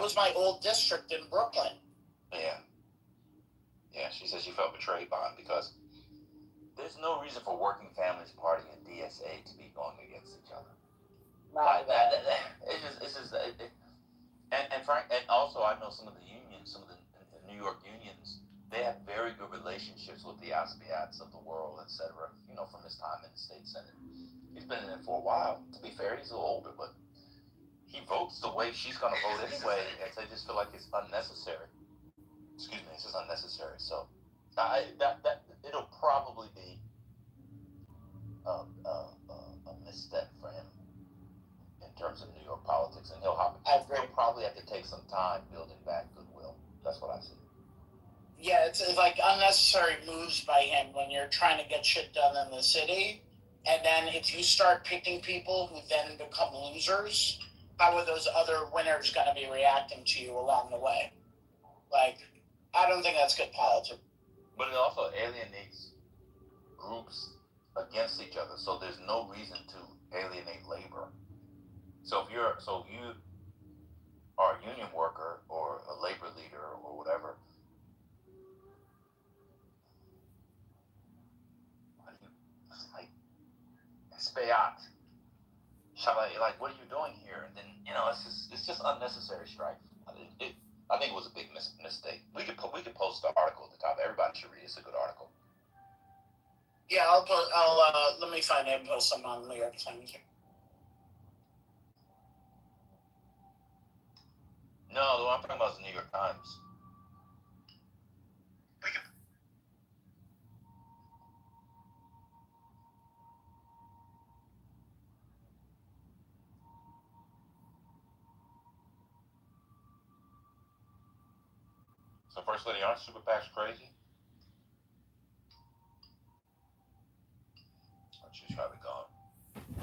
was my old district in Brooklyn. Yeah. Yeah, she said she felt betrayed by him because there's no reason for Working Families Party and DSA to be going against each other. Like that, it's just, and also I know some of the unions, some of the New York unions, they have very good relationships with the Asbiats of the world, etc. You know, from his time in the state senate. He's been in it for a while. To be fair, he's a little older, but he votes the way she's going to vote anyway, and so I just feel like it's unnecessary. Excuse me, it's just unnecessary. So, it'll probably be a misstep for him in terms of New York politics, and he'll probably have to take some time building back goodwill. That's what I see. Yeah, it's like unnecessary moves by him when you're trying to get shit done in the city, and then if you start picking people who then become losers, how are those other winners going to be reacting to you along the way? Like, I don't think that's good politics. But it also alienates groups against each other, so there's no reason to alienate labor. So if you are a union worker or a labor leader or whatever, Spayat. Like, what are you doing here? And then, it's just unnecessary strife. I think it was a big mistake. We could post the article at the top. Everybody should read it. It's a good article. Yeah, let me find it and post some on New York Times. No, the one I'm talking about is the New York Times. So, First Lady, aren't super PACs crazy? Oh, she's probably gone.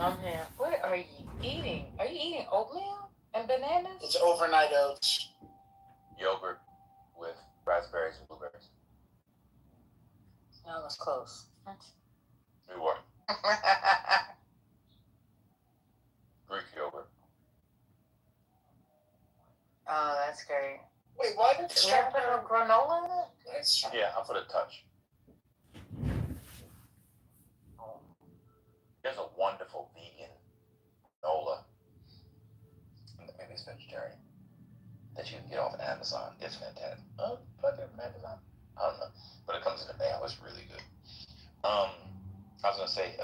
I'm here. What are you eating? Are you eating oatmeal and bananas? It's overnight oats. Yogurt with raspberries and blueberries. No, that's close. You were. Greek yogurt. Oh, that's great. Wait, why did you ever put a granola in it? Yeah, I'll put a touch. There's a wonderful vegan granola. Maybe it's vegetarian. That you can get off of Amazon. It's fantastic. Oh, fucking Amazon. I don't know. But it comes in the mail. It's really good. I was gonna say,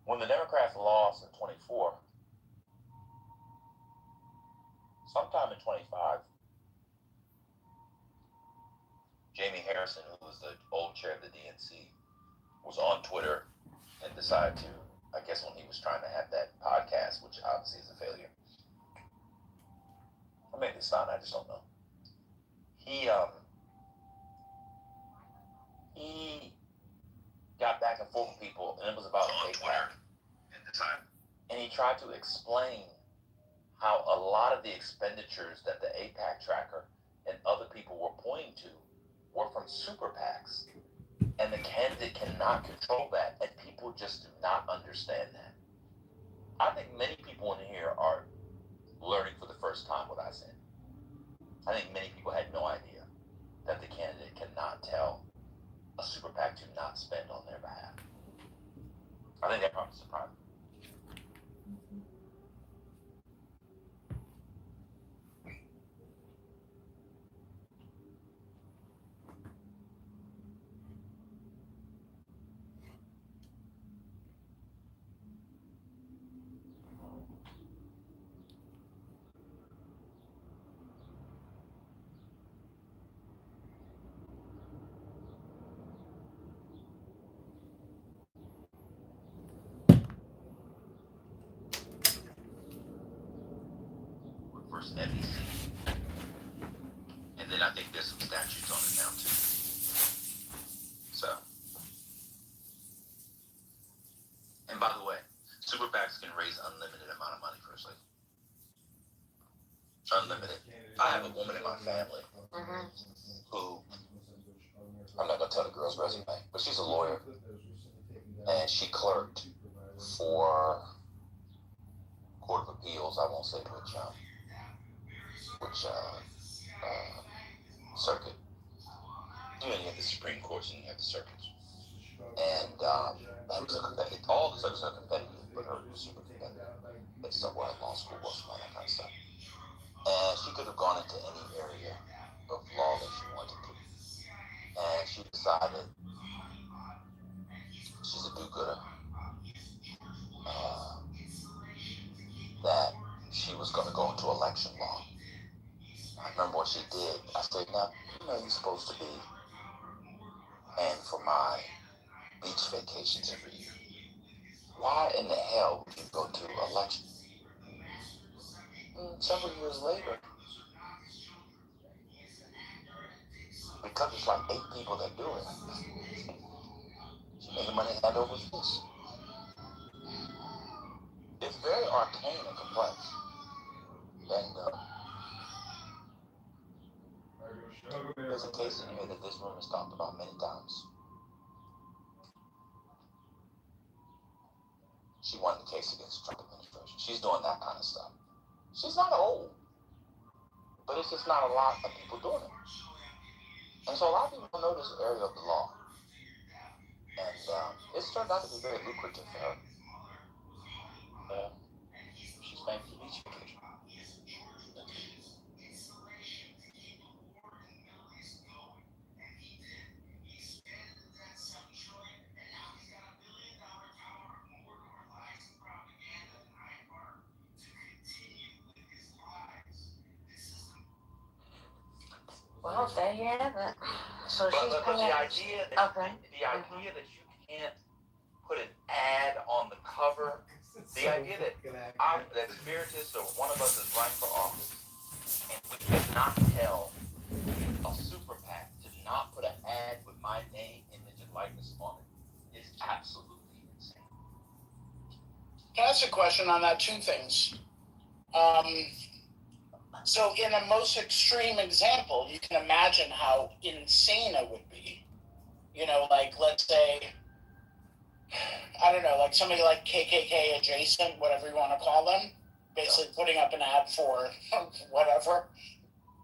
when the Democrats lost in 24, sometime in 25, Jamie Harrison, who was the old chair of the DNC, was on Twitter and decided to, I guess when he was trying to have that podcast, which obviously is a failure. Or maybe it's not, I just don't know. He got back and forth with people, and it was about APAC. And he tried to explain how a lot of the expenditures that the APAC tracker and other people were pointing to were from super PACs. And the candidate cannot control that, and people just do not understand that. I think many people in here are learning for the first time what I said. I think many people had no idea that the candidate cannot tell a super PAC to not spend on their behalf. I think that probably surprised me. First NBC. And then I think there's some statutes on it now too. So. And by the way, super PACs can raise unlimited amount of money, firstly. Unlimited. I have a woman in my family who, I'm not going to tell the girl's resume, but she's a lawyer. And she clerked for Court of Appeals. I won't say which circuit. You have the Supreme Courts and you have the circuits. And all the circuits are competitive, but her was super competitive. It's somewhere at law school, Washington, that kind of stuff. And she could have gone into any area of law that she wanted to. And she decided she's a do-gooder. That she was going to go into election law. I remember what she did. I said, now, you're supposed to be paying for my beach vacations every year. Why in the hell would you go to election? Several years later, because it's like 8 people that do it, she made money hand over fist. It's very arcane and complex. And there's a case in here that this room has talked about many times. She won the case against the Trump administration. She's doing that kind of stuff. She's not old, but it's just not a lot of people doing it. And so a lot of people don't know this area of the law. And it's turned out to be very lucrative for her. She's paying for the beach vacation. Well, there you have it. So But she's the paying. idea that Okay. that you can't put an ad on the cover, the idea that that Spiritus or one of us is running for office, and we cannot tell a super PAC to not put an ad with my name, image, and likeness on it is absolutely insane. Can I ask a question on that? 2 things. So in a most extreme example, you can imagine how insane it would be. Like, let's say, I don't know, like somebody like KKK adjacent, whatever you want to call them, basically putting up an ad for whatever,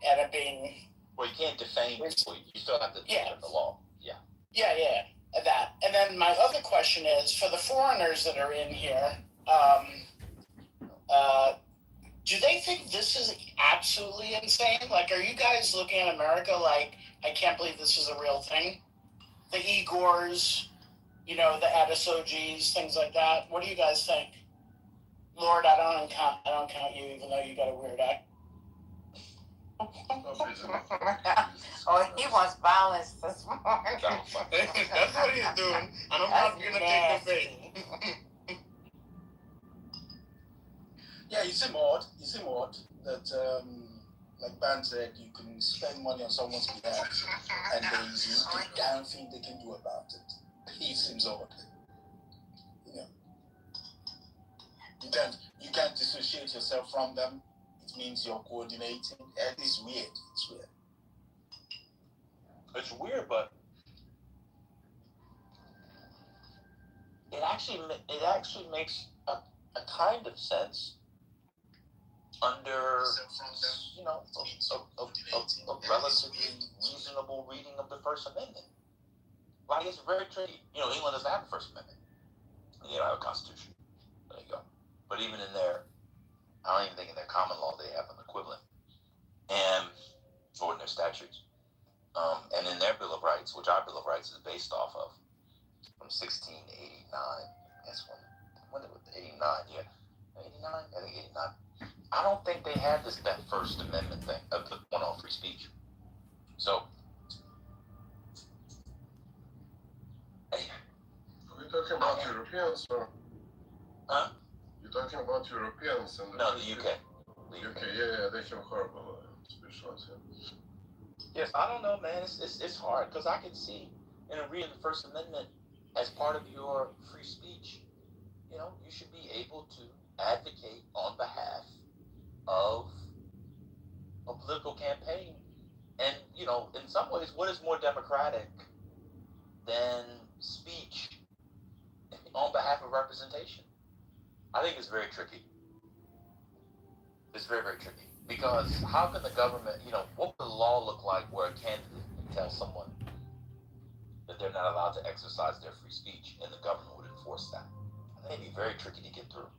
and it being... Well, you can't defame people. You still have to defend the law. Yeah. Yeah, that. And then my other question is, for the foreigners that are in here, do they think this is absolutely insane? Like, are you guys looking at America like, I can't believe this is a real thing? The Igors, the Adisojis, things like that. What do you guys think? Lord, I don't count you, even though you got a weird eye. Oh, he wants violence this morning. That's what he's doing. And I'm not going to take the bait. Yeah, it seems odd that, like Ban said, you can spend money on someone's behalf and there is no damn thing they can do about it. It seems odd. You can't dissociate yourself from them. It means you're coordinating. It's weird. It's weird, but it actually makes a kind of sense under a relatively reasonable reading of the First Amendment. Like, it's very tricky. England doesn't have a First Amendment. They don't have a Constitution. There you go. But even in their, I don't even think in their common law they have an equivalent, or in their statutes. And in their Bill of Rights, which our Bill of Rights is based off of, from 1689. That's when it was 89, yeah. 89? I think 89. I don't think they had that First Amendment thing, of the one on free speech. So, Are we talking about Europeans or? Huh? You're talking about Europeans and No, the UK. UK, yeah, they have horrible speech. Yes, I don't know, man. It's hard because I can see in reading the First Amendment as part of your free speech, you should be able to advocate on behalf of a political campaign. And, in some ways, what is more democratic than speech on behalf of representation? I think it's very tricky. It's very, very tricky. Because how can the government, what would the law look like where a candidate can tell someone that they're not allowed to exercise their free speech and the government would enforce that? I think it'd be very tricky to get through.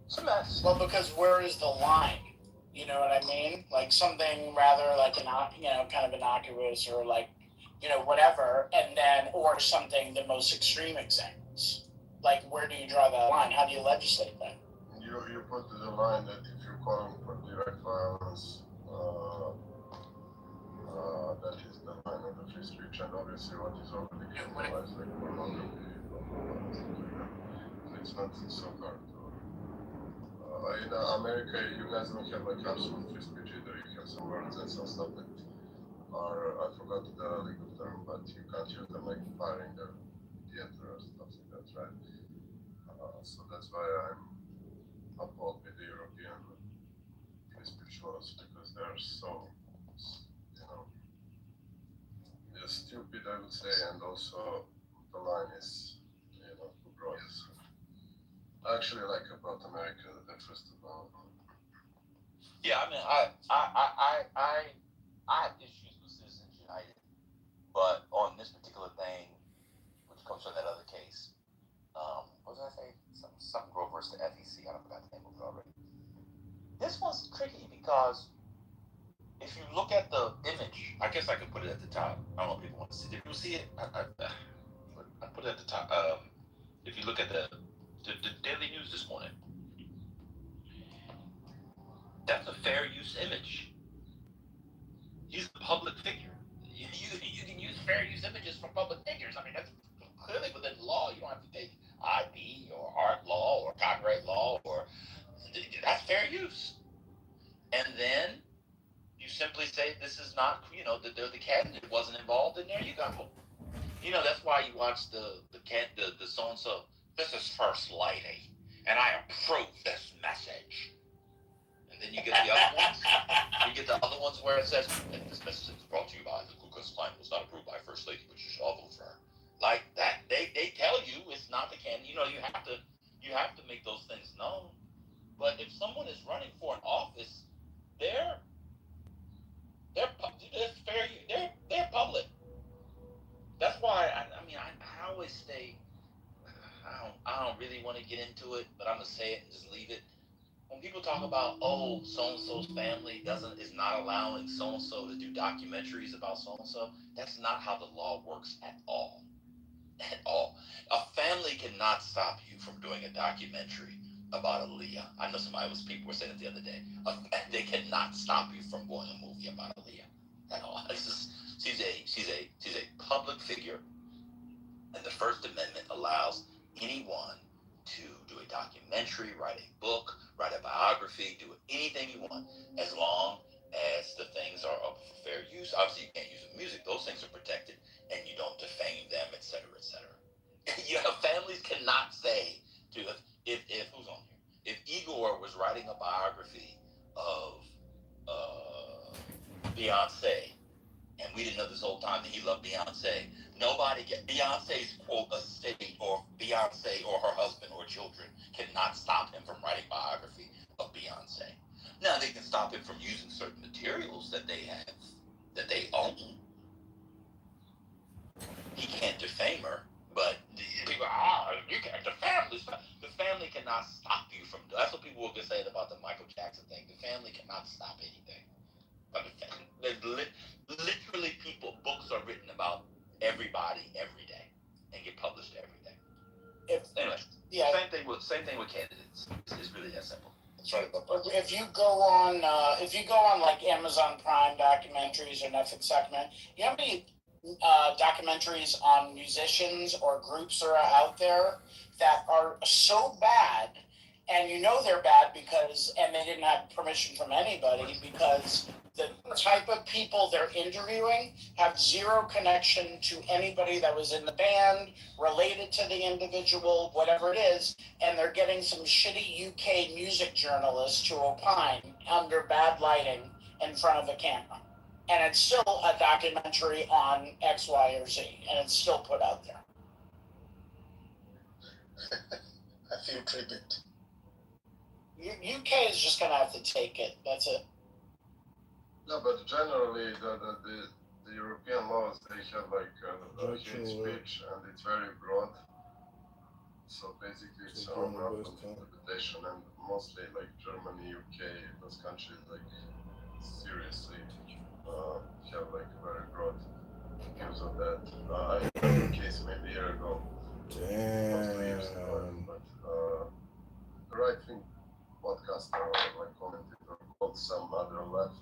It's a mess. Well, because where is the line? You know what I mean? Like something rather like kind of innocuous or like, whatever, and then or something the most extreme examples. Like where do you draw that line? How do you legislate that? You put the line that if you're calling for direct violence, that is the line of the free speech, and obviously what is already criminalized, like pornography, it's not so hard to. In America, you guys don't have like absolute free speech either. You have some words and some stuff that are, I forgot the legal term, but you can't use them like firing the theater or stuff like that, right? So that's why I'm appalled with the European free speech laws because they're so, they're stupid, I would say, and also the line is, too broad. I actually like about America that first of all. Yeah, I mean, I have issues with Citizens United, but on this particular thing, which comes from that other case, what did I say? Something Grove versus the FEC. I forgot the name of it already. This one's tricky because if you look at the image, I guess I could put it at the top. I don't know if people want to see it. Did people see it? I put it at the top. If you look at the Daily News this morning, that's a fair use image. He's a public figure. You can use fair use images from public figures. I mean, that's clearly within the law. You don't have to take IP or art law or copyright law or that's fair use. And then you simply say this is not, the candidate wasn't involved, and there you go. That's why you watch the so and so. This is First Lady, and I approve this message. And then you get the other ones. You get the other ones where it says, "This message is brought to you by the Ku Klux Klan was not approved by First Lady, but you should all vote for her." Like that, they tell you it's not the candidate. You have to make those things known. But if someone is running for an office, they're public. That's why I always say I don't really want to get into it, but I'm gonna say it and just leave it. When people talk about so and so's family is not allowing so and so to do documentaries about so and so, that's not how the law works at all. At all. A family cannot stop you from doing a documentary about Aaliyah. I know people were saying it the other day. They cannot stop you from going a movie about Aaliyah at all. It's just, she's a public figure, and the First Amendment allows anyone to do a documentary, write a book, write a biography, do anything you want, as long as the things are up for fair use. Obviously, you can't use the music; those things are protected, and you don't defame them, etc., etc. Families cannot say to if who's on here? If Igor was writing a biography of Beyonce, and we didn't know this whole time that he loved Beyonce, Beyonce's quote estate or Beyonce or her husband or children cannot stop him from writing biography of Beyonce. Now they can stop him from using certain materials that they have, that they own. He can't defame her, but people, you can't defame this. The family cannot stop you from. That's what people were saying about the Michael Jackson thing. The family cannot stop anything. But literally, books are written about everybody every day and get published every day. Anyway, same thing with candidates. It's really that simple. That's right. If you go on like Amazon Prime documentaries or Netflix documentary, you have any documentaries on musicians or groups that are out there that are so bad, and they're bad and they didn't have permission from anybody, because the type of people they're interviewing have zero connection to anybody that was in the band, related to the individual, whatever it is, and they're getting some shitty UK music journalists to opine under bad lighting in front of the camera. And it's still a documentary on X, Y, or Z, and it's still put out there. I feel triggered. UK is just gonna have to take it. That's it. No, but generally the European laws, they have like hate speech, and it's very broad. So basically, it's open interpretation, and mostly like Germany, UK, those countries like seriously have like very broad views on that. I had a case maybe a year ago, close to years ago, but the right wing podcaster or like commentator called some other left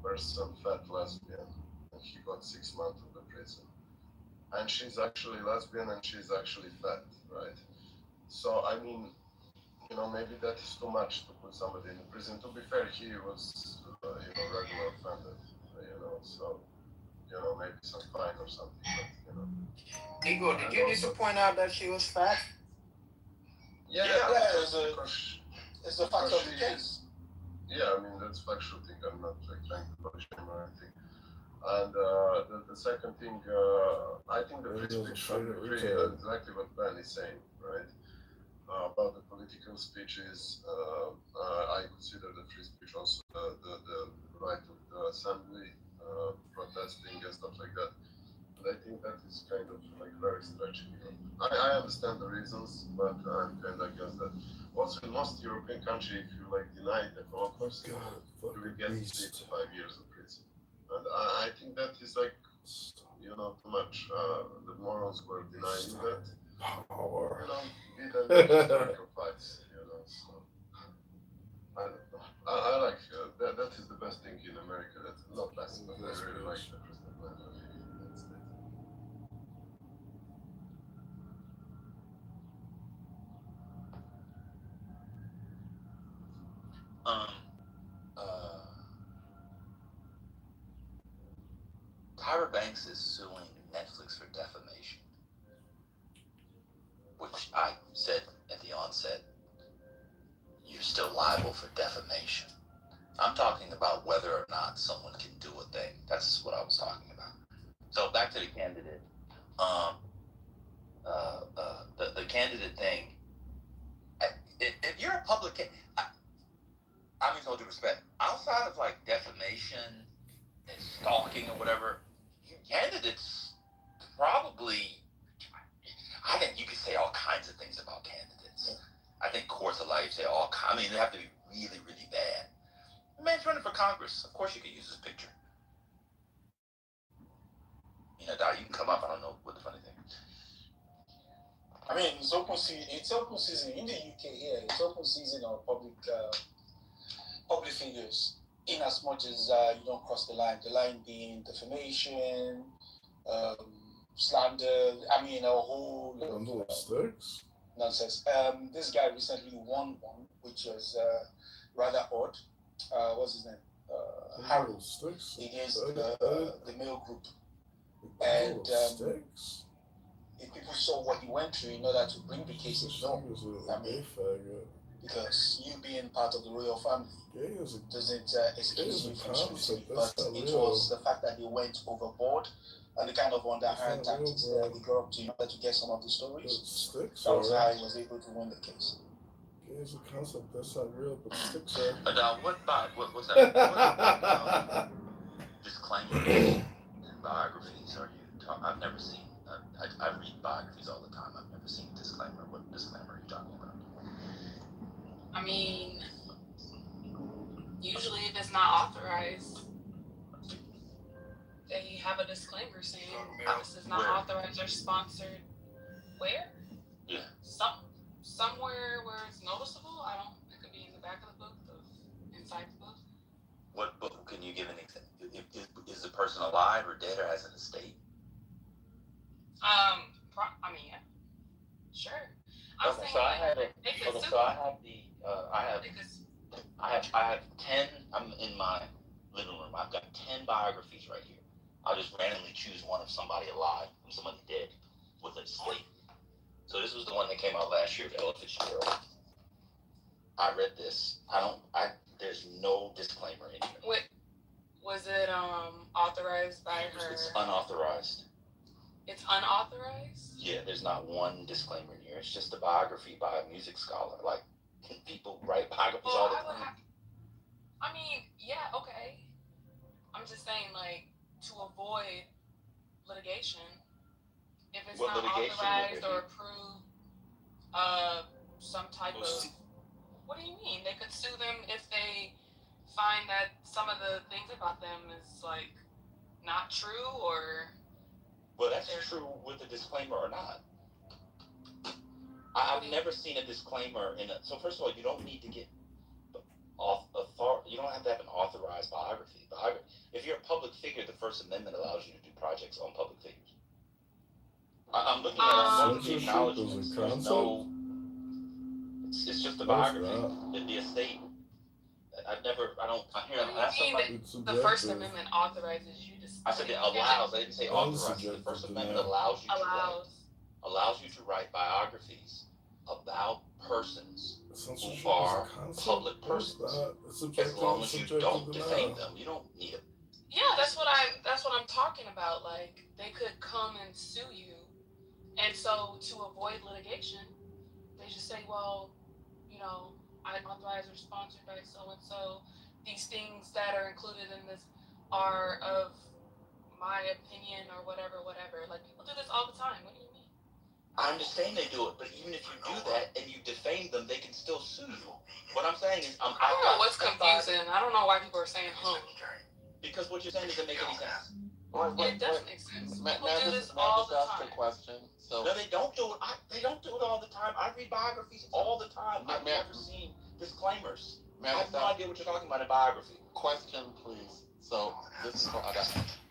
person fat lesbian, and he got 6 months of the prison. And she's actually lesbian and she's actually fat, right? So I mean, you know, maybe that is too much to put somebody in prison. To be fair, he was, regular offender, so, maybe some fine or something, but, Igor, did you just point out that she was fat? Yeah, it's a fact of the case. Yeah, I mean, that's factual thing. I'm not like trying to punish him or anything. And the second thing, I think the free speech should be free, exactly what Ben is saying, right? About the political speeches, I consider the free speech also the right of the assembly, protesting and stuff like that. But I think that is kind of like very stretching. I understand the reasons, but I'm kind of against that. Also, in most European countries, if you like deny the Holocaust, you will get 3 to 5 years of prison. And I think that is like, too much. The morals were denying that. Power. Be the sacrifice, so. I don't know. I like that is the best thing in America. That's not best, but I really like the President Biden in the United States. Tyra Banks is suing Netflix for defamation, which I said at the onset, you're still liable for defamation. I'm talking about whether or not someone can do a thing. That's what I was talking about. So back to the candidate. The candidate thing. If you're a public, I mean, with all due respect, outside of like defamation and stalking or whatever, candidates probably. I think you could say all kinds of things about candidates. Yeah. I think courts of life say all kinds. I mean, they have to be really, really bad. The man's running for Congress. Of course, you could use his picture. Doc, you can come up. I don't know what the funny thing is. I mean, it's open season in the UK here. It's open season on public figures, in as much as you don't cross the line. The line being defamation, slander. I mean, a whole lot of nonsense. This guy recently won one, which was rather odd. What's his name? Harold. Against the male group. And if people saw what he went through in order to bring the case, because you being part of the royal family doesn't excuse you from scrutiny, but it was the fact that they went overboard and the kind of underhand tactics that they got up to in order to get some of the stories. That was how he was able to win the case. It's a concept that's not real, but sticks are. What's that? Disclaimers and biographies are you talking? I've never seen. I read biographies all the time. I've never seen a disclaimer. What disclaimer are you talking about? I mean, usually if it's not authorized, they have a disclaimer saying this is not authorized or sponsored. Where? Yeah. Somewhere where it's noticeable. It could be in the back of the book, inside the book. What book? Can you give an example? Is the person alive or dead or has an estate? Yeah. Sure. I have 10. I'm in my living room. I've got 10 biographies right here. I'll just randomly choose one of somebody alive and somebody dead with an estate. So this was the one that came out last year, Ella Fitzgerald. I read this. There's no disclaimer in here. Wait, was it authorized by her? It's unauthorized. It's unauthorized? Yeah, there's not one disclaimer in here. It's just a biography by a music scholar. Like, People write biographies Well, all the time. I mean, yeah, okay. I'm just saying, like, to avoid litigation, if it's What not litigation would authorized there or be? approved, some type of. What do you mean? They could sue them if they find that some of the things about them is like not true, or. Well, that's true with a disclaimer or not. I've never seen a disclaimer in a. So first of all, you don't need to get you don't have to have an authorized biography. If you're a public figure, the First Amendment allows you to do projects on public figures. I'm looking at one of the Censorship acknowledgments. is a There's concept? no. It's just a What's biography. The estate. I hear. What do you mean It's the First subjective. Amendment authorizes you to? I said it allows. I didn't say authorizes. The Unsubjective First to Amendment that. allows you to write. Allows You to write biographies about persons Censorship who are is a concept. public persons. It's As subjective, long as you don't subjective defame denial. them, you don't need it. Yeah, that's what I'm talking about. Like, they could come and sue you, and so to avoid litigation, they just say, well, you know, I'm authorized or sponsored by so and so. These things that are included in this are of my opinion or whatever. Like, people do this all the time. What do you mean? I understand they do it, but even if you do that and you defame them, they can still sue you. What I'm saying is, I don't know what's confusing. I don't know why people are saying because what you're saying doesn't make any sense. It does make sense. People do this May I all just the ask time. a question? So, No, they don't do it. They don't do it all the time. I read biographies all the time. I've never seen disclaimers. I have no idea what you're talking about in a biography. question, please. So, this is for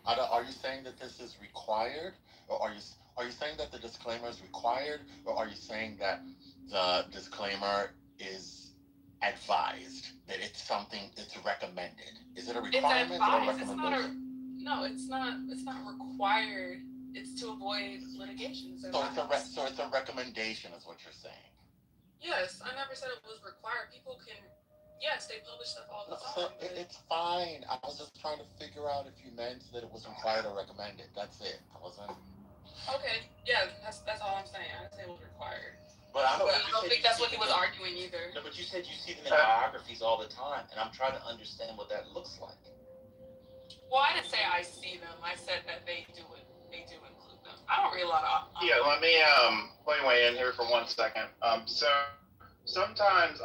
Ada. Are you saying that this is required, or are you saying that the disclaimer is required, or are you saying that the disclaimer is advised, that it's recommended? Is it a requirement or a recommendation? It's not required. It's to avoid litigation. So it's a recommendation, is what you're saying. Yes, I never said it was required. People can. Yes, they publish stuff all the time. So it's fine. I was just trying to figure out if you meant that it was required or recommended. That's it. I wasn't. Okay. Yeah, that's all I'm saying. I didn't say it was required. But I don't think that's what he was arguing either. No, but you said you see them in biographies all the time, and I'm trying to understand what that looks like. Well, I didn't say I see them. I said that they do it. They do include them. I don't read a lot of. Yeah, let me weigh in here for 1 second. So sometimes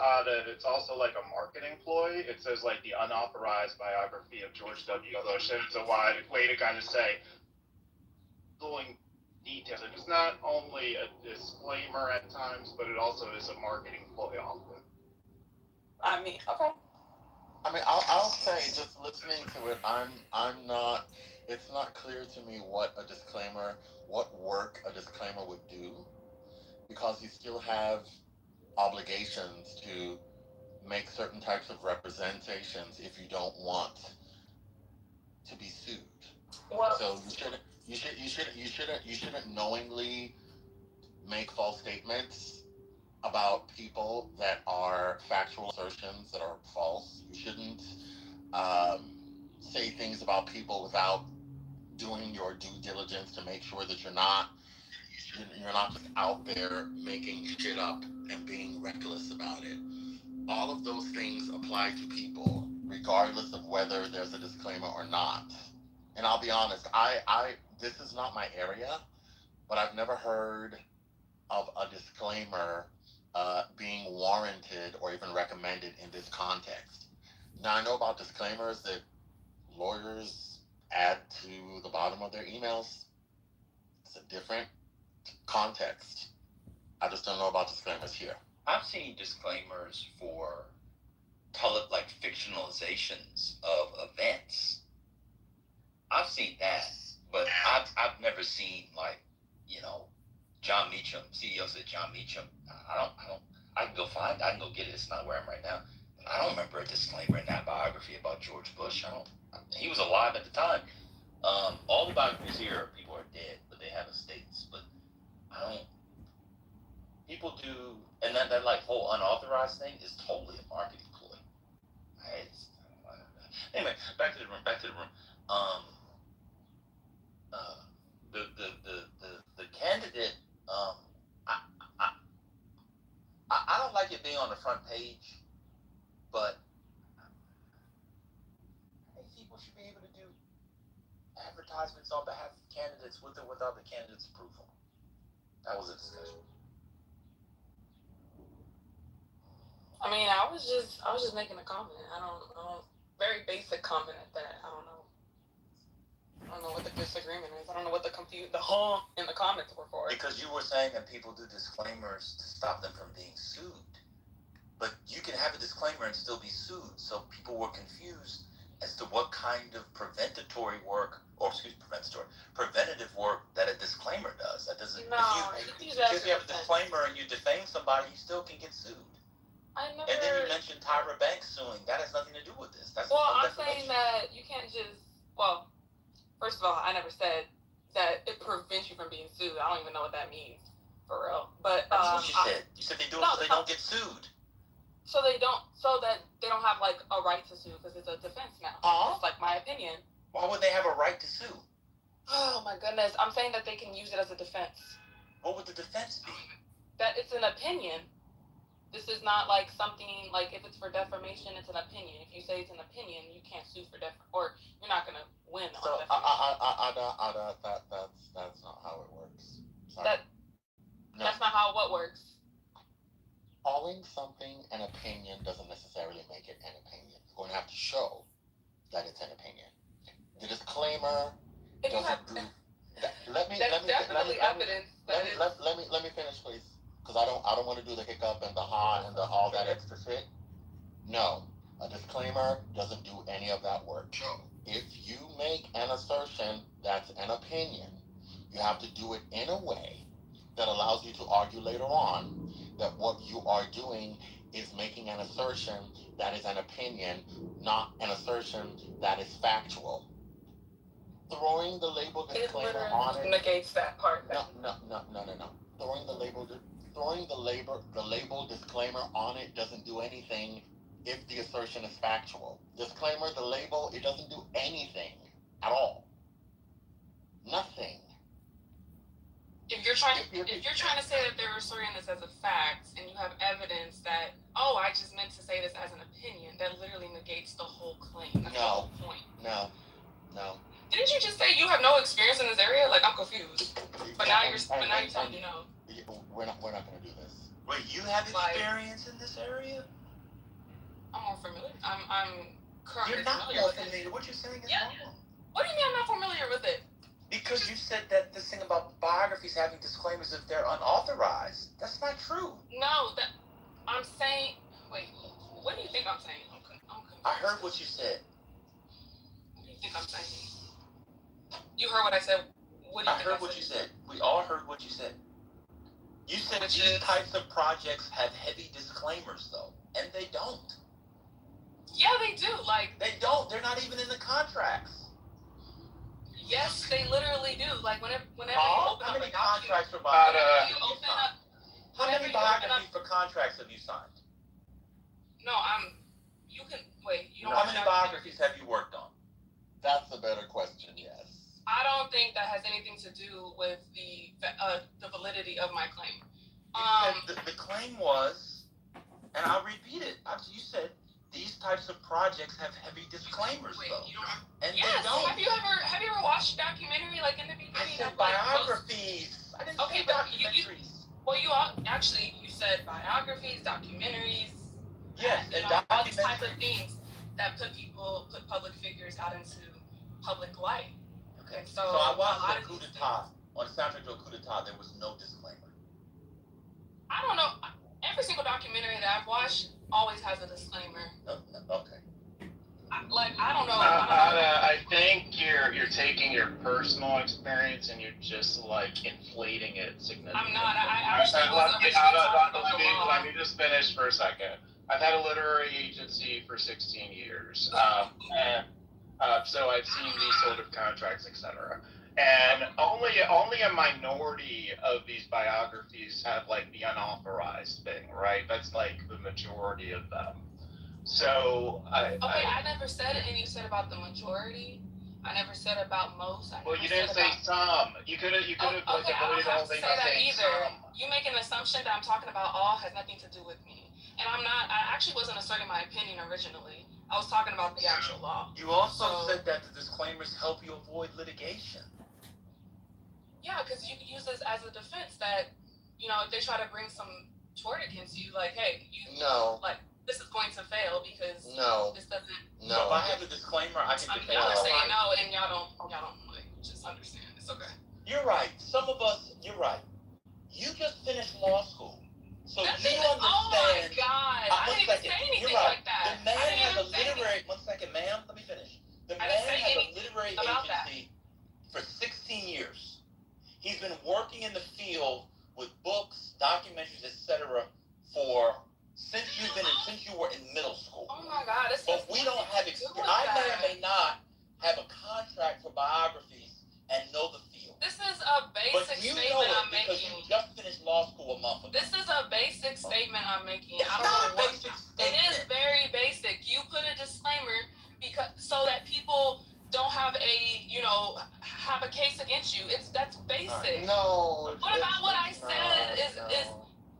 it's also like a marketing ploy. It says like the unauthorized biography of George W. Bush, and it's a way to kind of say doing details. And it's not only a disclaimer at times, but it also is a marketing ploy often. I mean, okay. I mean, I'll say, just listening to it, it's not clear to me what work a disclaimer would do, because you still have obligations to make certain types of representations if you don't want to be sued. Well, So you shouldn't knowingly make false statements about people that are factual assertions that are false. You shouldn't say things about people without doing your due diligence to make sure that you're not just out there making shit up and being reckless about it. All of those things apply to people, regardless of whether there's a disclaimer or not. And I'll be honest, this is not my area, but I've never heard of a disclaimer being warranted or even recommended in this context. Now, I know about disclaimers that lawyers add to the bottom of their emails. It's a different context. I just don't know about disclaimers here. I've seen disclaimers for like fictionalizations of events. I've seen that, but I've never seen like, John Meacham, CEO said John Meacham. I can go get it. It's not where I'm right now. I don't remember a disclaimer in that biography about George Bush. He was alive at the time. All the biographies here, people are dead, but they have estates. But people do, and that like whole unauthorized thing is totally a marketing ploy. Anyway, back to the room. The candidate, I don't like it being on the front page, but I think people should be able to do advertisements on behalf of candidates with or without the candidate's approval. That was a discussion. I mean, I was just making a comment. I don't very basic comment at that. I don't know what the disagreement is. I don't know what the in the comments were for. Because you were saying that people do disclaimers to stop them from being sued. But you can have a disclaimer and still be sued. So people were confused as to what kind of preventative work that a disclaimer does. That doesn't. No, if you have a disclaimer and you defame somebody, you still can get sued. And then you mentioned Tyra Banks suing. That has nothing to do with this. That's I'm saying that you can't just. Well, first of all, I never said that it prevents you from being sued. I don't even know what that means, for real. But that's what you said. You said they do it so they don't get sued. So that they don't have like a right to sue because it's a defense now. It's like my opinion. Why would they have a right to sue? Oh my goodness! I'm saying that they can use it as a defense. What would the defense be? That it's an opinion. This is not like something like if it's for defamation, it's an opinion. If you say it's an opinion, you can't sue for or you're not gonna win on defamation. That's not how it works. That's not how what works. Calling something an opinion doesn't necessarily make it an opinion. You're going to have to show that it's an opinion. The disclaimer doesn't do. Let me finish, please, because I don't want to do the hiccup and the ha and the all that extra shit. No, a disclaimer doesn't do any of that work. If you make an assertion that's an opinion, you have to do it in a way that allows you to argue later on that what you are doing is making an assertion that is an opinion, not an assertion that is factual. Throwing the label disclaimer on it negates that part. No. Throwing the label disclaimer on it doesn't do anything if the assertion is factual. Disclaimer, the label, it doesn't do anything at all. Nothing. If you're trying to say that they're asserting this as a fact, and you have evidence that, I just meant to say this as an opinion, that literally negates the whole claim. That's the whole point. No. Didn't you just say you have no experience in this area? Like, I'm confused. But now you're telling me no. We're not going to do this. Wait, you have experience in this area? I'm more familiar. I'm currently You're not familiar more with familiar. What you're saying is wrong. What do you mean I'm not familiar with it? Because you said that this thing about biographies having disclaimers if they're unauthorized. That's not true. No, I'm saying. Wait, what do you think I'm saying? I'm confused. I heard what you said. What do you think I'm saying? You heard what I said. What do you think I heard what you said. We all heard what you said. You said these types of projects have heavy disclaimers, though, and they don't. Yeah, they do. Like they don't. They're not even in the contracts. Yes, they literally do. Like whenever you open how up many a contracts for biography, how many biographies for contracts have you signed? No, you can wait. You don't how many biographies have you worked on? That's a better question. Yes. I don't think that has anything to do with the validity of my claim. The claim was, and I'll repeat it. You said these types of projects have heavy disclaimers, though. And yes. they don't. Have you ever watched a documentary like in the beginning? I said biographies. I didn't say documentaries. You said biographies, documentaries. Yes, and all these types of things that put public figures out into public light. Okay. So I watched the coup d'etat. On the soundtrack to a coup d'etat, there was no disclaimer. I don't know. Every single documentary that I've watched always has a disclaimer. Okay. I don't know. I think you're taking your personal experience and you're just like inflating it significantly. I'm not. I actually was let me just finish for a second. I've had a literary agency for 16 years, so I've seen these sort of contracts, etc. And only a minority of these biographies have like the unauthorized thing, right? That's like the majority of them. So I never said it, and you said about the majority. I never said about most. You didn't say some. You could have avoided all things by saying some. You make an assumption that I'm talking about all has nothing to do with me. and I actually wasn't asserting my opinion originally. I was talking about the actual law. You also said that the disclaimers help you avoid litigation. Yeah, because you can use this as a defense that, you know, if they try to bring some tort against you, like, hey, like, this is going to fail because this doesn't. So if I have a disclaimer, I can defend y'all are saying no, and y'all don't like just understand. It's okay. You're right. Some of us, you're right. You just finished law school. So you understand. Oh my God. I didn't even say anything like that. The man has a literary, one second, ma'am, let me finish. The man has a literary agency for 16 years. He's been working in the field with books, documentaries, etc. since you were in middle school. Oh my God. But we don't have experience. I may or may not have a contract for biographies and know the field. This is a basic statement I'm making. You just finished law school a month ago. This is a basic statement I'm making. It's not a basic statement. It is very basic. You put a disclaimer so that people don't have a case against you. That's basic. No. What about what I said is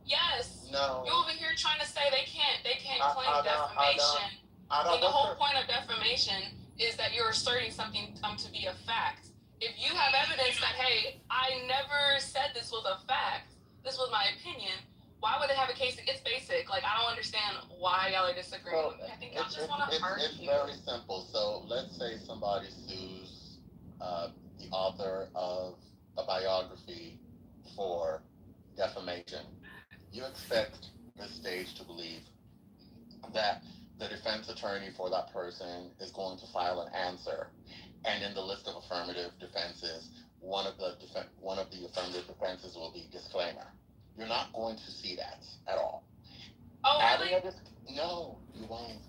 yes. No. You're over here trying to say they can't claim defamation. And the whole point of defamation is that you're asserting something to be a fact. If you have evidence that, hey, I never said this was a fact, this was my opinion, why would they have a case? It's basic. Like, I don't understand why y'all are disagreeing with me. I think y'all just want to argue. It's very simple. So let's say somebody sues the author of a biography for defamation. You expect the stage to believe that the defense attorney for that person is going to file an answer, and in the list of affirmative defenses, one of the affirmative defenses will be disclaimer. You're not going to see that at all. Oh, really? No, you won't.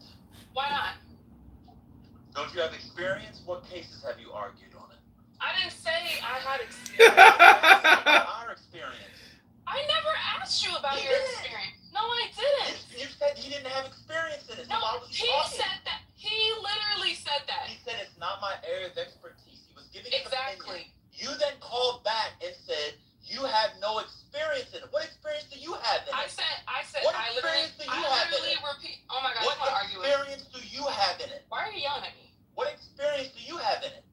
Why not? Don't you have experience? What cases have you argued on it? I didn't say I had experience. Our experience. I never asked you about your experience. No, I didn't. You said you didn't have experience in it. No, he said that. He literally said that. He said it's not my area of expertise. He was giving exactly. You then called back and said you have no experience in it. What experience do you have in it? I said. What experience do you have in it? Repeat. Oh my God. What experience do you have in it? Why are you yelling at me? What experience do you have in it?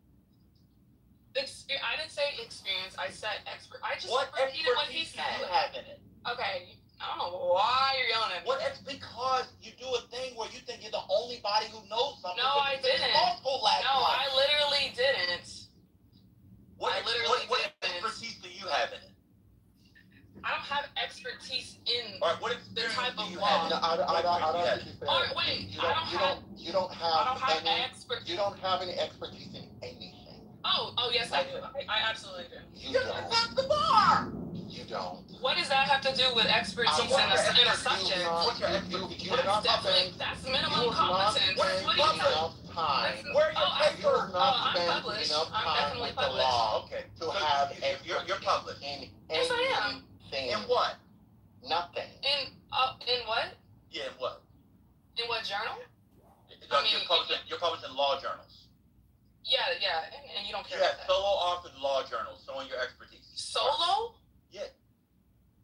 I didn't say experience. I said expert. I just what repeated what he said. Do you have in it? Okay. I don't know why you're yelling at me. Because you do a thing where you think you're the only body who knows something. No, I didn't. I literally didn't. What expertise do you have in it? I don't have expertise in the type of you law. No, I don't think you Alright, wait. You don't have any expertise in anything. Oh, yes, I do. I absolutely do. You don't. That's the bar. You don't. What does that have to do with expertise in a subject? That's minimum competence. What are you talking time. Where are your papers? I'm published. I'm definitely with the published. law Okay. to have you're published. Yes, I am. In what? Nothing. In what? Yeah, in what? In what journal? You're published in law journals. Yeah, and you don't care You have about that. solo authored law journals showing your expertise. Solo? Yeah.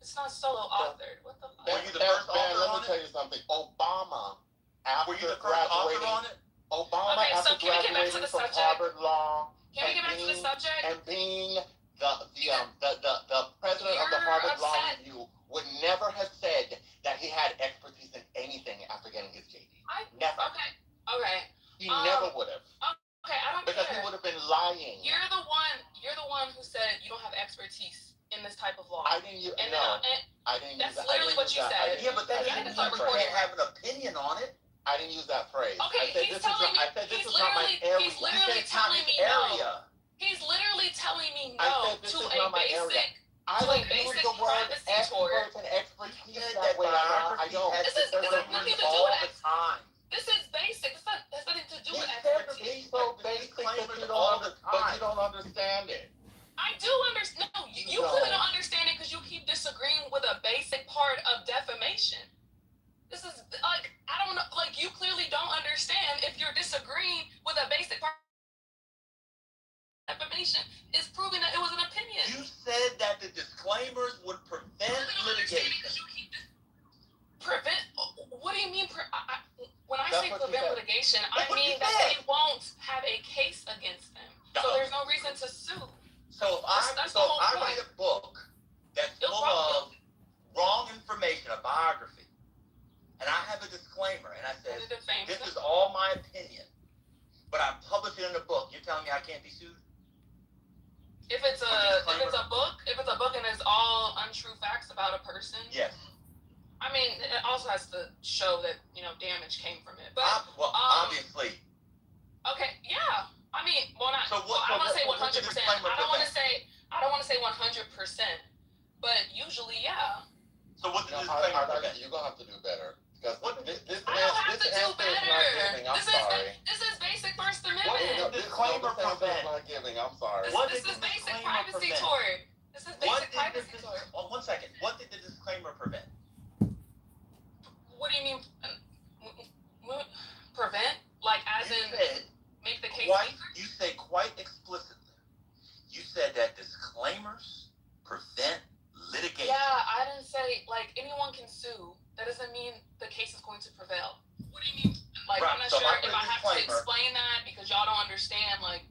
It's not solo authored. What the fuck? Were you the first author let on me tell you something. Obama, Were you after the first author graduating, on it? Obama, Okay, so after can we get back to graduating the from subject? Harvard Law, Can we get back to the subject? and being the president of the Harvard Law Review, would never have said that he had expertise in anything after getting his JD. Never. Okay. He never would have. Okay, I don't Because care. he would have been lying. You're the one who said you don't have expertise in this type of law. I didn't use And I didn't that's use that. literally what you said. Yeah, but that doesn't mean you can't have an opinion on it. I didn't use that phrase. Okay, I said this is not my area. He's literally telling me no. He's literally telling me no to a basic. I don't use the word expert and expertise that way. I don't. This is nothing to do with time. This is basic. This has nothing to do with It's expertise. so basic that you don't understand it. I do understand. No, you clearly don't understand it because you keep disagreeing with a basic part of defamation. This is like, I don't know, like you clearly don't understand if you're disagreeing with a basic part of defamation is proving that it was an opinion. You said that the disclaimers would prevent litigation. Prevent do you mean? When I That's say what she prevent said. litigation, That's I what mean she that said. they won't have a case against them. So No. there's no reason to sue. So if That's the I whole point. write a book that's It'll full of wrong information, a biography, and I have a disclaimer, and I say, this is all my opinion, but I publish it in a book. You're telling me I can't be sued? If it's a book and it's all untrue facts about a person, Yes. I mean, it also has to show that, damage came from it. But obviously. Okay, yeah. I mean, well, not. So I don't want to say 100%. what's the disclaimer I don't want prevent? to say 100%. But usually, yeah. So what does this No, disclaimer prevent? you're gonna have to do better because this I don't have to do answer is not giving. better. I'm sorry. This is basic First What Amendment. is the disclaimer This answer prevent? is not giving. I'm sorry. This is basic privacy toward. This is basic privacy toward. Oh, 1 second. What did the disclaimer prevent? What do you mean? Prevent? Like, as You in said make the case quite. weaker? You say quite explicitly. You said that disclaimers prevent litigation. Yeah, I didn't say, like, anyone can sue. That doesn't mean the case is going to prevail. What do you mean? Like, Right, I'm not so sure if I put if a I have to disclaimer- explain that because y'all don't understand, like.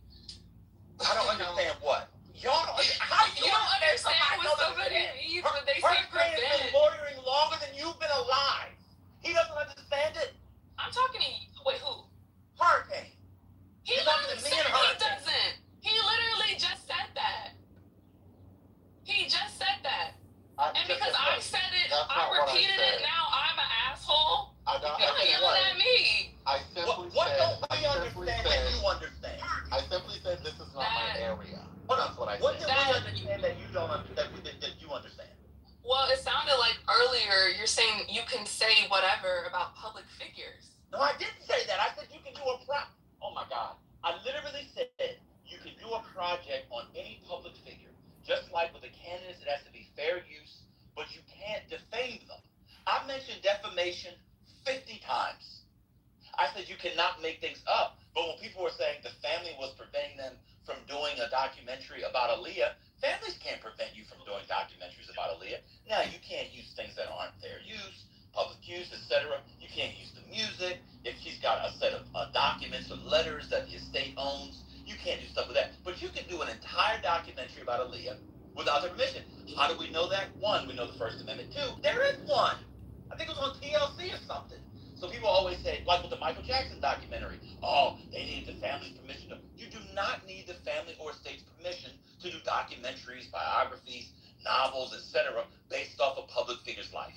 I don't understand what. Y'all don't. How do You don't understand what somebody means when they say Hurricane has been prevent. lawyering longer than you've been alive. He doesn't understand it. I'm talking to you. Wait, who? Hurricane. He You're talking literally to me said and he Hurricane. doesn't. He literally just said that. He just said that. And because I said it, That's I not what I repeated it, said. now I'm an asshole. I don't. You're yelling at me. I simply What said. don't we I simply understand said. that you understand? I simply said this is not my area. Hold on. That's what I What said. do we understand that you don't understand? That you understand? Well, it sounded like earlier you're saying you can say whatever about public figures. No, I didn't say that. I said you can do a Oh my God. I literally said you can do a project on any public figure. Just like with the candidates, it has to be fair use, but you can't defame them. I mentioned defamation 50 times. I said you cannot make things up, but when people were saying the family was preventing them from doing a documentary about Aaliyah, families can't prevent you from doing documentaries about Aaliyah. Now, you can't use things that aren't fair use, public use, etc. You can't use the music. If she's got a set of documents or letters that the estate owns, you can't do stuff with that. But you can do an entire documentary about Aaliyah without their permission. How do we know that? One, we know the First Amendment. Two, there is one. I think it was on TLC or something. So people always say, like with the Michael Jackson documentary, oh, they need the family's permission. You do not need the family or estate's permission to do documentaries, biographies, novels, etc., based off a public figure's life.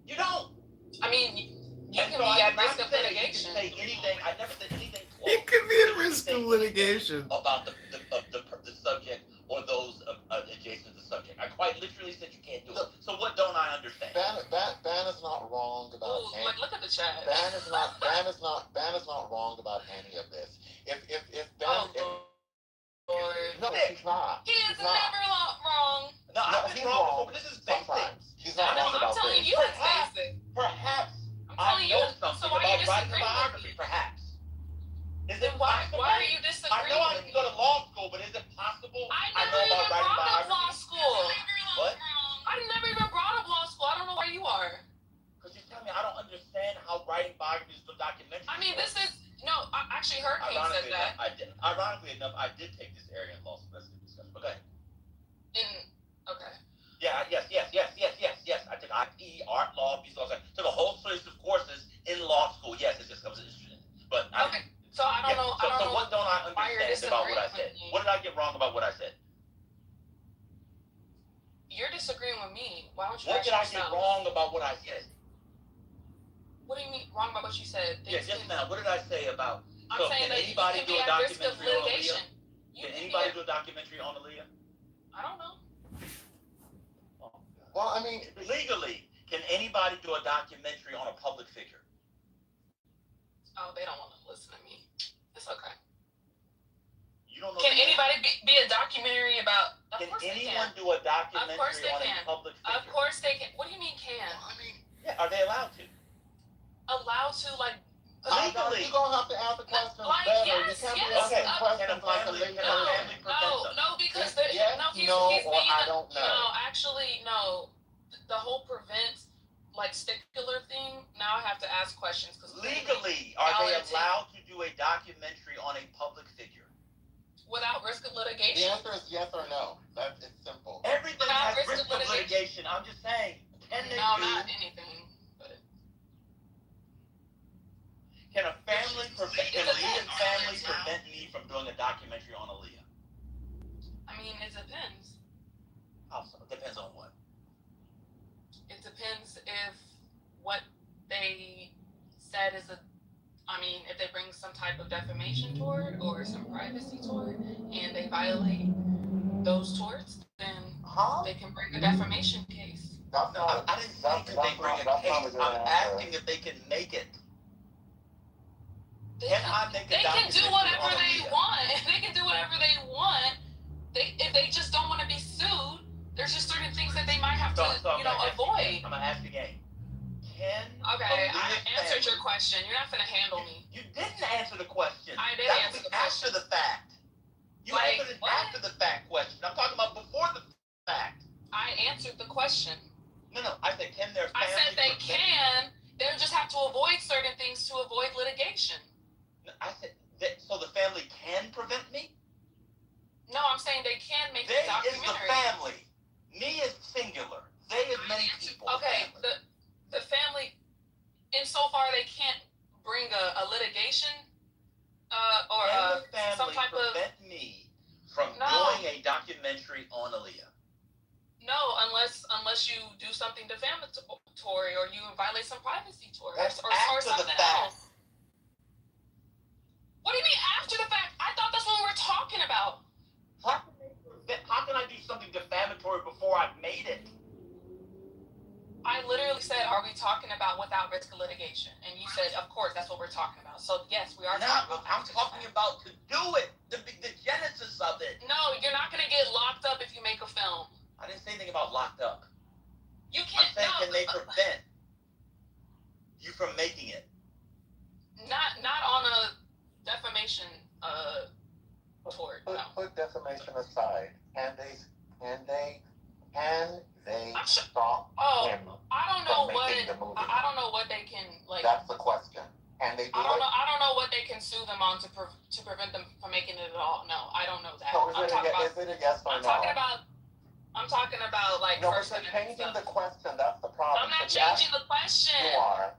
You don't. I mean, you And can so be I at did not risk of say litigation. You can say anything. I never said anything close. He could be at risk of litigation. About the subject or those adjacent to the subject. I quite literally said you can't do it. So what don't I understand? Ban is not wrong about Ooh, any. like, look at the chat. Ban is not wrong about any of this. If Ban. Lord. No, he's not. He is He's not. never wrong. No, I've he's been wrong wrong. before, but this is basic. Sometimes he's not No, wrong I'm about telling this. you it's basic. Perhaps I'm I telling you. know something So why are you about writing a disagreeing with biography. me? Perhaps. Is Then it why possible? are you I disagreeing know I with can me? go to law school, but is it possible? I know never even about writing brought up law biographies. school. What? I never even brought up law school. I don't know where you are. Because you tell me I don't understand how writing biographies or documentaries. I mean, work. this is actually Hurricane said that. Ironically enough, I did take this area in law school. That's a good discussion. But go ahead. Okay. Yeah, yes. I took IP, art law, business law. Took a whole series of courses in law school. Yes, it just comes interesting. But Okay. So I don't know. So what don't I why you're understand about what I disagreeing said? with me. What did I get wrong about what I said? You're disagreeing with me. Why don't you What ask did I yourself? get wrong about what I said? What do you mean wrong about what you said? Yeah, just now. What did I say about? I'm So saying can that you anybody can do be a at risk of documentary on litigation. Aaliyah? You Can can anybody be do a documentary on Aaliyah? I don't know. Well, I mean, Legally, can anybody do a documentary on a public figure? Oh, they don't want to listen to me. It's okay. You don't know. Can anybody be a documentary about? Of Can course they anyone can. do a documentary Of course they on can. a public figure? Of course they can. What do you mean can? I mean, Yeah, are they allowed to? Allowed to like? Legally. you're gonna have to answer questions Like, better. yes, you can't yes. be Okay, asking can a questions like a family, lady can a person. family prevent something? No, because Yes, he's no, being or I don't know. No, actually, no. The whole prevent like stipular thing, now I have to ask questions because Legally, are they allowed to do a documentary on a public figure? Without risk of The litigation? answer is yes or no. That's it's simple. Everything Without has risk of litigation. I'm just saying. Can they No, do? not anything. But Can a family prevent? Can Aaliyah's family prevent me from doing a documentary on Aaliyah? I mean, it depends. How so? Depends on what. It depends if what they said is if they bring some type of defamation tort or some privacy tort and they violate those torts, then they can bring a defamation case. No, I didn't say could they bring a case. I'm asking if they can make it. They Can I make a can do documentary whatever on they Aaliyah? want. They can do whatever they want. If they just don't want to be sued, there's just certain things that they might have to, avoid. I'm gonna ask you again. Can Okay, I Aaliyah's answered your family- question. You're not gonna handle me. You didn't answer the question. I did That answer was the after question. the fact. You Like, answered it what? after the fact question. I'm talking about before the fact. I answered the question. No. I said, can their I family said they prevent- can. They'll just have to avoid certain things to avoid litigation. No, I said so the family can prevent me? No, I'm saying they can make They a is the documentary. family. Me is singular. They is many people. Okay, Family. the family, insofar they can't bring a litigation, or Can the some family type of prevent me from No. doing a documentary on Aaliyah? no, unless you do something defamatory or you violate some privacy tort That's or after the something fact. else. What do you mean after the fact? I thought that's what we were talking about. How can I do something defamatory before I've made it? I literally said, are we talking about without risk of litigation? And you said, of course, that's what we're talking about. So yes, we are No, talking about I'm after the talking fact. about to do it, the genesis of it. No, you're not going to get locked up if you make a film. I didn't say anything about locked up. You I'm can't. saying, No, can they prevent you from making it? not on a defamation tort. No. Put defamation aside. Can they I'm sure- stop Oh, him I don't know from what making the movie? I don't know what they can like. That's the question. Can they do I don't it? know. I don't know what they can sue them on to prevent them from making it at all. No, I don't know that. So I'm talking about. is it a yes or I'm no? talking about like No, but First you're Amendment changing stuff. the question. That's the problem. I'm not So you ask- changing the question. You are.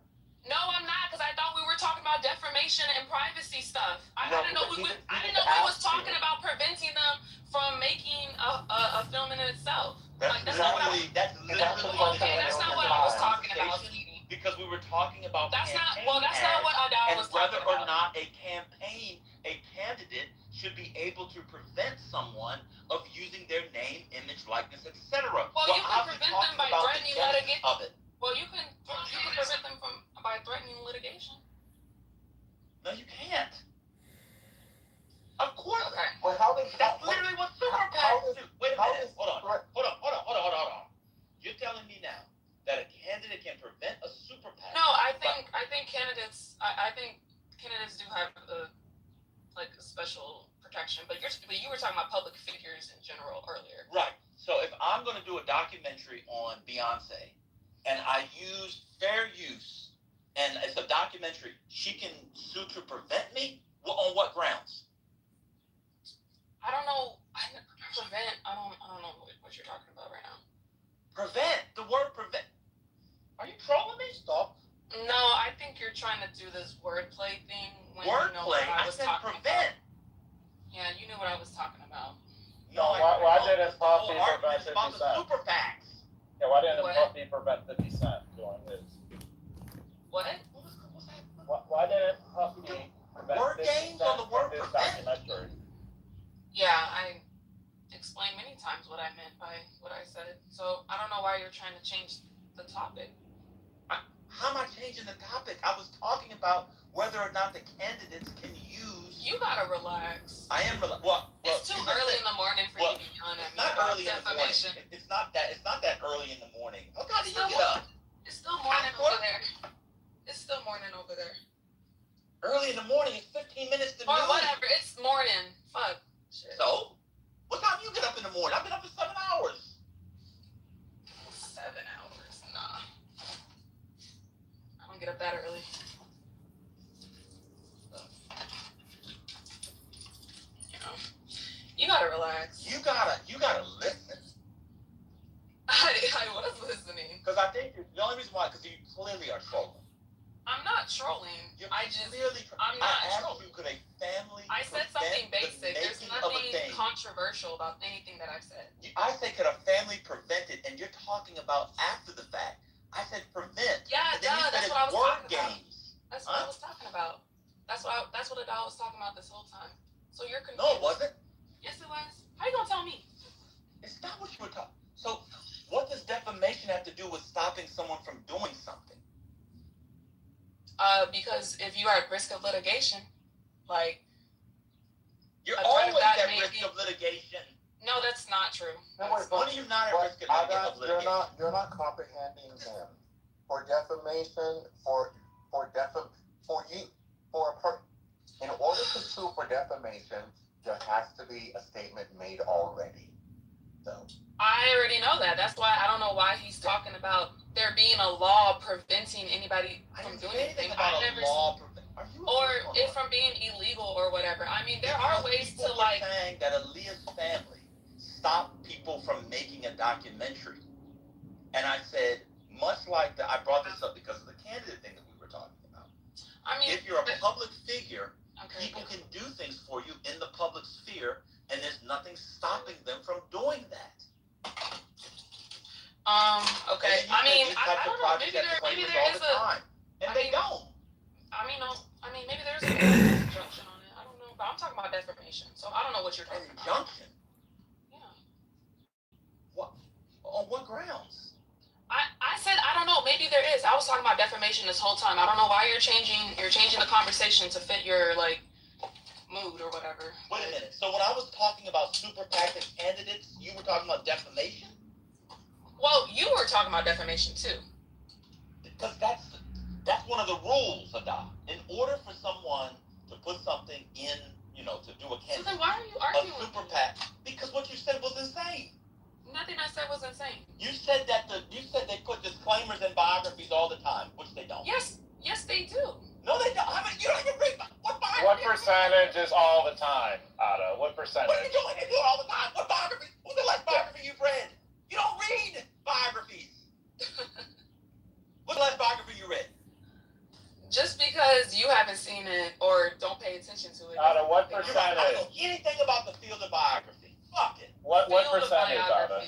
No, I'm not, because I thought we were talking about defamation and privacy stuff. I No, didn't know but we he was, I didn't didn't know we was ask talking you. about preventing them from making a film in itself. That's That's not what I was. literally, that's That's the literally question Okay, that's not what I was talking about, sweetie. because we were talking about That's not. campaign Well, that's not what I and was whether talking or about. not a candidate should be able to prevent someone of using their name, image, likeness, etc. Well, you can I'm prevent talking them by about the threatening genesis litigation. of it. Well, you can prevent them by threatening litigation. No, you can't. Of course. Okay. Well, how does That's literally what super how PACs is- do. Wait a how minute. is- Hold on. You're telling me now that a candidate can prevent a super PAC? No, I think candidates. I think candidates do have a special protection, but you were talking about public figures in general earlier. Right. So if I'm going to do a documentary on Beyonce, and I use fair use, and it's a documentary, she can sue to prevent me? Well, on what grounds? I don't know. Prevent. I don't know what you're talking about right now. Prevent. The word prevent. Are you trolling me? Stop. No, I think you're trying to do this wordplay thing when you know Wordplay? what I I was said talking prevent. about. Yeah, you knew what I was talking about. No, why didn't the whole Puffy argument prevent is about 50 the Cent? super PACs. Yeah, why didn't What? Puffy prevent 50 Cent doing his? What? What's that? Why didn't Puffy prevent Word 50 games Cent on the word from his prevent? documentary? Yeah, I explained many times what I meant by what I said. So I don't know why you're trying to change the topic. How am I changing the topic? I was talking about whether or not the candidates can use. You gotta relax. I am well. It's too early in the morning for you to be yelling at It's me not about early in the morning. defamation. It's not that early in the morning. How do you Still get up? It's still morning over there. It's still morning over there. Early in the morning. It's 15 minutes to Or noon. whatever. It's morning. Fuck. Shit. So, what time you get up in the morning? I've been up for 7 hours. 7 hours. Nah. get up that early. You know, you gotta relax. You gotta listen. I was listening. Because I think the only reason why, because you clearly are trolling. I'm not trolling. I'm not trolling. You could a family. I said something basic. There's nothing controversial about anything that I've said. I said, could a family prevent it? And you're talking about after the fact. I said prevent. Yeah, and then you said that's what I was talking games. about. That's what I was talking about. That's what I was talking about this whole time. So you're confused. No, it wasn't. Yes, it was. How you gonna tell me? It's not what you were talking. So, what does defamation have to do with stopping someone from doing something? Because if you are at risk of litigation, like you're always at risk of litigation. No, that's not true. When are you not at risk of litigation? You're not comprehending him. For defamation, in order to sue for defamation, there has to be a statement made already. So I already know that. That's why I don't know why he's talking about there being a law preventing anybody from doing anything. Or it from being illegal or whatever. I mean, there are ways to like saying that Aaliyah's family stopped people from making a documentary, and I said, much like that, I brought this up because of the candidate thing that we were talking about. I mean, if you're a public figure, people can do things for you in the public sphere, and there's nothing stopping them from doing that. Okay. I mean, I don't know. Maybe there is a. And they don't. I mean, maybe there's an injunction on it. I don't know, but I'm talking about defamation, so I don't know what you're talking about. Injunction? Yeah. What? On what grounds? I said I don't know. Maybe there is. I was talking about defamation this whole time. I don't know why you're changing the conversation to fit your like mood or whatever. Wait a minute. So when I was talking about super PAC and candidates, you were talking about defamation? Well, you were talking about defamation too. Because that's one of the rules, Ada. In order for someone to put something in, to do a candidate, so then why are you arguing a super PAC? Because what you said was insane. Nothing I said was insane. You said they put disclaimers in biographies all the time, which they don't. Yes, they do. No, they don't. You don't even read what biography. What percentage is all the time, Ada? What percentage? What are you doing? They do it all the time. What biography? What's the last biography you've read? You don't read biographies. What's the last biography you read? Just because you haven't seen it or don't pay attention to it. Ada, what I percentage? don't know anything about the field of biography. Fuck it. What percentage, Ada?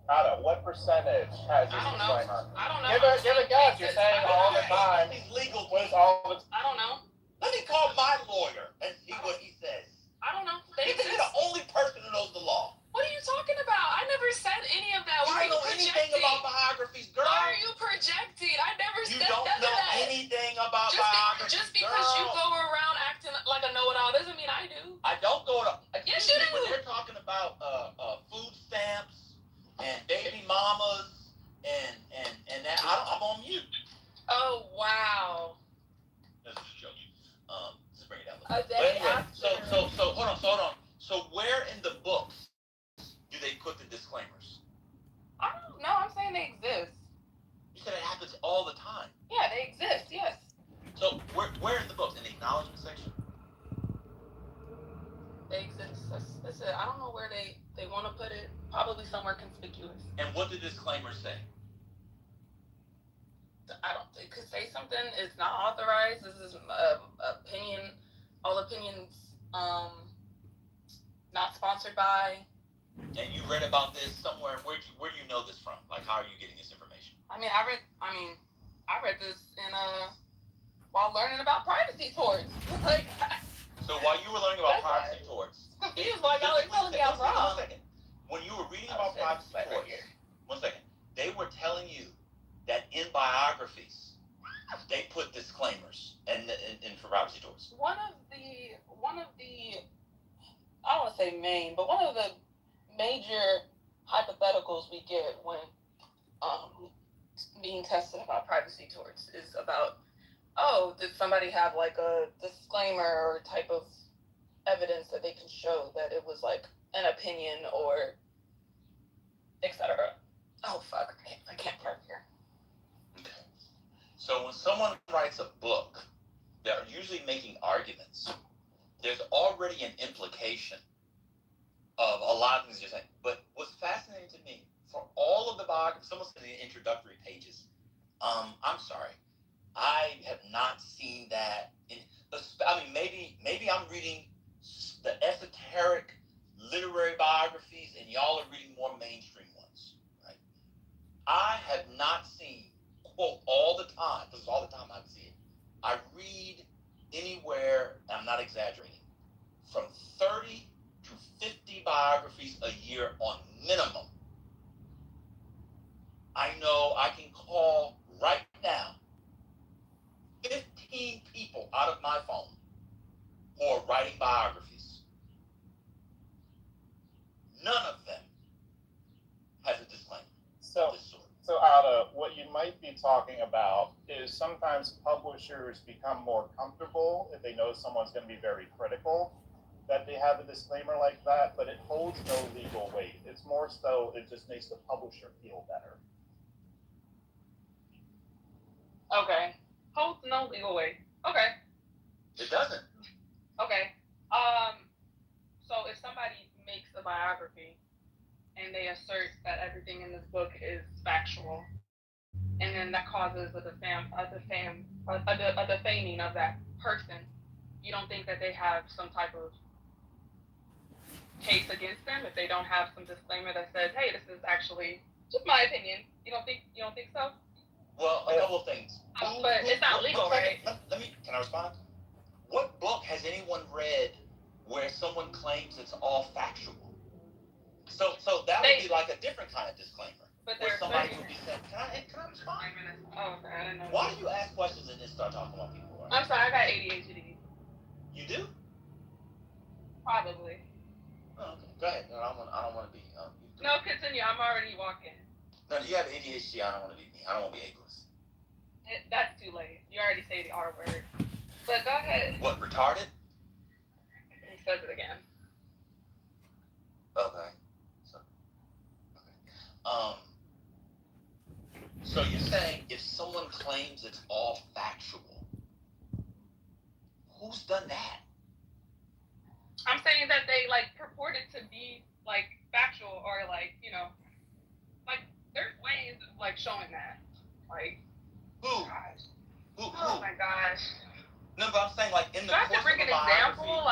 Ada, what percentage has this disclaimer? I don't know. Give a guess. You're saying all the time. These legal What's all the I don't know. Let me call my lawyer and see what he says. I don't know. He's the only person who knows the law. What are you talking about? I never said any of that. Why are you know projecting? Anything about biographies, girl? Why are you projecting? I never said none of that. You don't know anything about biographies, just because you go around acting like a know-it-all doesn't mean I do. I don't go to. Yes, you do. When they're talking about food stamps and baby mamas and that, I'm on mute. Oh wow. That's a joke. Just bring it out. But anyway, so hold on. So where in the books do they put the disclaimers? I don't know. I'm saying they exist. You said it happens all the time. Yeah, they exist. Yes. So where in the books? In the acknowledgement section? They exist. That's it. I don't know where they want to put it. Probably somewhere conspicuous. And what do disclaimers say? I don't. It could say something. It's not authorized. This is opinion. All opinions. Not sponsored by. And you read about this somewhere. Where do you know this from? Like, how are you getting this information? I read this in while learning about privacy torts. Like. So while you were learning about privacy torts, he was like, "Oh, telling me I'm wrong." 1 second. When you were reading about privacy torts, 1 second, they were telling you that in biographies they put disclaimers and for privacy torts. One of the I don't want to say main, but one of the major hypotheticals we get when being tested about privacy torts is about, did somebody have like a disclaimer or type of evidence that they can show that it was like an opinion or etc. Oh fuck, I can't park here. Okay. So when someone writes a book, they're usually making arguments. There's already an implication of a lot of things you're saying. But what's fascinating to me, for all of the biographies, someone said in the introductory pages, I'm sorry, I have not seen that. Maybe I'm reading the esoteric literary biographies, and y'all are reading more mainstream ones, right? I have not seen, quote, all the time, this is all the time I see it. I read anywhere, I'm not exaggerating, from 30 to 50 biographies a year on minimum. I know I can call right now 15 people out of my phone who are writing biographies. None of them has a disclaimer of this sort. So Ada, what you might be talking about is sometimes publishers become more comfortable if they know someone's going to be very critical, that they have a disclaimer like that, but it holds no legal weight. It's more so it just makes the publisher feel better. Okay. Holds no legal weight. Okay. It doesn't. Okay. So if somebody makes a biography and they assert that everything in this book is factual, and then that causes a defaming of that person, you don't think that they have some type of case against them if they don't have some disclaimer that says, "Hey, this is actually just my opinion." You don't think so? Well, a couple of things. But it's not legal, right? Can I respond? What book has anyone read where someone claims it's all factual? So that would be like a different kind of disclaimer. But where somebody would be saying, can I respond? Oh, okay, I didn't know. Why do you ask questions and then start talking about people? Right? I'm sorry, I got ADHD. You do? Probably. Oh, okay. Go ahead. No, I don't want to be. No, continue. I'm already walking. No, you have ADHD. I don't want to be me. I don't want to be ableist. That's too late. You already say the R word. But go ahead. What, retarded? He says it again. Okay. So you're saying if someone claims it's all factual, who's done that? I'm saying that they purported to be factual or there's ways of showing that. Who? Gosh. Who? Oh my gosh. No, but I'm saying in the course of a biography. You have to bring an example.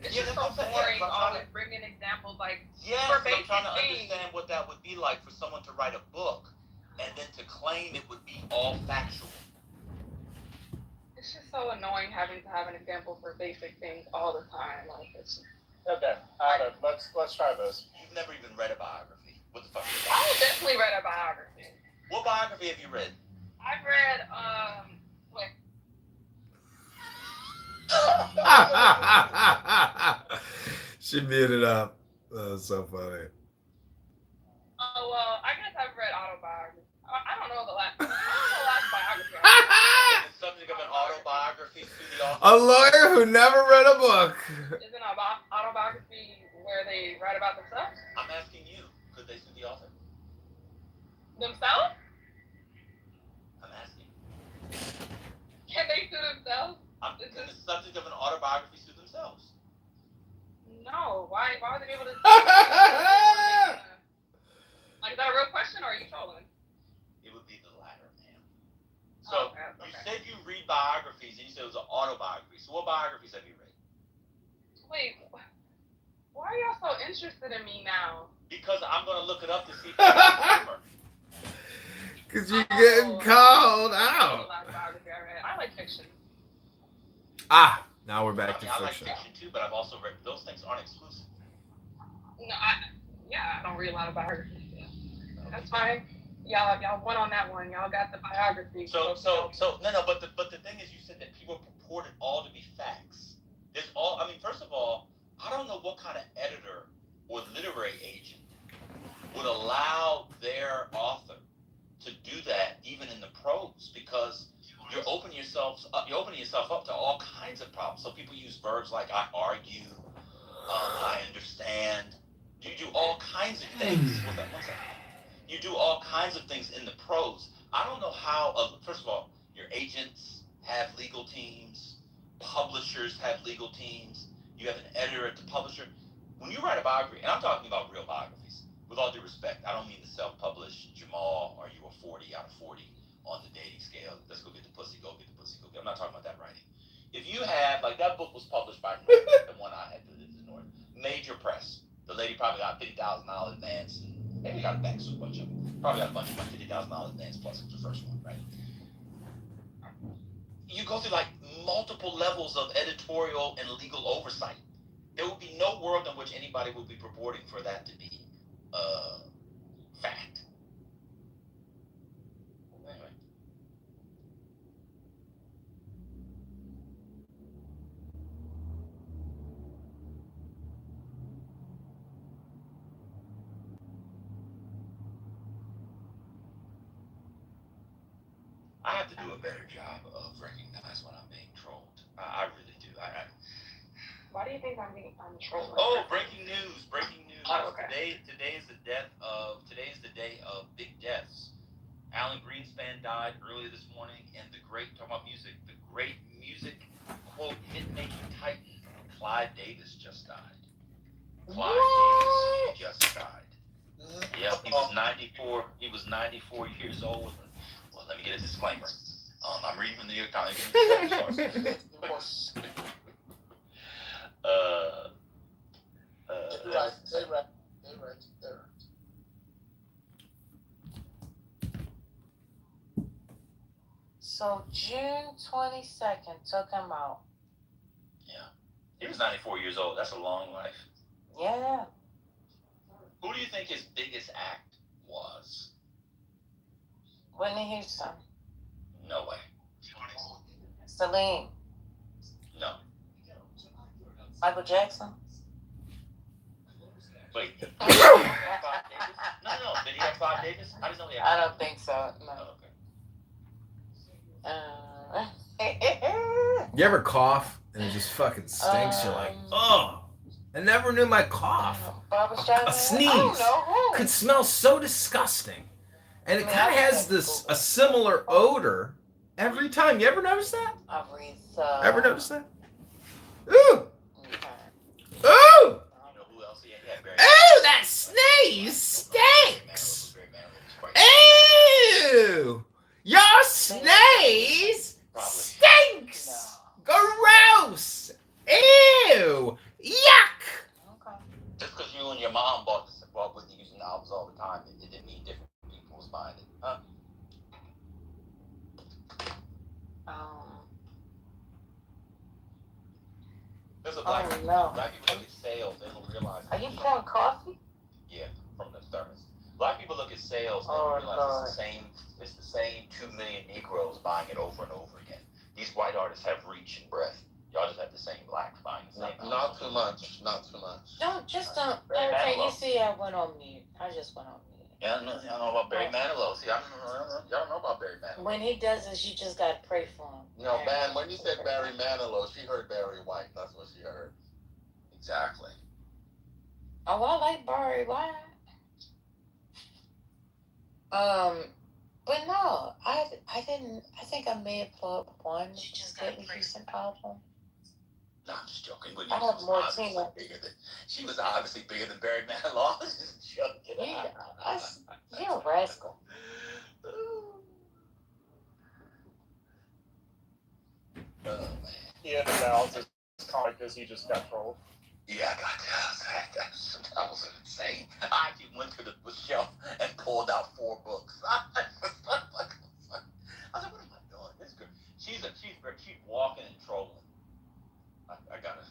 It's just so boring. Always bringing examples yes, for I'm trying to things. understand what that would be like for someone to write a book and then to claim it would be all factual. It's just so annoying having to have an example for basic things all the time. It's just... Okay, Ada, let's try this. You've never even read a biography. What the fuck? I definitely read a biography. What biography have you read? I've read She muted up. That was so funny. Oh well, I guess I've read autobiography. I don't know the last biography. The subject of an autobiography through the author. A lawyer who never read a book. Isn't an autobiography where they write about themselves? I'm asking you, could they sue the author? Themselves? I'm asking. Can they sue themselves? Can the subject of an autobiography sue themselves? No. Why would they be able to? Is that a real question, or are you trolling? It would be the latter, ma'am. So okay. You said you read biographies, and you said it was an autobiography. So what biographies have you read? Wait, why are y'all so interested in me now? Because I'm going to look it up to see if it's a rumor. Because you're getting called out. I like fiction. Now we're back to fiction. I like fiction fiction too, but I've also read, those things aren't exclusive. No, I don't read a lot of biographies. Yeah. That's fine. Y'all went on that one. Y'all got the biography. No, but the thing is, you said that people purported all to be facts. First of all, I don't know what kind of editor or literary agent would allow their author to do that, even in the prose, because you're opening yourself up to all kinds of problems. So people use verbs like I argue, I understand. You do all kinds of things. You do all kinds of things in the prose. I don't know how. First of all, Your agents have legal teams. Publishers have legal teams. You have an editor at the publisher. When you write a biography, and I'm talking about real biographies, with all due respect, I don't mean to self-publish Jamal, are you a 40 out of 40 on the dating scale? Let's go get the pussy, go get the pussy, go get. I'm not talking about that writing. If you have, like that book was published by North, the one I had to live in North, major press. The lady probably got $50,000 advance, and maybe got a back so a bunch of them. Probably got a bunch of $50,000 advance plus the first one, right? You go through like multiple levels of editorial and legal oversight. There would be no world in which anybody would be purporting for that to be fact. Anyway. I have to do a better job of recognizing when I'm being trolled. I really do. Why do you think I'm trolled? Oh, breaking news! Breaking news! Oh, okay. Today is the day of big deaths. Alan Greenspan died earlier this morning, and the great music quote hit-making titan Clive Davis just died. Clive Davis just died. Yep, he was 94. He was 94 years old. Well, let me get a disclaimer. I'm reading from the New York Times. They're right. So June 22nd took him out. Yeah. He was 94 years old. That's a long life. Yeah. Who do you think his biggest act was? Whitney Houston. No way. Celine. No. Michael Jackson. Wait. Did he have Clive Davis? No. Did he have Clive Davis? I didn't know he had. I don't think so. No. Oh, okay. You ever cough and it just fucking stinks? You're like, oh, I never knew my cough. A sneeze could smell so disgusting. And it kind of has a similar odor every time. You ever notice that? Ever notice that? Ooh! Ooh! You know who else he had? Ooh, that sneeze stinks! Ew! Your sneeze stinks! Gross! Ew! Yuck! Just because you and your mom bought Whitney Houston albums all the time, it didn't mean different people was buying it, huh? There's a black people look at sales, they don't realize. Are you pouring coffee? Yeah, from the thermos. Black people look at sales and don't realize it's the same 2 million Negroes buying it over and over again. These white artists have reach and breadth. Y'all just have the same blacks buying the same. Not too much. Don't. Okay, you see, I went on mute. I just went on mute. Yeah, I don't know about Barry Manilow. See, y'all don't know about Barry Manilow. When he does this, you just gotta pray for him. No, man, when you said Barry Manilow, she heard Barry White. That's what she heard. Exactly. Oh, I like Barry White. But no, I didn't. I think I may have put up one Whitney Houston album. No, I'm just joking. I have more team. She was obviously bigger than Barry Manilow. Just joking. You're a rascal. Oh, man. Yeah, the balance is comic because he just got trolled. Yeah, I got that was insane. I actually went to the shelf and pulled out 4 books. I was like, what am I doing? This girl, she's walking and trolling. I gotta.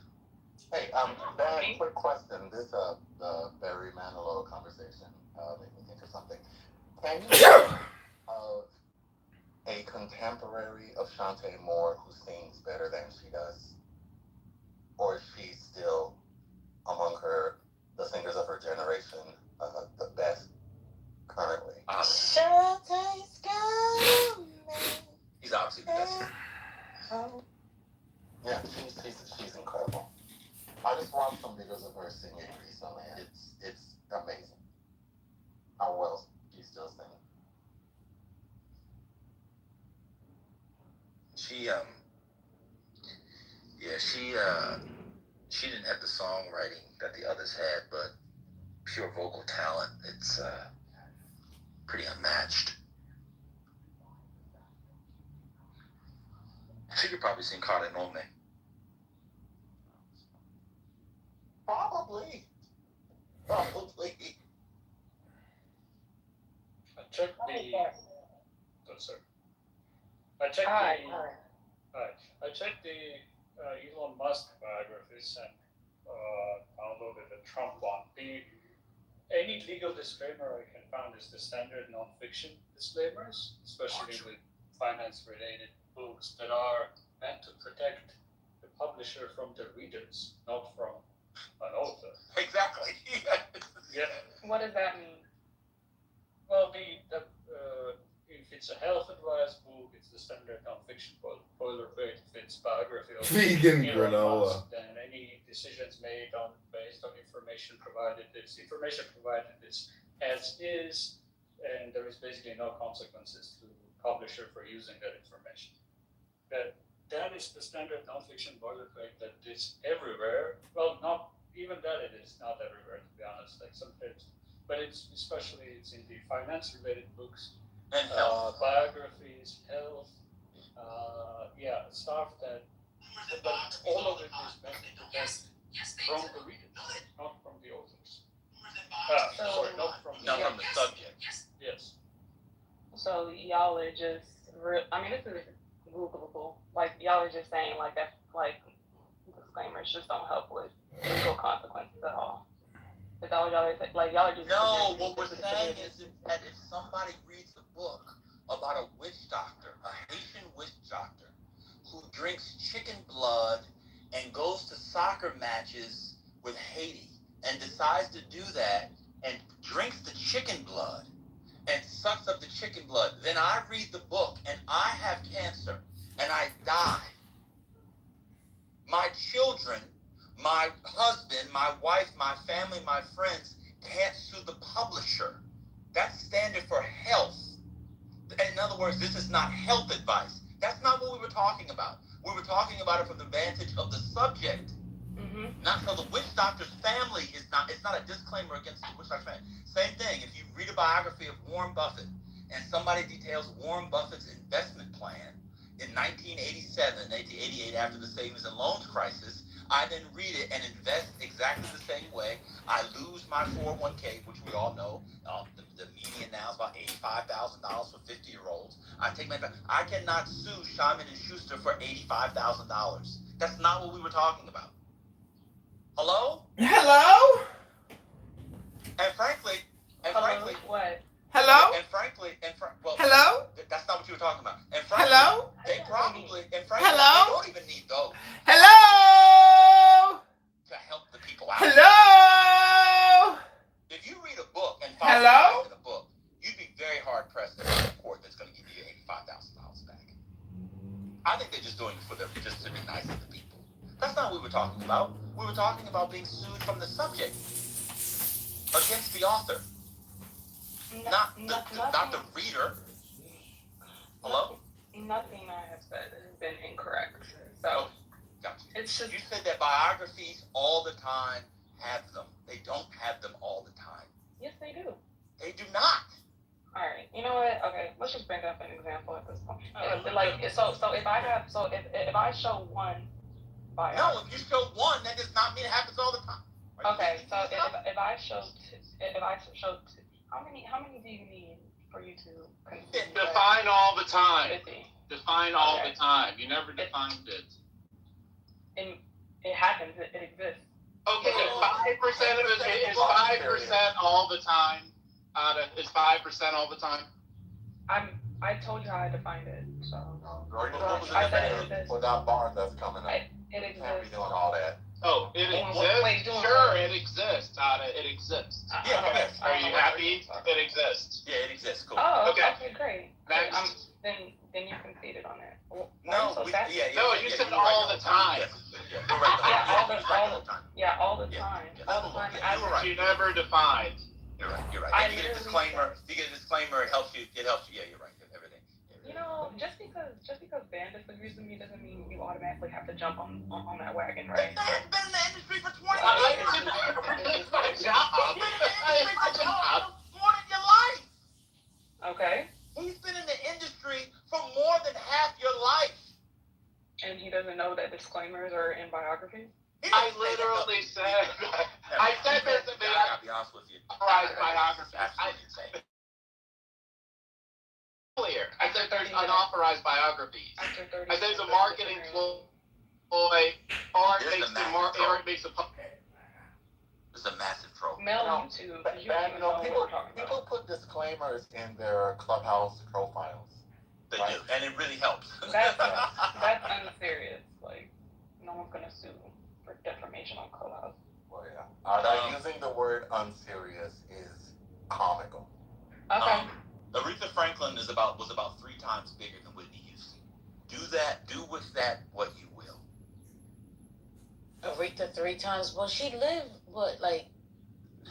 Hey, Dan, quick question. This the Barry Manilow conversation made me think of something. Can you think of a contemporary of Shantae Moore who sings better than she does? Or is she still among the singers of her generation, the best currently? Shantae's coming. He's obviously the best. Yeah, she's incredible. I just watched some videos of her singing recently. It's amazing how well she still sings. she didn't have the songwriting that the others had, but pure vocal talent, it's pretty unmatched. So you've probably seen Carla Nome. Probably. I checked the. Good, sir. I checked Hi. I checked the Elon Musk biographies and downloaded the Trump one. Any legal disclaimer I can find is the standard nonfiction disclaimers, especially with finance-related books that are meant to protect the publisher from the readers, not from an author. Exactly. Yeah. What does that mean? Well, if it's a health advice book, it's the standard nonfiction boilerplate. If it's biography of Vegan Elon granola. Musk, then any decisions made based on information provided is as is, and there is basically no consequences to the publisher for using that information. That is the standard nonfiction boilerplate that is everywhere. Well, not even that it is not everywhere, to be honest. Like sometimes, but it's in the finance-related books, And health. biographies, health, stuff that. But all of it is meant to protect from the readers, not from the authors. Not from the subject. Yes. So y'all are just this is Googleable. Like y'all are just saying like that, like disclaimers just don't help with legal consequences at all. Is that what y'all are saying? Like y'all are just No, what we're saying is that if somebody reads a book about a witch doctor, a Haitian witch doctor, who drinks chicken blood and goes to soccer matches with Haiti and decides to do that and drinks the chicken blood and sucks up the chicken blood, then I read the book and I have cancer and I die. My children, my husband, my wife, my family, my friends can't sue the publisher. That's standard for health. In other words, this is not health advice. That's not what we were talking about. We were talking about it from the vantage of the subject. Mm-hmm. Not so the witch doctor's family is not, it's not a disclaimer against the witch doctor's family. Same thing, if you read a biography of Warren Buffett and somebody details Warren Buffett's investment plan in 1987, 1988, after the savings and loans crisis, I then read it and invest exactly the same way. I lose my 401k, which we all know. The median now is about $85,000 for 50-year-olds. I take my. I cannot sue Simon and Schuster for $85,000. That's not what we were talking about. Hello? Hello? And frankly, what? Hello? And frankly, Hello? that's not what you were talking about. And frankly, Hello? they probably, and frankly, Hello? they don't even need those Hello? to help the people out. Hello? If you read a book and find Hello? in a book, you'd be very hard pressed to find a court that's going to give you $85,000 back. I think they're just doing it just to be nice to the people. That's not what we were talking about. We were talking about being sued from the subject against the author, not the reader. Hello? Nothing I have said has been incorrect. So Gotcha. it's just You said that biographies all the time have them. They don't have them all the time. yes, they do. They do not. All right. You know what? Okay, let's just bring up an example at this point. If I show one biography. No, if you show one, that does not mean it happens all the time. Okay, so if I show two, how many do you need for you to concede? Define all the time. 50. Define all the time. You never defined it. And it happens. It exists. Okay, 5% of it is 5% all the time. Is 5% all the time? I told you how I defined it. So I said it exists. Without bars, that's coming up. It Can't be exists. doing all that. Oh, it exists? Sure, it exists. It exists. Yeah, okay. Are you happy? It exists. Yeah, it exists. Cool. Oh, Okay. okay, great. Next. Then you conceded on that. No, No, you said all the time. Yeah, you're right. all the time. All the Yeah, time. yeah, All the time. you were right. You never defined. You're right. I If you get a disclaimer, it helps you. Yeah, you're right. Everything. know, just because Ben disagrees with me doesn't mean you automatically have to jump on that wagon, right? The man's been in the industry for 20 years. It's my job. It's my job. More than your life. Okay. He's been in the industry for more than half your life. And he doesn't know that disclaimers are in biographies? I literally said, I said there's a I gotta be honest with you. unauthorized biography. Absolutely insane. Clear. I said there's unauthorized biographies. I said there's a marketing ploy, or it makes a This is a massive troll. Mail YouTube. People put disclaimers in their Clubhouse profiles. They do, and it really helps. That's unserious. Like, no one's gonna sue for defamation on Clubhouse. Well, yeah. Using the word unserious is comical. Okay. Aretha Franklin was about 3 times bigger than Whitney Houston. Do with that what you will. Aretha 3 times. Well, she lived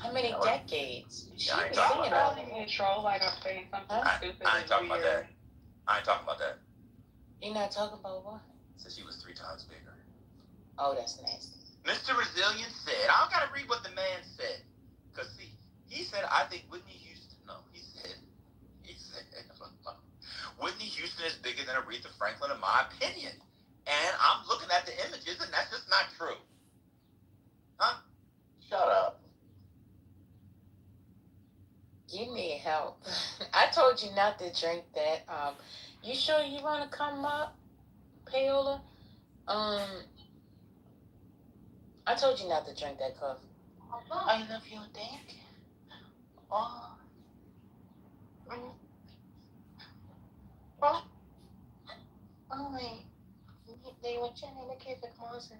how many decades? She I ain't was talking singing about all. Me a troll like I'm saying something stupid. I ain't talking about that. I ain't talking about that. You're not talking about what? Said she was 3 times bigger. Oh, that's nasty. Mr. Resilient said, I don't gotta read what the man said. Because see, he said, I think Whitney Houston, no, he said, Whitney Houston is bigger than Aretha Franklin in my opinion. And I'm looking at the images and that's just not true. Huh? Shut up. You need help. I told you not to drink that. You sure you want to come up, Paola? I told you not to drink that coffee. I love you, thank you. Oh. Oh. Oi. They were trying to get the closet.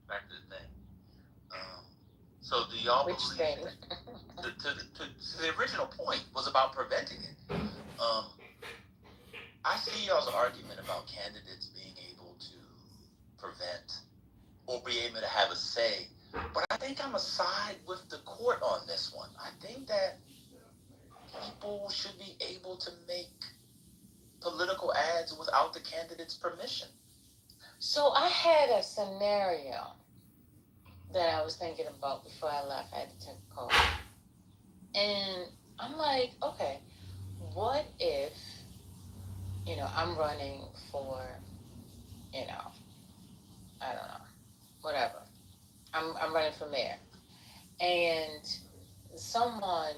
Back to the thing. So do y'all Which believe thing? to the original point was about preventing it. I see y'all's argument about candidates being able to prevent or be able to have a say, but I think I'm a side with the court on this one. I think that people should be able to make political ads without the candidate's permission. So I had a scenario that I was thinking about before I left. I had to take a call. And I'm like, okay, what if, I'm running for, I don't know, whatever. I'm running for mayor. And someone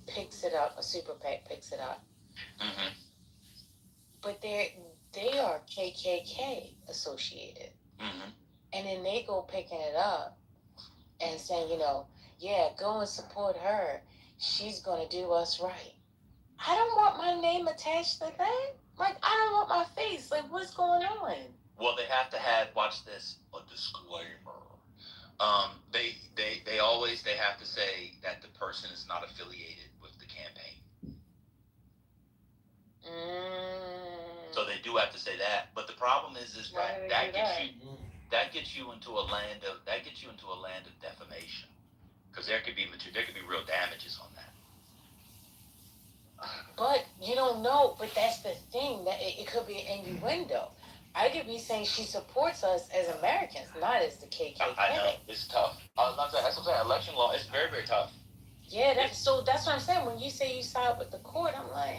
picks it up, a super PAC picks it up. Mm-hmm. But they are KKK associated. Mm-hmm. And then they go picking it up and saying, yeah, go and support her. She's going to do us right. I don't want my name attached to that. Like, I don't want my face. Like, what's going on? Well, they have to watch this, a disclaimer. They have to say that the person is not affiliated with the campaign. So they do have to say that. But the problem is that gets you into a land of defamation. Because there could be real damages on that. But you don't know. But that's the thing, that it could be an innuendo. I could be saying she supports us as Americans, not as the KKK. I know, it's tough. That's what I'm saying. Election law is very, very tough. Yeah, that's what I'm saying. When you say you side with the court, I'm like,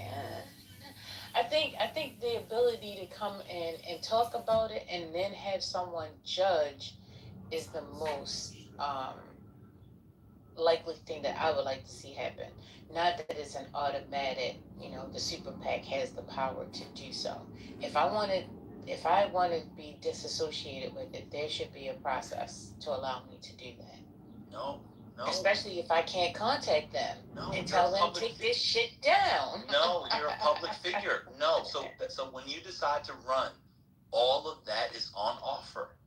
I think the ability to come in and talk about it and then have someone judge is the most likely thing that I would like to see happen. Not that it's an automatic, the super PAC has the power to do so. If I want to be disassociated with it, there should be a process to allow me to do that. No. Especially if I can't contact them and tell them take this shit down. No, you're a public figure. No, so when you decide to run, all of that is on offer.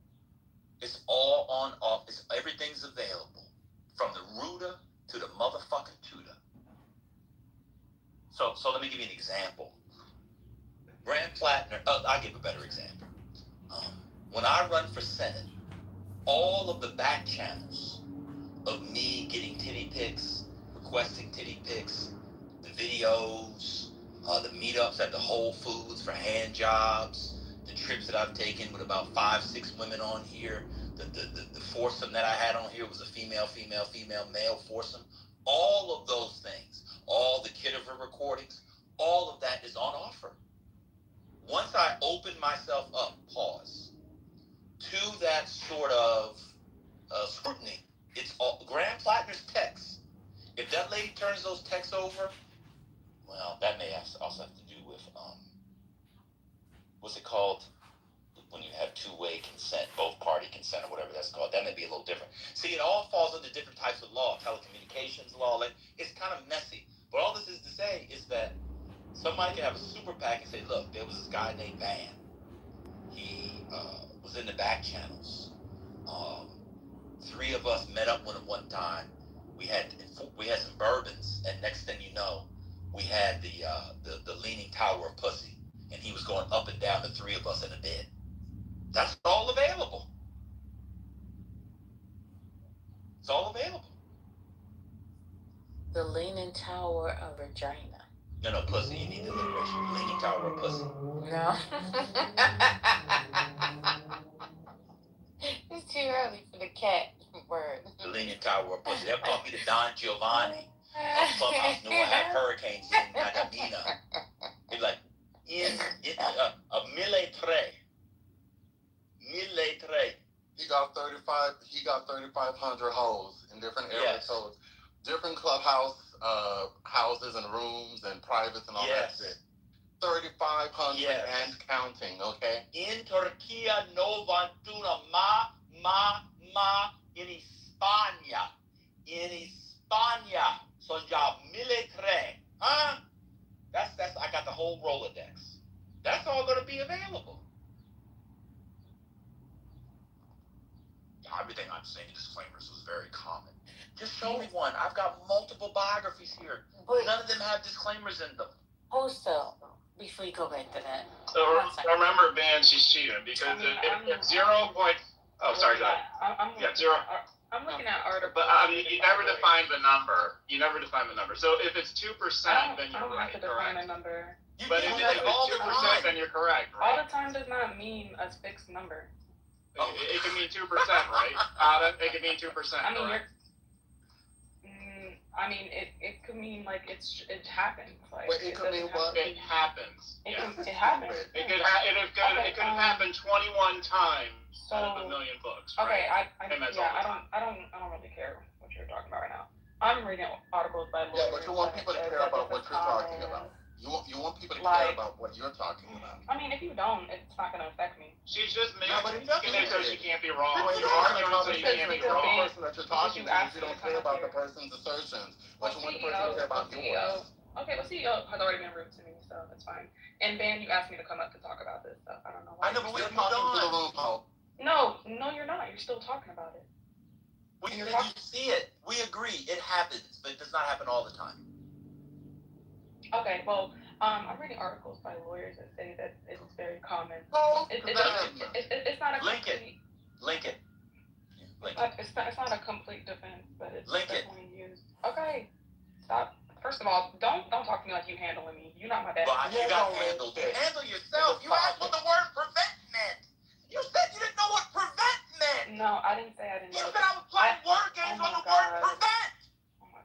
It's all on offer. Everything's available, from the rooter to the motherfucking tutor. So let me give you an example. Plattner. I'll give a better example. When I run for Senate, all of the back channels of me getting titty pics, requesting titty pics, the videos, the meetups at the Whole Foods for hand jobs, the trips that I've taken with about 5-6 women on here, the foursome that I had on here was a female, male foursome. All of those things, all the Kitover recordings, all of that is on offer. Once I open myself up, to that sort of scrutiny, it's all Graham Plattner's texts. If that lady turns those texts over, well, that may also have to do with, what's it called? When you have two-way consent, both party consent or whatever that's called, that may be a little different. See, it all falls under different types of law, telecommunications law, like, it's kind of messy. But all this is to say is that somebody can have a super PAC and say, look, there was this guy named Van. He was in the back channels. 3 of us met up with him one time. We had some bourbons, and next thing you know, we had the leaning tower of pussy, and he was going up and down, the 3 of us in a bed. That's all available. It's all available. The Leaning Tower of Regina. No, pussy. You need the alliteration. The leaning tower of pussy. No. It's too early for the cat word. The leaning tower of pussy. They'll call me the Don Giovanni of Clubhouse. No one have hurricanes in Nagamina. It's like, a mille tre. He got 3,500 hoes in different area codes, different clubhouse houses and rooms and privates and all that shit. 3,500 and counting, okay? In Turquía no vantuna ma in España. In España son ya mille tres. Huh? That's I got the whole Rolodex. That's all gonna be available. Everything I'm saying in disclaimers was very common. Just show me one. I've got multiple biographies here. But none of them have disclaimers in them. Also, before you go back to that. So remember, Van, she's cheating because if 0. Oh, sorry, go ahead. I'm looking at articles. But you never define the number. So if it's 2%, then you're right. I don't have to define a number. But if it's 2%, then you're correct, right? All the time does not mean a fixed number. It can mean 2%, right? It can mean 2%. I mean, it could mean like it happens. Like it could mean what? It happens. It happens. It could have happened 21 times out of a million books. Okay, right? I don't really care what you're talking about right now. I'm reading articles by lawyers. Yeah, but you want people to care about what you're talking about. You want people to care about what you're talking about. I mean, if you don't, it's not going to affect me. She's just making it so she can't be wrong. You're arguing so you can't be wrong. The person that you're talking to, you don't care about the person's assertions, but you want the person to care about yours. Okay, well, CEO has already been rude to me, so that's fine. And Ben, you asked me to come up to talk about this stuff. I don't know why. I know, but we're talking to the room, Paul. No, you're not. You're still talking about it. You see it. We agree. It happens, but it does not happen all the time. Okay, well, I'm reading articles by lawyers that say that it's very common. It's not a complete... Link it. It's not a complete defense, but it's definitely used. Okay, stop. First of all, don't talk to me like you handling me. You're not my dad. Well, you got handled. You handle yourself. You asked what the word prevent meant. You said you didn't know what prevent meant. No, I didn't say I didn't know. You said I was playing word games on the word prevent.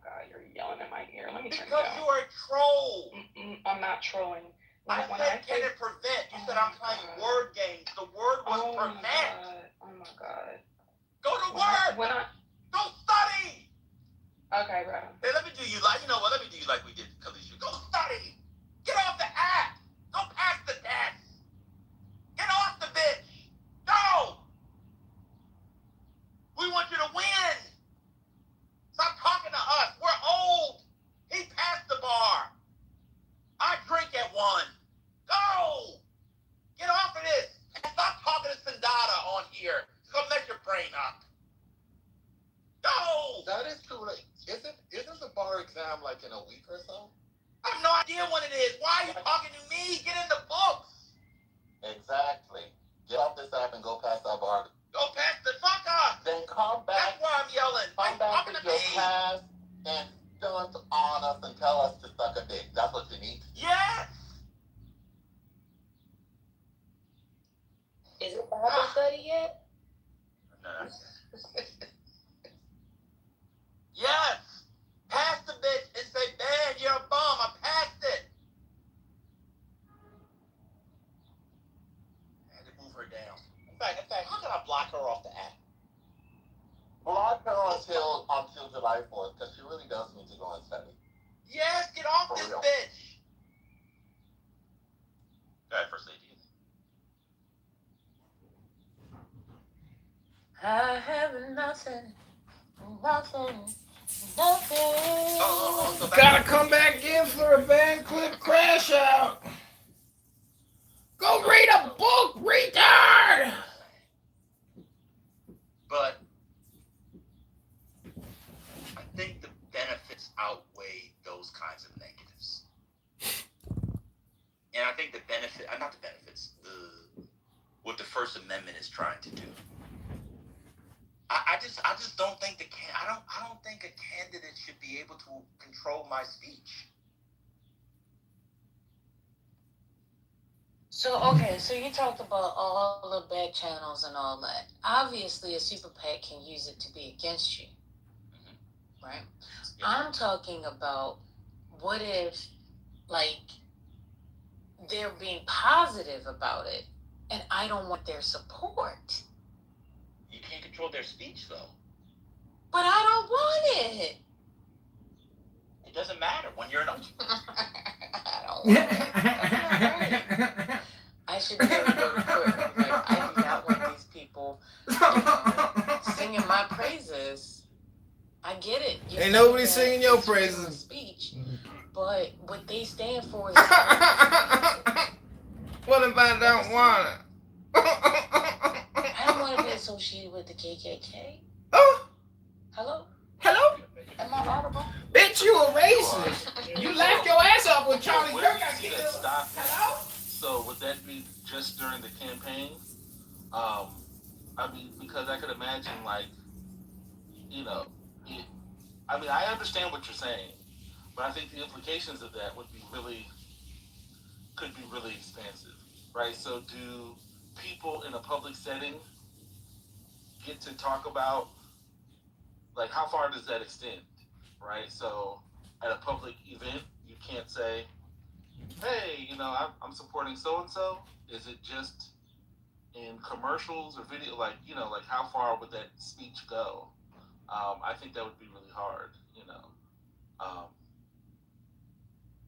God, you're yelling in my ear. Let me turn it down. Because you are a troll. I'm not trolling. I said, can it prevent? You said I'm playing word games. The word was prevent. Oh my God. Go to work. Go study. Okay, bro. Hey, let me do you like, let me do you like we did, Kalisha. Go study. Get off the app. Go pass the test. Get off the bitch. Go. We want you to win. Stop talking to us. We're old. He passed the bar. I drink at 1. Go. Get off of this. And stop talking to Sandata on here. It's going to mess your brain up. Go. That is too late. Isn't the bar exam like in a week or so? I have no idea when it is. Why are you talking to me? Get in the books. Exactly. Get off this app and go past our bar. Go past the fuck up. Then come back. That's why I'm yelling. Come back with your past and stunt on us and tell us to suck a dick. That's what you need. Yes. Is it Bible study yet? No. Yes. Pass the bitch and say, man, you're a bum. I passed it. I had to move her down. In fact, how can I block her off the app? Block her until July 4th, because she really does need to go and study. Yes, get off For this real. bitch. All right, first lady. I have nothing. Gotta come back in for a band clip crash out. Go read a book, retard! But I think the benefits outweigh those kinds of negatives. And I think what the First Amendment is trying to do. I just don't think I don't think a candidate should be able to control my speech. So you talked about all the back channels and all that. Obviously, a super PAC can use it to be against you, right? Yeah. I'm talking about what if, like, they're being positive about it, and I don't want their support. You can't control their speech, though. But I don't want it. It doesn't matter when you're in a... I don't want it. I should be able to go to court. Like, I do not want these people singing my praises. I get it. Ain't nobody singing your praises. Speech, but what they stand for is... What if I don't want it? I don't want to be associated with the KKK. Oh. Hello? Am I audible? Bitch, you a racist. You laughed your ass off with Charlie Kirk. Hello? So would that be just during the campaign? I mean, because I could imagine, like, you know, I understand what you're saying, but I think the implications of that could be really expansive, right? So do people in a public setting get to talk about, like, how far does that extend, right? So at a public event, you can't say, hey, you know, I'm supporting so-and-so. Is it just in commercials or video? Like, you know, like, how far would that speech go? I think that would be really hard, you know,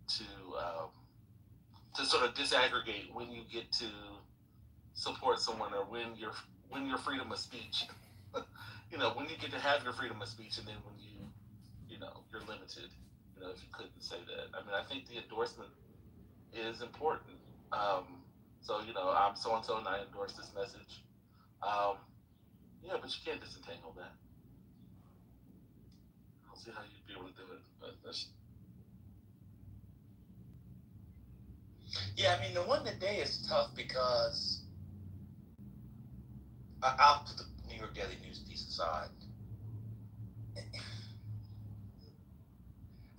to sort of disaggregate when you get to support someone or when your freedom of speech, you know, when you get to have your freedom of speech, and then when you're limited, you know, if you couldn't say that. I mean, I think the endorsement is important. So, you know, I'm so-and-so and I endorse this message. Yeah, but you can't disentangle that. I don't see how you'd be able to do it, but that's... Yeah, I mean, the one today is tough because I'll put the New York Daily News piece aside.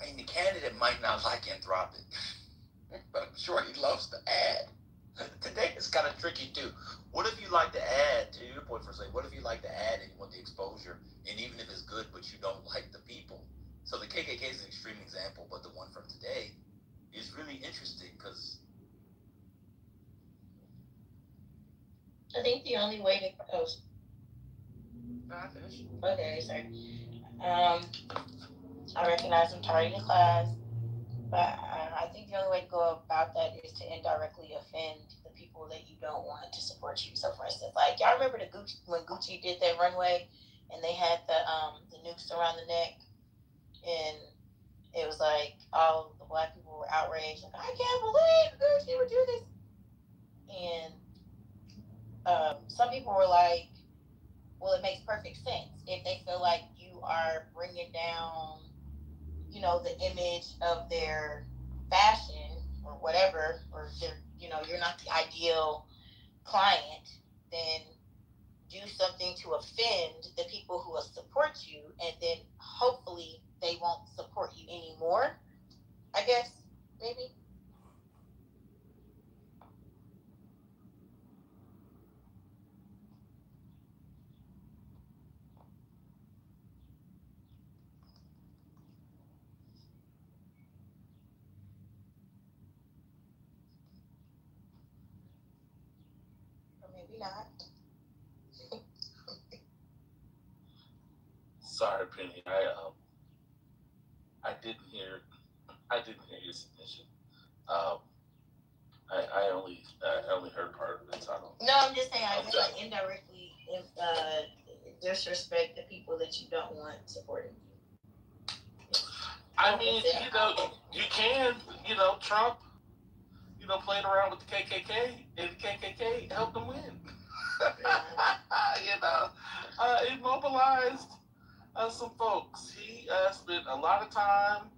I mean, the candidate might not like Anthropic, but I'm sure he loves the ad. Today is kind of tricky, too. What if you like the ad, to your point for saying, what if you like the ad and you want the exposure, and even if it's good, but you don't like the people? So the KKK is an extreme example, but the one from today is really interesting because... I think the only way to... Oh. Finish. Okay, sorry. I recognize I'm tardy to class, but I think the only way to go about that is to indirectly offend the people that you don't want to support you. So, for instance, like, y'all remember when Gucci did that runway and they had the noose around the neck, and it was like all the black people were outraged, like, I can't believe Gucci would do this. And some people were like, well, it makes perfect sense if they feel like you are bringing down, you know, the image of their fashion or whatever, or their, you know, you're not the ideal client, then do something to offend the people who will support you, and then hopefully they won't support you anymore. I guess, maybe. Or maybe not. Sorry, Penny. I didn't hear your submission. I only heard part of it. So I don't. No, I'm just saying, I guess like indirectly disrespect the people that you don't want supporting you. I mean, you can, Trump, playing around with the KKK, and the KKK helped him win. It mobilized some folks. He spent a lot of time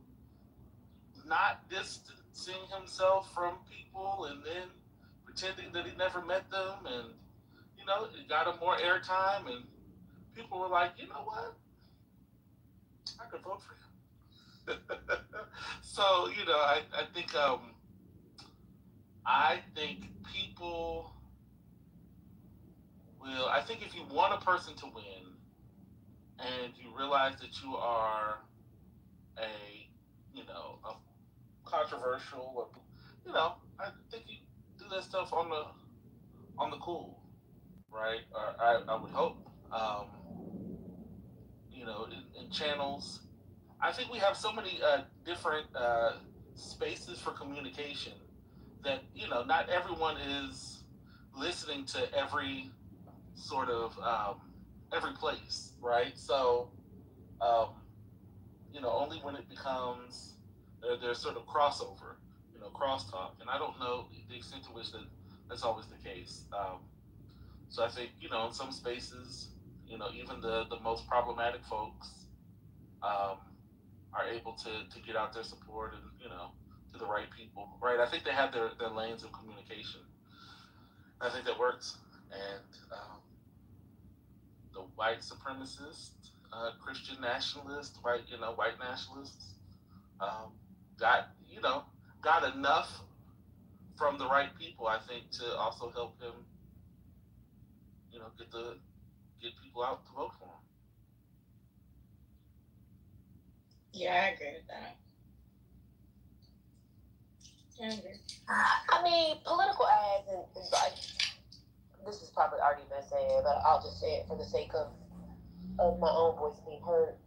not distancing himself from people and then pretending that he never met them, and it got him more airtime, and people were like, you know what, I could vote for him. So I think people will. I think if you want a person to win, and you realize that you are a controversial, or I think you do that stuff on the cool, right? Or I would hope, in channels. I think we have so many different spaces for communication that not everyone is listening to every sort of every place, right? So only when it becomes there's sort of crossover, crosstalk, and I don't know the extent to which that's always the case. So I think in some spaces, even the most problematic folks are able to get out their support and to the right people, right? I think they have their lanes of communication. I think that works, and the white supremacist, Christian nationalist, white nationalists got enough from the right people, I think, to also help him, get people out to vote for him. Yeah, I agree with that. I mean, political ads, and like, this is probably already been said, but I'll just say it for the sake of my own voice being heard.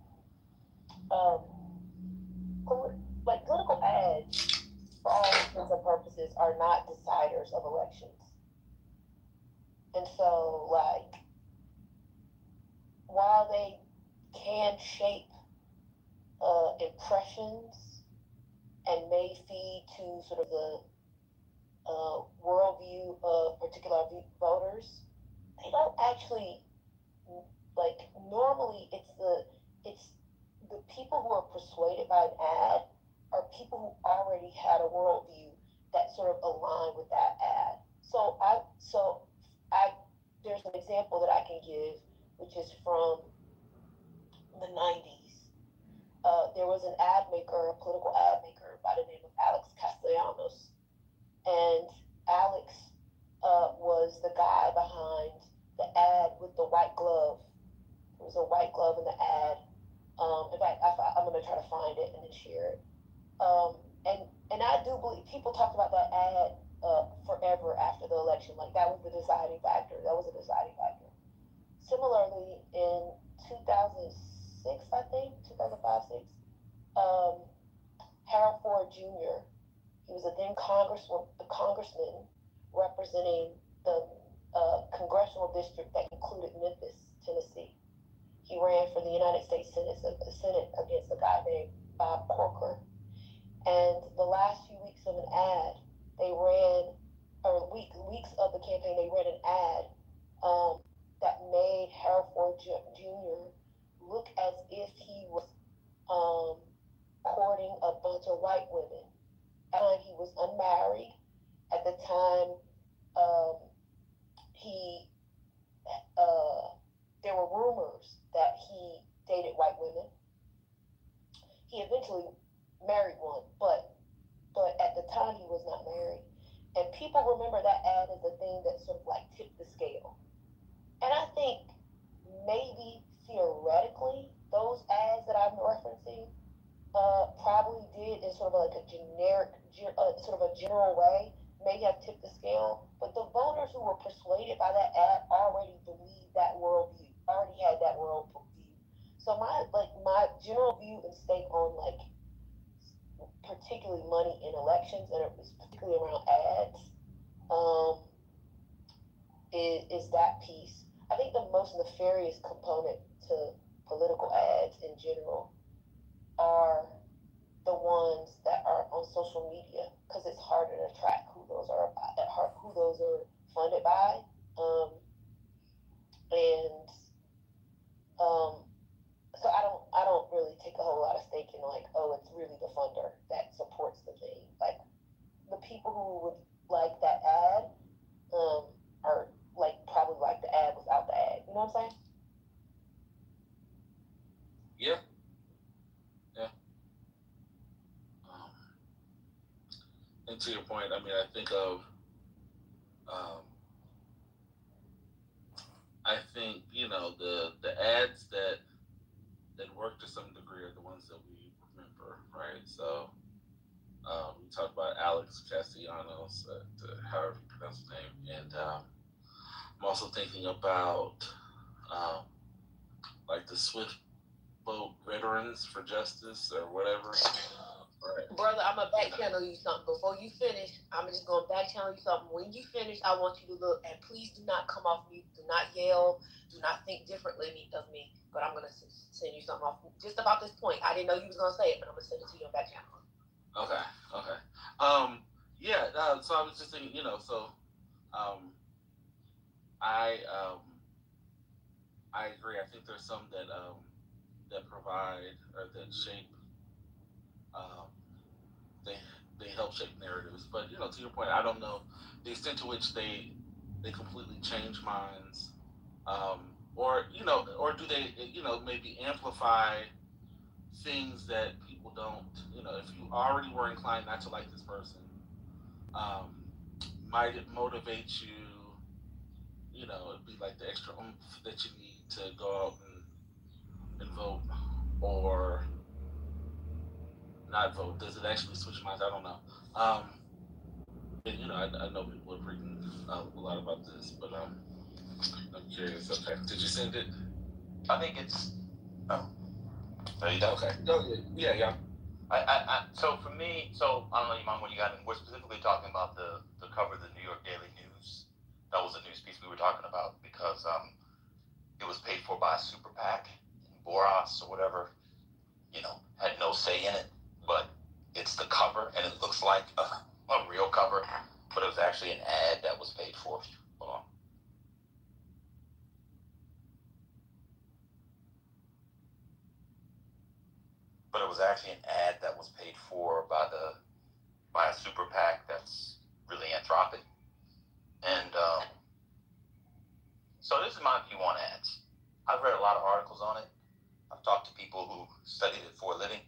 Like, political ads, for all intents and purposes, are not deciders of elections. And so, like, while they can shape impressions and may feed to sort of the worldview of particular voters, they don't actually, like, normally it's the people who are persuaded by an ad are people who already had a worldview that sort of aligned with that ad. So there's an example that I can give, which is from the 90s. There was an ad maker, a political ad maker by the name of Alex Castellanos. And Alex was the guy behind the ad with the white glove. There was a white glove in the ad. In fact, I'm going to try to find it and then share it. And I do believe people talked about that ad forever after the election. Like, that was the deciding factor. Similarly, in 2006, I think, 2005, 6, Harold Ford Jr., he was a then congressman representing the congressional district that included Memphis, Tennessee. He ran for the United States Senate against a guy named Bob Corker. And the last few weeks of an ad, weeks of the campaign, they ran an ad that made Harold Ford Jr. look as if he was courting a bunch of white women. At the time, he was unmarried. At the time, he, there were rumors that he dated white women. He eventually married one, but at the time he was not married. And people remember that ad as the thing that sort of like tipped the scale. And I think maybe theoretically, those ads that I'm referencing probably did in sort of like a generic, sort of a general way, may have tipped the scale. But the voters who were persuaded by that ad already believed that worldview, already had that worldview. So my general view and stake on like particularly money in elections, and it was particularly around ads, is that piece. I think the most nefarious component to political ads in general are the ones that are on social media, because it's harder to track who those are funded by, and so I don't really take a whole lot of stake in like, oh, it's really the funder that supports the thing. Like the people who would like that ad are like probably like the ad without the ad. You know what I'm saying? Yeah. And to your point, I mean, I think of, I think, you know, the ads that work to some degree are the ones that we remember, right? So we talked about Alex Castellanos, however you pronounce his name, and I'm also thinking about like the Swift Boat Veterans for Justice or whatever. Right. Brother, I'm going to back channel you something. Before you finish, I'm just going to back channel you something. When you finish, I want you to look, and please do not come off mute. Do not yell. Do not think differently of me. But I'm going to send you something off just about this point. I didn't know you was going to say it, but I'm going to send it to you on back channel. Okay. Yeah, so I was just thinking, you know, so I agree. I think there's some that provide or that shape, they help shape narratives. But you know, to your point, I don't know the extent to which they completely change minds, or you know, or do they, you know, maybe amplify things that people don't. You know, if you already were inclined not to like this person, might it motivate you? You know, it'd be like the extra oomph that you need to go out and vote, or not vote. Does it actually switch minds? I don't know. And you know, I know people are reading a lot about this, but I'm curious. Okay, did you send it? I think it's. Oh, there you go. Okay. Oh yeah. So for me, so I don't know, Imam, what you got. We're specifically talking about the cover of the New York Daily News. That was a news piece we were talking about because it was paid for by a super PAC, Boras or whatever. You know, had no say in it, but it's the cover, and it looks like a real cover, but it was actually an ad that was paid for. Hold on. But it was actually an ad that was paid for by a super PAC that's really anthropic. And so this is my view on ads. I've read a lot of articles on it. I've talked to people who studied it for a living,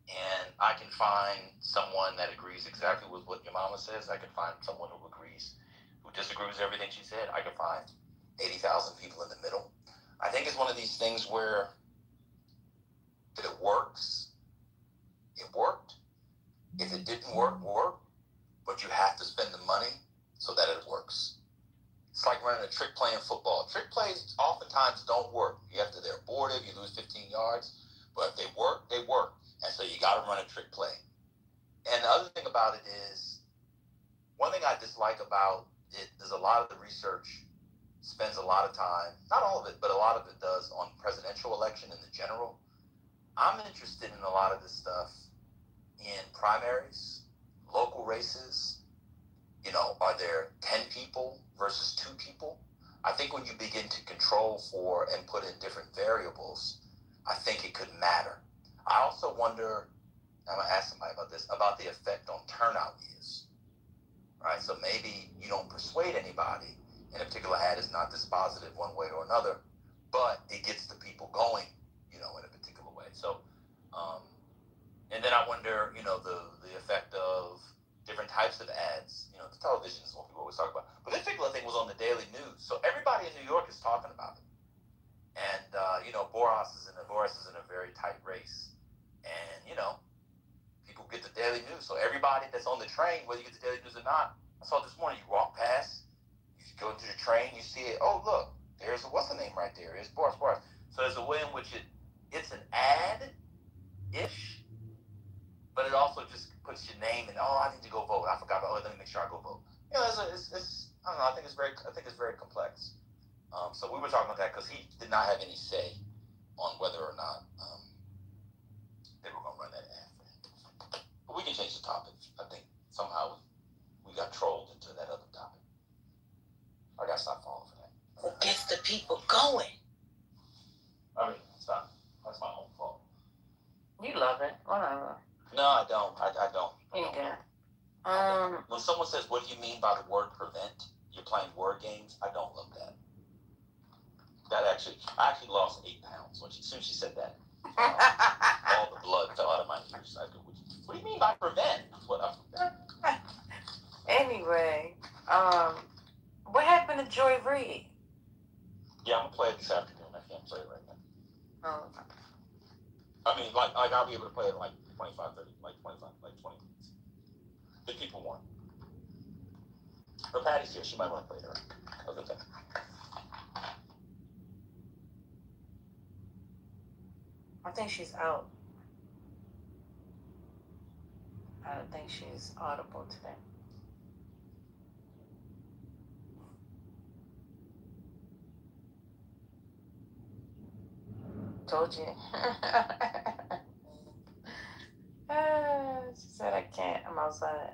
and I can find someone that agrees exactly with what your mama says. I can find someone who disagrees with everything she said. I can find 80,000 people in the middle. I think it's one of these things where if it works, it worked. If it didn't work, but you have to spend the money so that it works. It's like running a trick play in football. Trick plays oftentimes don't work. They're abortive, you lose 15 yards, but if they work, they work. And so you got to run a trick play. And the other thing about it is, one thing I dislike about it is a lot of the research spends a lot of time, not all of it, but a lot of it does on presidential election in the general. I'm interested in a lot of this stuff in primaries, local races. You know, are there 10 people versus 2 people? I think when you begin to control for and put in different variables, I think it could matter. I also wonder, I'm going to ask somebody about this, about the effect on turnout is. Right? So maybe you don't persuade anybody, and a particular ad is not dispositive one way or another, but it gets the people going, in a particular way. So, and then I wonder, the effect of different types of ads. The television is what people always talk about. But this particular thing was on the Daily News, so everybody in New York is talking about it. And Boris is in a very tight race, and people get the Daily News. So everybody that's on the train, whether you get the Daily News or not, I saw this morning. You walk past, you go into the train, you see it. Oh look, there's what's the name right there? It's Boris. So there's a way in which it's an ad-ish, but it also just puts your name and I need to go vote. I forgot about let me make sure I go vote. It's I don't know. I think it's very complex. So we were talking about that because he did not have any say on whether or not they were going to run that ad for him. But we can change the topic. I think somehow we got trolled into that other topic. I got to stop falling for that. Who gets the people going? I mean, that's my own fault. You love it. Whatever. No, I don't. I don't. You do. When someone says, "What do you mean by the word prevent?" You're playing word games. I don't love that. I actually lost 8 pounds as soon as she said that. All the blood fell out of my ears. What do you mean by prevent? Anyway, what happened to Joy Reid? Yeah, I'm gonna play it this afternoon. I can't play it right now. Oh. I mean, like I'll be able to play it in like 25, 30, like 25, like 20 minutes. The people want. But Patty's here. She might want to play it around. Okay. I think she's out. I don't think she's audible today. Told you. She said I can't. I'm outside.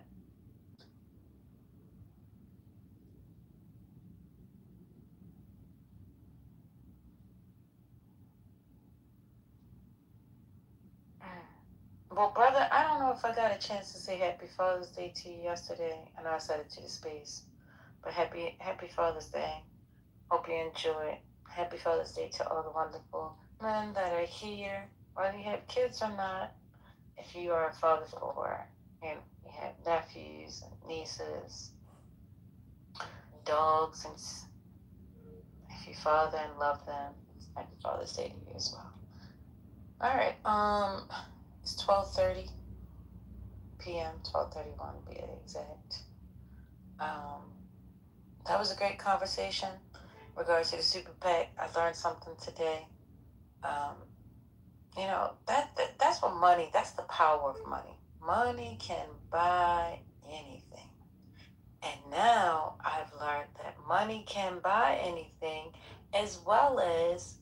Well, brother, I don't know if I got a chance to say Happy Father's Day to you yesterday. I know I said it to your space, but Happy Father's Day. Hope you enjoy it. Happy Father's Day to all the wonderful men that are here, whether you have kids or not. If you are a father or you have nephews and nieces, dogs, and if you father and love them, Happy Father's Day to you as well. All right, it's 12:30 p.m., 12:31 to be exact. That was a great conversation in regards to the Super PAC. I learned something today. That's what money, that's the power of money. Money can buy anything. And now I've learned that money can buy anything as well as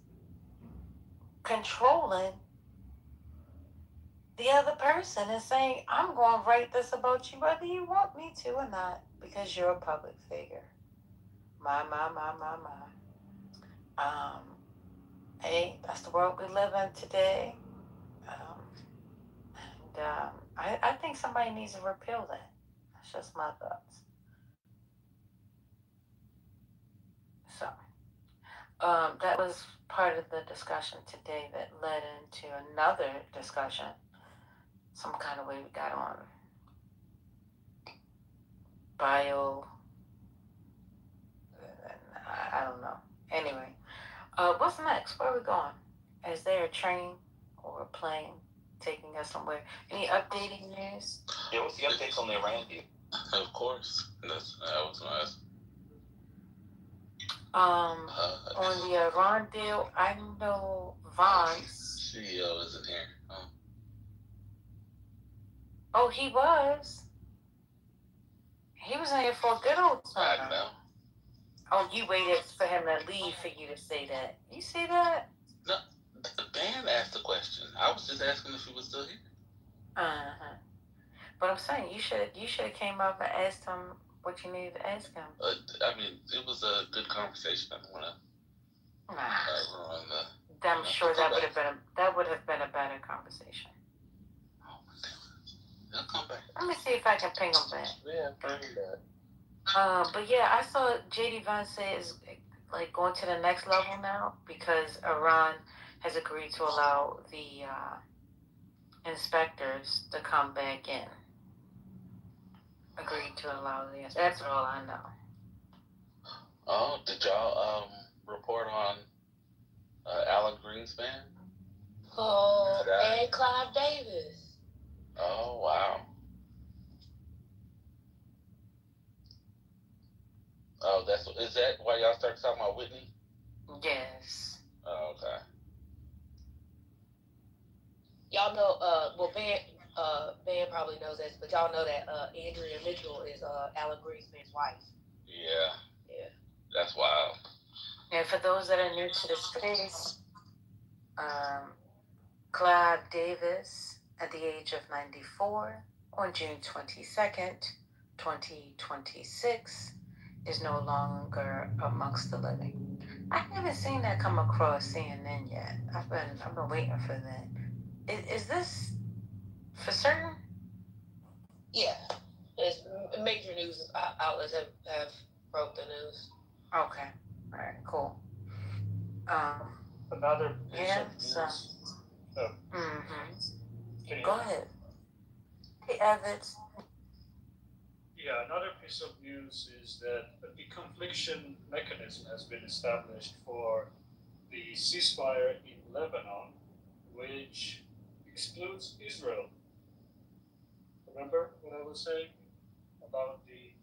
controlling the other person and saying, I'm going to write this about you whether you want me to or not because you're a public figure. My. Hey, that's the world we live in today. I think somebody needs to repeal that. That's just my thoughts. So, that was part of the discussion today that led into another discussion. Some kind of way we got on bio. I don't know. Anyway, what's next? Where are we going? Is there a train or a plane taking us somewhere? Any updating news? Yeah, what's the updates on the Iran deal? Of course. I was going to ask. On the Iran deal, I know Vaughn's CEO isn't here. Oh, he was. He was in here for a good old time. I know. Oh, you waited for him to leave for you to say that. You see that? No, the band asked the question. I was just asking if he was still here. Uh-huh. But I'm saying you should have came up and asked him what you needed to ask him. I mean, it was a good conversation. I don't want to ruin the. I'm sure that would have been a better conversation. Oh my God. He'll come back. Let me see if I can ping him back. Yeah, bring him back. But yeah, I saw JD Vance is like going to the next level now because Iran has agreed to allow the inspectors to come back in. Agreed to allow the inspectors. That's all I know. Oh, did y'all report on Alan Greenspan? Oh, and Clive Davis. Oh, wow. Oh, is that why y'all started talking about Whitney? Yes. Oh, okay. Y'all know, well, Ben probably knows this, but y'all know that Andrea Mitchell is Alan Greenspan's wife. Yeah. Yeah. That's wild. And for those that are new to the space, Clive Davis, at the age of 94, on June 22nd, 2026, is no longer amongst the living. I haven't seen that come across CNN yet. I've been waiting for that. Is this for certain? Yeah, it's major news outlets have broke the news. Okay, all right, cool. Another piece Yeah. of news. So. Mm-hmm. Go ahead. Hey, Evans. Yeah, another piece of news is that a deconfliction mechanism has been established for the ceasefire in Lebanon, which excludes Israel. Remember what I was saying about the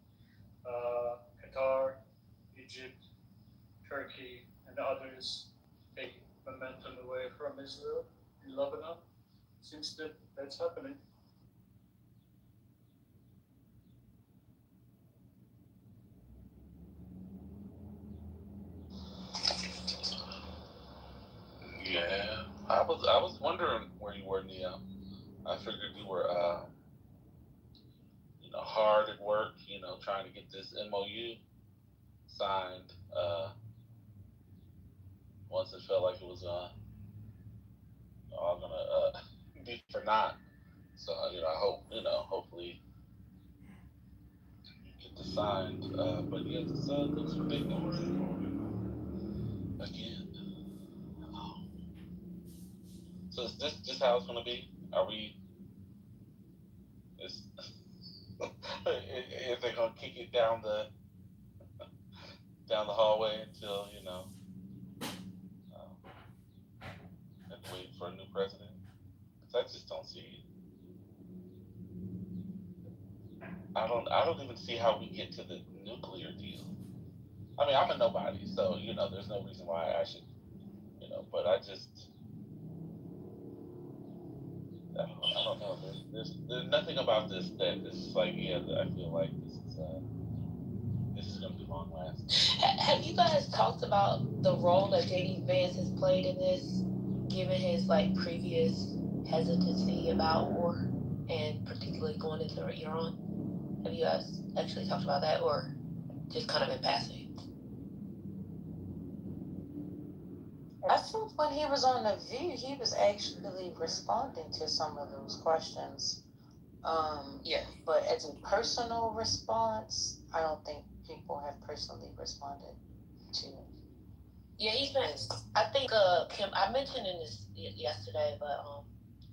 Qatar, Egypt, Turkey, and others taking momentum away from Israel in Lebanon? Seems that that's happening. Yeah, I was wondering where you were, Neo. I figured you were, hard at work, trying to get this MOU signed. Once it felt like it was all gonna be for naught. So I hope hopefully you get this signed. But yeah, this looks big news again. So is this how it's gonna be? Are we? Is they gonna kick it down the hallway until and wait for a new president? Because I just don't see it. I don't even see how we get to the nuclear deal. I mean, I'm a nobody, so there's no reason why I should, but I just. I don't know. There's nothing about this that is like, yeah, I feel like this is gonna be long lasting. Have you guys talked about the role that JD Vance has played in this, given his previous hesitancy about war and particularly going into Iran? Have you guys actually talked about that, or just kind of in passing? I think when he was on The View, he was actually responding to some of those questions. Yeah. But as a personal response, I don't think people have personally responded to it. Yeah, he's been. I think Kim. I mentioned in this yesterday, but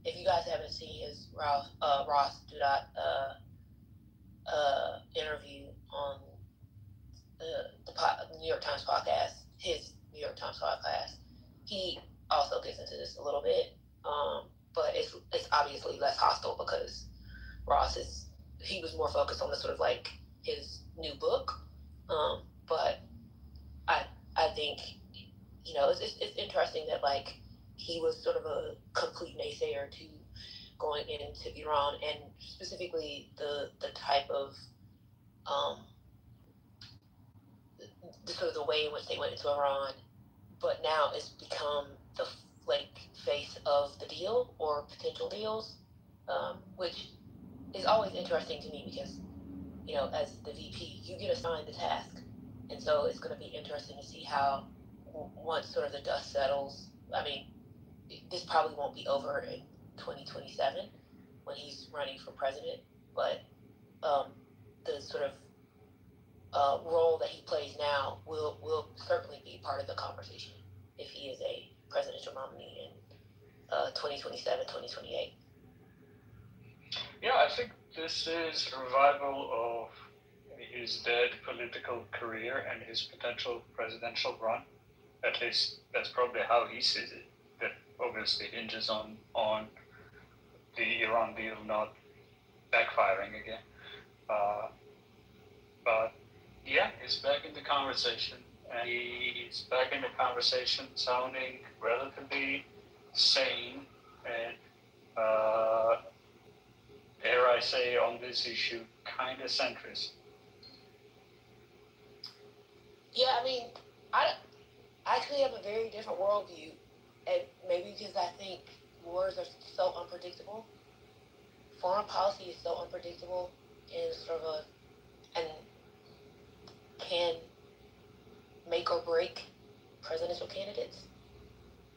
if you guys haven't seen his Ross Doudot interview on the New York Times podcast, his New York Times podcast, he also gets into this a little bit, but it's obviously less hostile because Ross he was more focused on the sort of his new book, but I think it's interesting that he was sort of a complete naysayer to going into Iran, and specifically the type of the sort of the way in which they went into Iran, but now it's become the face of the deal or potential deals, which is always interesting to me because as the VP you get assigned the task, and so it's going to be interesting to see how once sort of the dust settles. I mean, this probably won't be over in 2027 when he's running for president, but the sort of role that he plays now will certainly be part of the conversation if he is a presidential nominee in 2027, 2028. Yeah, I think this is a revival of his dead political career and his potential presidential run. At least that's probably how he sees it. That obviously hinges on the Iran deal not backfiring again. But yeah, he's back in the conversation, and he's back in the conversation sounding relatively sane and, dare I say, on this issue, kind of centrist. Yeah, I mean, I actually have a very different worldview, and maybe because I think wars are so unpredictable. Foreign policy is so unpredictable and sort of and can make or break presidential candidates.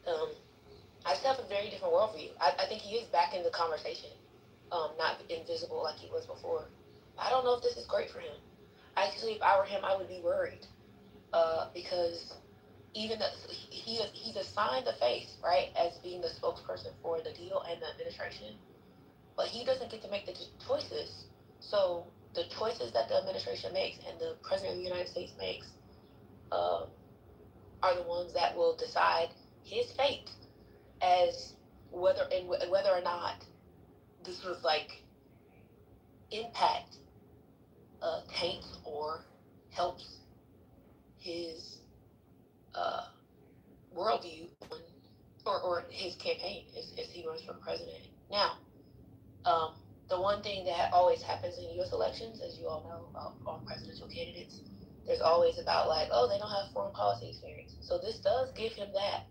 I just have a very different worldview. I think he is back in the conversation, not invisible like he was before. I don't know if this is great for him. Actually, if I were him, I would be worried because even he's assigned the face, right, as being the spokesperson for the deal and the administration, but he doesn't get to make the choices. So the choices that the administration makes and the president of the United States makes are the ones that will decide his fate as whether or not this was like impact taints or helps his worldview or his campaign as he runs for president. Now, the one thing that always happens in U.S. elections, as you all know, on presidential candidates, there's always about like, oh, they don't have foreign policy experience. So this does give him that.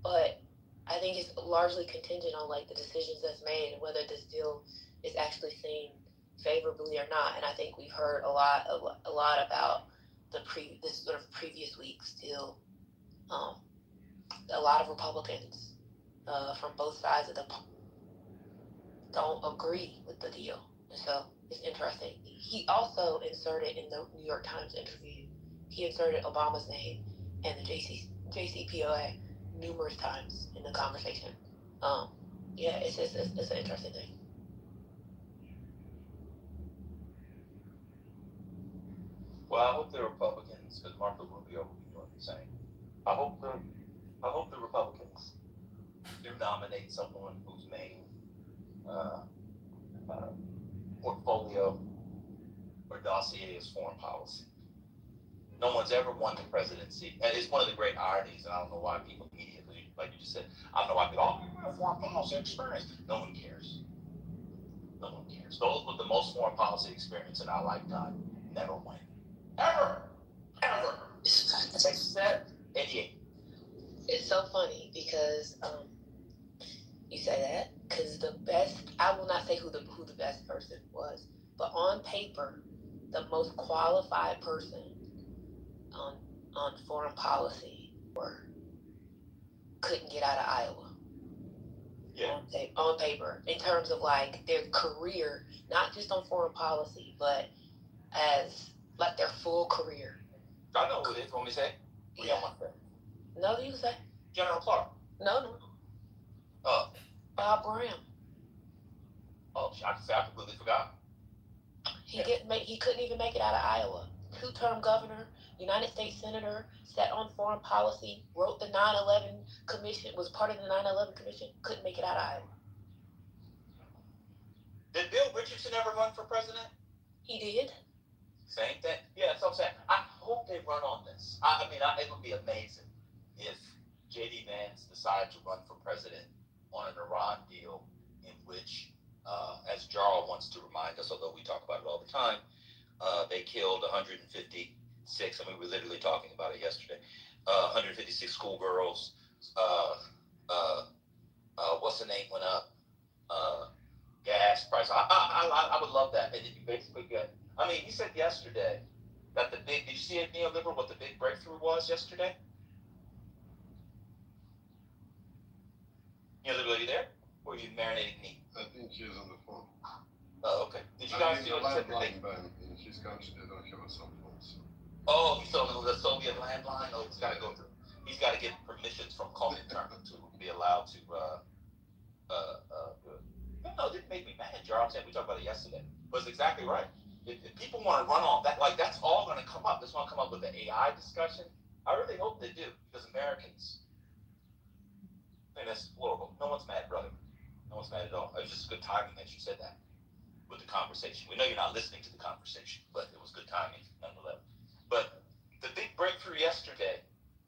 But I think it's largely contingent on like the decisions that's made and whether this deal is actually seen favorably or not. And I think we've heard a lot about this sort of previous week's deal. A lot of Republicans from both sides of the don't agree with the deal. And so it's interesting. He also inserted in the New York Times interview, he inserted Obama's name and the JCPOA numerous times in the conversation. Yeah, it's an interesting thing. Well, I hope the Republicans, because Marco Rubio will be doing the same. I hope the Republicans do nominate someone whose main portfolio or dossier is foreign policy. No one's ever won the presidency, and it's one of the great ironies. And I don't know why people immediately, like you just said, I don't know why people have foreign policy experience. No one cares. No one cares. Those with the most foreign policy experience in our lifetime never win. Ever. Except Eddie. It's so funny because you say that because the best, I will not say who the best person was, but on paper, the most qualified person on foreign policy couldn't get out of Iowa. Yeah. On paper, in terms of like their career, not just on foreign policy, but as like their full career. I know who it is. Want me to say? Yeah. No, you can say. General Clark. No. Bob Graham. Oh, I completely forgot. He couldn't even make it out of Iowa. 2-term governor, United States senator, sat on foreign policy, wrote the 9/11 commission, was part of the 9/11 commission, couldn't make it out of Iowa. Did Bill Richardson ever run for president? He did. Same thing. Yeah, that's what I'm saying. I hope they run on this. I mean, it would be amazing if J.D. Vance decided to run for president on an Iran deal in which, as Jarl wants to remind us, although we talk about it all the time, they killed 156, and we were literally talking about it yesterday, 156 schoolgirls. What's the name went up? Gas price. I would love that. And you basically get, I mean, he said yesterday that did you see it, Neoliberal, what the big breakthrough was yesterday? Neoliberal, are you there? Or are you marinating meat? I think he's on the phone. Oh, okay. Did you I guys mean, see the what he said today? landline ban in his country, they don't have a cell phone. So. Oh, he's talking about the Soviet landline. Oh, he's got to go through. He's got to get permissions from Comintern to be allowed to. No, it didn't make me mad, Jarvis. We talked about it yesterday. But it's exactly right. If people want to run on that, like that's all going to come up. It's going to come up with the AI discussion. I really hope they do, because Americans. I mean, that's horrible. No one's mad, brother. No one's mad at all. It was just good timing that you said that with the conversation. We know you're not listening to the conversation, but it was good timing nonetheless. But the big breakthrough yesterday,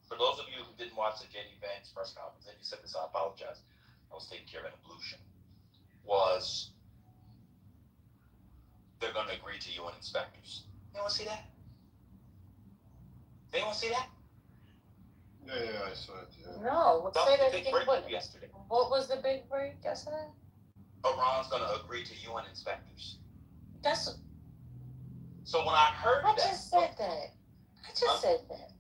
for those of you who didn't watch the JD Vance press conference, and you said this, I apologize. I was taking care of an ablution. Was they're going to agree to UN inspectors. Anyone see that? Anyone see that? Yeah, I saw it. Yeah. No, that say was the that big again. breakthrough yesterday. What was the big break yesterday? Iran's going to agree to UN inspectors. That's. So when I heard I that, just said that.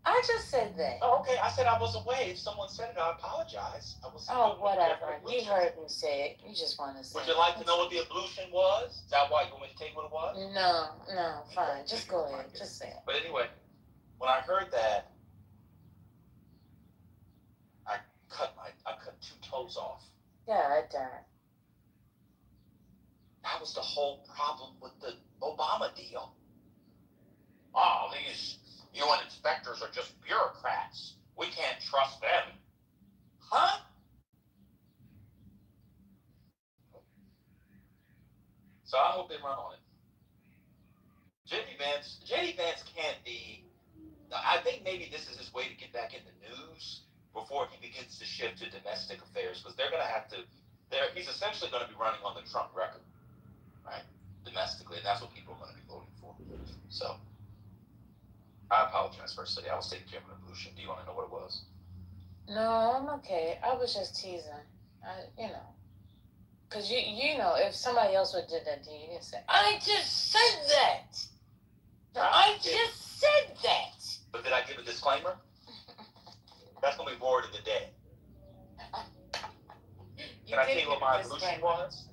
I just said that. Oh, okay. I said I was away. If someone said it, I apologize. Oh, whatever. You heard me say it. You just want to say it. Would you like to know what the ablution was? Is that why you want me to tell you what it was? No, fine. Just go ahead. Just say it. But anyway, when I heard that, I cut 2 toes off. Yeah, it done. That was the whole problem with the Obama deal. Oh, these UN inspectors are just bureaucrats. We can't trust them. Huh? So I hope they run on it. JD Vance can't be. I think maybe this is his way to get back in the news before he begins to shift to domestic affairs, because they're going to have to. He's essentially going to be running on the Trump record, right? Domestically, and that's what people are going to be voting for. So. I apologize for today. I was taking care of an ablution. Do you want to know what it was? No, I'm okay. I was just teasing. Because you know, if somebody else would did that to you, you'd say, I just said that. I just said that. But did I give a disclaimer? That's going to be word of the day. Can I tell you what my ablution was?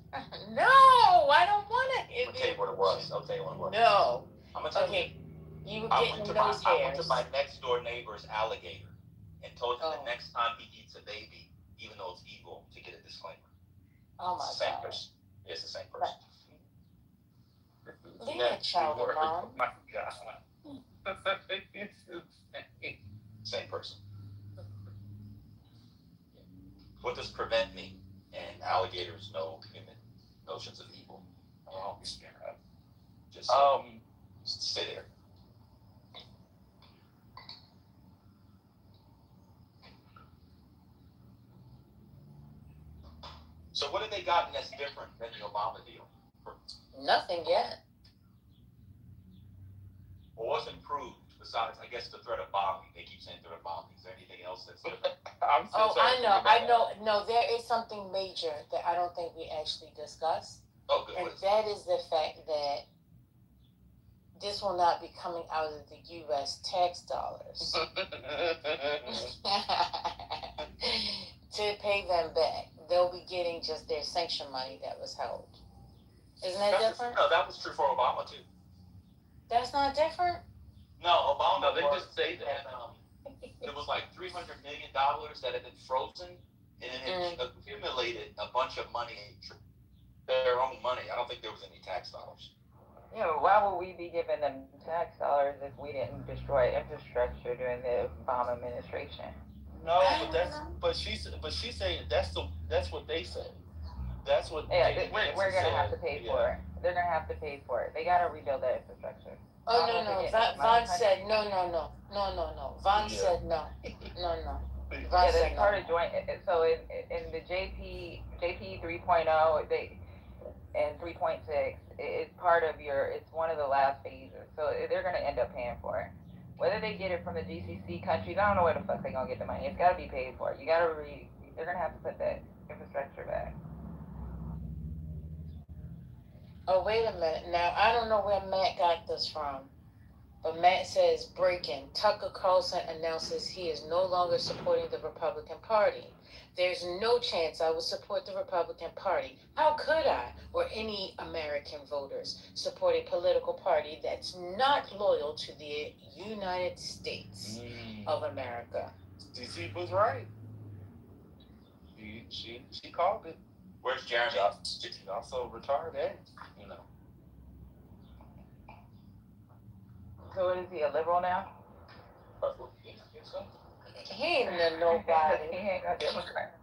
No, I don't want to. I'll tell you what it was. I'll tell you what it was. No. I'm going to tell you. I went to my next door neighbor's alligator and told him the next time he eats a baby, even though it's evil, to get a disclaimer. Oh my God. Person. It's the same person. Leave that child alone. Oh my God. Same person. What does prevent me? And alligators know human notions of evil. I won't be scared. Just stay there. So what have they gotten that's different than the Obama deal? Nothing yet. Well, what's improved besides, I guess, the threat of bombing? They keep saying threat of bombing. Is there anything else that's different? I know. No, there is something major that I don't think we actually discussed. Oh, good. And that is the fact that this will not be coming out of the U.S. tax dollars to pay them back. They'll be getting just their sanction money that was held. Isn't that different? No, that was true for Obama, too. That's not different? No, Obama. No, they just say that it was like $300 million that had been frozen, and it accumulated a bunch of money, their own money. I don't think there was any tax dollars. Yeah, but why would we be giving them tax dollars if we didn't destroy infrastructure during the Obama administration? No, but she's saying that's what they say. That's what. Yeah, we're gonna have to pay for it. They're gonna have to pay for it. They gotta rebuild that infrastructure. Oh no! Vaughn said no. Vaughn said no. Yeah, they're part of joint. So in the JP 3.0, and 3.6, it's part of it's one of the last phases. So they're gonna end up paying for it. Whether they get it from the GCC countries, I don't know where the fuck they're gonna get the money. It's gotta be paid for. They're gonna have to put that infrastructure back. Oh, wait a minute. Now, I don't know where Matt got this from, But Matt says, breaking. Tucker Carlson announces he is no longer supporting the Republican Party. There's no chance I would support the Republican Party. How could I, or any American voters, support a political party that's not loyal to the United States of America? DC was right. She called it. Where's Jeremy? She also retired, you know. So is he a liberal now? He ain't a nobody. He ain't a Democrat.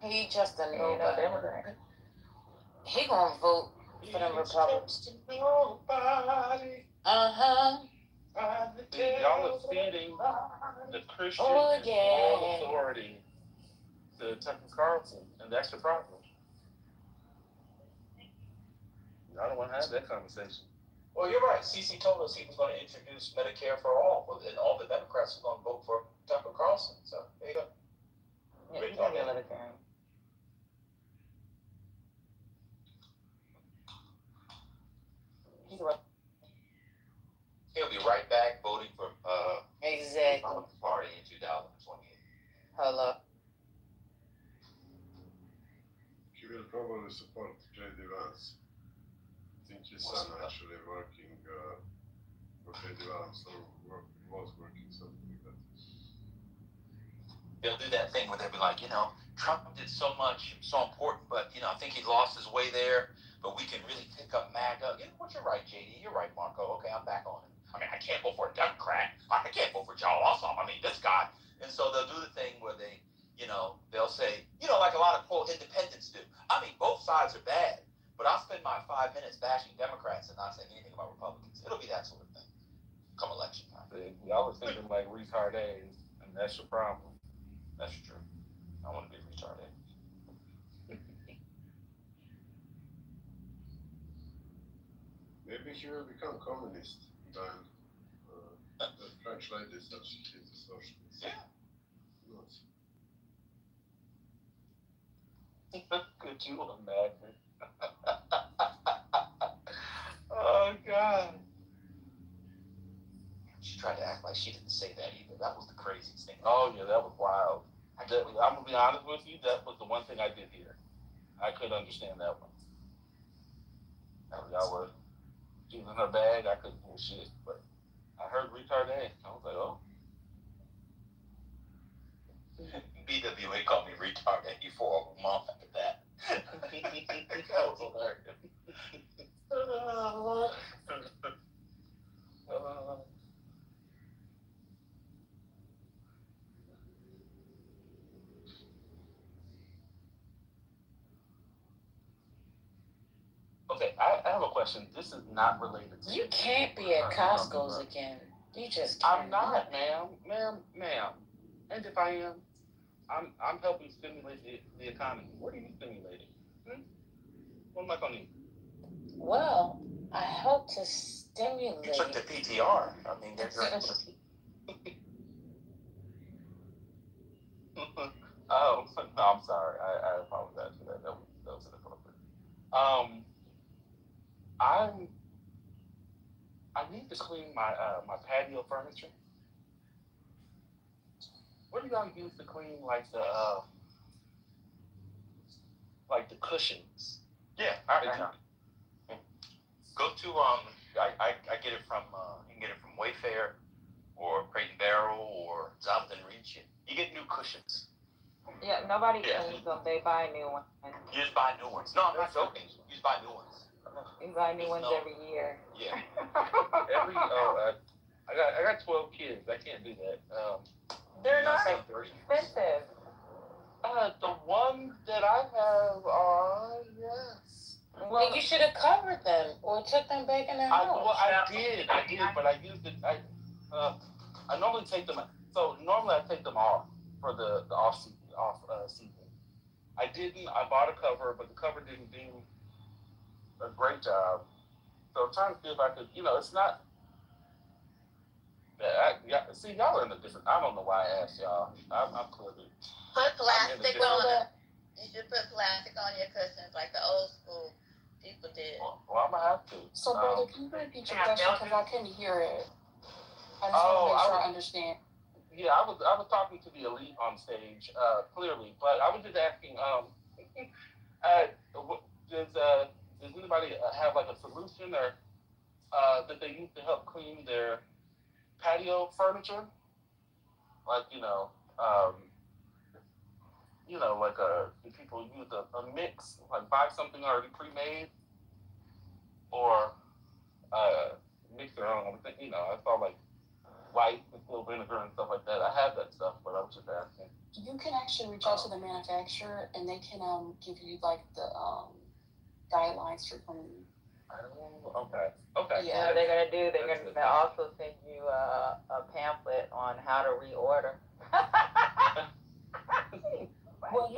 He just a He ain't no nobody. Democrat. He gonna vote for them Republicans. Nobody. Uh-huh. Y'all are feeding the Christian moral authority to Tucker Carlson, and that's the problem. I don't want to have that conversation. Well, you're right. CC told us he was going to introduce Medicare for all, and all the Democrats were going to vote for Tucker Carlson. So there you go. Yeah, he's gonna be a libertarian. He'll be right back voting for exactly the party in 2028. Hello. He will probably support J.D. Vance. I think his son actually working for J.D. Vance or was working something like that. They'll do that thing where they'll be like, Trump did so much, so important, but, I think he lost his way there, but we can really pick up MAGA. But you're right, JD. You're right, Marco. Okay, I'm back on it. I mean, I can't vote for a Democrat. I can't vote for Joe Ossoff. I mean, this guy. And so they'll do the thing where they, they'll say, like a lot of, quote, independents do. I mean, both sides are bad, but I'll spend my 5 minutes bashing Democrats and not saying anything about Republicans. It'll be that sort of thing come election time. Y'all was thinking like retarded, and that's your problem. That's true. I want to be retarded. Maybe he will become communist then. The French lady said she's a socialist. Yeah. Could you imagine? Oh, God. She tried to act like she didn't say that either. That was the craziest thing. Oh, yeah, that was wild. I'm going to be honest with you, that was the one thing I did hear. I could understand that one. Y'all were using her bag, I couldn't pull shit, but I heard retarded. I was like, oh. BWA called me retarded for a month after that. That was hilarious. Okay, I have a question. This is not related to You can't be at Costco's again. You just can't. I'm not, ma'am. And if I am, I'm helping stimulate the economy. What are you stimulating? What am I going to need? Well, I hope to stimulate. You took the PTR. I mean, they're great. Oh, no, I'm sorry. I apologize for that. That was inappropriate. I need to clean my my patio furniture. What do y'all use to clean like the cushions? Yeah, I know. Go to I get it from you can get it from Wayfair or Crate and Barrel or Jonathan Reach. You get new cushions. Yeah, nobody cleans them. They buy new ones. You just buy new ones. No, I'm not joking. You just buy new ones. You buy new ones every year. Yeah. I got 12 kids. I can't do that. They're not expensive. The ones that I have are, yes. Well, you should have covered them or took them back in the house. I did, but I used it. I normally take them. So normally I take them off for the off season. I didn't. I bought a cover, but the cover didn't do a great job. So I'm trying to see if I could. It's not. See, y'all are in a different. I don't know why I asked y'all. I'm clearly. Put plastic on it. You should put plastic on your cushions like the old school people did. Well, I'm gonna have to. So, brother, can you repeat your question because I couldn't hear it? I just want to make sure I understand. Yeah, I was talking to the elite on stage, clearly, but I was just asking, does anybody have like a solution or that they use to help clean their patio furniture? Like, like do people use a mix, like buy something already pre-made, or mix their own? I saw like white distilled vinegar and stuff like that. I have that stuff, but I was just asking. You can actually reach out to the manufacturer, and they can give you like the guidelines for cleaning. Okay. Yeah, they're gonna also send you a pamphlet on how to reorder. Well,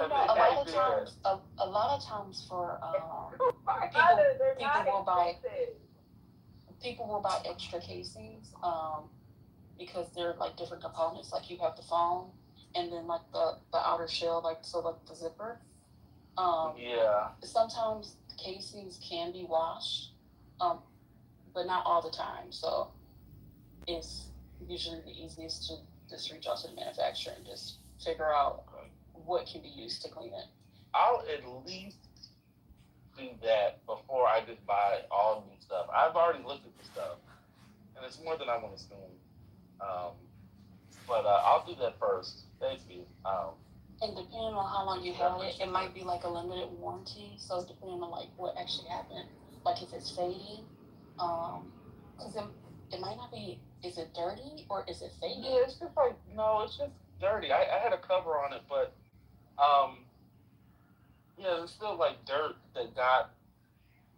a lot of times for people will buy extra casings because they're like different components. Like you have the foam, and then like the outer shell, like the zipper. Sometimes the casings can be washed, but not all the time. So it's usually the easiest to just reach out to the manufacturer and just figure out what can be used to clean it. I'll at least do that before I just buy all new stuff. I've already looked at the stuff, and it's more than I want to spend. But I'll do that first. Thank you. And depending on how long you had it, it might be like a limited warranty. So depending on like what actually happened, like if it's fading, because it might not be. Is it dirty or is it fading? Yeah, it's just like it's just dirty. I had a cover on it, but there's still like dirt that got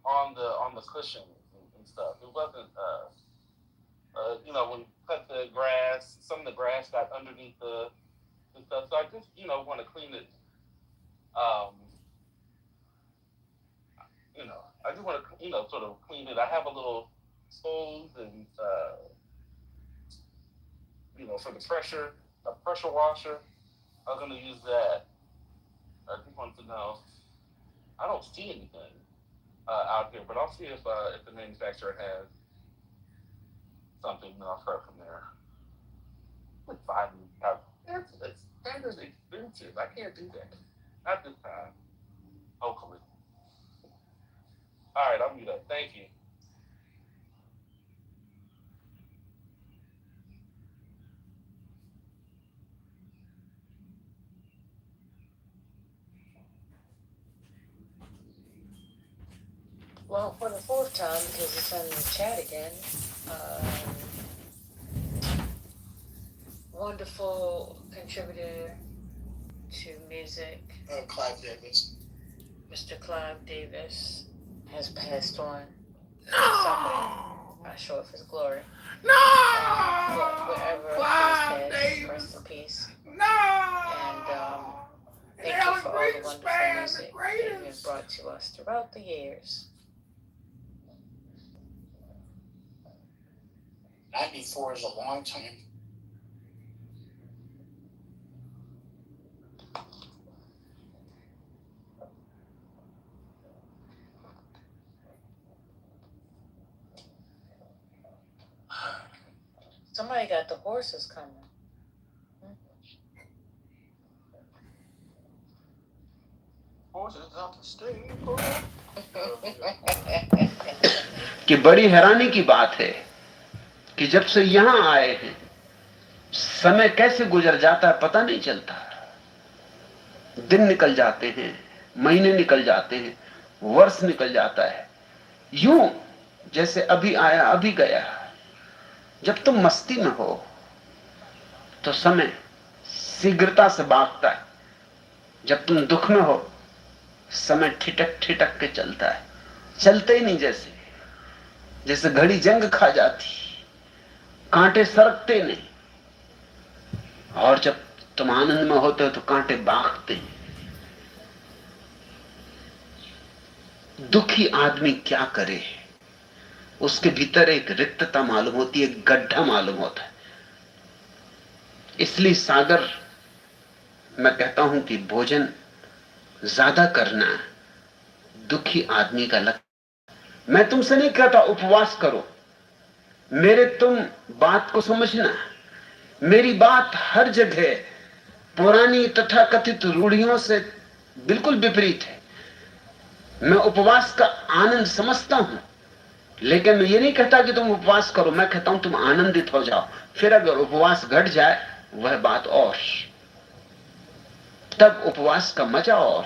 on the cushion and stuff. It wasn't when you cut the grass, some of the grass got underneath the stuff. So I just want to clean it. I just want to sort of clean it. I have a little hose and for the pressure washer. I'm gonna use that. I just want to know. I don't see anything out here, but I'll see if the manufacturer has something, and I'll start from there. With it's expensive. I can't do that. Not this time. Hopefully. All right, I'll mute up. Thank you. Well, for the fourth time, because it's in the chat again, wonderful contributor to music, Clive Davis. Mr. Clive Davis, has passed on. No! Not sure of his glory. No! But wherever Clive he's Davis. rest in peace. No! And thank you for all the wonderful music that you have brought to us throughout the years. 94 is a long time. Somebody got the horses coming. कि बड़ी हैरानी की बात है कि जब से यहां आए हैं समय कैसे गुजर जाता है पता नहीं चलता। दिन निकल जाते हैं, महीने निकल जाते हैं, वर्ष निकल जाता है, यूं जैसे अभी आया अभी गया। जब तुम मस्ती में हो तो समय शीघ्रता से भागता है, जब तुम दुख में हो समय ठिठक ठिठक के चलता है, चलते ही नहीं, जैसे घड़ी जंग खा जाती, कांटे सरकते नहीं। और जब तुम आनंद में होते हो तो कांटे भागते हैं। दुखी आदमी क्या करे, उसके भीतर एक रिक्तता मालूम होती है, एक गड्ढा मालूम होता है। इसलिए सागर, मैं कहता हूं कि भोजन ज्यादा करना दुखी आदमी का लक्ष्य। मैं तुमसे नहीं कहता उपवास करो, मेरे तुम बात को समझना, मेरी बात हर जगह पुरानी तथाकथित रूढ़ियों से बिल्कुल विपरीत है। मैं उपवास का आनंद समझता हूं, लेकिन मैं ये नहीं कहता कि तुम उपवास करो, मैं कहता हूं तुम आनंदित हो जाओ। फिर अगर उपवास घट जाए वह बात और, तब उपवास का मजा और।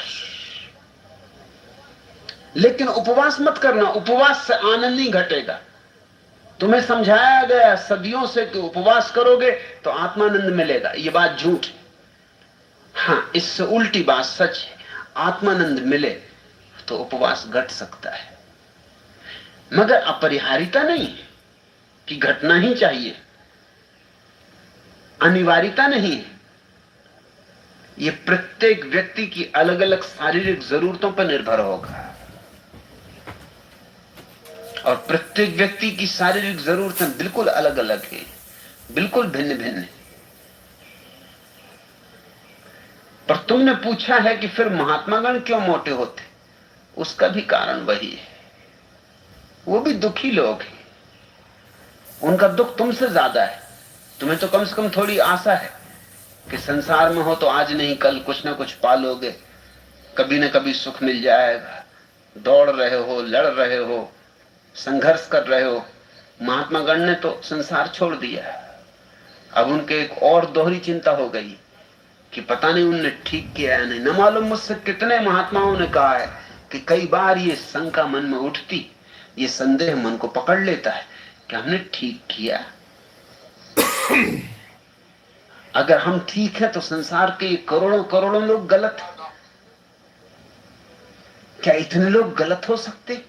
लेकिन उपवास मत करना, उपवास से आनंद नहीं घटेगा। तुम्हें समझाया गया सदियों से कि उपवास करोगे तो आत्मानंद मिलेगा, ये बात झूठ है। हाँ, इससे उल्टी बात सच है, आत्मानंद मिले तो उपवास घट सकता है, मगर अपरिहार्यता नहीं है कि घटना ही चाहिए, अनिवार्यता नहीं है। ये प्रत्येक व्यक्ति की अलग अलग शारीरिक जरूरतों पर निर्भर होगा, और प्रत्येक व्यक्ति की शारीरिक जरूरतें बिल्कुल अलग अलग हैं, बिल्कुल भिन्न भिन्न है। पर तुमने पूछा है कि फिर महात्मागण क्यों मोटे होते, उसका भी कारण वही है। वो भी दुखी लोग हैं, उनका दुख तुमसे ज्यादा है। तुम्हें तो कम से कम थोड़ी आशा है कि संसार में हो तो आज नहीं कल कुछ ना कुछ पालोगे, कभी ना कभी सुख मिल जाएगा। दौड़ रहे हो, लड़ रहे हो, संघर्ष कर रहे हो। महात्मा गण ने तो संसार छोड़ दिया, अब उनके एक और दोहरी चिंता हो गई कि पता नहीं उनने ठीक किया या नहीं। न मालूम मुझसे कितने महात्माओं ने कहा है कि कई बार ये शंका मन में उठती, ये संदेह मन को पकड़ लेता है कि हमने ठीक किया। अगर हम ठीक है तो संसार के करोड़ों करोड़ों लोग गलत हैं। क्या इतने लोग गलत हो सकते?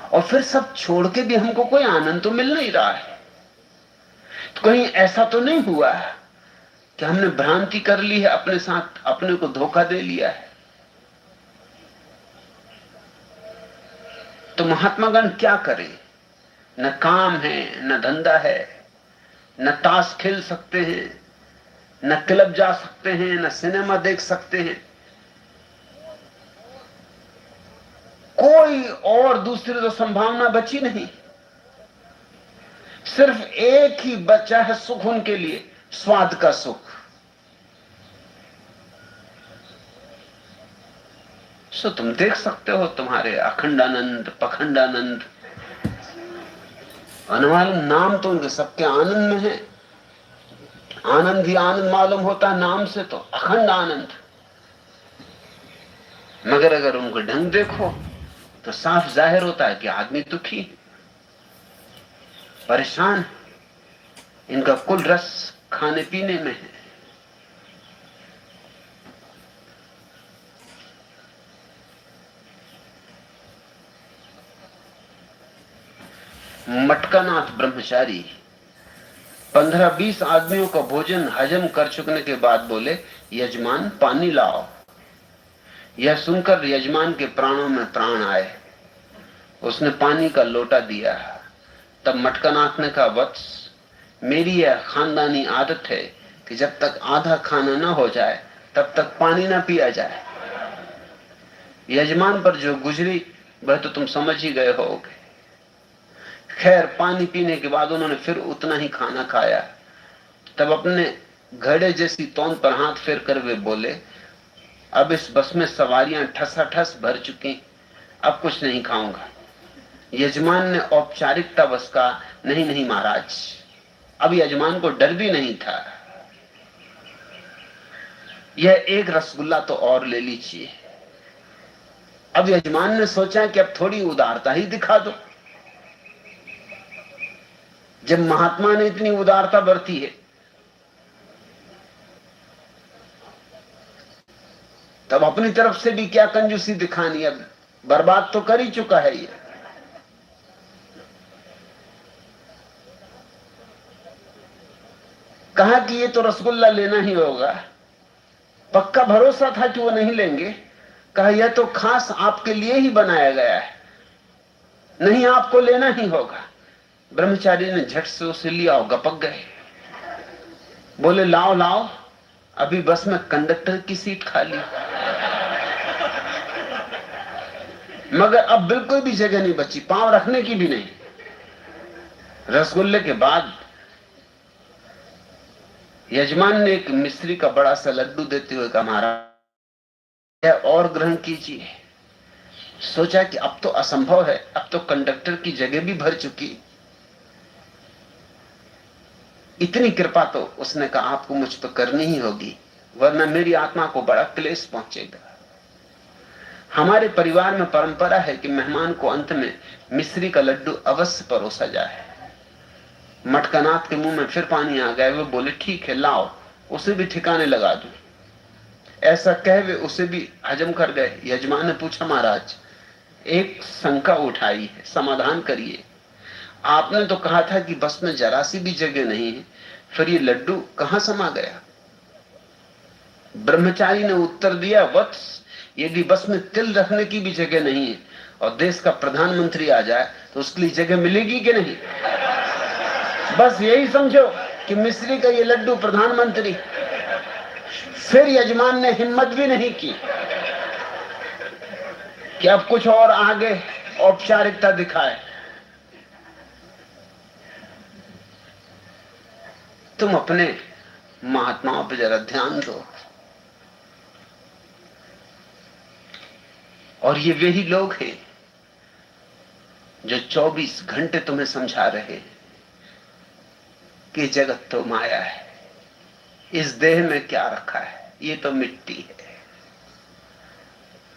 और फिर सब छोड़ के भी हमको कोई आनंद तो मिल नहीं रहा है। तो कहीं ऐसा तो नहीं हुआ कि हमने भ्रांति कर ली है, अपने साथ अपने को धोखा दे लिया है? तो महात्मागण क्या करें? न काम है, न धंधा है, न ताश खेल सकते हैं, न क्लब जा सकते हैं, न सिनेमा देख सकते हैं। कोई और दूसरी तो संभावना बची नहीं। सिर्फ एक ही बचा है सुख उनके लिए, स्वाद का सुख। सो तुम देख सकते हो तुम्हारे अखंडानंद, पखंडानंद, अनमालूम नाम तो उनके सबके आनंद में है। आनंद ही आनंद मालूम होता है नाम से, तो अखंड आनंद। मगर अगर उनको ढंग देखो तो साफ जाहिर होता है कि आदमी दुखी, परेशान। इनका कुल रस खाने पीने में है। मटकानाथ ब्रह्मचारी 15-20 आदमियों का भोजन हजम कर चुकने के बाद बोले, यजमान पानी लाओ। यह सुनकर यजमान के प्राणों में प्राण आए। उसने पानी का लोटा दिया। तब मटकानाथ ने कहा, वत्स, मेरी यह खानदानी आदत है कि जब तक आधा खाना ना हो जाए तब तक पानी ना पिया जाए। यजमान पर जो गुजरी वह तो तुम समझ ही गए होगे। खैर, पानी पीने के बाद उन्होंने फिर उतना ही खाना खाया। तब अपने घड़े जैसी तौन पर हाथ फेर कर वे बोले, अब इस बस में सवारियां ठसाठस भर चुकी, अब कुछ नहीं खाऊंगा। यजमान ने औपचारिकता बस का, नहीं नहीं महाराज। अब यजमान को डर भी नहीं था। यह एक रसगुल्ला तो और ले लीजिए। अब यजमान ने सोचा कि अब थोड़ी उदारता ही दिखा दो। जब महात्मा ने इतनी उदारता बरती है, तब अपनी तरफ से भी क्या कंजूसी दिखानी? अब बर्बाद तो कर ही चुका है ये। कहा कि ये तो रसगुल्ला लेना ही होगा। पक्का भरोसा था कि वो नहीं लेंगे। कहा, यह तो खास आपके लिए ही बनाया गया है, नहीं आपको लेना ही होगा। ब्रह्मचारी ने झट से उसे लिया और गपक गए। बोले, लाओ लाओ, अभी बस में कंडक्टर की सीट खाली। मगर अब बिल्कुल भी जगह नहीं बची, पांव रखने की भी नहीं। रसगुल्ले के बाद यजमान ने एक मिस्री का बड़ा सा लड्डू देते हुए कहा, महाराज और ग्रहण कीजिए। सोचा कि अब तो असंभव है, अब तो कंडक्टर की जगह भी भर चुकी। इतनी कृपा तो उसने कहा आपको मुझ पर करनी ही होगी, वरना मेरी आत्मा को बड़ा क्लेश पहुंचेगा। हमारे परिवार में परंपरा है कि मेहमान को अंत में मिश्री का लड्डू अवश्य परोसा जाए। मटकानाथ के मुंह में फिर पानी आ गया। वे बोले ठीक है लाओ, उसे भी ठिकाने लगा दूं। ऐसा कह वे उसे भी हजम कर गए। यजमान ने पूछा, महाराज एक शंका उठाई है, समाधान करिए। आपने तो कहा था कि बस में जरा सी भी जगह नहीं है, फिर ये लड्डू कहां समा गया? ब्रह्मचारी ने उत्तर दिया, वत्स यदि बस में तिल रखने की भी जगह नहीं है और देश का प्रधानमंत्री आ जाए तो उसके लिए जगह मिलेगी कि नहीं? बस यही समझो कि मिस्री का ये लड्डू प्रधानमंत्री। फिर यजमान ने हिम्मत भी नहीं की कि अब कुछ और आगे औपचारिकता दिखाए। तुम अपने महात्माओं पर जरा ध्यान दो। और ये वही लोग हैं जो 24 घंटे तुम्हें समझा रहे हैं कि जगत तो माया है, इस देह में क्या रखा है, ये तो मिट्टी है,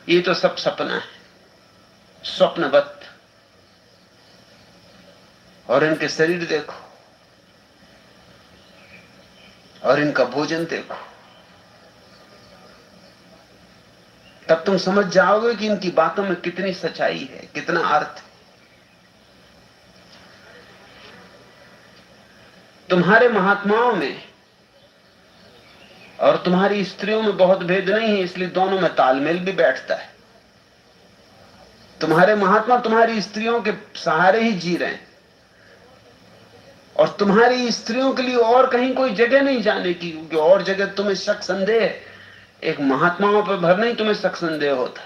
ये तो सब सपना है, स्वप्नवत। और इनके शरीर देखो और इनका भोजन देखो, तब तुम समझ जाओगे कि इनकी बातों में कितनी सच्चाई है, कितना अर्थ है। तुम्हारे महात्माओं में और तुम्हारी स्त्रियों में बहुत भेद नहीं है, इसलिए दोनों में तालमेल भी बैठता है। तुम्हारे महात्मा तुम्हारी स्त्रियों के सहारे ही जी रहे हैं और तुम्हारी स्त्रियों के लिए और कहीं कोई जगह नहीं जाने की, क्योंकि और जगह तुम्हें शक संदेह है। एक महात्माओं पर भर नहीं तुम्हें शक संदेह होता।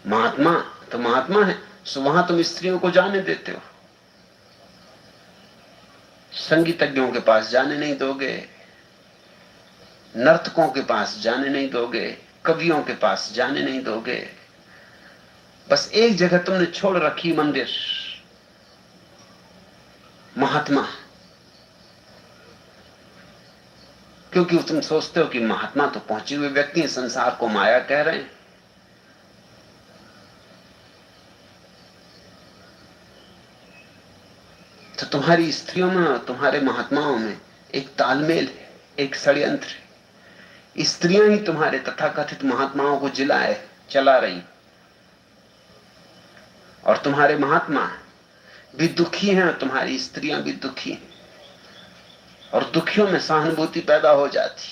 महात्मा तो महात्मा है, सो वहां तुम स्त्रियों को जाने देते हो। संगीतज्ञों के पास जाने नहीं दोगे, नर्तकों के पास जाने नहीं दोगे, कवियों के पास जाने नहीं दोगे। बस एक जगह तुमने छोड़ रखी, मंदिर, महात्मा। क्योंकि तुम सोचते हो कि महात्मा तो पहुंचे हुए व्यक्ति हैं, संसार को माया कह रहे हैं। तो तुम्हारी स्त्रियों में और तुम्हारे महात्माओं में एक तालमेल है, एक षड्यंत्र है। स्त्रियां ही तुम्हारे तथाकथित महात्माओं को जिलाए चला रही, और तुम्हारे महात्मा भी दुखी हैं और तुम्हारी स्त्रियां भी दुखी हैं, और दुखियों में सहानुभूति पैदा हो जाती।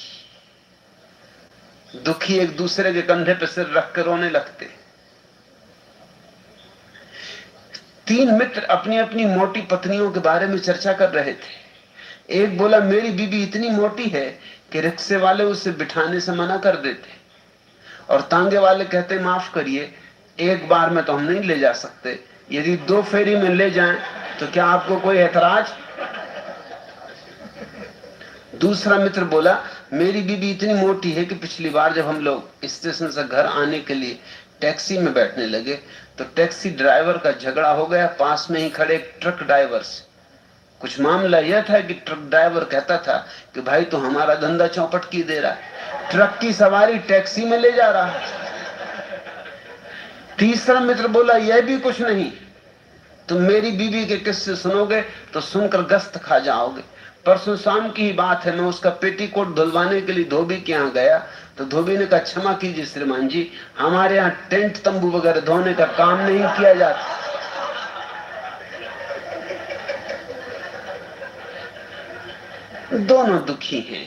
दुखी एक दूसरे के कंधे पर सिर रख कर रोने लगते। 3 मित्र अपनी अपनी मोटी पत्नियों के बारे में चर्चा कर रहे थे। एक बोला, मेरी बीबी इतनी मोटी है कि रिक्शे वाले उसे बिठाने से मना कर देते, और तांगे वाले कहते माफ करिए, एक बार में तो हम नहीं ले जा सकते, यदि 2 फेरी में ले जाएं तो क्या आपको कोई ऐतराज? दूसरा मित्र बोला, मेरी बीबी इतनी मोटी है कि पिछली बार जब हम लोग स्टेशन से घर आने के लिए टैक्सी में बैठने लगे तो टैक्सी ड्राइवर का झगड़ा हो गया पास में ही खड़े एक ट्रक ड्राइवर से। कुछ मामला यह था कि ट्रक ड्राइवर कहता था कि भाई तो हमारा धंधा चौपट की दे रहा है, ट्रक की सवारी टैक्सी में ले जा रहा है। तीसरा मित्र बोला, यह भी कुछ नहीं, तुम मेरी बीबी के किस्से सुनोगे तो सुनकर गस्त खा जाओगे। परसों शाम की ही बात है, मैं उसका पेटीकोट धुलवाने के लिए धोबी के यहाँ गया तो धोबी ने कहा, क्षमा कीजिए श्रीमान जी, हमारे यहाँ टेंट तंबू वगैरह धोने का काम नहीं किया जाता। दोनों दुखी हैं।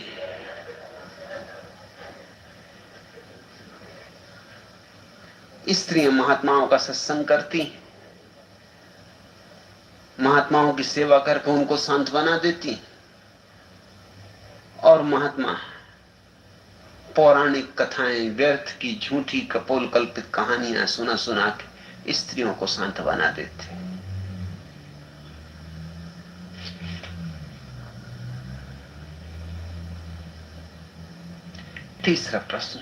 स्त्रियां महात्माओं का सत्संग करती हैं, महात्माओं की सेवा करके उनको सांत्वना देती हैं, और महात्मा पौराणिक कथाएं, व्यर्थ की झूठी कपोल कल्पित कहानियां सुना सुना के स्त्रियों को सांत्वना देते। तीसरा प्रश्न,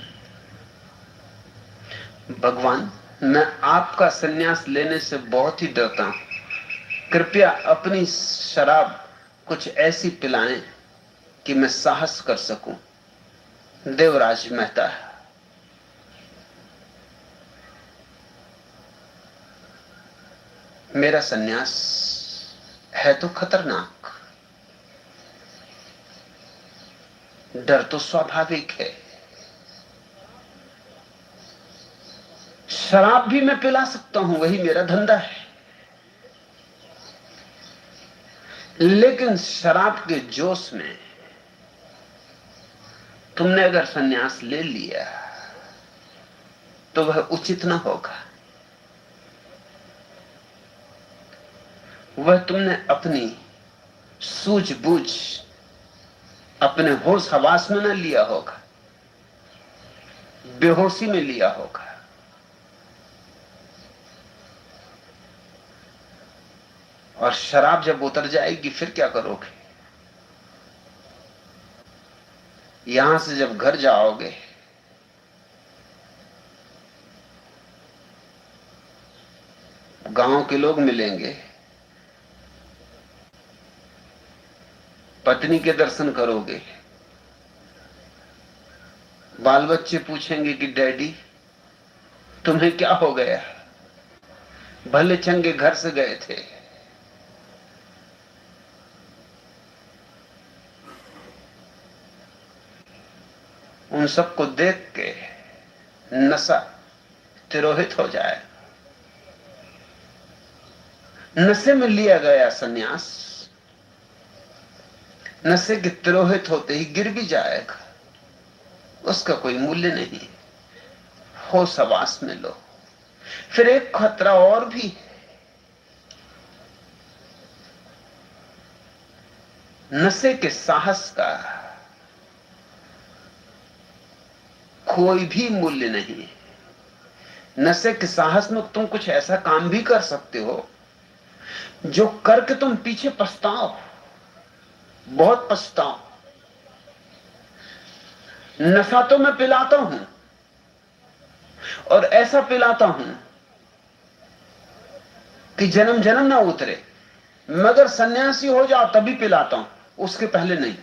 भगवान मैं आपका संन्यास लेने से बहुत ही डरता हूं, कृपया अपनी शराब कुछ ऐसी पिलाएं कि मैं साहस कर सकूं। देवराज मेहता। मेरा संन्यास है तो खतरनाक, डर तो स्वाभाविक है। शराब भी मैं पिला सकता हूं, वही मेरा धंधा है, लेकिन शराब के जोश में तुमने अगर संन्यास ले लिया तो वह उचित ना होगा। वह तुमने अपनी सूझबूझ, अपने होश हवास में न लिया होगा, बेहोशी में लिया होगा। और शराब जब उतर जाएगी फिर क्या करोगे? यहां से जब घर जाओगे गांव के लोग मिलेंगे, पत्नी के दर्शन करोगे, बाल बच्चे पूछेंगे कि डैडी तुम्हें क्या हो गया, भले चंगे घर से गए थे। उन सबको देख के नशा तिरोहित हो जाए। नशे में लिया गया सन्यास नशे के तिरोहित होते ही गिर भी जाएगा, उसका कोई मूल्य नहीं। होश हवास में लो। फिर एक खतरा और भी, नशे के साहस का कोई भी मूल्य नहीं। नशे के साहस में तुम कुछ ऐसा काम भी कर सकते हो जो करके तुम पीछे पछताओ, बहुत पछताओ। नशा तो मैं पिलाता हूं और ऐसा पिलाता हूं कि जन्म जन्म ना उतरे, मगर सन्यासी हो जाओ तभी पिलाता हूं, उसके पहले नहीं।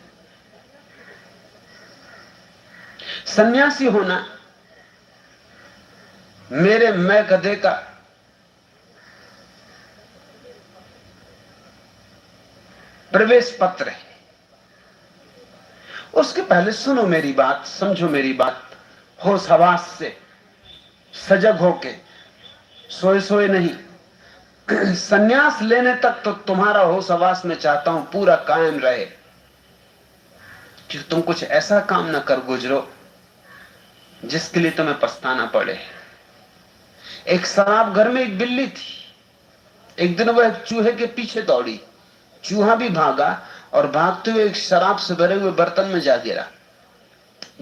सन्यासी होना मेरे मैं गधे का प्रवेश पत्र है। उसके पहले सुनो मेरी बात, समझो मेरी बात, होश हवास से सजग होके, सोए सोए नहीं। सन्यास लेने तक तो तुम्हारा होश हवास में चाहता हूं पूरा कायम रहे कि तुम कुछ ऐसा काम ना कर गुजरो जिसके लिए तुम्हें पछताना पड़े। एक शराब घर में एक बिल्ली थी। एक दिन वह चूहे के पीछे दौड़ी, चूहा भी भागा और भागते हुए एक शराब से भरे हुए बर्तन में जा गिरा।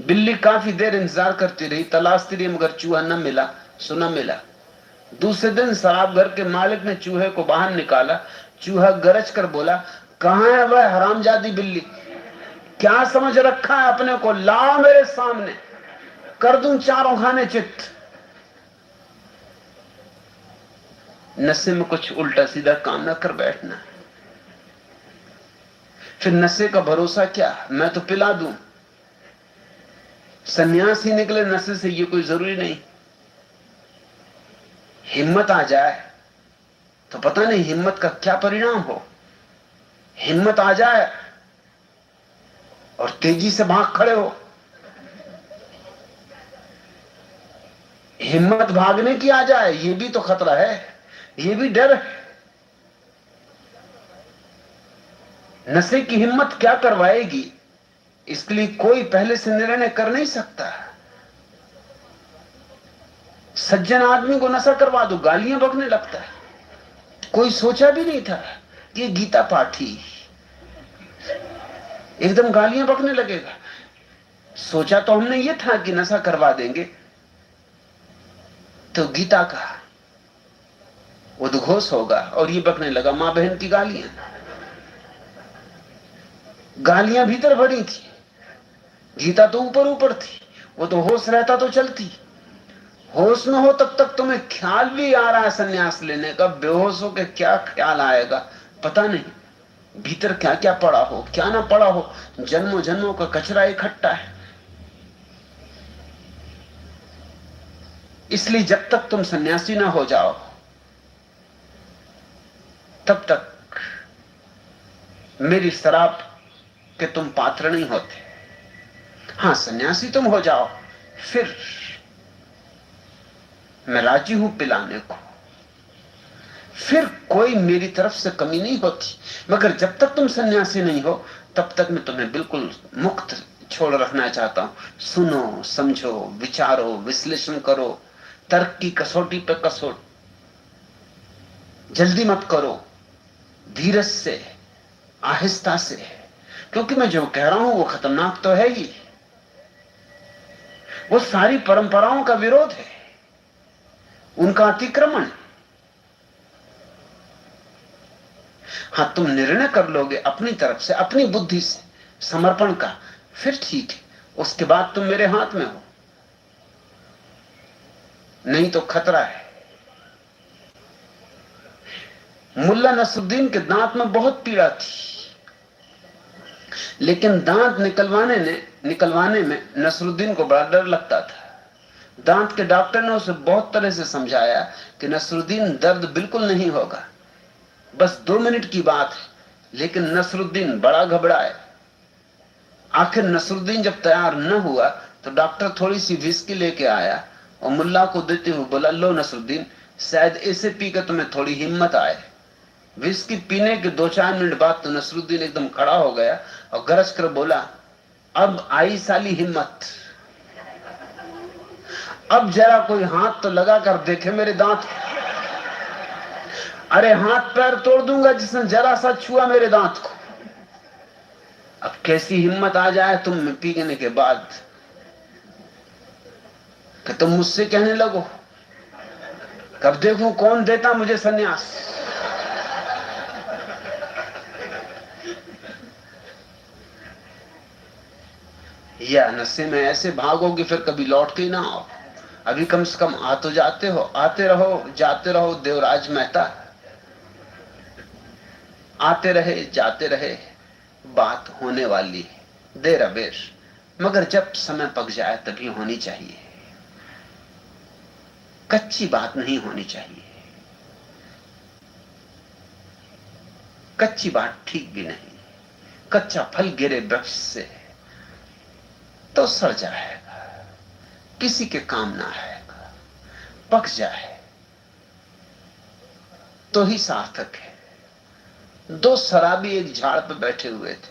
बिल्ली काफी देर इंतजार करती रही, तलाशती रही, मगर चूहा न मिला, सो न मिला। दूसरे दिन शराब घर के मालिक ने चूहे को बाहर निकाला। चूहा गरज कर बोला, कहां है वह हरामजादी बिल्ली? क्या समझ रखा है अपने को? लाओ मेरे सामने, कर दूं चारों खाने चित्त। नशे में कुछ उल्टा सीधा काम न कर बैठना। फिर नशे का भरोसा क्या, मैं तो पिला दूं। सन्यास ही निकले नशे से, ये कोई जरूरी नहीं। हिम्मत आ जाए तो पता नहीं हिम्मत का क्या परिणाम हो। हिम्मत आ जाए और तेजी से भाग खड़े हो। हिम्मत भागने की आ जाए, ये भी तो खतरा है, ये भी डर है। नशे की हिम्मत क्या करवाएगी, इसके लिए कोई पहले से निर्णय कर नहीं सकता। सज्जन आदमी को नशा करवा दो, गालियां बकने लगता है। कोई सोचा भी नहीं था कि गीता पाठी एकदम गालियां बकने लगेगा। सोचा तो हमने ये था कि नशा करवा देंगे तो गीता का उद्घोष होगा, और ये बकने लगा मां बहन की गालियां। गालियां भीतर भरी थी, गीता तो ऊपर ऊपर थी। वो तो होश रहता तो चलती। होश में हो तब तक तुम्हें ख्याल भी आ रहा है संन्यास लेने का, बेहोश हो के क्या ख्याल आएगा पता नहीं। भीतर क्या क्या पड़ा हो, क्या ना पड़ा हो, जन्मों जन्मों का कचरा इकट्ठा है। इसलिए जब तक तुम सन्यासी ना हो जाओ तब तक मेरी शराब के तुम पात्र नहीं होते। हां, सन्यासी तुम हो जाओ, फिर मैं राजी हूं पिलाने को, फिर कोई मेरी तरफ से कमी नहीं होती। मगर जब तक तुम सन्यासी नहीं हो तब तक मैं तुम्हें बिल्कुल मुक्त छोड़ रखना चाहता हूं। सुनो, समझो, विचारो, विश्लेषण करो, तर्क की कसौटी पे कसो, जल्दी मत करो, धीरज से, आहिस्ता से, क्योंकि मैं जो कह रहा हूं वो खतरनाक तो है ही। वो सारी परंपराओं का विरोध है, उनका अतिक्रमण। हां, तुम निर्णय कर लोगे अपनी तरफ से, अपनी बुद्धि से, समर्पण का, फिर ठीक है, उसके बाद तुम मेरे हाथ में हो। नहीं तो खतरा है। मुल्ला नसरुद्दीन के दांत में बहुत पीड़ा थी, लेकिन दांत निकलवाने में नसरुद्दीन को बड़ा डर लगता था। दांत के डॉक्टर ने उसे बहुत तरह से समझाया कि नसरुद्दीन, दर्द बिल्कुल नहीं होगा, बस 2 मिनट की बात है। लेकिन नसरुद्दीन बड़ा घबराया। आखिर नसरुद्दीन जब तैयार न हुआ तो डॉक्टर थोड़ी सी विस्की लेके आया और मुल्ला को देते हुए बोला, लो नसरुद्दीन, शायद इसे पीकर तुम्हें थोड़ी हिम्मत आए। विस्की पीने के 2-4 मिनट बाद तो नसरुद्दीन एकदम खड़ा हो गया और गरज कर बोला, अब आई साली हिम्मत, अब जरा कोई हाथ तो लगा कर देखे मेरे दांत। अरे हाथ पैर तोड़ दूंगा जिसने जरा सा छुआ मेरे दांत को। अब कैसी हिम्मत आ जाए तुम में पीने के बाद कि तुम मुझसे कहने लगो, कब देखूं कौन देता मुझे सन्यास। या नशे में ऐसे भागो कि फिर कभी लौट के ना आओ। अभी कम से कम आ तो जाते हो, आते रहो जाते रहो। देवराज मेहता, आते रहे जाते रहे, बात होने वाली, देर अबेर, मगर जब समय पक जाए तभी होनी चाहिए। कच्ची बात नहीं होनी चाहिए। कच्ची बात ठीक भी नहीं। कच्चा फल गिरे वृक्ष से तो सड़ जाएगा, किसी के काम ना आएगा। पक जाए तो ही सार्थक है। 2 शराबी एक झाड़ पर बैठे हुए थे,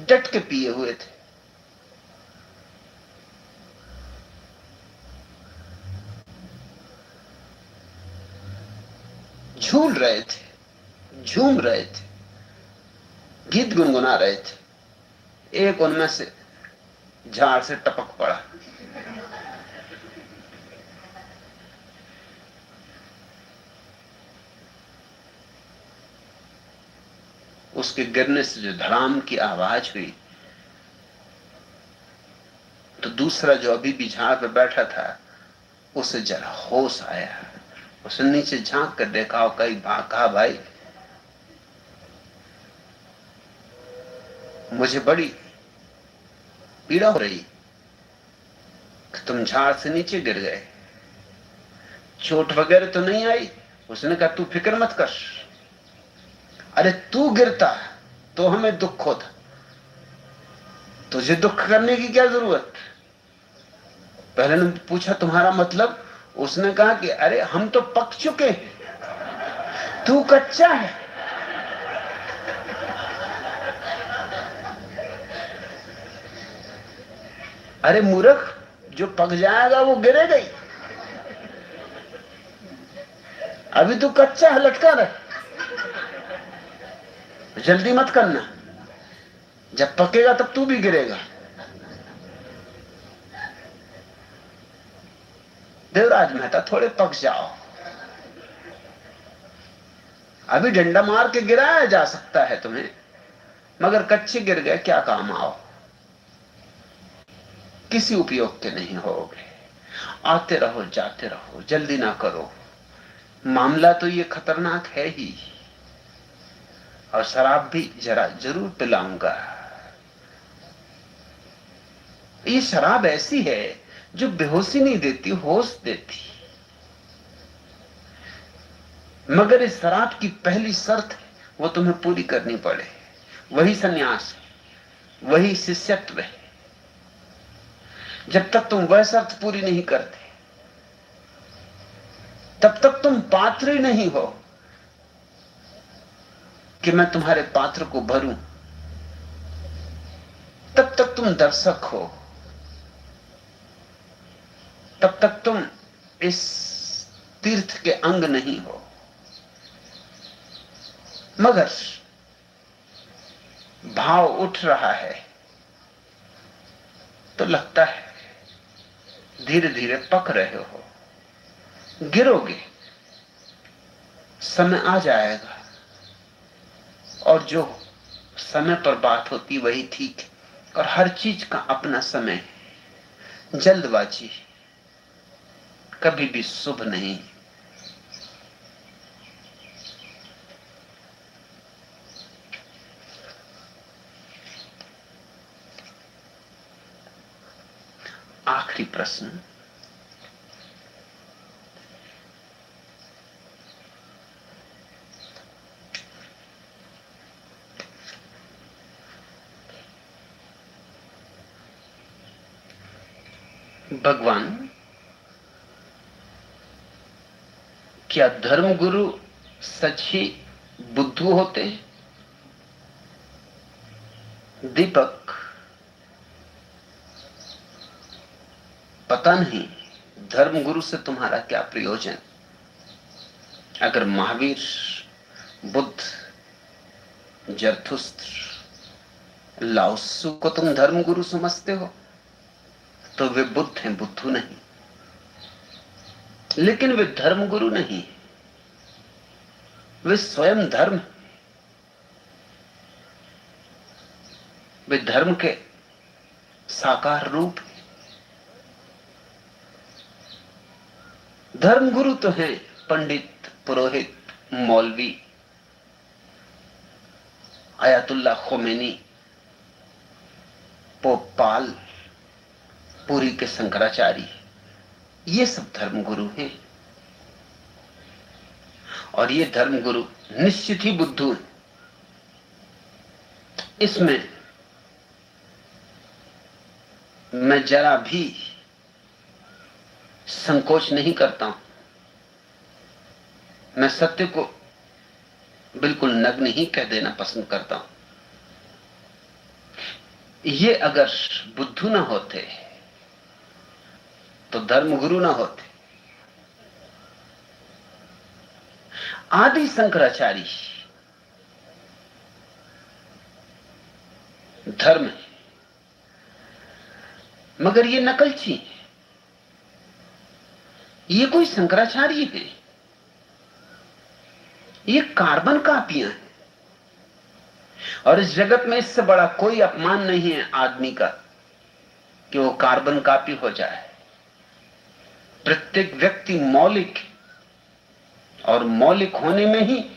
डट के पिए हुए थे। झूल रहे थे, झूम रहे थे, गीत गुनगुना रहे थे। एक उनमें से झाड़ से टपक पड़ा। उसके गिरने से जो धड़ाम की आवाज हुई तो दूसरा जो अभी भी झाड़ पर बैठा था उसे जरा होश आया। उसने नीचे झांक कर देखा और कहा, भाई मुझे बड़ी पीड़ा हो रही कि तुम झाड़ से नीचे गिर गए, चोट वगैरह तो नहीं आई? उसने कहा, तू फिक्र मत कर। अरे तू गिरता तो हमें दुख होता, तुझे दुख करने की क्या जरूरत? पहले ने पूछा, तुम्हारा मतलब? उसने कहा कि अरे हम तो पक चुके हैं, तू कच्चा है। अरे मूर्ख, जो पक जाएगा वो गिरेगा ही, अभी तू कच्चा है, लटका रहे, जल्दी मत करना, जब पकेगा तब तू भी गिरेगा। देवराज मेहता, थोड़े पक जाओ, अभी डंडा मार के गिराया जा सकता है तुम्हें, मगर कच्चे गिर गए क्या काम आओ। किसी उपयोग के नहीं होगे। आते रहो जाते रहो, जल्दी ना करो। मामला तो ये खतरनाक है ही, और शराब भी जरा जरूर पिलाऊंगा। ये शराब ऐसी है जो बेहोशी नहीं देती, होश देती। मगर इस शराब की पहली शर्त है, वो तुम्हें पूरी करनी पड़े। वही सन्यास है, वही शिष्यत्व है। जब तक तुम वह शर्त पूरी नहीं करते, तब तक तुम पात्र ही नहीं हो कि मैं तुम्हारे पात्र को भरूं। तब तक तुम दर्शक हो, तब तक तुम इस तीर्थ के अंग नहीं हो। मगर भाव उठ रहा है तो लगता है धीरे धीरे पक रहे हो। गिरोगे, समय आ जाएगा, और जो समय पर बात होती वही ठीक है। और हर चीज का अपना समय है। जल्दबाजी कभी भी शुभ नहीं। आखिरी प्रश्न, भगवान, क्या धर्मगुरु सच ही बुद्धू होते हैं? दीपक, पता नहीं धर्मगुरु से तुम्हारा क्या प्रयोजन। अगर महावीर, बुद्ध, जरथुस्त्र, लाओत्सु को तुम धर्मगुरु समझते हो तो वे बुद्ध हैं, बुद्धू नहीं। लेकिन वे धर्मगुरु नहीं, वे स्वयं धर्म। वे धर्म के साकार रूप हैं। धर्मगुरु तो हैं पंडित, पुरोहित, मौलवी, आयतुल्ला खोमेनी, पोप पाल, पुरी के शंकराचार्य, ये सब धर्मगुरु हैं। और ये धर्मगुरु निश्चित ही बुद्धू हैं। इसमें मैं जरा भी संकोच नहीं करता हूं। मैं सत्य को बिल्कुल नग्न ही कह देना पसंद करता हूं। ये अगर बुद्धू ना होते तो धर्मगुरु ना होते। आदि शंकराचार्य धर्म है, मगर ये नकलची है। ये कोई शंकराचार्य है? ये कार्बन कापियां हैं। और इस जगत में इससे बड़ा कोई अपमान नहीं है आदमी का कि वो कार्बन कापी हो जाए। प्रत्येक व्यक्ति मौलिक है, और मौलिक होने में ही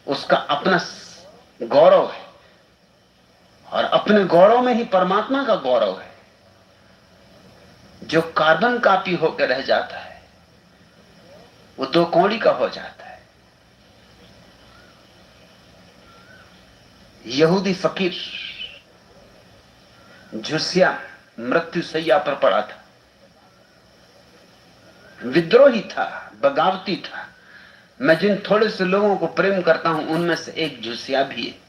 उसका अपना गौरव है, और अपने गौरव में ही परमात्मा का गौरव है। जो कार्बन कापी होकर रह जाता है वो दो कौड़ी का हो जाता है। यहूदी फकीर झुसिया मृत्यु सैया पर पड़ा था, विद्रोही था, बगावती था। मैं जिन थोड़े से लोगों को प्रेम करता हूं उनमें से एक झुसिया भी है।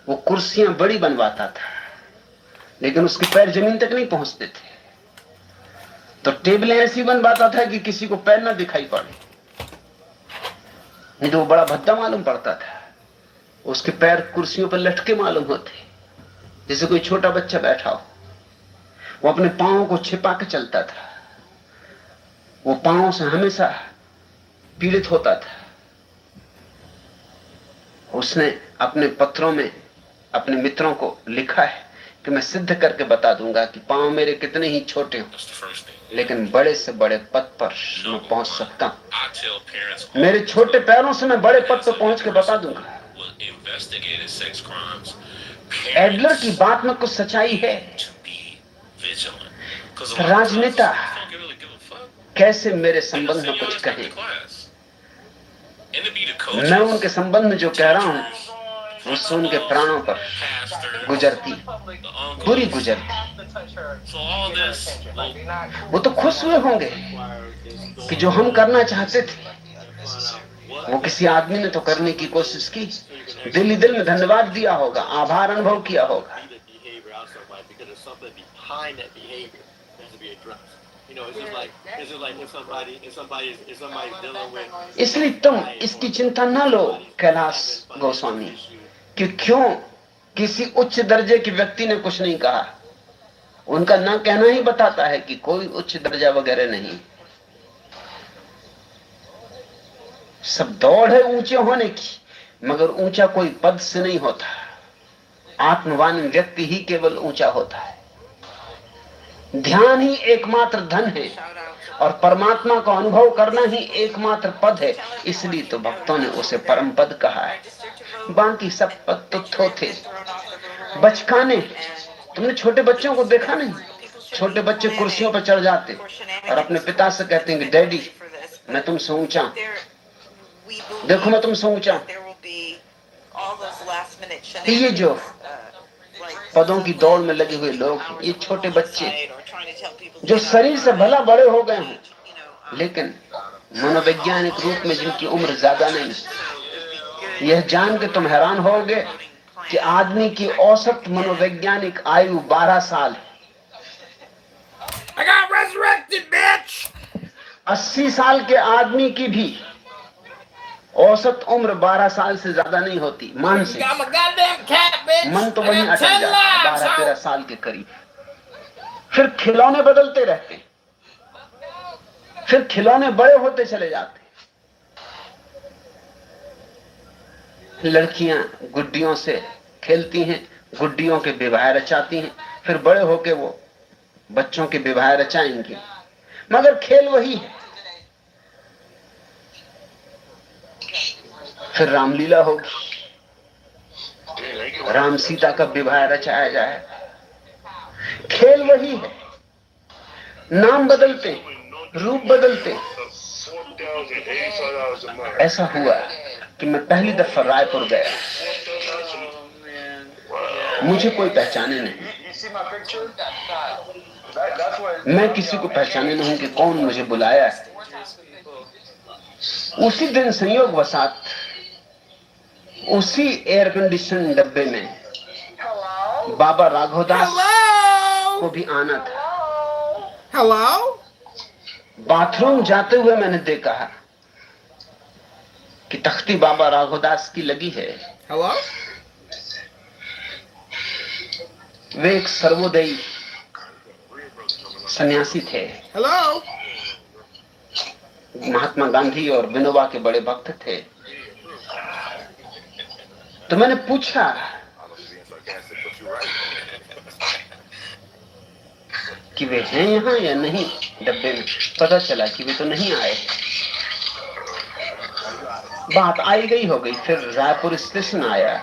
वो कुर्सियां बड़ी बनवाता था, लेकिन उसके पैर जमीन तक नहीं पहुंचते थे। तो टेबलें ऐसी बनवाता था कि किसी को पैर ना दिखाई पड़े, नहीं तो वो बड़ा भद्दा मालूम पड़ता था। उसके पैर कुर्सियों पर लटके मालूम होते, जैसे कोई छोटा बच्चा बैठा हो। वो अपने पांवों को छिपा के चलता था, वो पांवों से हमेशा पीड़ित होता था। उसने अपने पत्रों में अपने मित्रों को लिखा है कि मैं सिद्ध करके बता दूंगा कि पांव मेरे कितने ही छोटे हों, लेकिन बड़े से बड़े पद पर मैं पहुंच सकता हूं। मेरे छोटे पैरों से मैं बड़े पद पर पहुंच के बता दूंगा। एडलर की बात में कुछ सच्चाई है। राजनेता कैसे मेरे संबंध में कुछ कहें, मैं उनके संबंध में जो कह रहा हूं उससे उनके प्राणों पर गुजरती, बुरी गुजरती। वो तो खुश हुए होंगे कि जो हम करना चाहते थे वो किसी आदमी ने तो करने की कोशिश की। दिल ही दिल में धन्यवाद दिया होगा, आभार अनुभव किया होगा। इसलिए तुम इसकी चिंता न लो कैलाश गोस्वामी कि क्यों किसी उच्च दर्जे के व्यक्ति ने कुछ नहीं कहा। उनका ना कहना ही बताता है कि कोई उच्च दर्जा वगैरह नहीं। सब दौड़ है ऊंचे होने की, मगर ऊंचा कोई पद से नहीं होता। आत्मवान व्यक्ति ही केवल ऊंचा होता है। ध्यान ही एकमात्र धन है और परमात्मा को अनुभव करना ही एकमात्र पद है। इसलिए तो भक्तों ने उसे परम पद कहा है। बाकी सब पद तो थोथे, बचकाने। तुमने छोटे बच्चों को देखा नहीं? छोटे बच्चे कुर्सियों पर चढ़ जाते और अपने पिता से कहते हैं कि डैडी मैं तुमसे ऊंचा, देखो मैं तुमसे ऊंचा। ये जो पदों की दौड़ में लगे हुए लोग, ये छोटे बच्चे जो शरीर से भला बड़े हो गए हैं, लेकिन मनोवैज्ञानिक रूप में जिनकी उम्र ज्यादा नहीं, यह जान के तुम हैरान होगे कि आदमी की औसत मनोवैज्ञानिक आयु 12 साल है। I got resurrected, bitch! 80 साल के आदमी की भी औसत उम्र 12 साल से ज्यादा नहीं होती। मानसिक मन तो वहीं अटक जाता है 12-13 साल के करीब। फिर खिलौने बदलते रहते, फिर खिलौने बड़े होते चले जाते। लड़कियां गुड्डियों से खेलती हैं, गुड्डियों के विवाह रचाती हैं, फिर बड़े होके वो बच्चों के विवाह रचाएंगे, मगर खेल वही है। फिर रामलीला होगी, राम सीता का विवाह रचाया जाए, खेल वही है। नाम बदलते, रूप बदलते। ऐसा हुआ कि मैं पहली दफा रायपुर गया, मुझे कोई पहचाने नहीं, मैं किसी को पहचाने नहीं कि कौन मुझे बुलाया है। उसी दिन संयोग वसात उसी एयर कंडीशन डब्बे में बाबा राघवदास को भी आना था। हेलो, बाथरूम जाते हुए मैंने देखा कि तख्ती बाबा राघवदास की लगी है। हेलो, वे एक सर्वोदयी सन्यासी थे। हेलो, महात्मा गांधी और विनोबा के बड़े भक्त थे। तो मैंने पूछा कि वे हैं यहाँ या नहीं डब्बे में। पता चला कि वे तो नहीं आए। बात आई गई हो गई। फिर रायपुर स्टेशन आया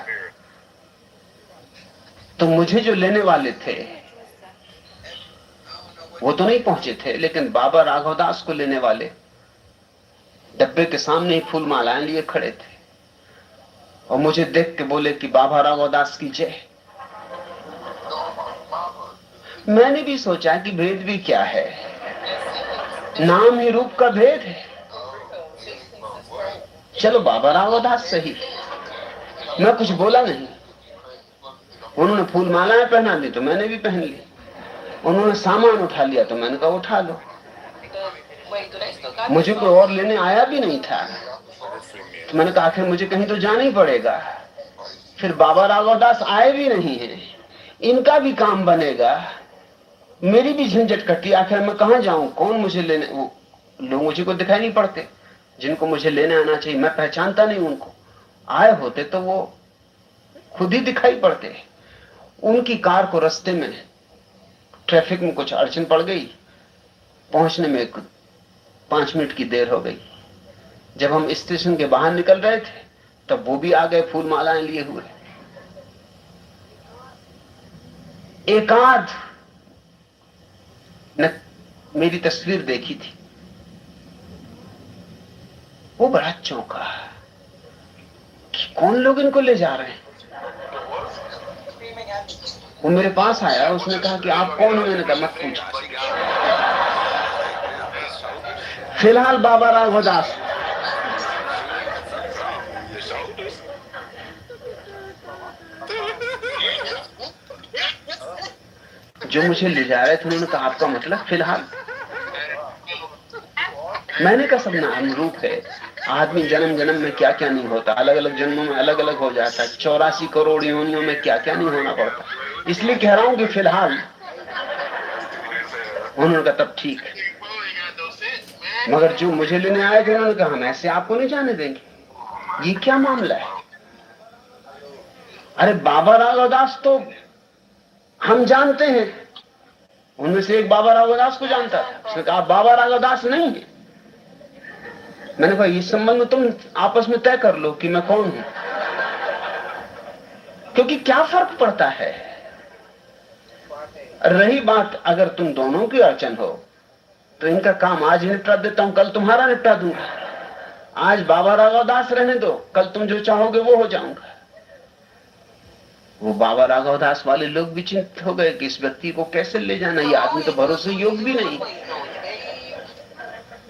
तो मुझे जो लेने वाले थे वो तो नहीं पहुंचे थे, लेकिन बाबा राघवदास को लेने वाले डब्बे के सामने ही फूल मालाएं लिए खड़े थे और मुझे देख के बोले कि बाबा राघवदास की जय। मैंने भी सोचा कि भेद भी क्या है, नाम ही रूप का भेद है। चलो बाबा राघवदास सही। मैं कुछ बोला नहीं, उन्होंने फूल मालाएं पहना दी तो मैंने भी पहन ली। उन्होंने सामान उठा लिया तो मैंने कहा उठा लो। मुझे कोई और लेने आया भी नहीं था, तो मैंने कहा आखिर मुझे कहीं तो जाना ही पड़ेगा। फिर बाबा राघवदास आए भी नहीं है, इनका भी काम बनेगा, मेरी भी झंझट कटी। आखिर मैं कहाँ जाऊं, कौन मुझे लेने, वो लोग मुझे को दिखाई नहीं पड़ते जिनको मुझे लेने आना चाहिए, मैं पहचानता नहीं उनको। आए होते तो वो खुद ही दिखाई पड़ते। उनकी कार को रास्ते में ट्रैफिक में कुछ अड़चन पड़ गई, पहुंचने में 5 मिनट की देर हो गई। जब हम स्टेशन के बाहर निकल रहे थे तब वो भी आ गए फूल मालाएं लिए हुए। एक आध ने मेरी तस्वीर देखी थी, वो बड़ा चौंका कि कौन लोग इनको ले जा रहे हैं। वो मेरे पास आया, उसने कहा कि आप कौन हो? मैंने कहा मत पूछो। फिलहाल बाबा राघवदास। जो मुझे ले जा रहे थे उन्होंने कहा आपका मतलब फिलहाल? मैंने कहा सब नाम रूप है, आदमी जन्म जन्म में क्या क्या नहीं होता, अलग अलग जन्मों में अलग अलग हो जाता है, 84 करोड़ योनियों में क्या क्या नहीं होना पड़ता, इसलिए कह रहा हूं कि फिलहाल। उन्होंने कहा तब ठीक है, मगर जो मुझे लेने आए थे उन्होंने कहा हम ऐसे आपको नहीं जाने देंगे, ये क्या मामला है? अरे बाबा राघवदास तो हम जानते हैं, उनमें से एक बाबा राघवदास को जानता था। उसने कहा बाबा राघवदास नहीं है। मैंने कहा इस संबंध तुम आपस में तय कर लो कि मैं कौन हूं, क्योंकि क्या फर्क पड़ता है। रही बात अगर तुम दोनों की अड़चन हो तो इनका काम आज निपटा देता हूं, कल तुम्हारा निपटा दूंगा। आज बाबा राघवदास रहने दो, कल तुम जो चाहोगे वो हो जाऊंगा। वो बाबा राघवदास वाले लोग भी चिंतित हो गए कि इस व्यक्ति को कैसे ले जाना, ये आदमी तो भरोसे योग्य भी नहीं,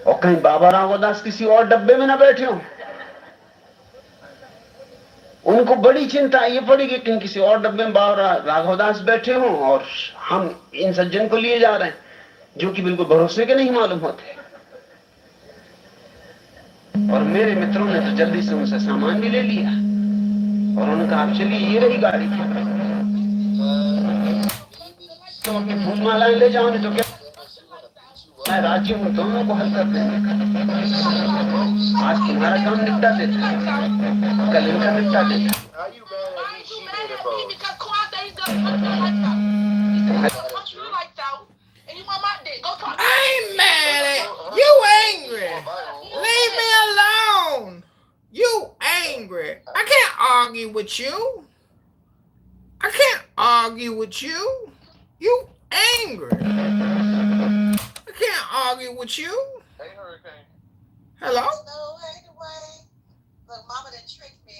और कहीं बाबा राघवदास किसी और डब्बे में ना बैठे हो। उनको बड़ी चिंता ये पड़ी कि कहीं किसी और डब्बे में बाबा राघवदास बैठे हों और हम इन सज्जन को लिए जा रहे हैं जो कि बिल्कुल भरोसे के नहीं मालूम होते। और मेरे मित्रों ने तो जल्दी से उनसे सामान भी ले लिया और उन्होंने कहा आप चलिए ये रही गाड़ी, तो अपनी फूल मालाएं ले जाओ, नहीं तो क्या मैं राज्य हूं, दोनों को हल कर देंगे। आज तुम्हारा काम निपटा देता, कल इनका निपटा देता। I ain't mad at you. Angry? Leave me alone. You angry? I can't argue with you. I can't argue with you. You angry? I can't argue with you. Hey, Hurricane. Hello? So anyway, look, Mama done tricked me.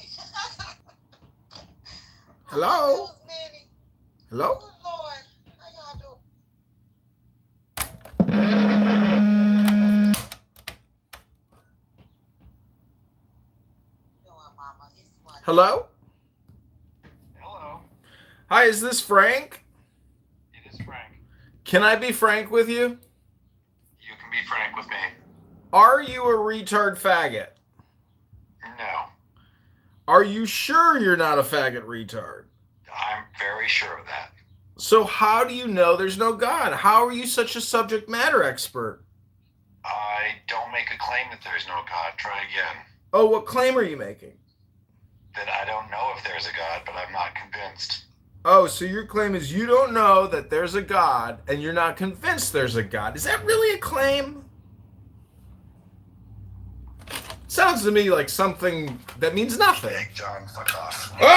Hello? Hello? Oh, Lord, how y'all doing? Hello? Hello. Hi, is this Frank? It is Frank. Can I be frank with you? You can be frank with me. Are you a retard faggot? No. Are you sure you're not a faggot retard? I'm very sure of that. So how do you know there's no God? How are you such a subject matter expert? I don't make a claim that there's no God. Try again. Oh, what claim are you making? That I don't know if there's a God, but I'm not convinced. Oh, so your claim is you don't know that there's a God and you're not convinced there's a God. Is that really a claim? Sounds to me like something that means nothing. Big John, fuck off. Oh!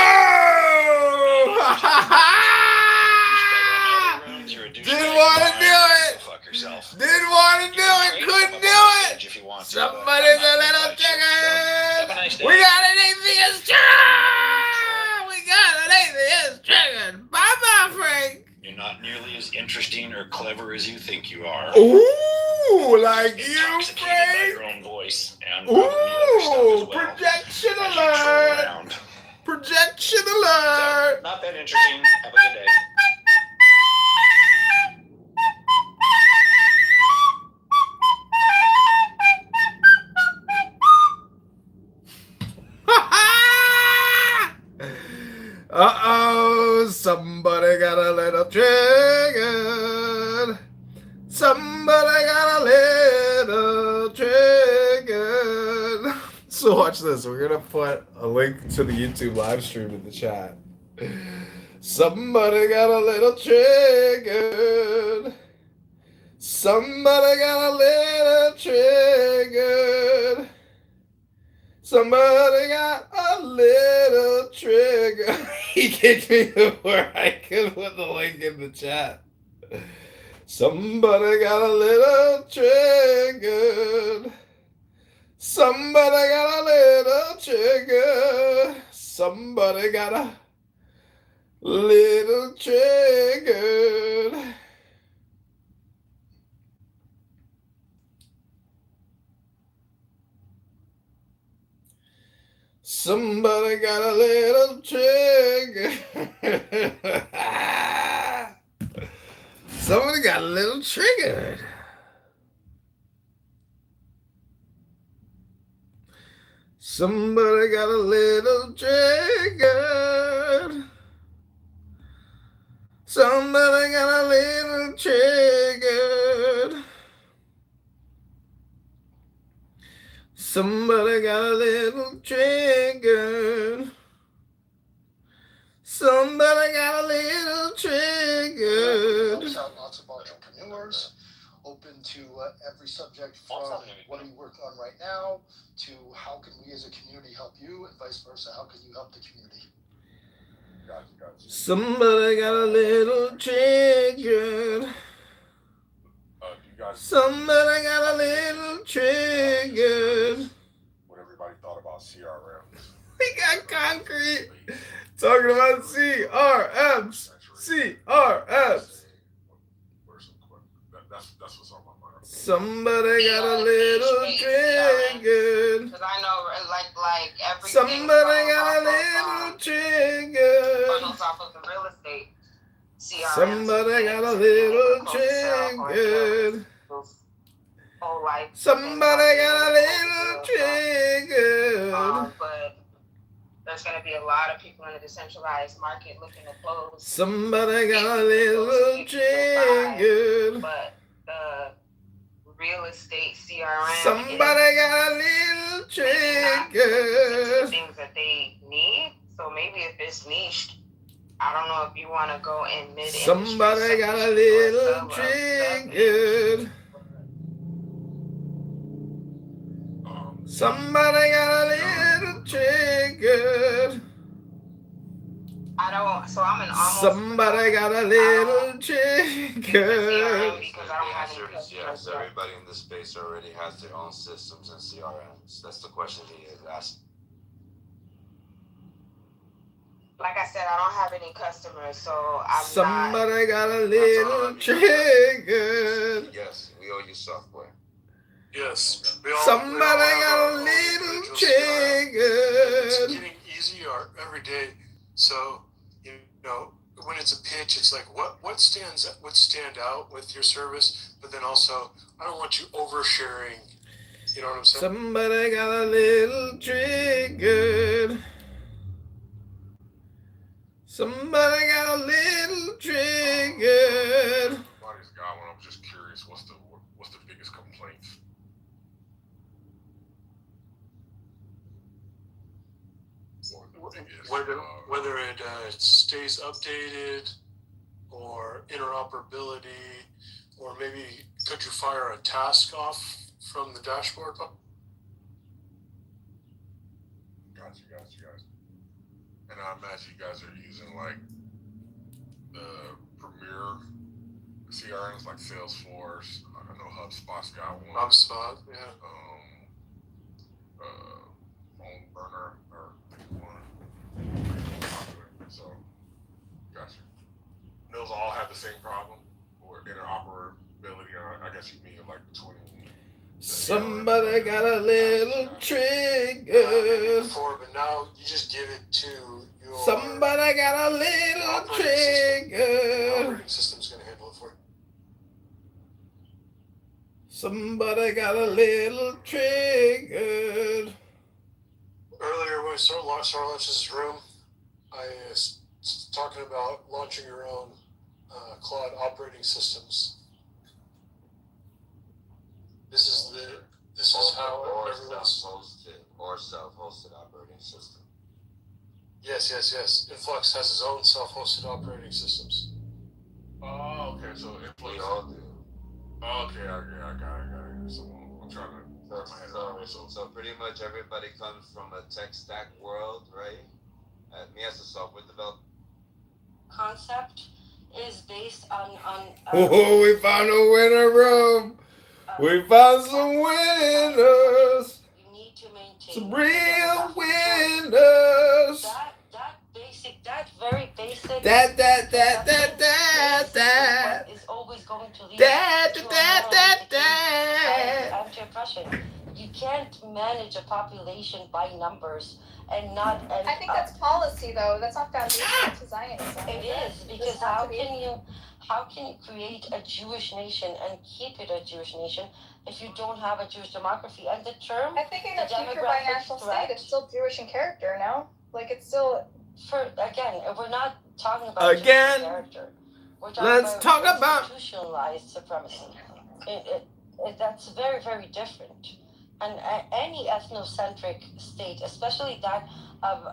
Didn't want to do it. Fuck yourself. Didn't want to do it. Couldn't do it. Somebody's a little chicken. We got an atheist chicken. We got an atheist chicken. Bye-bye, Frank. You're not nearly as interesting or clever as you think you are. Ooh, like you, Intoxicated by Frank. your own voice and Ooh, projection alert. Projection alert. Not that interesting. Have a good day. Uh-oh, somebody got a little triggered. Somebody got a little triggered. So watch this. We're going to put a link to the YouTube live stream in the chat. Somebody got a little triggered. Somebody got a little triggered. Somebody got a little trigger. He kicked me before I could put the link in the chat. Somebody got a little triggered. Somebody got a little trigger. Somebody got a little triggered. Somebody got a little trigger. Somebody got a little triggered. Somebody got a little triggered. Somebody got a little triggered. Somebody got a little triggered. Somebody got a little triggered. Lots of entrepreneurs, open to every subject from what are you working on right now to how can we as a community help you and vice versa. How can you help the community? Gotcha. Somebody got a little triggered. Somebody got a little triggered. What everybody thought about CRMs. We got concrete talking about CRMs. CRMs. That's what's on my mind. Somebody got a little triggered. Because I know, like everything. Somebody got a little triggered. Funnels off of the real estate. CRM. Somebody got a little triggered. Somebody got a little triggered. But there's going to be a lot of people in the decentralized market looking to close. Somebody got a little triggered. But the real estate CRM. Somebody got a little triggered. Things that they need. So maybe if it's niched, I don't know if you want to go in mid. Somebody got a little triggered. Somebody got a little triggered. I don't. So I'm an almost. Somebody got a little triggered. Because I don't have any Yes, yes, everybody in this space already has their own systems and CRMs. That's the question he is asking. Like I said, I don't have any customers, so I'm Somebody got a little triggered. Yes, we owe you software. Yes. Somebody got a little triggered. It's getting easier every day. So, you know, when it's a pitch, it's like what stand out with your service, but then also I don't want you oversharing. You know what I'm saying? Somebody got a little triggered. Somebody got a little triggered. Somebody's got one. I'm just curious. What's the biggest complaint? Whether it stays updated, or interoperability, or maybe could you fire a task off from the dashboard? Gotcha. And I imagine you guys are using like the premier CRMs like Salesforce. I know HubSpot's got one. HubSpot, yeah. Phone burner or one. So, gotcha. Those all have the same problem or interoperability. I guess you mean like between. Somebody got a little trigger. Before, but now you just give it to your. Somebody got a little trigger. Operating system's gonna handle it for you. Somebody got a little trigger. Earlier when we started launching room, I was talking about launching your own cloud operating systems. This is how everyone's hosted or self-hosted operating system. Yes. Influx has its own self-hosted operating systems. Oh, okay. So We all do. Okay, I got it. So I'm trying to wrap my head around it. So pretty much everybody comes from a tech stack world, right? Me as a software developer. Concept is based on Oh, we found a winner room. We found some winners. You need to maintain some real winners. That very basic. That. Is always going to lead to oppression. You can't manage a population by numbers and not. And, I think that's policy, though. That's not foundational to Zionism. It is, because how can you create a Jewish nation and keep it a Jewish nation if you don't have a Jewish demography? And the term, I think in the future binational state, it's still Jewish in character, no? Like it's still. We're not talking about Jewish character. Let's talk about institutionalized supremacy. That's very, very different. And any ethnocentric state, especially that of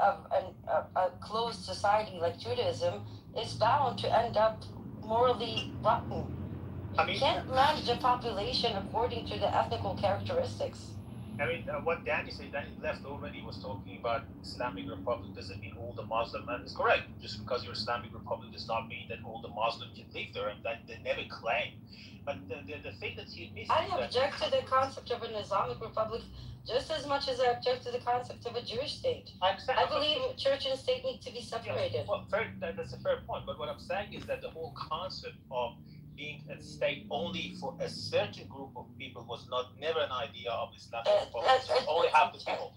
a closed society like Judaism, is bound to end up morally rotten. You can't manage a population according to the ethnical characteristics. I mean, what Danny said, Danny left already, was talking about Islamic Republic doesn't mean all the Muslim, and it's correct. Just because you're Islamic Republic does not mean that all the Muslims can live there, and that they never claim. But the thing that he missed. I object to the concept of an Islamic Republic just as much as I object to the concept of a Jewish state. I believe church and state need to be separated. Well, that's a fair point. But what I'm saying is that the whole concept of being a state only for a certain group of people was never an idea of Islamic Republic. Only half the people.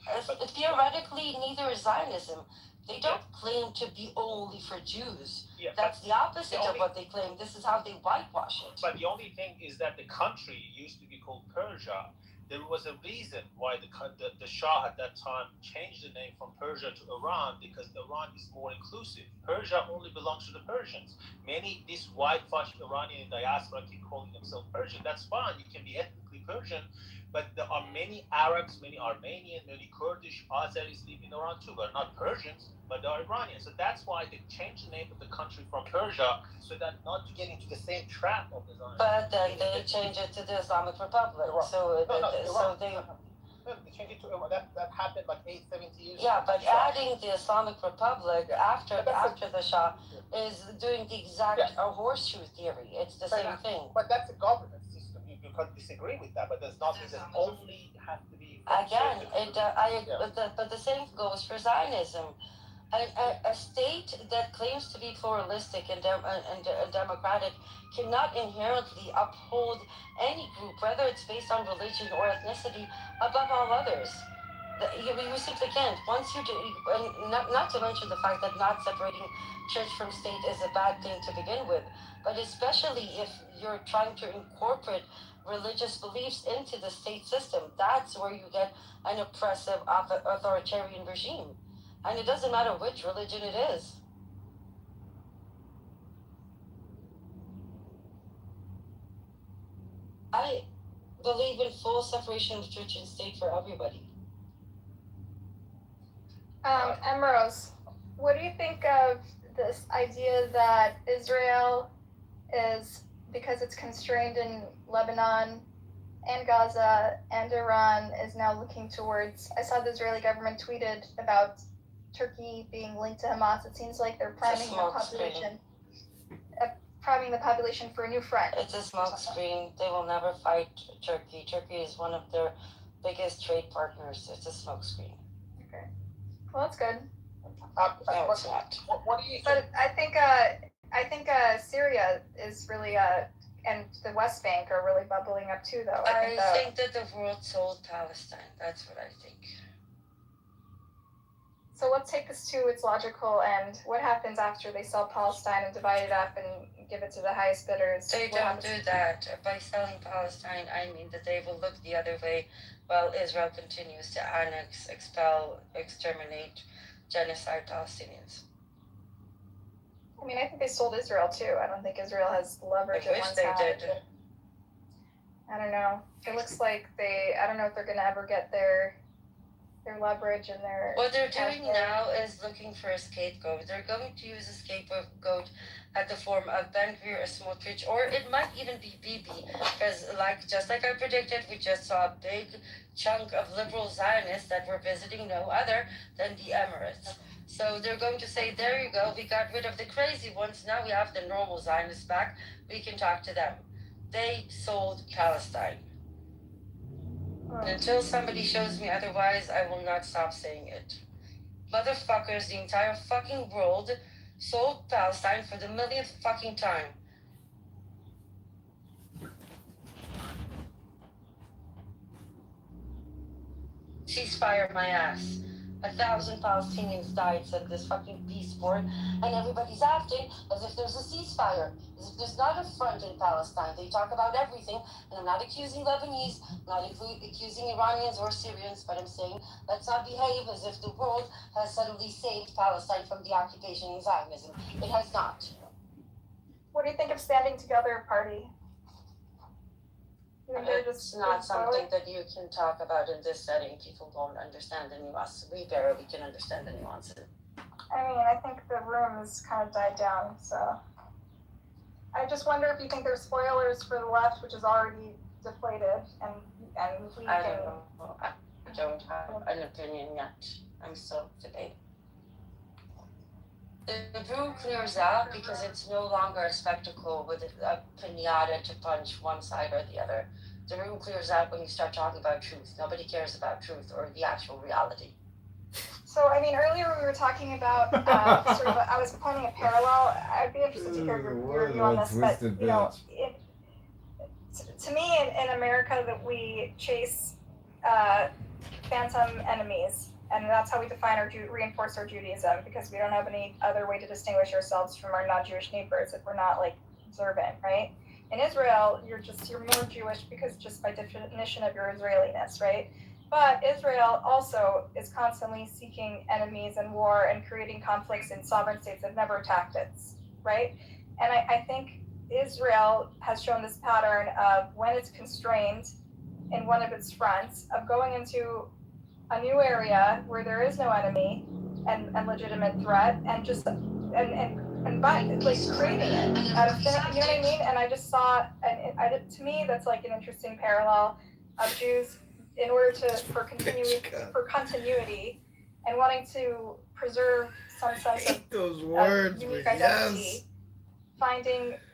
Theoretically, neither is Zionism. They don't claim to be only for Jews. Yeah, that's the opposite of what they claim. This is how they whitewash it. But the only thing is that the country used to be called Persia. There was a reason why the Shah at that time changed the name from Persia to Iran, because Iran is more inclusive. Persia only belongs to the Persians. This whitewashed Iranian diaspora keep calling themselves Persian. That's fine. You can be ethnically Persian. But there are many Arabs, many Armenian, many Kurdish, Azeris live in Iran too. They're not Persians, but they're Iranians. So that's why they changed the name of the country from Persia, so that not to get into the same trap of the Zionists. But then they changed it to the Islamic Republic. They changed it to Iran. That happened like 70 years ago. Yeah, but adding the Islamic Republic after the Shah is doing the exact horseshoe theory. It's the same thing. But that's a governance system. You can't disagree with that, but there's nothing that only has to be. Again, but the same goes for Zionism. A state that claims to be pluralistic and democratic cannot inherently uphold any group, whether it's based on religion or ethnicity, above all others. You simply can't. Once you do, and not to mention the fact that not separating church from state is a bad thing to begin with, but especially if you're trying to incorporate religious beliefs into the state system, that's where you get an oppressive authoritarian regime. And it doesn't matter which religion it is. I believe in full separation of church and state for everybody. Emrose, what do you think of this idea that Israel is, because it's constrained in Lebanon and Gaza and Iran, is now looking towards, I saw the Israeli government tweeted about Turkey being linked to Hamas. It seems like they're priming the population for a new front. It's a smoke screen. They will never fight Turkey. Turkey is one of their biggest trade partners. It's a smoke screen. Okay. Well, that's good. No, it's not. What do you think? But I think Syria is really and the West Bank are really bubbling up too, though. I think that the world sold Palestine. That's what I think. So let's take this to its logical end. What happens after they sell Palestine and divide it up and give it to the highest bidders? They don't do that. By selling Palestine, I mean that they will look the other way while Israel continues to annex, expel, exterminate, genocide Palestinians. I mean, I think they sold Israel too. I don't think Israel has leverage at one time. They did. I don't know. It looks like I don't know if they're going to ever get their leverage and their... What they're doing now is looking for a scapegoat. They're going to use a scapegoat at the form of Ben Gvir or Smotrich, or it might even be Bibi, because just like I predicted, we just saw a big chunk of liberal Zionists that were visiting no other than the Emirates. So they're going to say, there you go, we got rid of the crazy ones, now we have the normal Zionists back, we can talk to them. They sold Palestine. And until somebody shows me otherwise, I will not stop saying it. Motherfuckers, the entire fucking world sold Palestine for the millionth fucking time. Ceasefire my ass. 1,000 Palestinians died, said this fucking peace board, and everybody's acting as if there's a ceasefire, as if there's not a front in Palestine. They talk about everything, and I'm not accusing Lebanese, I'm not accusing Iranians or Syrians, but I'm saying let's not behave as if the world has suddenly saved Palestine from the occupation and Zionism. It has not. What do you think of Standing Together Party? It's not something that you can talk about in this setting. People don't understand the nuance. We barely can understand the nuances. I mean, I think the room has kind of died down, so... I just wonder if you think there's spoilers for the left, which is already deflated, and we I don't know. I don't have an opinion yet. I'm still debating. The room clears out because it's no longer a spectacle with a pinata to punch one side or the other. The room clears out when you start talking about truth. Nobody cares about truth or the actual reality. So, I mean, earlier we were talking about I was pointing a parallel. I'd be interested to hear your view on this, but, you know, to me, in America, that we chase phantom enemies. And that's how we define reinforce our Judaism, because we don't have any other way to distinguish ourselves from our non-Jewish neighbors if we're not, like, observant, right? In Israel, you're more Jewish because just by definition of your Israeliness, right? But Israel also is constantly seeking enemies and war and creating conflicts in sovereign states that never attacked it, right? And I think Israel has shown this pattern of when it's constrained in one of its fronts, of going into a new area where there is no enemy and legitimate threat, and just and by like creating it out of thin, you know what I mean? And I just saw, and to me, that's like an interesting parallel of Jews in order for continuity and wanting to preserve some sense of unique identity.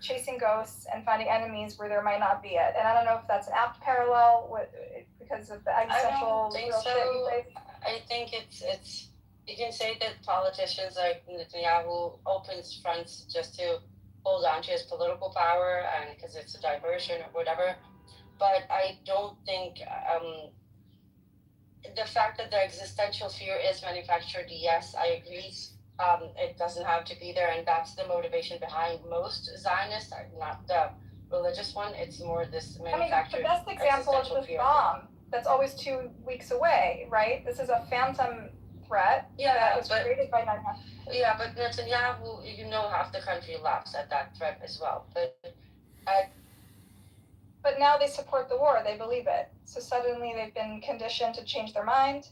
Chasing ghosts and finding enemies where there might not be it. And I don't know if that's an apt parallel because of the existential shit you face. I think it's you can say that politicians like Netanyahu opens fronts just to hold on to his political power and because it's a diversion or whatever. But I don't think the fact that the existential fear is manufactured, yes, I agree. It doesn't have to be there, and that's the motivation behind most Zionists, not the religious one. It's more this manufactured. I mean, the best example is this bomb that's always 2 weeks away, right? This is a phantom threat that was created by Netanyahu. Yeah, but Netanyahu, half the country laughs at that threat as well. But now they support the war. They believe it. So suddenly they've been conditioned to change their mind.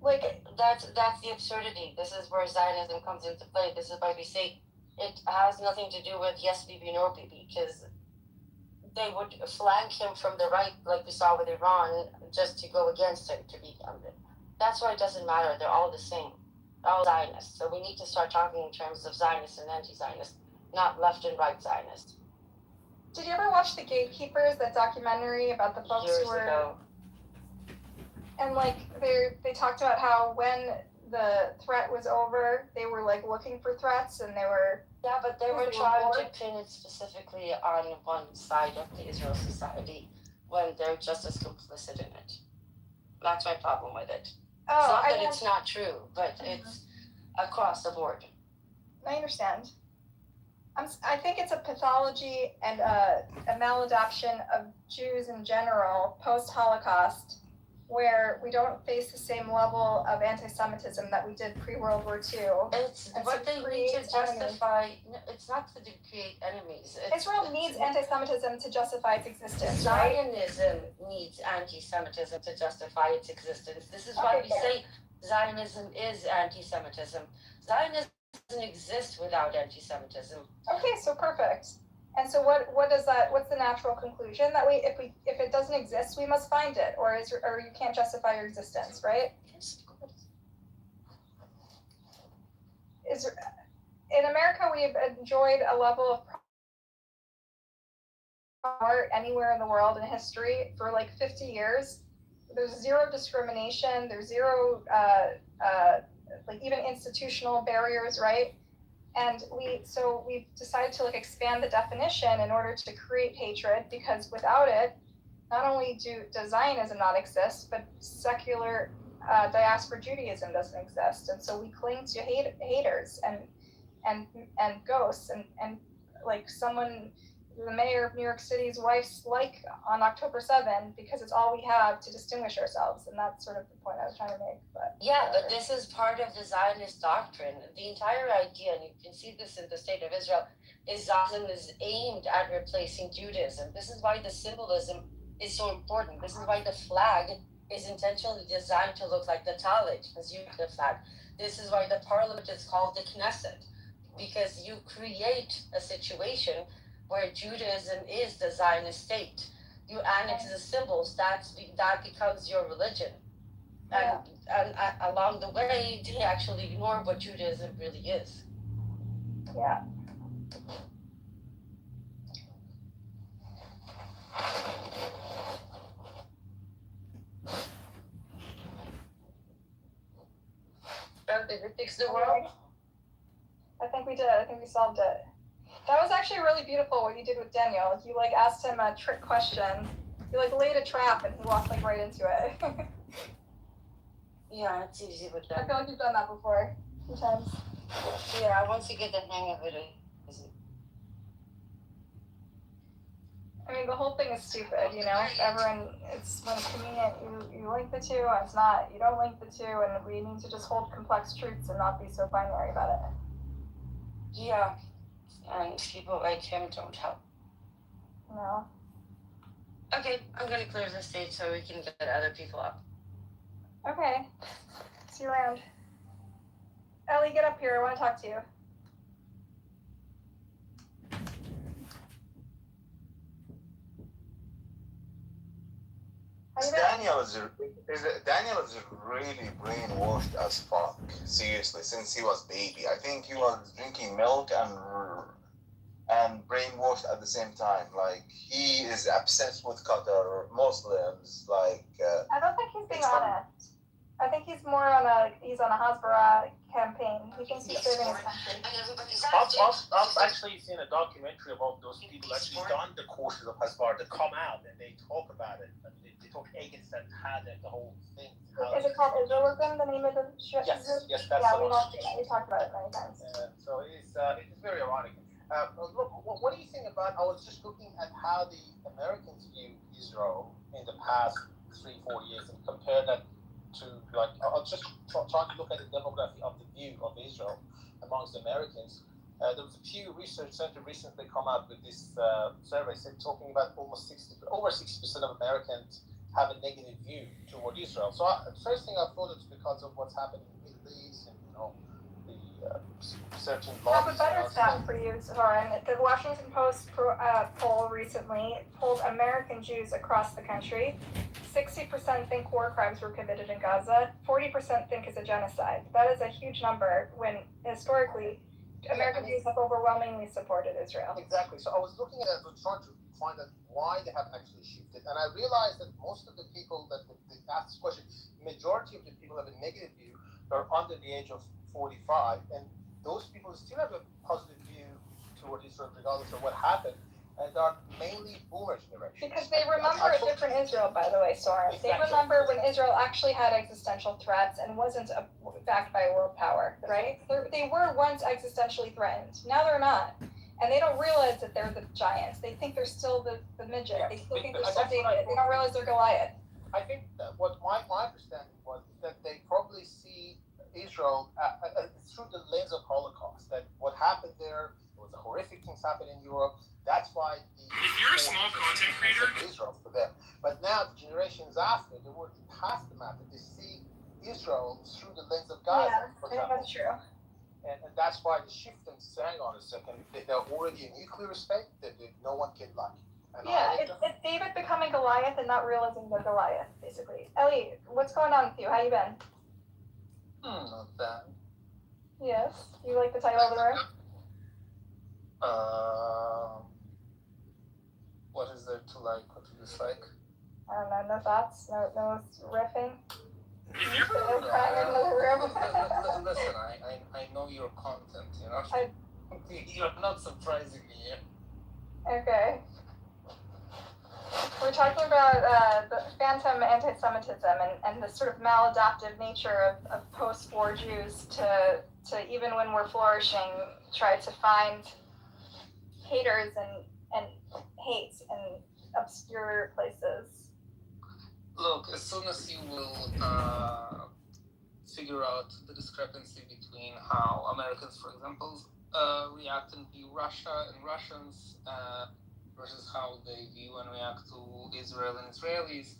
Like that's the absurdity. This is where Zionism comes into play. This is why we say it has nothing to do with yes Bibi, no Bibi, because they would flank him from the right, like we saw with Iran, just to go against him to be counted. That's why it doesn't matter. They're all the same. They're all Zionists. So we need to start talking in terms of Zionists and anti-Zionists, not left and right Zionists. Did you ever watch The Gatekeepers, that documentary about the folks Years who were... ago. And like they talked about how when the threat was over, they were like looking for threats and they were Yeah, but they were trying to pin it specifically on one side of the Israel society when they're just as complicit in it. That's my problem with it. Oh, it's not that it's not true, but it's across the board. I understand. I think it's a pathology and a maladaption of Jews in general post-Holocaust, where we don't face the same level of anti-Semitism that we did pre-World War II. It's what they need to justify. No, it's not to create enemies. Israel needs anti-Semitism to justify its existence, Zionism needs anti-Semitism to justify its existence. This is why we say Zionism is anti-Semitism. Zionism doesn't exist without anti-Semitism. Okay, so perfect. And so what does that? What's the natural conclusion that if it doesn't exist, we must find it, or you can't justify your existence, right? In America, we've enjoyed a level of power anywhere in the world in history for like 50 years. There's zero discrimination. There's zero like even institutional barriers, right? And we've decided to like expand the definition in order to create hatred, because without it, not only does Zionism not exist, but secular diaspora Judaism doesn't exist. And so we cling to haters and ghosts and like the mayor of New York City's wife's like on October 7, because it's all we have to distinguish ourselves. And that's sort of the point I was trying to make. But this is part of the Zionist doctrine. The entire idea, and you can see this in the state of Israel, is Zionism is aimed at replacing Judaism. This is why the symbolism is so important. This is why the flag is intentionally designed to look like the Talit, as you the flag. This is why the parliament is called the Knesset, because you create a situation where Judaism is the Zionist state. You annex the symbols, that becomes your religion. And along the way, they actually ignore what Judaism really is. Yeah. Did we fix the world? I think we did. I think we solved it. That was actually really beautiful what you did with Daniel. You like asked him a trick question. You like laid a trap and he walked like right into it. Yeah, it's easy with that. I feel like you've done that before a few times. Yeah, once you get the hang of it, it's easy. I mean, the whole thing is stupid, you know? Everyone, when it's convenient, you link the two, and it's not, you don't link the two, and we need to just hold complex truths and not be so binary about it. Yeah. And people like him don't help. No. Okay, I'm gonna clear the stage so we can get other people up. Okay. See you around. Ellie, get up here. I want to talk to you. Daniel is really brainwashed as fuck. Seriously, since he was baby, I think he was drinking milk and brainwashed at the same time. Like he is obsessed with Qatar, Muslims. Like I don't think he's being honest. I think he's more on a Hasbara campaign. He thinks he's saving his country. I've actually seen a documentary about those people actually done the courses of Hasbara that come out and they talk about it. And they talk against and had the whole thing. Is it called Israelism, the name of the show? Yes, that's yeah, we talked about it many times. So it's very ironic. Look, what do you think about? I was just looking at how the Americans view Israel in the past 3-4 years and compare that to, like, I'll just try to look at the demography of the view of Israel amongst the Americans. There was a Pew Research Center recently come out with this survey talking about over 60% of Americans have a negative view toward Israel. So the first thing I thought it's because of what's happening in the Middle East and the certain I have a better stat for you, Zoran. The Washington Post poll recently polled American Jews across the country. 60% think war crimes were committed in Gaza. 40% think it's a genocide. That is a huge number when historically American Jews have overwhelmingly supported Israel. Exactly. So I was looking at it, I was trying to find out why they have actually shifted. And I realized that most of the people that they asked this question, majority of the people have a negative view are under the age of 45, and those people still have a positive view toward Israel regardless of what happened. And they are mainly boomer generation. Because they remember a different Israel, by the way, Soren. They remember when Israel actually had existential threats and wasn't backed by a world power, right? They were once existentially threatened. Now they're not. And they don't realize that they're the giants. They think they're still the midget. They still think they're still David. They don't realize they're Goliath. I think that what my understanding was that they probably see Israel through the lens of Holocaust. That what happened there was a horrific things happened in Europe. That's why if you're a small content creator, Israel for them. But now the generations after, they were past the map, and they see Israel through the lens of Gaza. Yeah, I think that's true. And that's why the shift in hang on a second, they're already a nuclear state that no one can like. Yeah, it's David becoming Goliath and not realizing they're Goliath, basically. Ellie, what's going on with you? How you been? Not bad. Yes. You like the title of the room? What is there to like? What to dislike? I don't know. No thoughts. No riffing. No crying in the room. Listen, I know your content. You know, you're not surprising me. Okay. We're talking about the phantom anti-Semitism and the sort of maladaptive nature of post-war Jews to even when we're flourishing, try to find haters and hate in obscure places. Look, as soon as you will figure out the discrepancy between how Americans, for example, react and view Russia and Russians versus how they view and react to Israel and Israelis,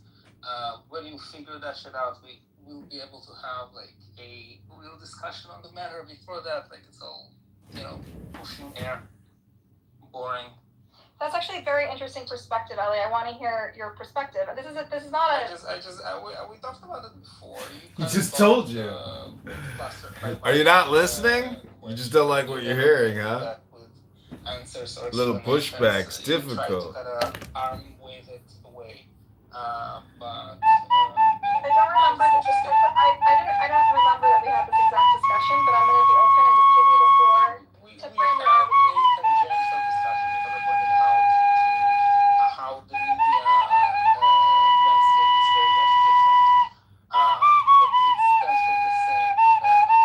when you figure that shit out, we will be able to have like a real discussion on the matter. Before that, like it's all, pushing air, boring. That's actually a very interesting perspective, Ellie. I want to hear your perspective. This is not a. We talked about it before. He just told you. Are you not listening? You just don't like what you're hearing, huh? Little pushback's difficult. Arm wave it away, but I don't remember the I don't remember that we had this exact discussion, but I'm going to be open and just give you the floor to frame your argument. a tangential discussion because I pointed out how the media landscape is very much different, but it stems from the same dynamic,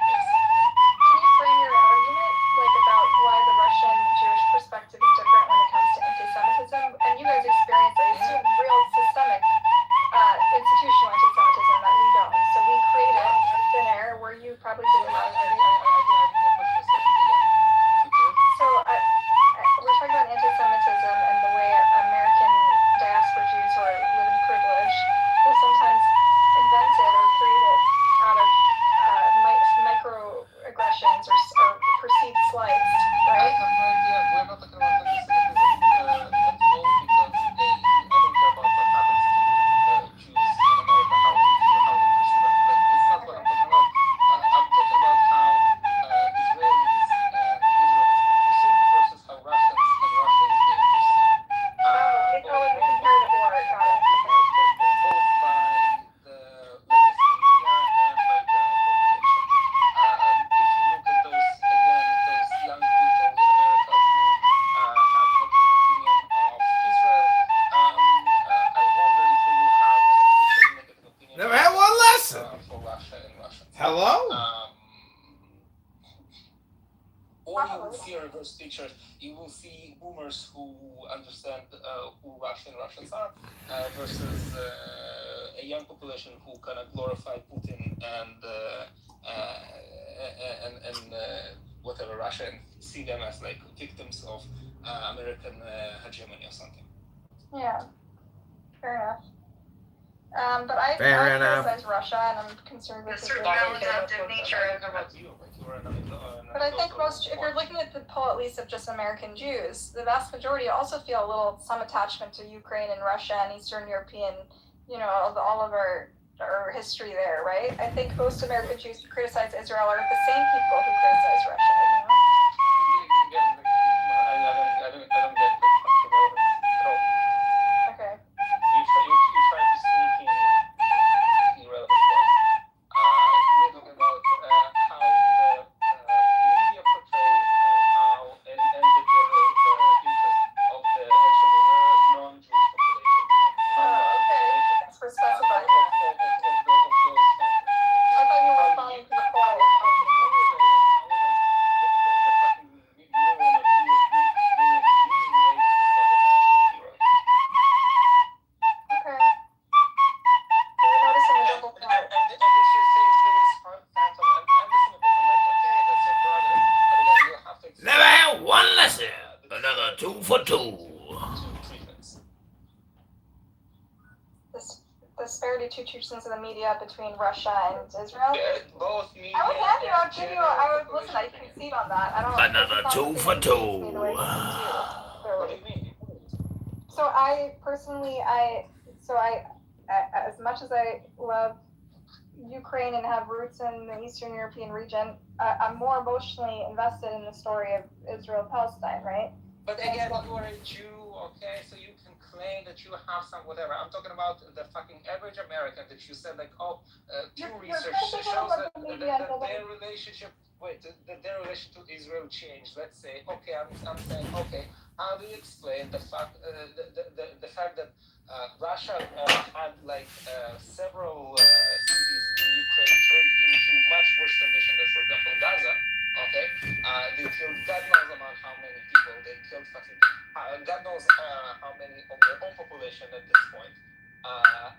basically. Can you frame your argument, like about why the Russian Jewish perspective is different when it comes to anti-Semitism? And you guys experience, I assume, real systemic, institutional anti-Semitism that we don't. So we create it out of thin air where you probably didn't. So we're talking about anti-Semitism and the way American diaspora Jews who live in privilege will sometimes invent it or create it out of microaggressions or perceived slights, right? I have no idea. We're not talking about anti-Semitism at all because I don't care about what happens to Jews in America, how they perceive them. Like, it's not what I'm talking about. I'm talking about how Israelis and Israel is being perceived versus how Russians and Russia is being perceived. It's always a comparative war. Got it. Both by the legacy media and by the population. If you look at those young people in America who have negative opinion of Israel, I wonder if they will have the same negative opinion. Never had one lesson. For Russia and Russians. Hello? Or you will see a reverse picture. You will see boomers who understand who Russians are versus a young population who kind of glorify Putin and whatever Russia and see them as like victims of American hegemony or something. Yeah, fair enough. But I criticize Russia, and I'm concerned with the maladaptive nature of. But I think if you're looking at the poll, at least of just American Jews, the vast majority also feel some attachment to Ukraine and Russia and Eastern European, all of our history there, right? I think most American Jews who criticize Israel are the same people who criticize Russia, I don't get that at all. Okay. You try to sneak in irrelevant points. We're talking about how the media portrays Another 2 for 2. Treatments. Disparity to treatments in the media between Russia and Israel. Both media. I was happy. I'll give you. I would listen. I concede on that. I don't. Another 2 for 2. What do you mean? So I personally, as much as I love Ukraine and have roots in the Eastern European region, I'm more emotionally invested in the story of Israel-Palestine, right? But again, you are a Jew, okay? So you can claim that you have some whatever. I'm talking about the fucking average American that you said like, Pew Research shows that their relationship. Their relationship to Israel changed. Let's say, okay, I'm saying, okay, how do you explain the fact that Russia had like several cities in Ukraine turned into much worse condition than, for example, Gaza? Okay, they killed God knows about how many people. They killed fucking God knows how many of their own population at this point.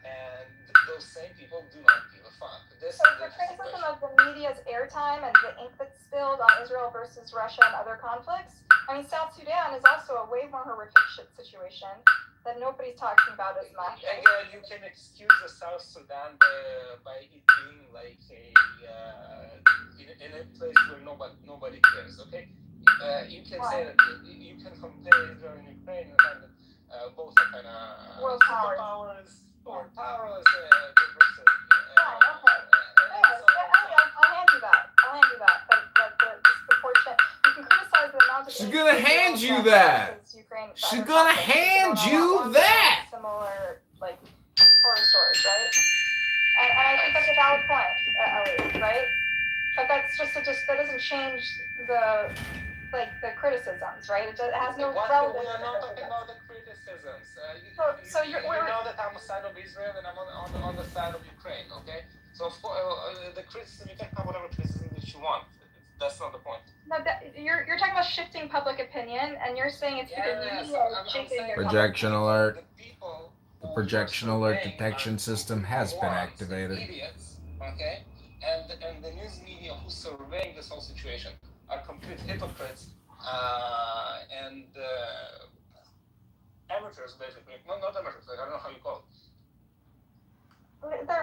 And those same people do not give a fuck. So the criticism of the media's airtime and the ink that's spilled on Israel versus Russia and other conflicts. I mean, South Sudan is also a way more horrific situation that nobody's talking about as much. Again, you can excuse the South Sudan by it being like in a place where nobody cares. Okay, you can say that you can compare Israel and Ukraine and kind of both are kind of world powers. Or powers. I'll hand you that. But the disproportionate. You can criticize the amount of. She's gonna hand you that. She's gonna hand you that. Similar like horror stories, right? And I think that's a valid point, at least, right? But that's that doesn't change the criticisms, right? It has no relevance. We are not talking about the criticisms. So you know that I'm on the side of Israel and I'm on the side of Ukraine, okay? So the criticism, you can have whatever criticism that you want. That's not the point. No, you're talking about shifting public opinion, and you're saying it's because shifting your projection alert. The projection alert detection system has been activated. Idiots, okay? And the news media who's surveying this whole situation are complete hypocrites and amateurs, basically. No, not amateurs. Like, I don't know how you call it.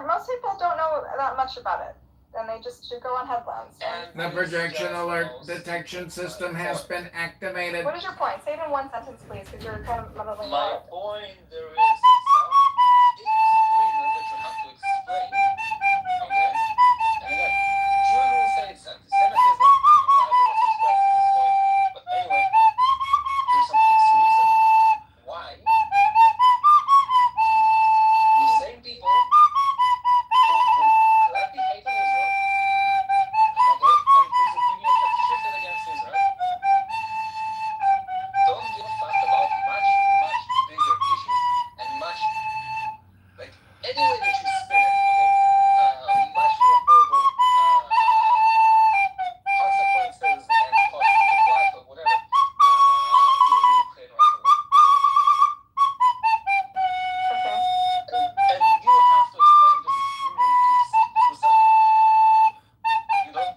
Most people don't know that much about it, and they just should go on headlines. The projection alert detection system has been activated. What is your point? Say it in one sentence, please, because you're kind of muddling. My point, there is some reason that you have to explain. Okay? And again, Jews will say it's anti-Semitism. I do not subscribe to this point. But anyway, there's some fixed reason why the same people who gladly hate on Israel, okay, and whose opinion has shifted against Israel, don't give a fuck about much bigger issues and much, like, any way that you spin it, okay, much more horrible consequences and costs of life or whatever in the Ukraine-Russia war. Okay. And you have to explain this through something. You don't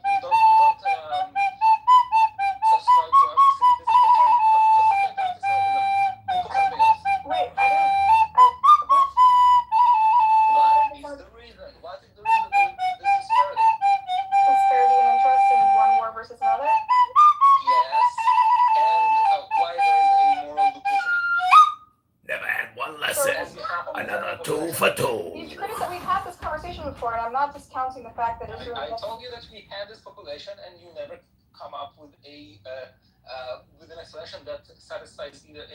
subscribe to anti-Semitism. Okay, subscribe to anti-Semitism. Think of something else. Wait, what? What is the reason? What is the reason that this disparity? Disparity in interest in one war versus another? Yes. And why there is a moral duplicity. Never had one lesson. Another 2 for 2. We've had this conversation before, and I'm not discounting the fact that Israel. I told you that we had this population, and you never come up with an explanation that satisfies either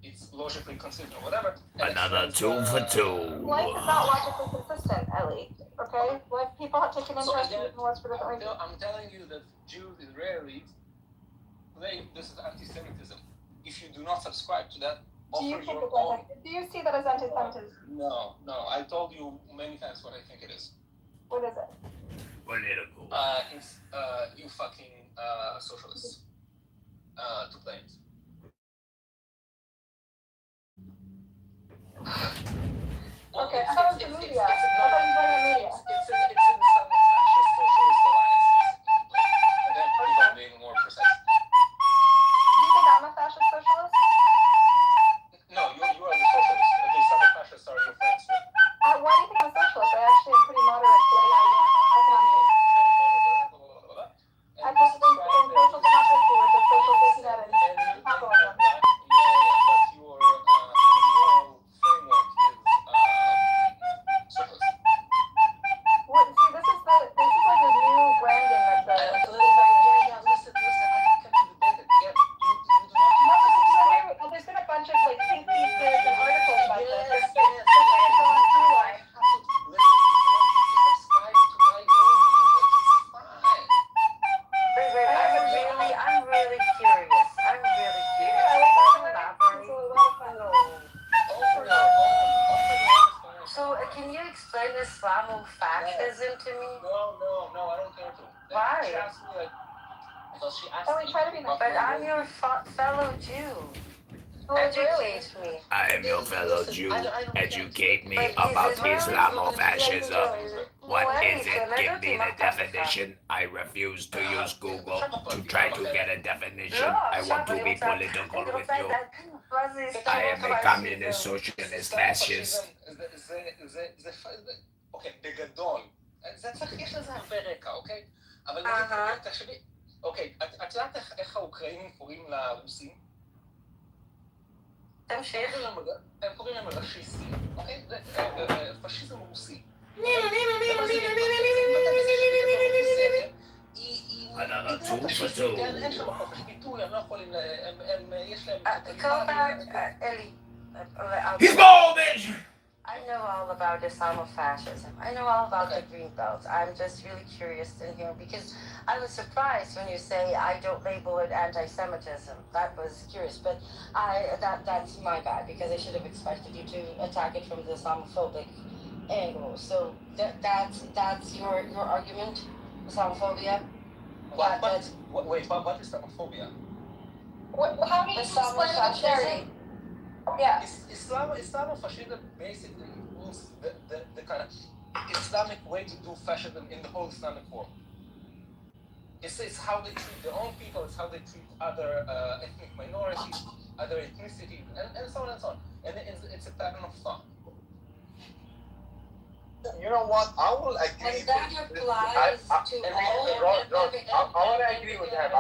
it's logically consistent or whatever. Another 2 for 2. Life is not logically consistent, Ellie. Okay? Life, people have taken interest in what's for different reasons. I'm telling you that Jews, Israelis, this is anti-Semitism. If you do not subscribe to that, Do you see that as anti-Semitism? No. I told you many times what I think it is. What is it? Political. It's you fucking socialists. To play it. Okay, I thought it was the media. I thought you were the media. It's in some fascist socialist alliance, basically. And then being more precise. Do you think I'm a fascist socialist? because she asked Oh, we me. try to be nice. But I'm your fellow Jew. Who is really? Educate me. I am your fellow Jew. Educate me But is about Israel Islam or included? fascism. What is it? I Give don't me think the Makkah- definition. I refuse to use Google to try to get a definition. I want to be political with you. I am a communist, socialist, fascist. אוקיי, בגדול. זה צריך, יש לזה הרבה רקע, אוקיי? אבל נגיד, תחשבי, אוקיי, את יודעת איך האוקראינים קוראים לרוסים? תמשיך. הם קוראים להם רשיסטים, אוקיי? זה פשיזם רוסי. אין שם חופש ביטוי, הם לא יכולים, יש להם... אלי. He's bald, bitch! I know all about Islamofascism. I know all about the green belt. I'm just really curious in here because I was surprised when you say I don't label it anti-Semitism. That was curious, but that's my bad because I should have expected you to attack it from the Islamophobic angle. So that's your argument, Islamophobia. What is Islamophobia? How do you explain the theory? Yeah. Islamofascism basically means the kind of Islamic way to do fascism in the whole Islamic world. It's how they treat their own people, it's how they treat other ethnic minorities, other ethnicities, and so on and so on. And it's a pattern of thought. You know what? I will agree. And that applies to all. I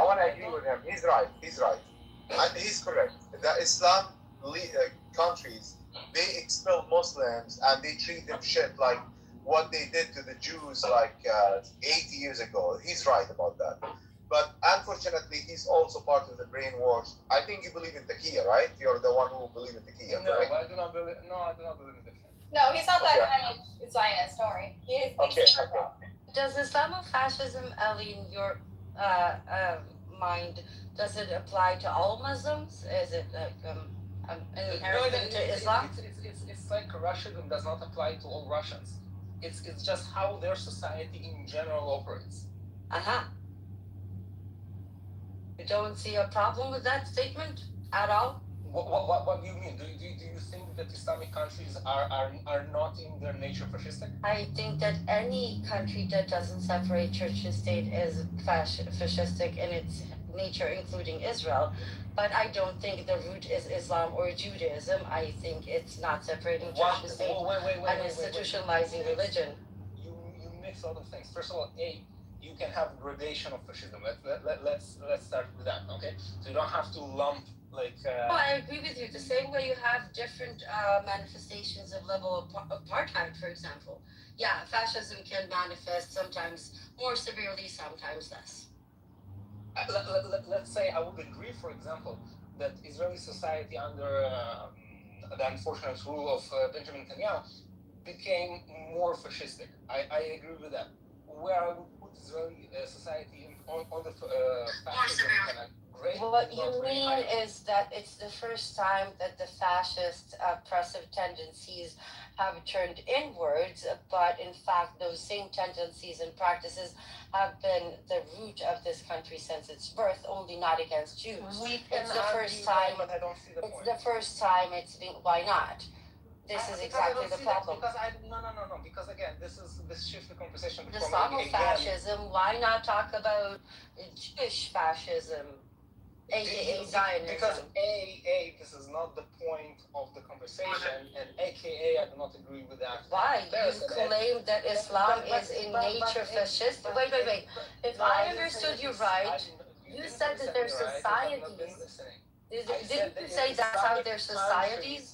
want to agree with him. He's right. And he's correct. The Islam countries, they expel Muslims and they treat them shit like what they did to the Jews like 80 years ago. He's right about that. But unfortunately, he's also part of the brainwash. I think you believe in Taqiyya, right? You're the one who believes in Taqiyya, correct? I do not believe in Taqiyya. No, he's not that kind of Zionist, don't worry. Okay. Does Islamofascism, Ellie, in your mind, does it apply to all Muslims? Is it like inherent to Islam? It's like Russianism does not apply to all Russians. It's just how their society in general operates. You don't see a problem with that statement at all? What do you mean? Do you think that Islamic countries are not in their nature fascistic? I think that any country that doesn't separate church and state is fascistic in its nature, including Israel. But I don't think the root is Islam or Judaism. I think it's not separating church and state and institutionalizing religion. You mix all the things. First of all, you can have gradation of fascism. Let's start with that, okay? So you don't have to lump like. I agree with you. The same way you have different manifestations of level of apartheid, for example. Yeah, fascism can manifest sometimes more severely, sometimes less. Let's say I would agree, for example, that Israeli society under the unfortunate rule of Benjamin Netanyahu became more fascistic. I agree with that. Where I would put Israeli society on the fascism kind of grade. What you mean is that it's the first time that the fascist oppressive tendencies have turned inwards, but in fact those same tendencies and practices have been the root of this country since its birth, only not against Jews. It's the first time. It's the first time it's been. Why not? This is exactly the problem. No. Because again, this shifts the conversation. Islamofascism. Why not talk about Jewish fascism, aka Zionism? Because this is not the point of the conversation, and AKA I do not agree with that. Why? You claim that Islam is in nature fascist. Wait. If I understood you right, you said that their societies. Didn't you say that's how their societies?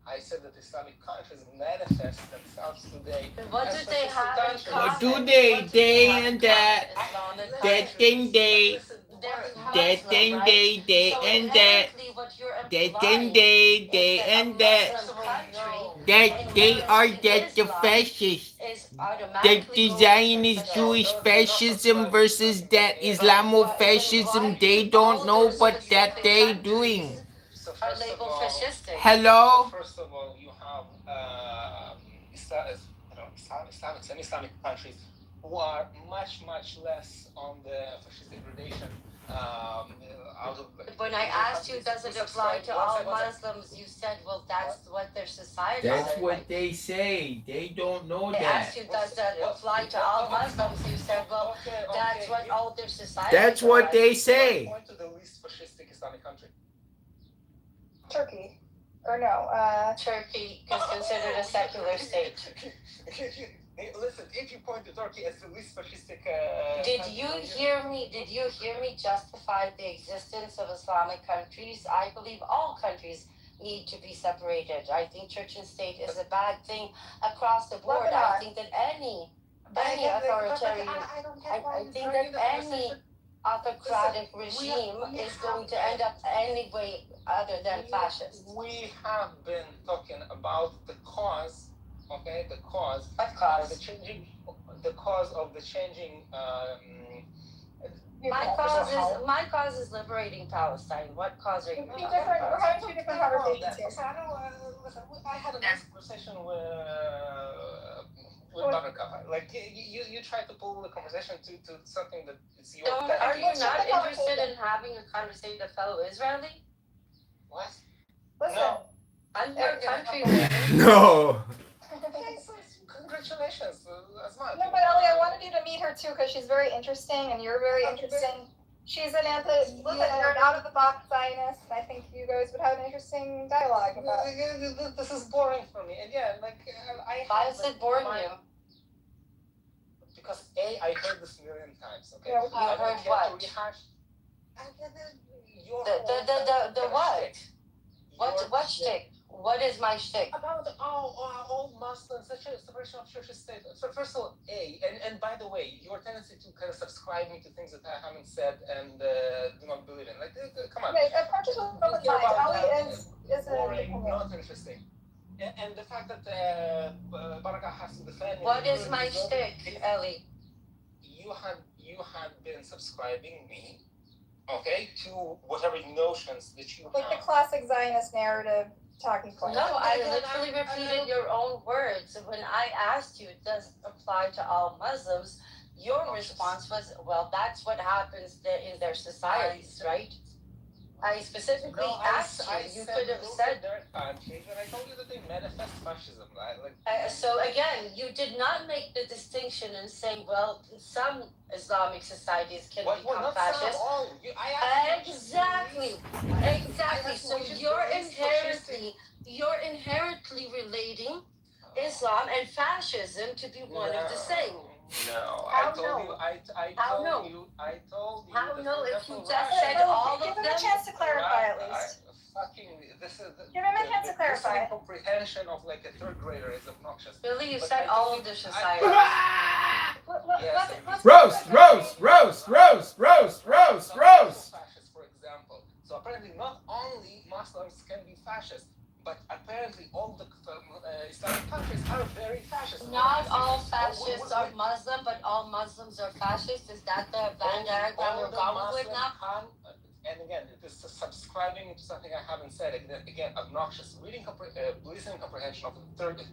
I said that Islamic countries manifest themselves today. What do they have in common? What do they? They and that. That thing they. That thing they and that. That thing they and that. That they are that the fascists. That the Zionist Jewish fascism versus that Islamofascism. They don't know what that they doing. Are labeled fascistic. Hello? First of all, you have semi-Islamic countries who are much less on the fascist degradation out of. When I asked you, does it apply to all Muslims? You said, well, that's what their society. That's what they say. They don't know I that. asked you, does that apply to all Muslims? You said, well, that's what all their society. That's what they say. Point to the least fascistic Islamic country. Turkey. Or no, Turkey is considered a secular state. Listen, if you point to Turkey as the least fascistic. Did you hear me? Did you hear me justify the existence of Islamic countries? I believe all countries need to be separated. I think church and state is a bad thing across the board. I think that any authoritarian, I think that any autocratic regime is going to end up any way other than fascist. We have been talking about the cause. Okay, the cause. What cause? The cause of the changing. My cause is liberating Palestine. What cause are you? We're having two different conversations here. I had a nice conversation with Buttercup. Like you try to pull the conversation to something that is your. Are you not interested in having a conversation with a fellow Israeli? What? Listen. No. I'm your countryman. No. Okay, so congratulations, Asma. No, but Ellie, I wanted you to meet her too because she's very interesting and you're very interesting. She's an you're an out-of-the-box Zionist, and I think you guys would have an interesting dialogue about it. This is boring for me, and yeah, like Why is it boring you? Because I heard this a million times. Okay, Yeah, you heard what? The what? What shtick? What is my shtick? About all Muslims, such a separation of church and state. So first of all, and by the way, your tendency to kind of subscribe me to things that I haven't said and do not believe in. Like, come on. Right, approaches with both sides. Ellie is boring, not interesting. And the fact that Baraka has to defend. What is my shtick, Ellie? You had been subscribing me, okay, to whatever notions that you like have. The classic Zionist narrative. Talking point. No, I literally repeated your own words. When I asked you, does it apply to all Muslims? Your response was, well, that's what happens in their societies, right? I specifically asked you. You could have said. And I told you that they manifest fascism. So again, you did not make the distinction and say, well, some Islamic societies can become fascist. Exactly. So you're inherently relating Islam and fascism to be one of the same. No, How I told you. I told you. How no? If you just said all of them. Give him a chance to clarify at least. Give him a chance to clarify. This comprehension of like a third grader is obnoxious. Billy, you said all of the society. Roast. For example, so apparently not only Muslims can be fascist, but apparently all the Islamic countries are very fascist. Not all fascists are Muslim, but all Muslims are fascist. Is that the Venn diagram we're going with now? And again, this is subscribing to something I haven't said. Again, obnoxious. Listening comprehension of the third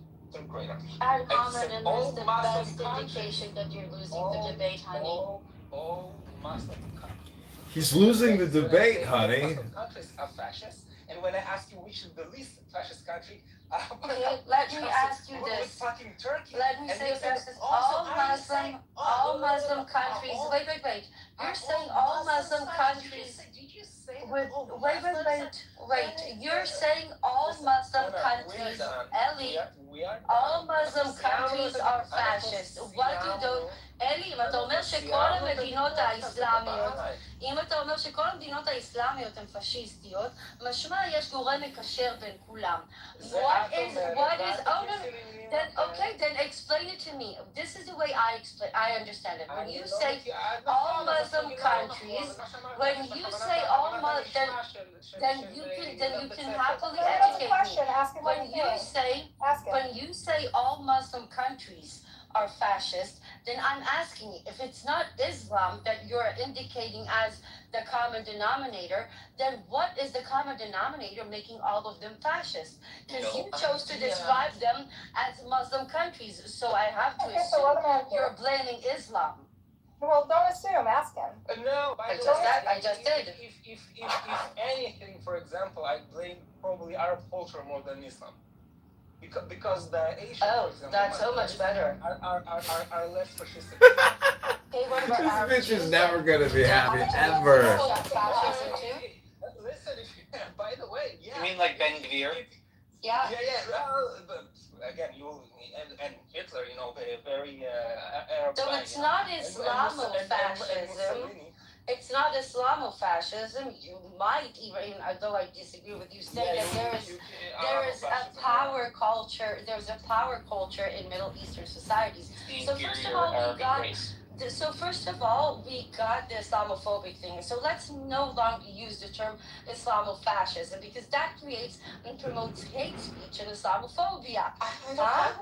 grader. And Ahmed, and that's the best indication that you're losing the debate, honey. All Muslim countries. He's losing the debate, honey. Muslim countries are fascist. And when I ask you which is the least fascist country, let me ask you this. Let me say this: all Muslim countries. Wait. You're saying all Muslim countries. Wait. You're saying all Muslim countries, Ellie. All Muslim countries are fascist. What do those? אלי, אם אתה אומר שכל המדינות האסלאמיות, הן פשיסטיות, משמע יש גורם מקשר בין כולם. What is, then explain it to me. This is the way I understand it. When you say all Muslim countries, when you say all Muslim, then you can happily educate me. When you say all Muslim countries are fascist, then I'm asking you, if it's not Islam that you're indicating as the common denominator, then what is the common denominator making all of them fascist? Because you chose to describe them as Muslim countries, so I have to assume you're blaming Islam. Well, don't assume. Ask him. No, I just did. If anything, for example, I blame probably Arab culture more than Islam. Because the Asian, for example, that's so much better. Are less fascistic. Hey, what about Arab This bitch is never gonna be happy ever. Listen, by the way, yeah. You mean like Ben Gvir? Yeah. But again, and Hitler, you know, very Arab. So it's not Islamofascism. It's not Islamofascism. You might even, although I disagree with you, say that there is a power culture. There's a power culture in Middle Eastern societies. So first of all, we got the Islamophobic thing. So let's no longer use the term Islamofascism because that creates and promotes hate speech and Islamophobia. Huh?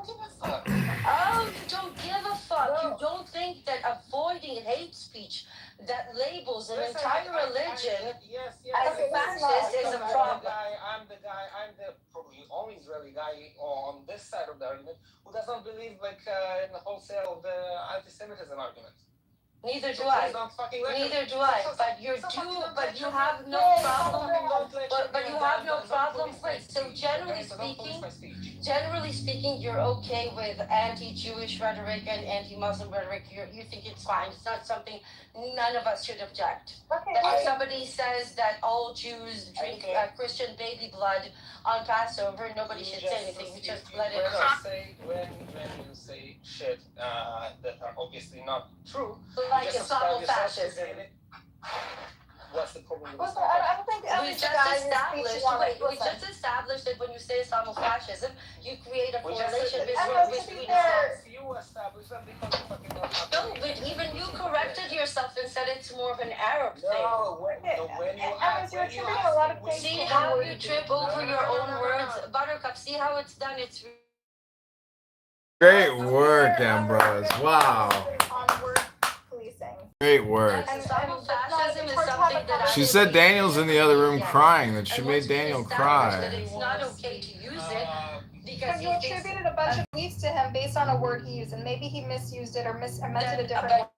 Oh, you don't give a fuck. No. You don't think that avoiding hate speech that labels an entire religion as fascist is a problem. I'm the probably only Israeli guy on this side of the argument who doesn't believe in the wholesale of the anti-Semitism argument. Neither do I. Neither do I. But you have no problem. But you have no problem. Right. So generally speaking, you're okay with anti-Jewish rhetoric and anti-Muslim rhetoric. You think it's fine. It's not something none of us should object. Okay. If somebody says that all Jews drink Christian baby blood on Passover, nobody should say anything. We just let it go. When you say shit that are obviously not true. Like Islamofascism. What's the problem with Listen, I don't think we just established that when you say Islamofascism, you create a correlation between you established that because you fucking don't have No, but even you corrected yourself and said it's more of an Arab thing. No, when you ask, see how you trip over your own words, Buttercup. See how it's done. It's great work, Ambrose. Wow. Great work. She said Daniel's in the other room crying, that she made Daniel cry. It's not okay to use it because you attributed a bunch of beliefs to him based on a word he used, and maybe he misused it or meant it a different way.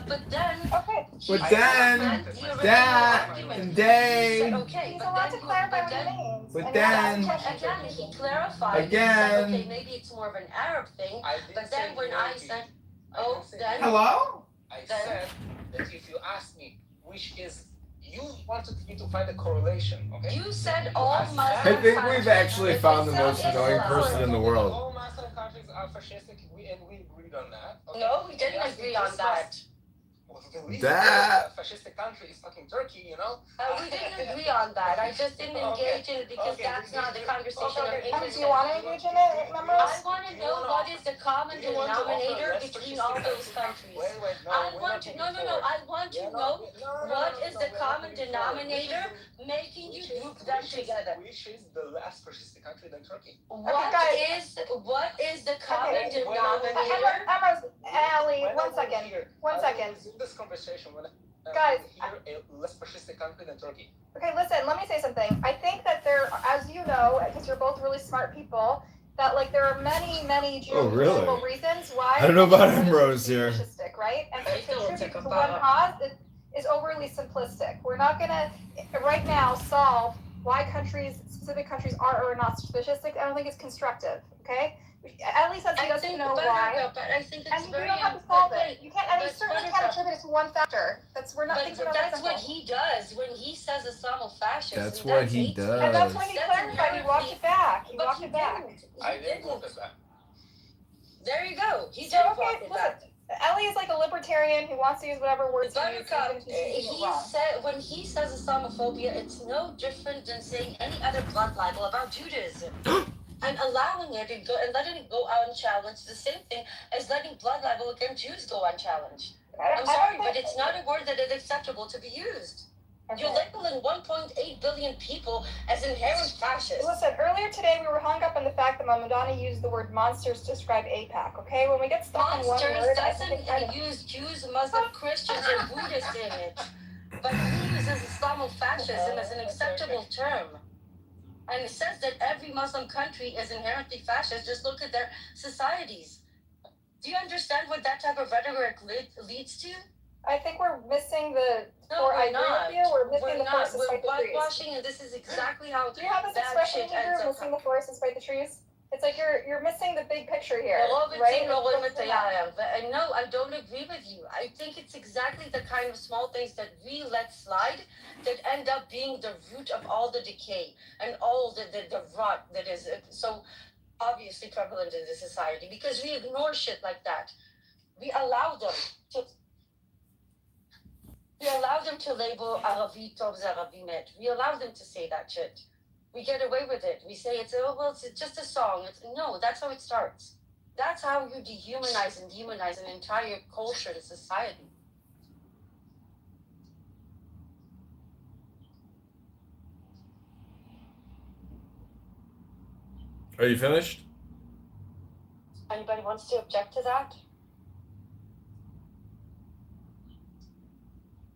But then, he's allowed to clarify what he means. But then, again, he clarified. Again. Okay, maybe it's more of an Arab thing. But then when I said, hello? I said that if you ask me which is, you wanted me to find a correlation, okay? You said all Muslim I think we've actually found the most annoying person in the world. All Muslim countries are fascistic, we agreed on that. Okay? No, we didn't agree on that. That fascistic country is fucking Turkey, you know? We didn't agree on that. I just didn't engage in it because that's not the conversation I'm interested in. Do you want to engage in it, members? I want to know what is the common denominator between all those countries. I want to know what is the common denominator making you group them together. Which is the less fascistic country than Turkey? What is the common denominator? Ali, 1 second. 1 second. This conversation when guys, a less fascistic country than Turkey. Okay, listen, let me say something. I think that there, as you know, because you're both really smart people, that there are many geopolitical reasons why. I don't know about Ambrose here. Right? And to contribute to one cause is overly simplistic. We're not gonna right now solve why specific countries are or are not fascistic. I don't think it's constructive. Okay. At least as he doesn't know why. But I think it's and you don't have to solve it. You can't. You certainly can't attribute it to one factor. That's that's what he does when he says Islamofascism. That's what he does. And that's when he clarified. He walked it back. He walked it back. I didn't walk it back. There you go. He did walk it back. Ellie is like a libertarian who wants to use whatever words he said when he says Islamophobia, it's no different than saying any other blood libel about Judaism. And allowing it and letting it go unchallenged, the same thing as letting blood libel against Jews go unchallenged. I'm sorry, but it's not a word that is acceptable to be used. Okay. You're labeling 1.8 billion people as inherent fascists. Listen, earlier today we were hung up on the fact that Mamadani used the word monsters to describe AIPAC, okay? When we get stuck on one word... Monsters doesn't use Jews, Muslim, Christians, and Buddhists in it. But he uses Islamofascism as an acceptable term. And it says that every Muslim country is inherently fascist. Just look at their societies. Do you understand what that type of rhetoric leads to? I think we're missing the. No, I we're not. agree with you. We're missing the forest We're despite the trees. whitewashing, and this is exactly how Do you have this bad expression shit in Hebrew, ends up. missing the forest despite the trees? It's like you're missing the big picture here, No, right? no, I don't agree with you. I think it's exactly the kind of small things that we let slide that end up being the root of all the decay and all the rot that is so obviously prevalent in this society, because we ignore shit like that. We allow them to label Arabi Tov Arabi Met. We allow them to say that shit. We get away with it. We say it's just a song. No, that's how it starts. That's how you dehumanize and demonize an entire culture and society. Are you finished? Anybody wants to object to that?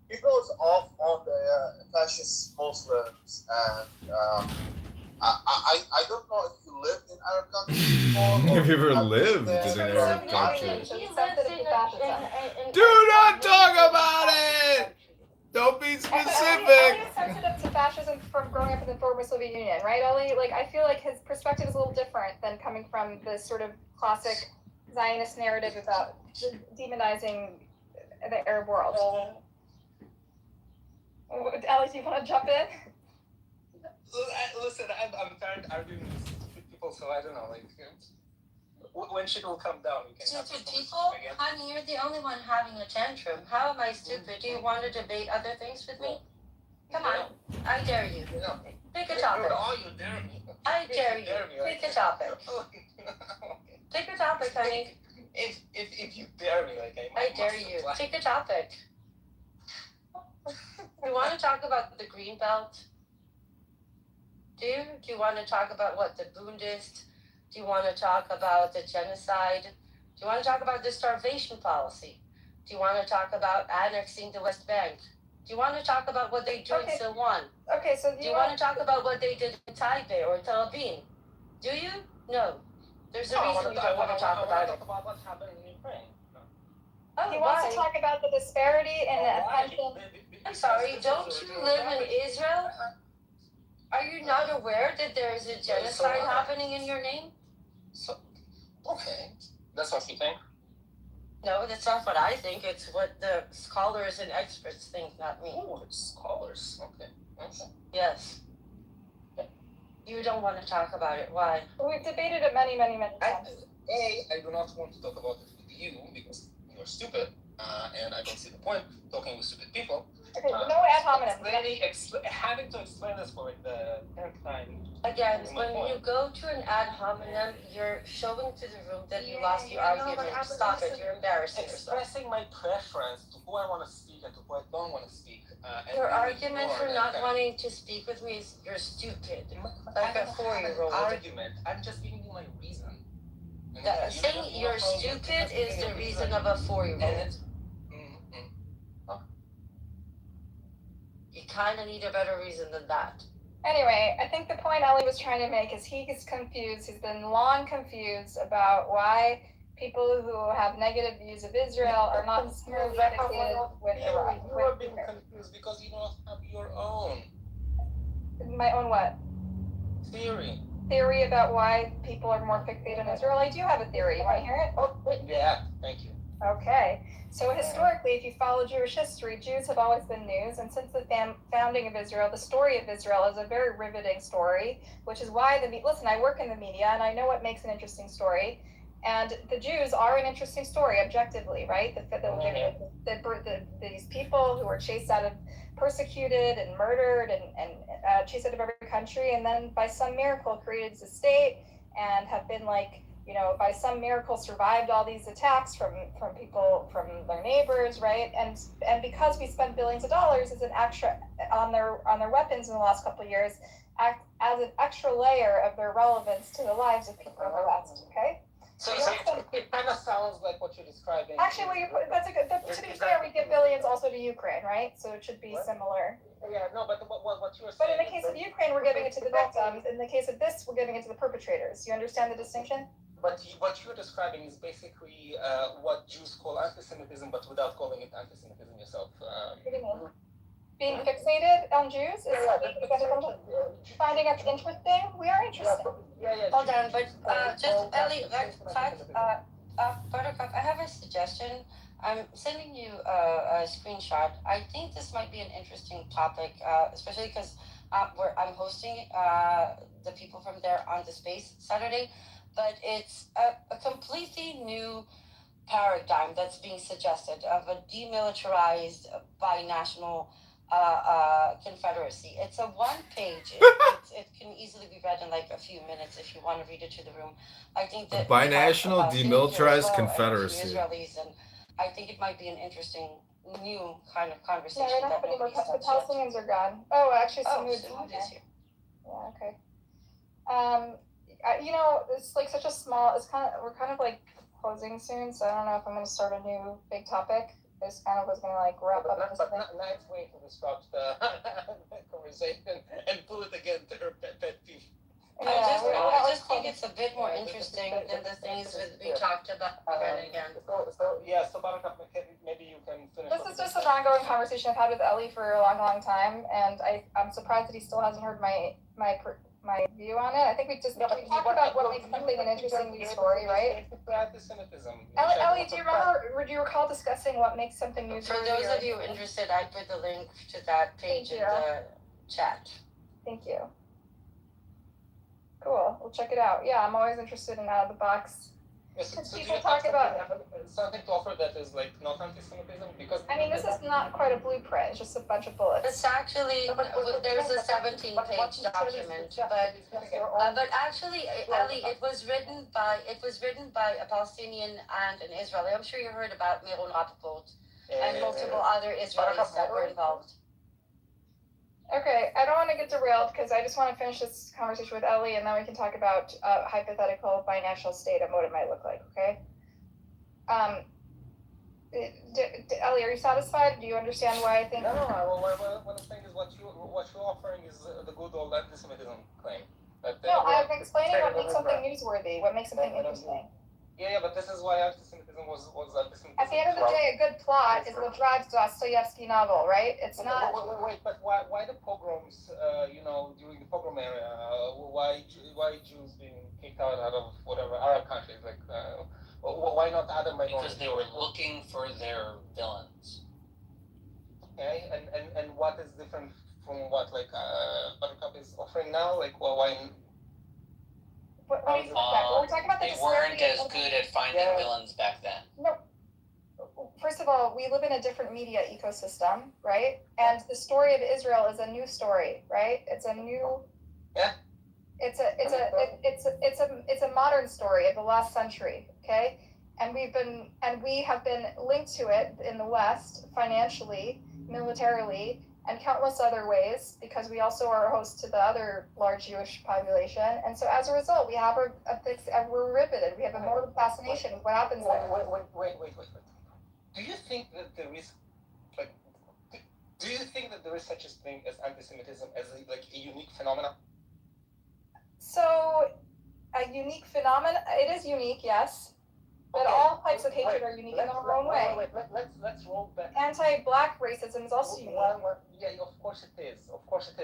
He goes off on the fascist Muslims, and I don't know if you lived in Arab countries before. Have you ever lived in an Arab country? Do not talk about it! Don't be specific! Ellie is sensitive to fascism from growing up in the former Soviet Union, right, Ellie? Like, I feel like his perspective is a little different than coming from the sort of classic Zionist narrative about demonizing the Arab world. Ellie, do you want to jump in? Listen, I'm tired arguing with people, so I don't know, like, when shit will come down, we can have Stupid this people? conversation again. Honey, you're the only one having a tantrum. How am I stupid? Do you want to debate other things with me? Come on. I dare you. Pick a topic. You dare me. I dare you. Pick a topic. Pick a topic, honey. If you dare me, like I dare you. Pick a topic. You want to talk about the green belt? Do you want to talk about what the Bundist? Do you want to talk about the genocide? Do you want to talk about the starvation policy? Do you want to talk about annexing the West Bank? Do you want to talk about what they do in Silwan? Okay, so do you want to talk about what they did in Taipei or Tel Aviv? Do you? No. There's a reason you don't want to talk about it. What's happening in Ukraine. He wants to talk about the disparity and the attention. I'm sorry, don't you live in Israel? Are you not aware that there is a genocide happening in your name? So, okay. That's what you think? No, that's not what I think. It's what the scholars and experts think, not me. Oh, it's scholars. Okay. Yes. You don't want to talk about it. Why? We've debated it many times. I do not want to talk about it with you because you're stupid, and I don't see the point talking with stupid people. Okay, no ad hominem. Having to explain this for like the 10th time. Again, when you go to an ad hominem, you're showing to the room that you lost your argument. Stop it, you're embarrassing yourself. Expressing my preference to who I want to speak and to who I don't want to speak. Your argument for not wanting to speak with me is you're stupid. Like a 4-year-old. Argument. I'm just giving you my reason. Saying you're stupid is the reason of a 4-year-old. You kind of need a better reason than that. Anyway, I think the point Ellie was trying to make is he's confused. He's been long confused about why people who have negative views of Israel are not sympathetic with Iran. You are being confused because you don't have your own. My own what? Theory. Theory about why people are more fixated on Israel? I do have a theory. You want to hear it? Oh, yeah, thank you. Okay. So historically, if you follow Jewish history, Jews have always been news, and since the founding of Israel, the story of Israel is a very riveting story, which is why listen, I work in the media, and I know what makes an interesting story, and the Jews are an interesting story, objectively, right? These people who were chased out of, persecuted and murdered and chased out of every country, and then by some miracle created a state and have been by some miracle survived all these attacks from people, from their neighbors, right? And because we spent billions of dollars as an extra on their weapons in the last couple of years, as an extra layer of their relevance to the lives of people in the West, okay? So it kind of sounds like what you're describing. Actually, to be fair, we give billions also to Ukraine, right? So it should be similar. Yeah, no, but what you were saying. But in the case of Ukraine, we're giving it to the victims. In the case of this, we're giving it to the perpetrators. You understand the distinction? what you're describing is basically what Jews call anti-Semitism, but without calling it anti-Semitism yourself. Being fixated on Jews is finding us interesting. We are interesting. Hold on, but just Ellie, Buttercup, I have a suggestion. I'm sending you a screenshot. I think this might be an interesting topic, especially because I'm hosting the people from there on the space Saturday, but it's a completely new paradigm that's being suggested of a demilitarized binational confederacy. It's a one-page. It can easily be read in like a few minutes if you want to read it to the room. I think that binational demilitarized confederacy. Israelis, and I think it might be an interesting new kind of conversation. Yeah, we don't have any more. The Palestinians are gone. Oh, actually, Samud is here. Yeah, okay. It's like such a small. We're kind of like closing soon, so I don't know if I'm going to start a new big topic. This kind of was going to like wrap up this thing. Nice way to disrupt the conversation and pull it again to her pet peeve. I just think it's a bit more interesting than the things that we talked about again. So Buttercup, maybe you can finish. This is just an ongoing conversation I've had with Ellie for a long time, and I'm surprised that he still hasn't heard my view on it. I think we talked about what makes something an interesting news story, right? Ellie, do you recall discussing what makes something newsworthy? For those of you interested, I put the link to that page in the chat. Thank you. Cool. We'll check it out. Yeah, I'm always interested in out of the box. So people talk about something to offer that is like not anti-Semitism, because this is not quite a blueprint. It's just a bunch of bullets. It's actually there's a 17-page document, but actually, Ellie, it was written by a Palestinian and an Israeli. I'm sure you heard about Meron Rappaport and multiple other Israelis that were involved. Okay, I don't want to get derailed because I just want to finish this conversation with Ellie, and then we can talk about a hypothetical binational state and what it might look like, okay? Ellie, are you satisfied? Do you understand why I think... No, what I'm saying is what you're offering is the good old anti-Semitism claim. I'm explaining what makes something newsworthy, what makes something interesting. Yeah, but this is why anti-Semitism was anti-Semitism. At the end of the day, a good plot is what drives Dostoevsky novel, right? It's not... Wait, but why the pogroms, during the pogrom era, why Jews being kicked out of whatever Arab countries, why not other minorities? Because they were looking for their villains. Okay, and what is different from what, Buttercup is offering now? Why... We're talking about they weren't as good at finding villains back then. No. First of all, we live in a different media ecosystem, right? And the story of Israel is a new story, right? It's a new. Yeah. It's a modern story of the last century, okay? And we have been linked to it in the West financially, militarily, and countless other ways, because we also are a host to the other large Jewish population. And so as a result, we have we're riveted. We have a morbid fascination with what happens there. Wait. Do you think that there is, such a thing as anti-Semitism as a unique phenomenon? So, a unique phenomenon, it is unique, yes. But all types of hatred are unique in their own way. Let's roll back. Anti-black racism is also unique. Yeah, of course it is.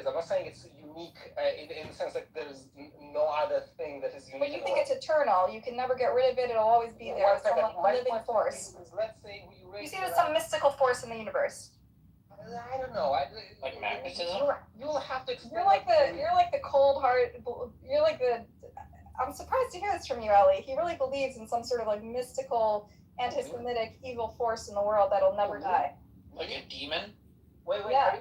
I'm not saying it's unique in the sense that there is no other thing that is unique. But you think it's eternal. You can never get rid of it. It'll always be there. It's some living force. Let's say you see there's some mystical force in the universe. I don't know. Like magnetism? You'll have to explain. You're like the cold heart. You're like the. I'm surprised to hear this from you, Ellie. He really believes in some sort of mystical, anti-Semitic, evil force in the world that'll never die. Like a demon? Wait. Yeah.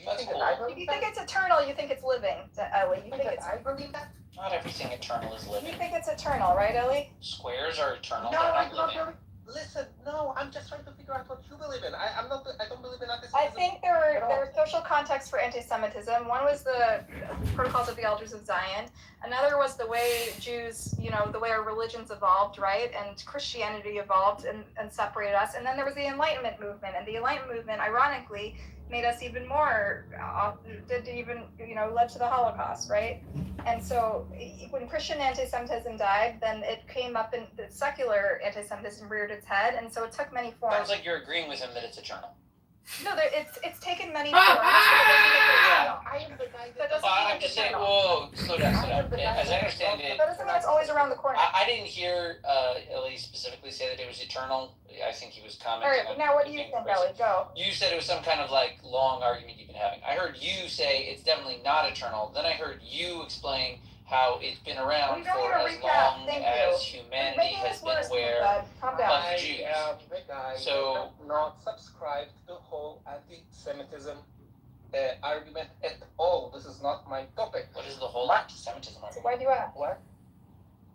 That's cool. If you think it's eternal, you think it's living, Ellie. You think it's. I believe that. Not everything eternal is living. You think it's eternal, right, Ellie? Squares are eternal. No, they're I'm not living. Listen, no, I'm just trying to figure out what you believe in. I don't believe in anti-Semitism. I think there are social contexts for anti-Semitism. One was the Protocols of the Elders of Zion. Another was the way Jews, the way our religions evolved, right? And Christianity evolved and separated us. And then there was the Enlightenment movement. And the Enlightenment movement, ironically, made us even more, did even, led to the Holocaust, right? And so when Christian anti-Semitism died, then it came up and the secular anti-Semitism reared its head, and so it took many forms. Sounds like you're agreeing with him that it's eternal. No, it's taken many forms. That doesn't I'm just saying, whoa, slow down. As I understand it, that doesn't mean it's always around the corner. I didn't hear Ellie specifically say that it was eternal. I think he was commenting. All right, now what do you think, Ellie? Go. You said it was some kind of like long argument you've been having. I heard you say it's definitely not eternal. Then I heard you explain how it's been around for as long as humanity has been aware of Jews. The guy So not subscribe to the whole anti-Semitism argument at all. This is not my topic. What is the whole anti-Semitism argument? So why do you ask? What?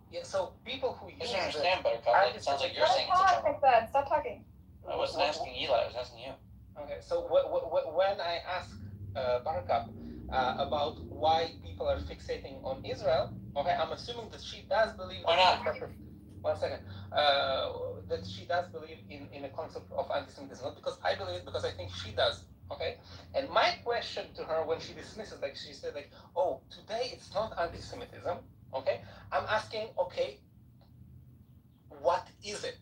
Yeah, so people who use I don't understand, Buttercup. It sounds like you're saying it's eternal. Stop talking. I wasn't asking Eli. I was asking you. Okay, so when I asked Buttercup about why people are fixating on Israel, okay, I'm assuming that she does believe. Why not? 1 second. That she does believe in a concept of anti-Semitism, not because I believe it, because I think she does. Okay, and my question to her when she dismisses, like she said, like, oh, today it's not anti-Semitism. Okay, I'm asking, okay, what is it?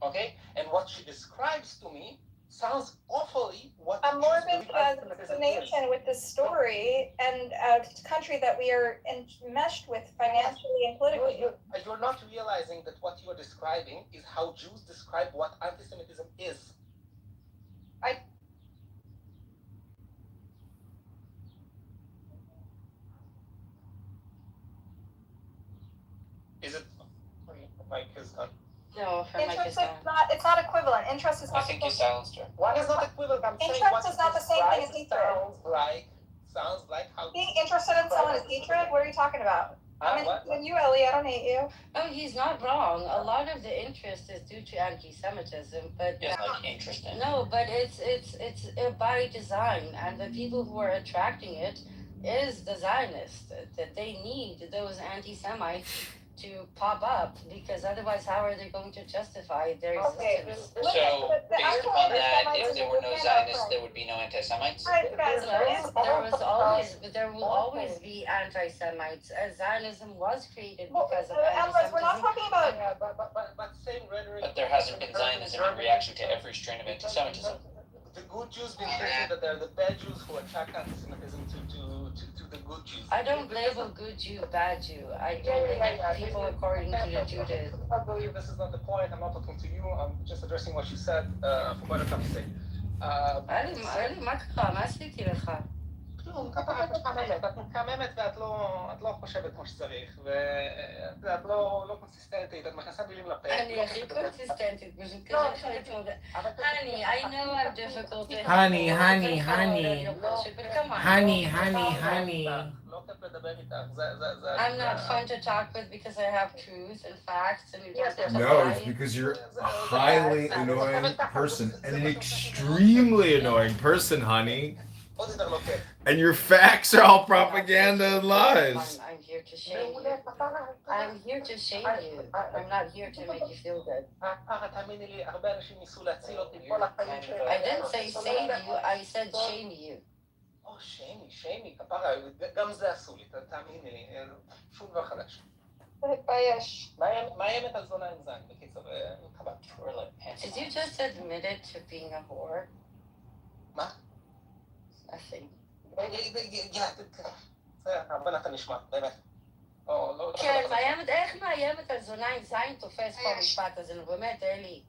Okay, and what she describes to me sounds awfully what a morbid fascination with the story and a country that we are enmeshed with financially and politically. You're not realizing that what you're describing is how Jews describe what anti-Semitism is. Is it? Mike is done. No, interest is not. It's not equivalent. Interest is not. I think you silenced her. What is not equivalent? I'm saying what interest is not the same thing as hatred. Sounds like how. Being interested in someone is hatred. What are you talking about? I'm interested in you, Ellie. I don't hate you. Oh, he's not wrong. A lot of the interest is due to anti-Semitism, but yeah, like interesting. No, but it's by design, and the people who are attracting it is the Zionists. That they need those anti-Semites to pop up, because otherwise how are they going to justify their existence? So, based upon that, if there were no Zionists, there would be no anti-Semites? There will always be anti-Semites. Zionism was created because of anti-Semitism. We're not talking about... But same rhetoric... But there hasn't been Zionism in reaction to every strain of anti-Semitism. The good Jews been thinking that they're the bad Jews who attract anti-Semitism to the good Jews. I don't label good Jew, bad Jew. I don't people according to the Judaism. I believe this is not the point. I'm not talking to you. I'm just addressing what you said for what I'm saying. מה קרה? מה עשיתי לך? כלום, ככה את מתחממת. את מתחממת ואת לא חושבת כמו שצריך, ואת לא קונסיסטנטית, את מכנסה מילים לפה. אני הכי קונסיסטנטית, פשוט כזה חייבת. Honey, I know I'm difficult to honey. לא כיף לדבר איתך, I'm not fun to talk with because I have truth and facts and you don't get to No, lie. it's because you're a highly annoying person, and an extremely annoying person, honey. And your facts are all propaganda and lies. I'm here to shame you. I'm here to shame you. I'm not here to make you feel good. I didn't say save you, I said shame you. או, שיימי, כפרה, גם זה עשו לי, תאמיני לי, שום דבר חדש. תתבייש. מה האמת על זונה עם זין, בקיצור, חבל. Did you just admit it to being a whore? מה? Nothing. זה הבנת הנשמע, באמת. כן, מאיימת, איך מאיימת על זונה עם זין תופס פה המשפט הזה, נו באמת, אלי.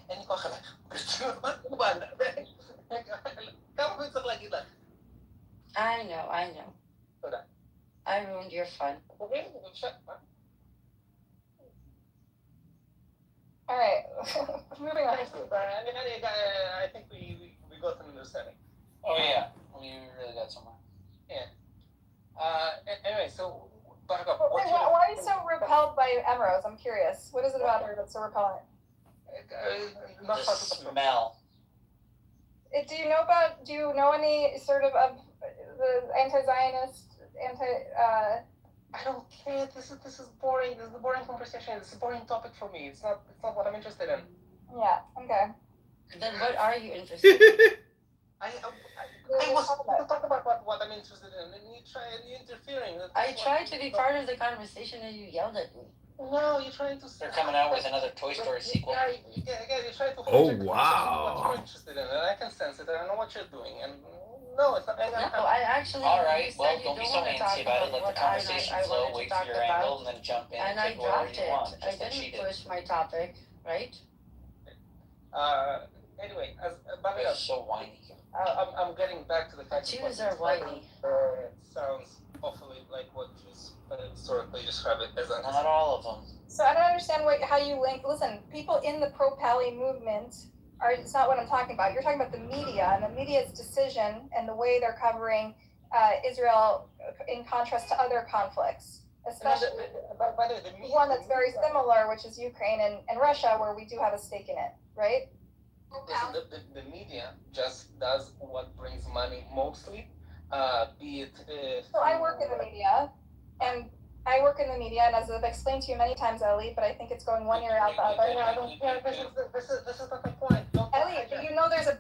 אין לי כוח אלייך. כמה פעמים צריך להגיד לך? I know. תודה. I ruined your fun. All right, moving on. I think we got an understanding. Oh yeah, we really got somewhere. Yeah. Anyway, so why are you so repelled by Emerose? I'm curious. What is it about her that's so repellent? The smell. Do you know any sort of the anti-Zionist, I don't care. This is boring. This is a boring conversation. It's a boring topic for me. It's not what I'm interested in. Yeah. Okay. Then what are you interested in? I was to talk about what I'm interested in, and you're interfering. I tried to be part of the conversation and you yelled at me. No, you're trying to. They're coming out with another Toy Story sequel. Yeah, you're trying to. Oh, What wow. you're interested in, and I can sense it, and I know what you're doing, and no, it's not. No, I actually. All right, you well, said don't you be so don't wanna talk antsy about it. Let the what conversation I flow. wanted to Wait for talk your about, angle, and then jump in and and I take whatever dropped you it. want, I just like she didn't did. push my topic, right? Anyway, but You're so whiny. I'm getting back to the fact that Jews are whiny. Sounds awfully like what Jews historically describe it as. Not all of them. So I don't understand how you link. Listen, people in the pro-Pally movement are. It's not what I'm talking about. You're talking about the media and the media's decision and the way they're covering Israel in contrast to other conflicts, especially one that's very similar, which is Ukraine and Russia, where we do have a stake in it, right? Listen, the media just does what brings money mostly, be it. So I work in the media, and as I've explained to you many times, Ellie, but I think it's going one ear out the other. This is not the point. Ellie, you know there's a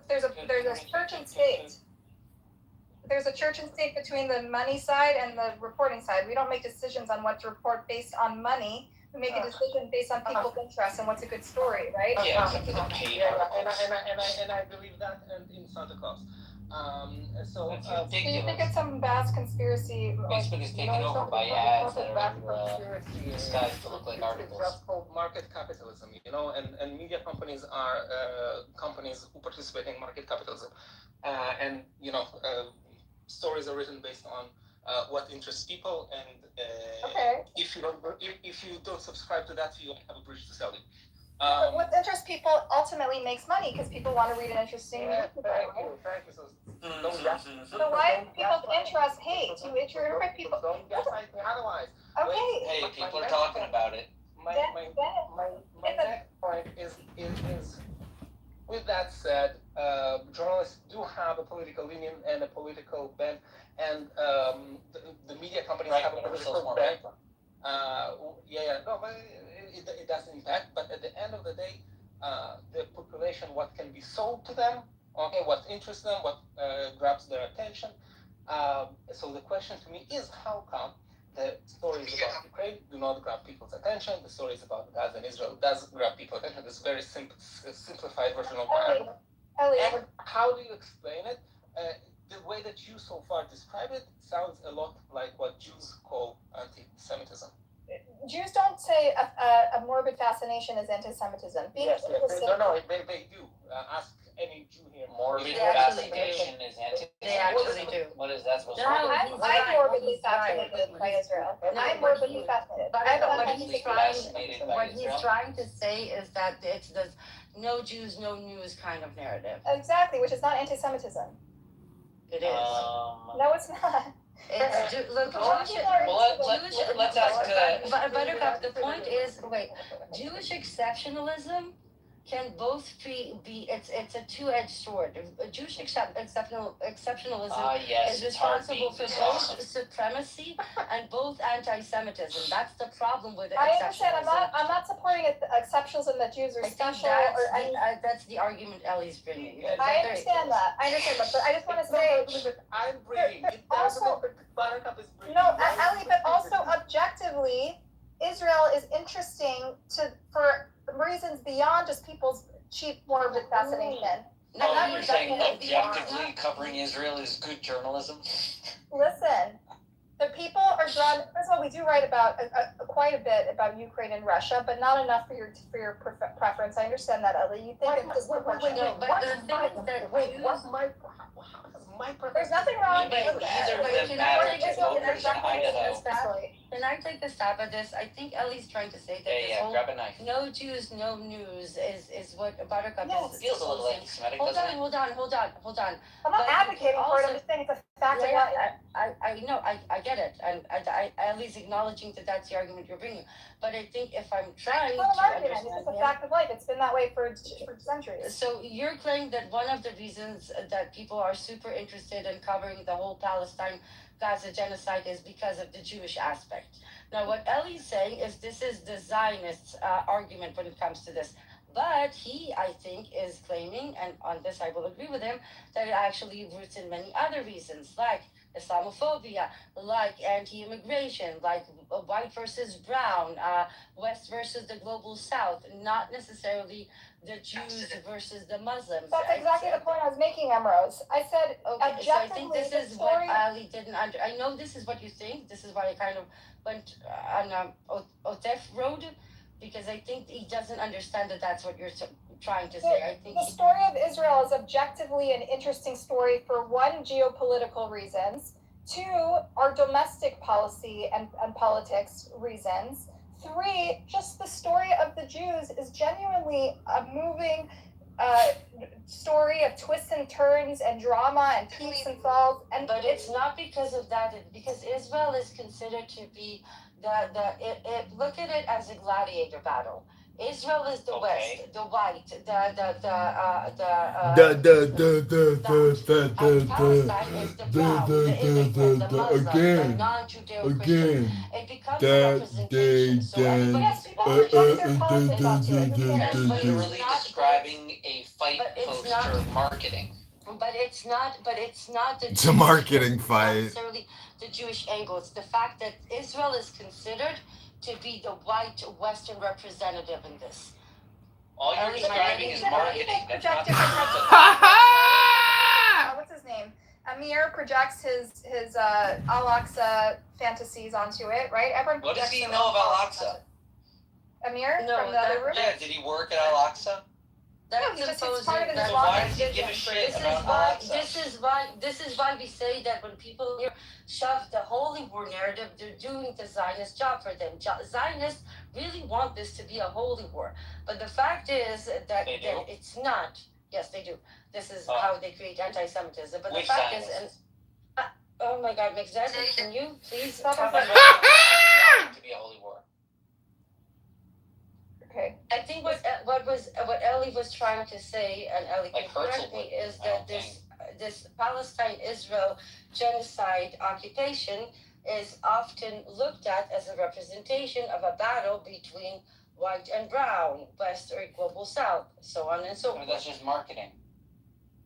church and state. There's a church and state between the money side and the reporting side. We don't make decisions on what to report based on money. We make a decision based on people's interests and what's a good story, right? Yeah, except for the paid articles. And I believe that in Santa Claus. So do you think it's some vast conspiracy? Facebook is taken over by ads that are disguised to look like articles. That's called market capitalism, and media companies are companies who participate in market capitalism, and stories are written based on what interests people, and if you don't subscribe to that, you don't have a bridge to sell you. But what interests people ultimately makes money because people want to read an interesting newspaper, right? So why people's interest hate? You interpret people. Otherwise. Okay. Hey, people are talking about it. My next point is with that said, journalists do have a political leaning and a political bent, and the media companies have a political bent. No, but it does impact. But at the end of the day, the population, what can be sold to them, what interests them, what grabs their attention. So the question to me is, how come the stories about Ukraine do not grab people's attention? The stories about Gaza and Israel does grab people's attention. This very simplified version of my argument. And how do you explain it? The way that you so far describe it sounds a lot like what Jews call anti-Semitism. Jews don't say a morbid fascination is anti-Semitism. Yes, no, they do. Ask any Jew here. Morbid fascination is anti-Semitism. They actually do. What is that supposed to I'm morbidly fascinated by Israel. I'm morbidly fascinated. What he's trying to say is that it's the no Jews, no news kind of narrative. Exactly, which is not anti-Semitism. It is. No, it's not. Look, let's ask. Buttercup, the point is, Jewish exceptionalism can both be it's a two-edged sword. Jewish exceptionalism is responsible for both supremacy and both anti-Semitism. That's the problem with I understand. I'm not supporting exceptionalism that Jews are special or any. That's the argument Ellie's bringing. I understand that. But I just want to say. I'm bringing it. Also, no, Ellie, but also objectively, Israel is interesting for reasons beyond just people's cheap morbid fascination. You're saying objectively covering Israel is good journalism? Listen, the people are drawn. First of all, we do write about quite a bit about Ukraine and Russia, but not enough for your preference. I understand that, Ellie. You think it's disproportionate. There's nothing wrong with Can I take a stab at this? I think Ellie's trying to say that grab a knife. No Jews, no news is what Buttercup is. It feels a little anti-Semitic, doesn't it? Hold on. I'm not advocating for it. I'm just saying it's a fact of life. I know, I get it, and I Ellie's acknowledging that that's the argument you're bringing. But I think if I'm trying to understand, it's a fact of life. It's been that way for centuries. So you're claiming that one of the reasons that people are super interested in covering the whole Palestine-Gaza genocide is because of the Jewish aspect. Now, what Ellie's saying is this is the Zionist argument when it comes to this. But he, I think, is claiming, and on this I will agree with him, that it actually roots in many other reasons, like Islamophobia, like anti-immigration, like white versus brown, West versus the global South, not necessarily the Jews versus the Muslims. That's exactly the point I was making, Emrose. I said, okay, so I think objectively, this is what Ali didn't I know this is what you think. This is why I kind of went on Otef road, because I think he doesn't understand that that's what you're trying to say. I think the story of Israel is objectively an interesting story for one, geopolitical reasons, two, our domestic policy and politics reasons, three, just the story of the Jews is genuinely a moving story of twists and turns and drama and peaks and falls. And but it's not because of that. Because Israel is considered to be look at it as a gladiator battle. Israel is the West, the white, Palestine is the brown, the immigrant, the Muslim, the non-Judeo-Christian. It becomes a representation. So You're literally describing a fight poster marketing. But it's not. It's a marketing fight. Necessarily the Jewish angle. It's the fact that Israel is considered to be the white Western representative in this. All you're describing is marketing. That's not the what's his name? Amir projects his Al-Aqsa fantasies onto it, right? Everyone. What does he know of Al-Aqsa? Amir from the other room. Yeah, did he work at Al-Aqsa? It's part of his so why does he give a shit about Al-Aqsa? This is why we say that when people here shove the holy war narrative, they're doing the Zionist job for them. Zionists really want this to be a holy war, but the fact is that it's not. Yes, they do. This is how they create anti-Semitism. But the fact is, oh my God, McZaddy, can you please stop? To be a holy war. Okay. I think what Ellie was trying to say, and Ellie can correct me, is that this Palestine-Israel genocide occupation is often looked at as a representation of a battle between white and brown, West or global South, so on and so forth. That's just marketing.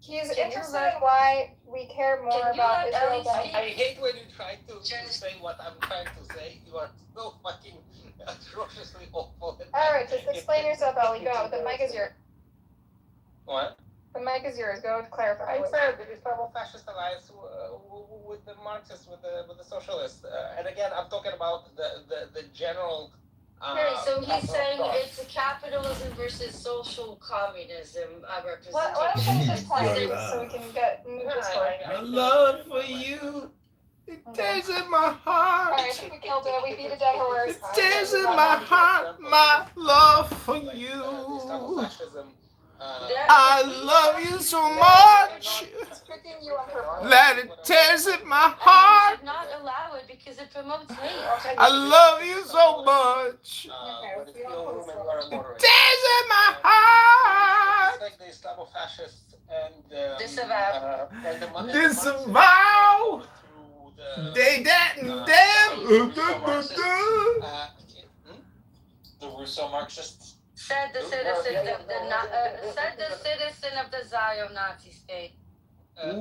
He's interested in why we care more about Israel. I hate when you try to say what I'm trying to say. You are so fucking atrociously awful. Alright, just explain yourself, Ellie. Go. The mic is yours. What? The mic is yours. Go clarify. I said the Islamo-fascist alliance with the Marxists, with the socialists, and again, I'm talking about the general. Okay, so he's saying it's a capitalism versus social communism representation. Let him finish his point so we can move this forward. My love for you, it tears in my heart. Alright, I think we killed it. We beat a dead horse. It tears in my heart, my love for you. I love you so much that it tears in my heart. You should not allow it because it promotes hate. I love you so much. It tears in my heart. Like the Islamo-fascists and disavow. Disavow. They that and them. The Russo Marxists. Said the citizen of the Zion Nazi state.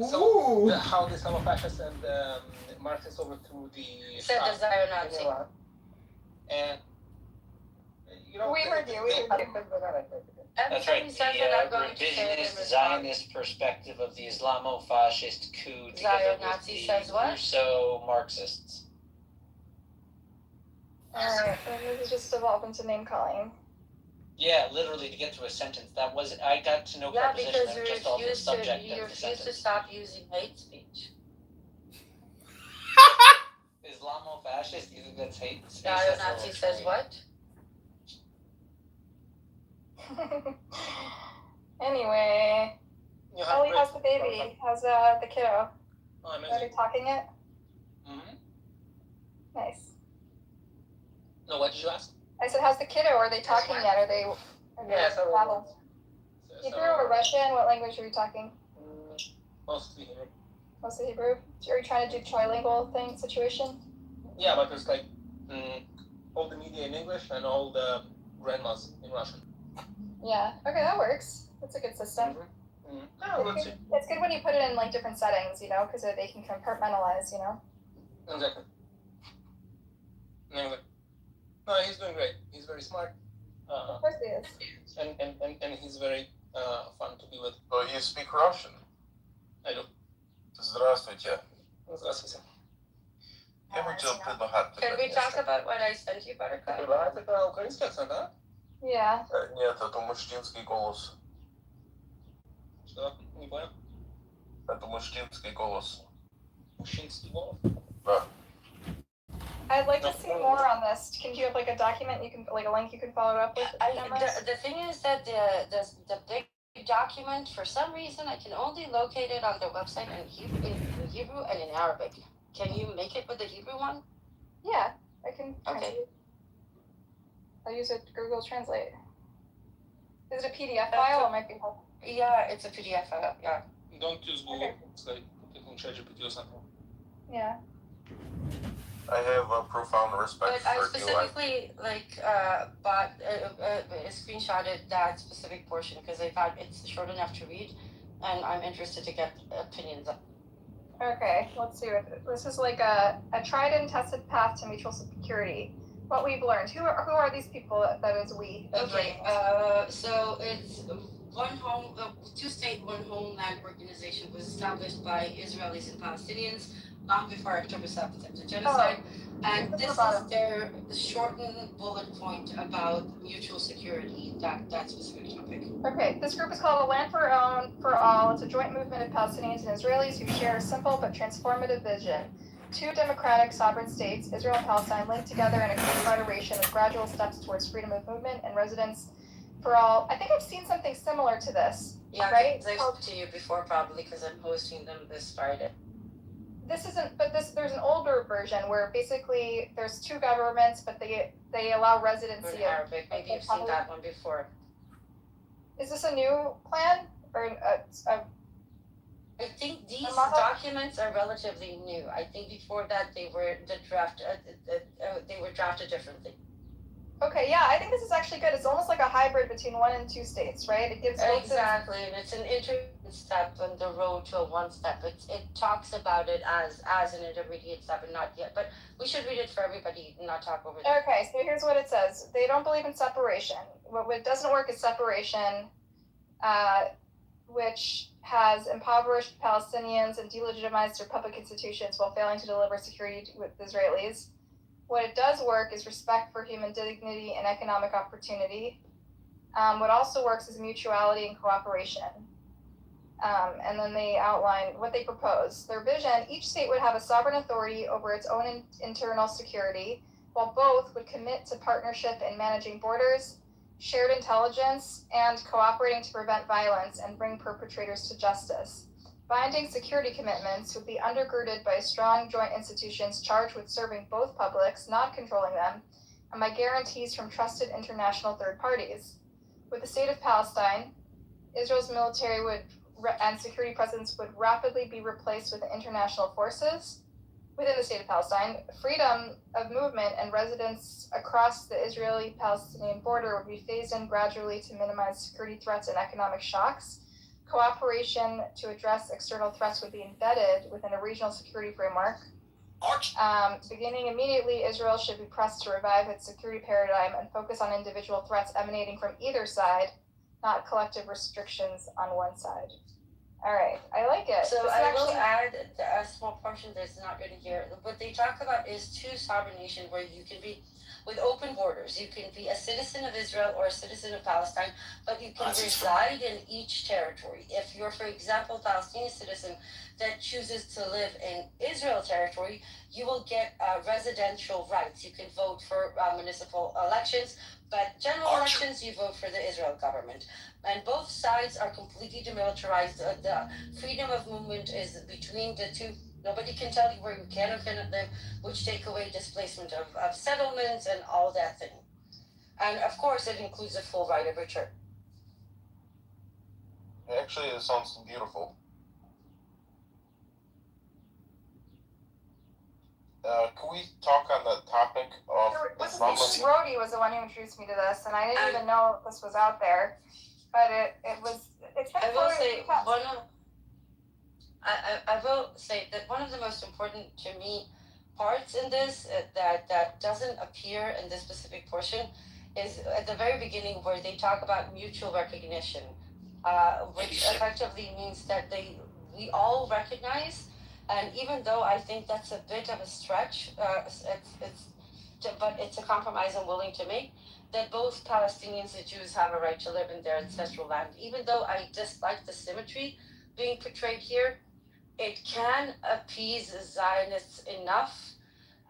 So how the Islamo-fascists and Marxists overthrew the said the Zion Nazi. And we heard you. That's right. The revisionist Zionist perspective of the Islamo-fascist coup together with the Russo Marxists. Alright, so this is just evolved into name calling. Yeah, literally to get to a sentence. That was I got to know preposition. Because you refuse to stop using hate speech. Islamo-fascist? You think that's hate speech? Nazi says what? Anyway, Ellie has the baby. How's the kiddo? Oh, are they talking it? Mm-hmm. Nice. No, what did you ask? I said, how's the kiddo? Are they talking yet? Are they babbled? Hebrew or Russian? What language are you talking? Mostly Hebrew. Mostly Hebrew? So are you trying to do trilingual situation? Yeah, but there's like all the media in English and all the grandmas in Russian. Yeah. Okay, that works. That's a good system. It's good when you put it in like different settings, you know, because they can compartmentalize, you know. Exactly. Anyway. No, he's doing great. He's very smart. Of course he is. And he's very fun to be with. Oh, you speak Russian? I do. Здравствуйте. Здравствуйте. Я хотел предлагать... Can we talk about what I sent you, Buttercup? Это украинский акцент, да? Yeah. Нет, это мужчинский голос. Что? Не понял? Это мужчинский голос. Мужчинский голос? Да. I'd like to see more on this. Can you have like a document you can, like a link you can follow it up with? The thing is that the big document, for some reason, I can only locate it on their website in Hebrew and in Arabic. Can you make it with the Hebrew one? Yeah, I can. Okay. I'll use it Google Translate. Is it a PDF file? It might be helpful. Yeah, it's a PDF file. Yeah. Don't use Google. Okay. It's like taking ChatGPT or something. Yeah. I have a profound respect but I for specifically screenshotted that specific portion because I thought it's short enough to read, and I'm interested to get opinions. Okay, let's see. This is like a tried and tested path to mutual security. What we've learned. Who are these people? That is we. Okay. So it's two-state, one homeland organization was established by Israelis and Palestinians long before October 7th, the genocide. And this is their shortened bullet point about mutual security, that specific topic. Okay, this group is called A Land for All. It's a joint movement of Palestinians and Israelis who share a simple but transformative vision. Two democratic sovereign states, Israel and Palestine, linked together in a confederation with gradual steps towards freedom of movement and residence for all. I think I've seen something similar to this. Yeah, right? I've spoke to you before probably because I'm hosting them this Friday. This isn't, but there's an older version where basically there's two governments, but they allow residency. In Arabic, maybe you've seen that one before. Is this a new plan or I think these documents are relatively new. I think before that they were drafted differently. Okay, yeah, I think this is actually good. It's almost like a hybrid between 1 and 2 states, right? It gives exactly, and it's an intermediate step on the road to a one step. It talks about it as an intermediate step and not yet. But we should read it for everybody and not talk over it. Okay, so here's what it says. They don't believe in separation. What doesn't work is separation, which has impoverished Palestinians and delegitimized their public institutions while failing to deliver security with Israelis. What it does work is respect for human dignity and economic opportunity. What also works is mutuality and cooperation. And then they outline what they propose. Their vision, each state would have a sovereign authority over its own internal security, while both would commit to partnership in managing borders, shared intelligence, and cooperating to prevent violence and bring perpetrators to justice. Binding security commitments would be undergirded by strong joint institutions charged with serving both publics, not controlling them, and by guarantees from trusted international third parties. With the state of Palestine, Israel's military and security presence would rapidly be replaced with international forces. Within the state of Palestine, freedom of movement and residence across the Israeli-Palestinian border would be phased in gradually to minimize security threats and economic shocks. Cooperation to address external threats would be embedded within a regional security framework. Beginning immediately, Israel should be pressed to revive its security paradigm and focus on individual threats emanating from either side, not collective restrictions on one side. All right, I like it. So I will add a small portion that's not written here. What they talk about is two sovereign nations where you can be with open borders. You can be a citizen of Israel or a citizen of Palestine, but you can reside in each territory. If you're, for example, a Palestinian citizen that chooses to live in Israel territory, you will get residential rights. You can vote for municipal elections, but general elections, you vote for the Israel government. And both sides are completely demilitarized. The freedom of movement is between the two. Nobody can tell you where you can or cannot live, which take away displacement of settlements and all that thing. And of course, it includes a full right of return. Actually, it sounds beautiful. Can we talk on the topic of Islamophobia? Rody was the one who introduced me to this, and I didn't even know this was out there. But it's been I will say floating. I will say that one of the most important to me parts in this that doesn't appear in this specific portion is at the very beginning where they talk about mutual recognition, which effectively means that we all recognize, and even though I think that's a bit of a stretch, but it's a compromise I'm willing to make, that both Palestinians and Jews have a right to live in their ancestral land. Even though I dislike the symmetry being portrayed here, it can appease Zionists enough,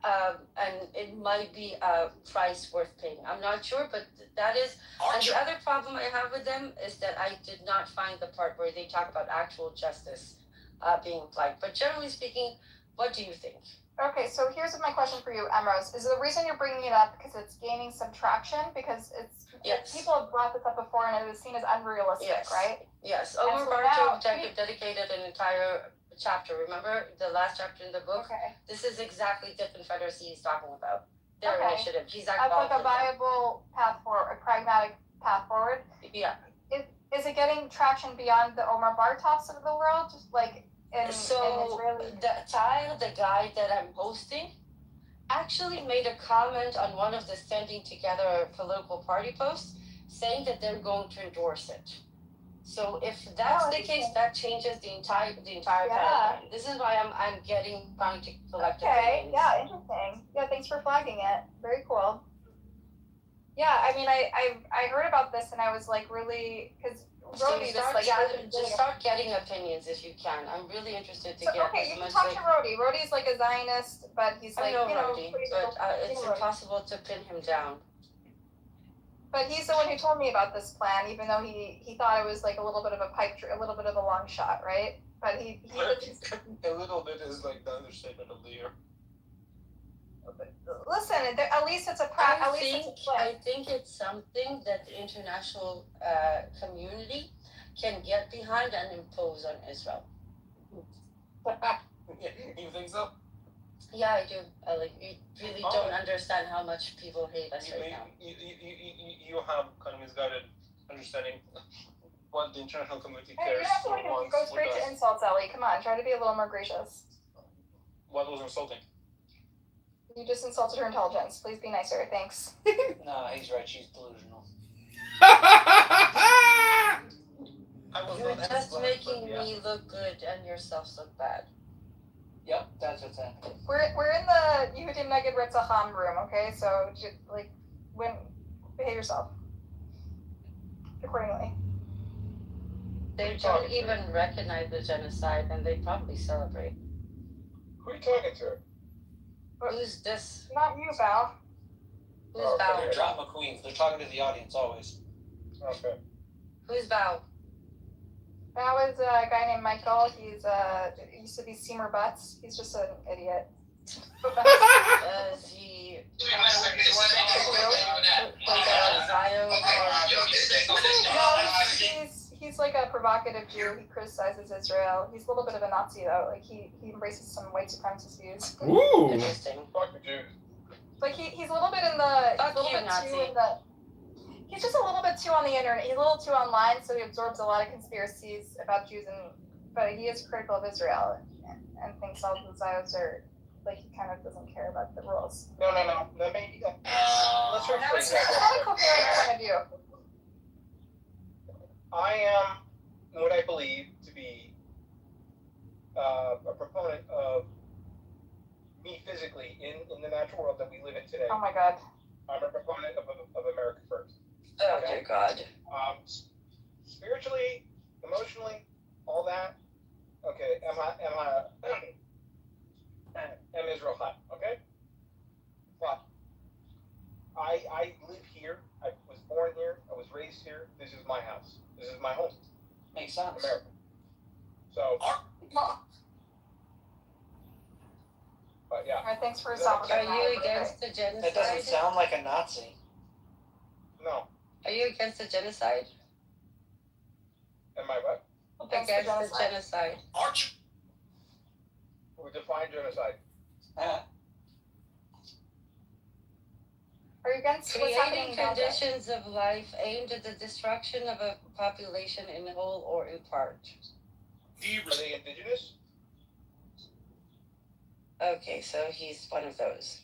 and it might be a price worth paying. I'm not sure, but that is. And the other problem I have with them is that I did not find the part where they talk about actual justice being applied. But generally speaking, what do you think? Okay, so here's my question for you, Emrose. Is the reason you're bringing it up because it's gaining some traction? Because people have brought this up before and it was seen as unrealistic, right? Yes. Omar Barto dedicated an entire chapter. Remember the last chapter in the book? Okay. This is exactly the Confederacy he's talking about. Their initiative. He's like a viable path forward, a pragmatic path forward. Yeah. Is it getting traction beyond the Omar Bartovs of the world? Just like in Israeli? The guy that I'm hosting, actually made a comment on one of the Standing Together political party posts saying that they're going to endorse it. So if that's the case, that changes the entire paradigm. This is why I'm trying to collect opinions. Yeah, interesting. Yeah, thanks for flagging it. Very cool. Yeah, I mean, I heard about this and I was like really, because Rody, just start getting opinions if you can. I'm really interested to get. Okay, you can talk to Rody. Rody's like a Zionist, but he's like, Rody, but it's impossible to pin him down. But he's the one who told me about this plan, even though he thought it was like a little bit of a little bit of a long shot, right? But he a little bit is like the understatement of the year. Listen, at least it's a I think it's something that the international community can get behind and impose on Israel. You think so? Yeah, I do. You really don't understand how much people hate us right now. You have kind of misguided understanding what the international community cares. You have to go straight to insults, Ellie. Come on, try to be a little more gracious. What was insulting? You just insulted her intelligence. Please be nicer. Thanks. No, he's right. She's delusional. You're just making me look good and yourselves look bad. Yep, that's what's happening. We're in the Yehudim Neged Retzacham room, okay? So just, behave yourself accordingly. They don't even recognize the genocide, and they probably celebrate. Who are you talking to? Who's this? Not you, Val. Who's Val? They're drama queens. They're talking to the audience always. Okay. Who's Val? Val is a guy named Michael. He's he used to be Seymour Butts. He's just an idiot. Is he? He's like a provocative Jew. He criticizes Israel. He's a little bit of a Nazi though. Like he embraces some white supremacist views. Ooh. Interesting. Fuck the Jews. Like he's a little bit in the. Fuck he's a little you, bit Nazi. too in the. He's just a little bit too on the internet. He's a little too online, so he absorbs a lot of conspiracies about Jews, but he is critical of Israel and thinks all the Zios are like he kind of doesn't care about the rules. No. Let me. Let's rephrase that. It's not a coherent point of view. I am what I believe to be a proponent of me physically in the natural world that we live in today. Oh my God. I'm a proponent of America first. Oh dear God. Spiritually, emotionally, all that. Okay, am Israel hot? Okay, but I live here. I was born here. I was raised here. This is my house. This is my home. Makes sense. America. So. But yeah. All right, thanks for stopping. Are you against the genocide? That doesn't sound like a Nazi. No. Are you against the genocide? Am I what? Against the genocide. We define genocide. against what's happening in Creating Gaza. conditions of life aimed at the destruction of a population in whole or in part. Are they indigenous? Okay, so he's one of those.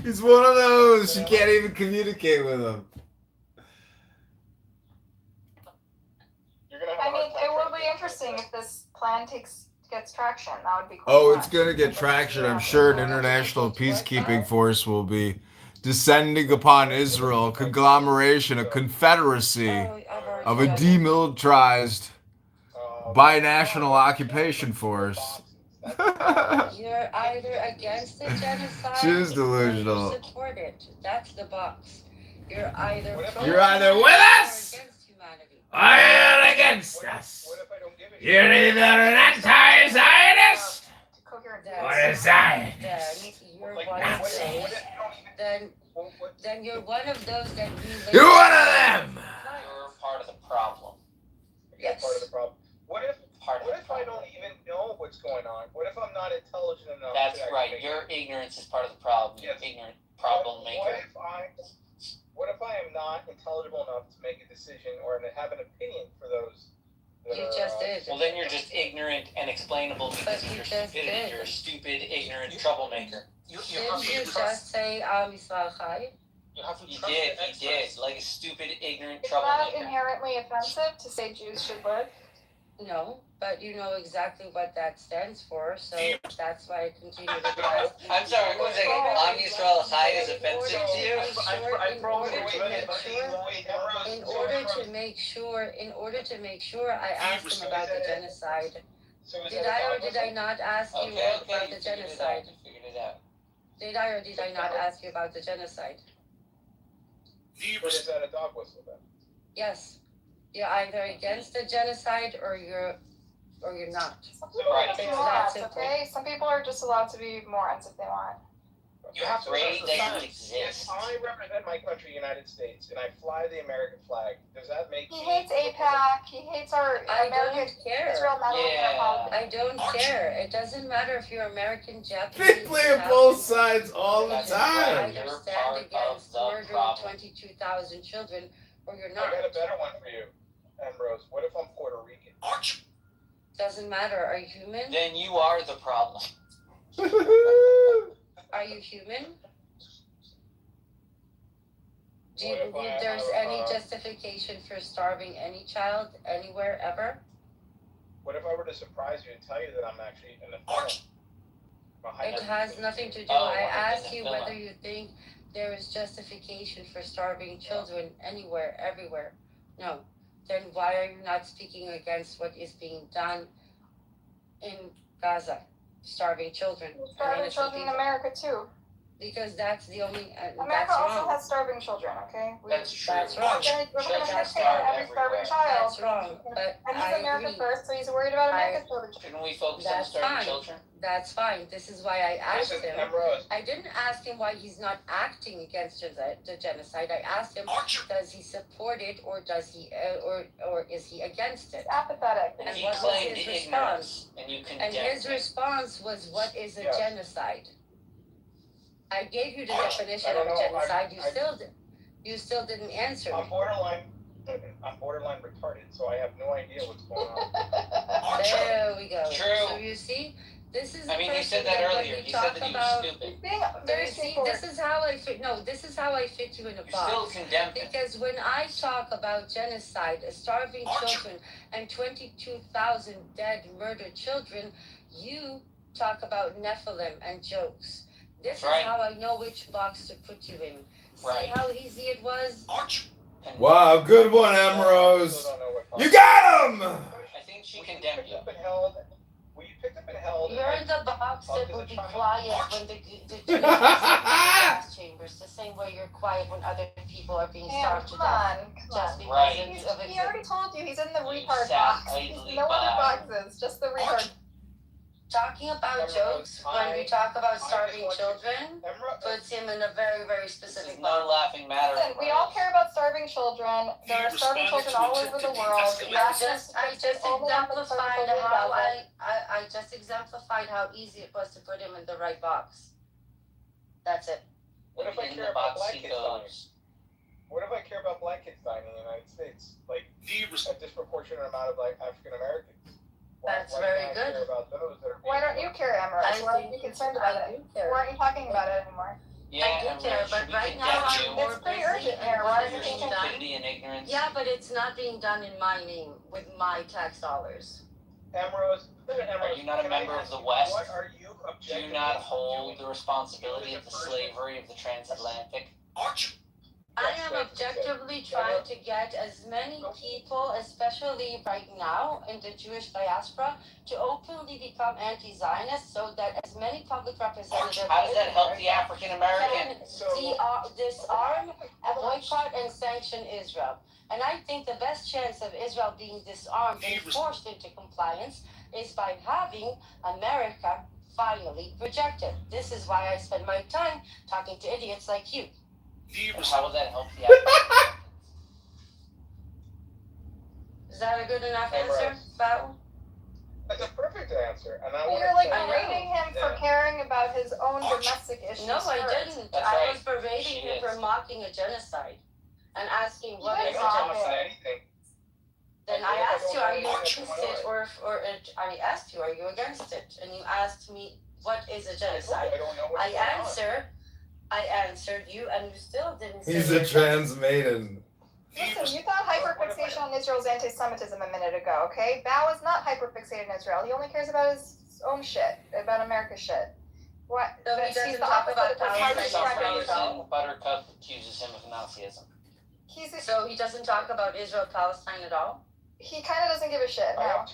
He's one of those. You can't even communicate with him. I mean, it will be interesting if this plan gets traction. That would be cool. Oh, it's going to get traction. I'm sure an international peacekeeping force will be descending upon Israel, a conglomeration, a confederacy of a demilitarized binational occupation force. You're either against the genocide She's or delusional. you support it. That's the box. You're either with us or you're against us. You're either an anti-Zionist or a Zionist. Then you're one of those that You're one of them. You're part of the problem. Yes. Part of the problem. What if I don't even know what's going on? What if I'm not intelligent enough? That's right. Your ignorance is part of the problem. You're ignorant problem maker. What if I am not intelligible enough to make a decision or to have an opinion for those? You just did. Well, then you're just ignorant and explainable because of your stupidity. You're a stupid, ignorant troublemaker. Didn't you just say Israel Chai? You did. Like a stupid, ignorant Is that troublemaker. inherently offensive to say Jews should live? No, but you know exactly what that stands for, so that's why I continue to ask. I'm sorry, one second. Am Yisrael Chai is offensive to you? In order to make sure, I asked him about the genocide. Did I or did I not ask you about the genocide? Did I or did I not ask you about the genocide? Is that a dog whistle then? Yes. You're either against the genocide or you're not. Some people are just morons, okay? Some people are just allowed to be morons if they want. You have to Afraid they understand, exist. if I represent my country, United States, and I fly the American flag, does that make He hates APAC. He hates our American Israel Yeah, I don't care. It doesn't matter if you're American, Japanese. They play on both sides all the time. You either stand against murdering 22,000 children or you're not. I got a better one for you, Ambrose. What if I'm Puerto Rican? Doesn't matter. Are you human? Then you are the problem. Are you human? Do you believe there's any justification for starving any child anywhere ever? What if I were to surprise you and tell you that I'm actually in the film? It has nothing to do. I asked you whether you think there is justification for starving children anywhere, everywhere. No. Then why are you not speaking against what is being done in Gaza? Starving children. Starving children in America too. Because that's the only. America also has starving children. Okay. That's true. That's wrong. We're going to take care of every starving child. That's wrong. But and he's America first, so he's worried about America's children. Shouldn't we focus on starving children? That's fine. This is why I asked him. I didn't ask him why he's not acting against the genocide. I asked him, does he support it or does he or is he against it? Apathetic. And he what was his response? And you And his response was, "What is a genocide?" I gave you the definition of genocide. You still didn't answer me. I'm borderline retarded, so I have no idea what's going on. There we go. True. So you see, this is. I mean, you said that earlier. You said that he was stupid. This is how I fit. No, this is how I fit you in a box. Still condemned him. Because when I talk about genocide, starving children, and 22,000 dead, murdered children, you talk about Nephilim and jokes. This is how I know which box to put you in. See how easy it was? Wow, good one, Ambrose. You got him! I think she condemned you. You're in the box that would be quiet when the gas chambers, the same way you're quiet when other people are being starved to death. Just because He already told you he's in the retard box. No other boxes, just the retard. Talking about jokes when we talk about starving children puts him in a very, very specific box. No laughing matter. Listen, we all care about starving children. There are starving children all over the world. I just exemplified how easy it was to put him in the right box. That's it. What if I care about black kids dying? What if I care about black kids dying in the United States? Like a disproportionate amount of like African Americans. That's very good. Care about those that are Why don't you care, Emirates? Why aren't you concerned about it? Why aren't you talking about it anymore? Yeah, I do care, but right now I'm more It's pretty busy urgent here. Why aren't you being taking done. stupidity and ignorance. Yeah, but it's not being done in my name with my tax dollars. Ambrose, Are you not a member of the West? What are you Do you not hold the responsibility of the slavery of the transatlantic? I am objectively trying to get as many people, especially right now in the Jewish diaspora, to openly become anti-Zionist so that as many public representatives How does that help the African American? can disarm, boycott, and sanction Israel. And I think the best chance of Israel being disarmed and forced into compliance is by having America finally rejected. This is why I spend my time talking to idiots like you. How will that help the African? Is that a good enough answer, Bao? That's a perfect answer. And You're like berating him for caring about his own domestic issues. No, I didn't. That's I right. was berating him for mocking a genocide and asking what is a genocide? genocide. Then I asked you, are you against it, or I asked you, are you against it? And you asked me, what is a genocide? I answered you, and you still didn't say He's a trans maiden. Listen, you thought hyperfixation on Israel's anti-Semitism a minute ago, okay? Bao is not hyperfixated in Israel. He only cares about his own shit, about America's shit. What? So he doesn't talk about Palestine. Buttercup accuses him of Nazism. So he doesn't talk about Israel-Palestine at all? He kind of doesn't give a shit, no.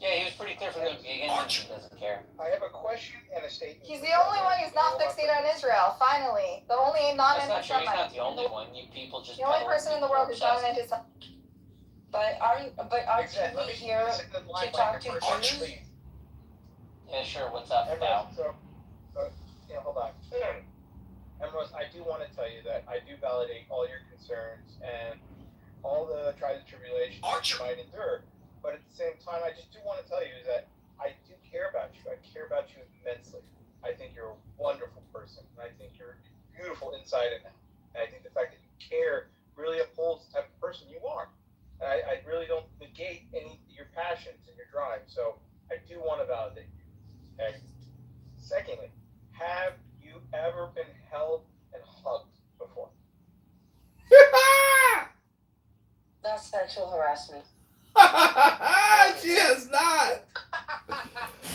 Yeah, he was pretty clear from the beginning. He doesn't care. I have a question and a statement. He's the only one who's not fixated on Israel, finally. The only That's not true. He's not the only one. You people just... The only person in the world who's not an anti-Semite. But aren't you here to talk to Jews? Yeah, sure. What's up now? Hold on. Emrose, I do want to tell you that I do validate all your concerns and all the trials and tribulations that you might endure. But at the same time, I just do want to tell you that I do care about you. I care about you immensely. I think you're a wonderful person. And I think you're beautiful inside and out. And I think the fact that you care really upholds the type of person you are. And I really don't negate any of your passions and your drive. So I do want to validate you. Okay? Secondly, have you ever been held and hugged before? That's sexual harassment. She has not.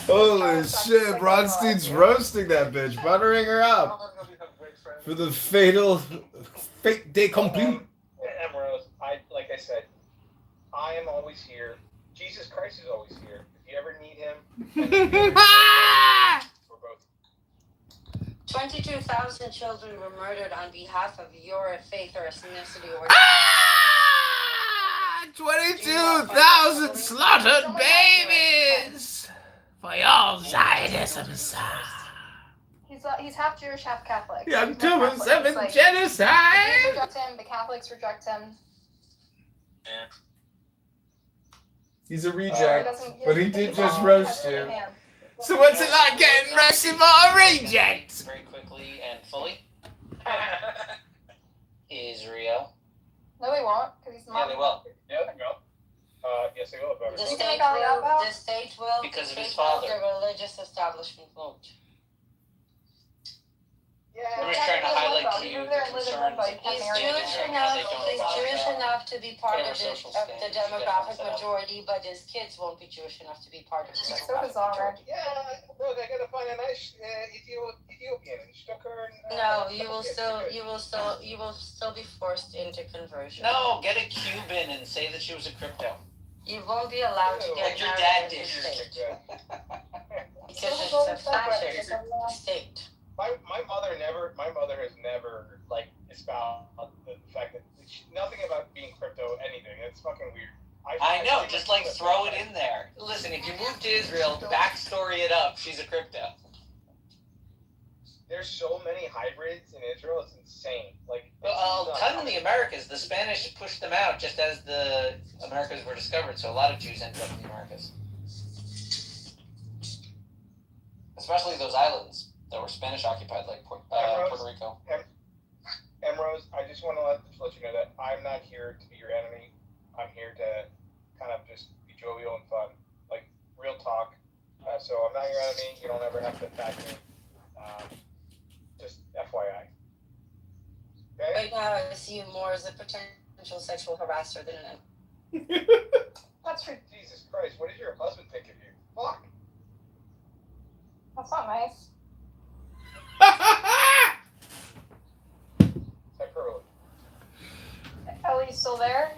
Holy shit, Bronstein's roasting that bitch, buttering her up for the fatal fate day complete. Emrose, like I said, I am always here. Jesus Christ is always here. If you ever need him, we're both. 22,000 children were murdered on behalf of your faith or ethnicity or 22,000 slaughtered babies for your Zionism, sir. He's half Jewish, half Catholic. The October 7th like, genocide! The Jews reject him, the Catholics reject him. He's a reject, but he did just roast you. So what's it like getting roasted by a reject? Very quickly and fully. Israel. No, they won't, because he's not. Yeah, they will. Yeah, they will. Yes, they will. The state will. Because of his father. The religious establishment won't. Yeah. I'm just trying to highlight to you the concerns. He's Jewish enough to be part of the demographic majority, but his kids won't be Jewish enough to be part of the demographic majority. Yeah, look, I gotta find a nice Ethiopian and stick her. No, you will still be forced into conversion. No, get a Cuban and say that she was a crypto. You won't be allowed to get like your married dad in did. the state. Because it's a fascist state. My mother has never like espoused the fact that nothing about being crypto anything. It's fucking weird. I know, just like throw it in there. Listen, if you move to Israel, backstory it up. She's a crypto. There's so many hybrids in Israel, it's insane. Like, ton in the Americas. The Spanish pushed them out just as the Americas were discovered, so a lot of Jews ended up in the Americas. Especially those islands. that were Spanish occupied, like Puerto Rico. Emrose, I just want to let you know that I'm not here to be your enemy. I'm here to kind of just be jovial and fun, like real talk. So I'm not your enemy. You don't ever have to attack me. Just FYI. Okay? Right now, I see you more as a potential sexual harasser than an. That's for Jesus Christ. What does your husband think of you? Fuck. That's not nice. Hyperbole. Ellie, you still there?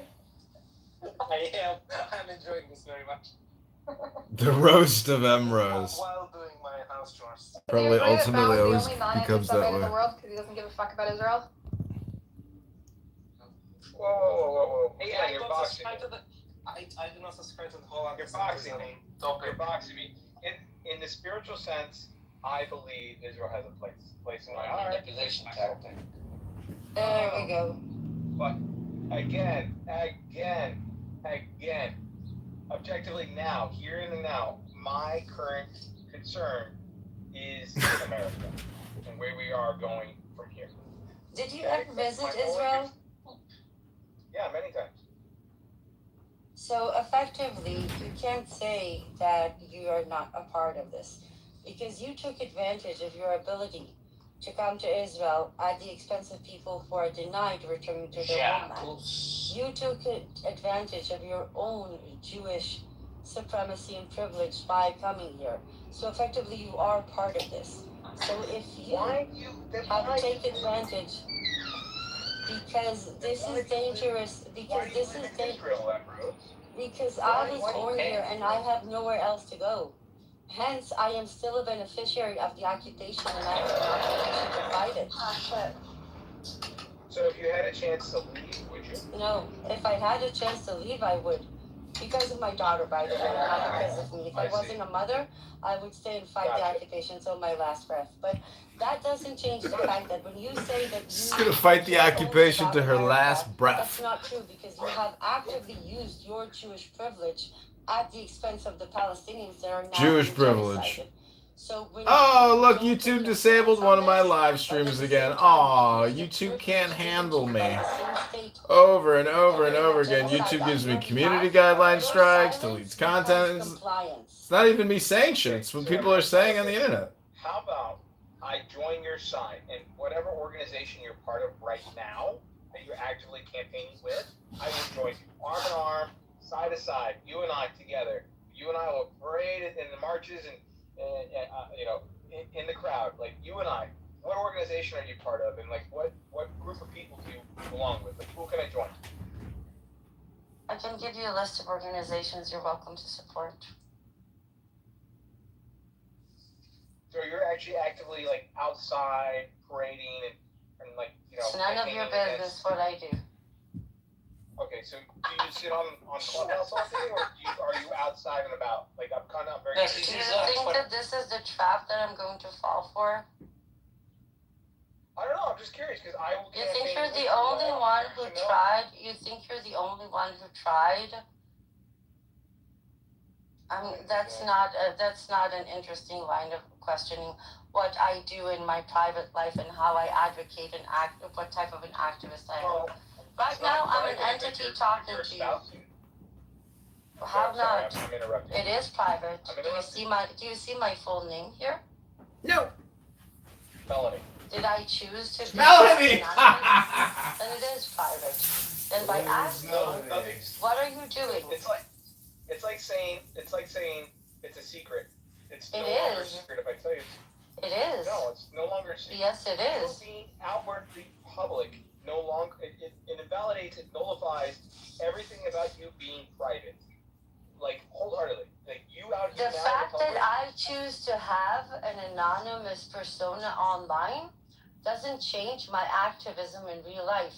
I am. I'm enjoying this very much. The roast of Emrose. While doing my house chores. Probably Do you agree that ultimately Val is always the only becomes that non-anti-Semite in way. the world because he doesn't give a fuck about Israel? Whoa. Hey, Yeah, I you're don't boxing subscribe me. to the. I do not subscribe to the whole. You're boxing me. You're boxing me. In the spiritual sense, I believe Israel has a place in my heart. Manipulation tactic. There we go. But again, objectively now, here and now, my current concern is America and where we are going from here. Did you ever visit Israel? Yeah, many times. So effectively, you can't say that you are not a part of this because you took advantage of your ability to come to Israel at the expense of people who are denied returning to their homeland. You took advantage of your own Jewish supremacy and privilege by coming here. So effectively, you are part of this. So if you have taken advantage, because this is dangerous, because I was born here and I have nowhere else to go. Hence, I am still a beneficiary of the occupation and I have not provided. So if you had a chance to leave, would you? No, if I had a chance to leave, I would. Because of my daughter, by the way, not because of me. If I wasn't a mother, I would stay and fight the occupation until my last breath. But that doesn't change the fact that when you say that She's gonna fight the occupation to her last breath. that's not true because you have actively used your Jewish privilege at the expense of the Palestinians that are now Jewish being privilege. genocided. So when Oh, look, YouTube disabled one of my live streams again. Aw, YouTube can't handle me. Over and over and over again, YouTube gives me community guideline strikes, deletes content. It's not even me saying shit. It's what people are saying on the internet. How about I join your side and whatever organization you're part of right now that you're actively campaigning with, I will join you arm in arm, side to side, you and I together. You and I will parade in the marches and in the crowd, like you and I. What organization are you part of, and like what group of people do you belong with? Like, who can I join? I can give you a list of organizations you're welcome to support. So you're actually actively like outside parading and like It's none of your business what I do. Okay, so do you sit on Clubhouse all day, or are you outside and about? Like I'm very. Do you think that this is the trap that I'm going to fall for? I don't know. I'm just curious because I. You think you're the only one who tried? You think you're the only one who tried? I mean, that's not an interesting line of questioning what I do in my private life and how I advocate and act, what type of an activist I am. Right now, I'm an entity talking to you. How not? It is private. Do you see my full name here? No. Melanie. Did I choose to? Melanie. Then it is private. Then by asking, what are you doing? It's like saying it's a secret. It's no It longer a is. secret if I tell you. It is. No, it's no longer a secret. Yes, it is. Being outwardly public no longer it invalidates, it nullifies everything about you being private. Like wholeheartedly. Like you out here. The fact that I choose to have an anonymous persona online doesn't change my activism in real life.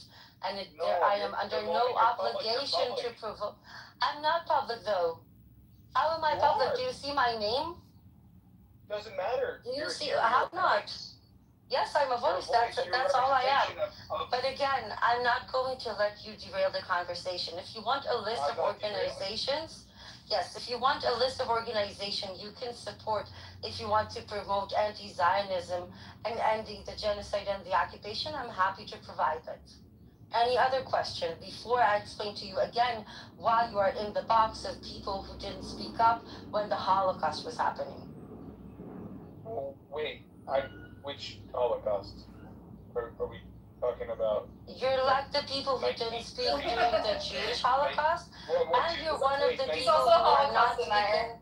And I am under no obligation to provoke. I'm not public though. How am I public? Do you see my name? Doesn't matter. Do you see? How not? Yes, I'm a voice. That's all I am. But again, I'm not going to let you derail the conversation. If you want a list of organizations, Yes, if you want a list of organization you can support, if you want to promote anti-Zionism and ending the genocide and the occupation, I'm happy to provide it. Any other question before I explain to you again why you are in the box of people who didn't speak up when the Holocaust was happening? Oh, wait, which Holocaust are we talking about? You're like the people who didn't speak during the Jewish Holocaust, and you're one of the people who are not speaking.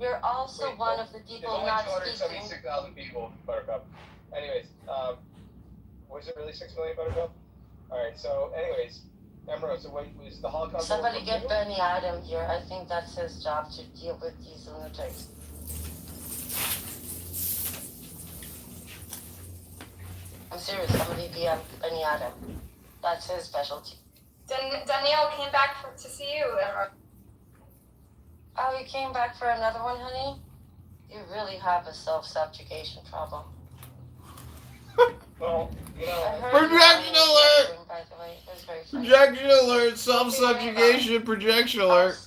You're also one of the people not speaking. 276,000 people, Buttercup. Anyways, was it really 6 million, Buttercup? Alright, so anyways, Emerald, so wait, was the Holocaust... Somebody get Benny Adam here. I think that's his job to deal with these lunatics. I'm serious, somebody DM Benny Adam. That's his specialty. Danielle came back to see you. Oh, you came back for another one, honey? You really have a self-subjugation problem. Well, you know... Projection alert! By the way, it was very funny. Projection alert! Self-subjugation projection alert!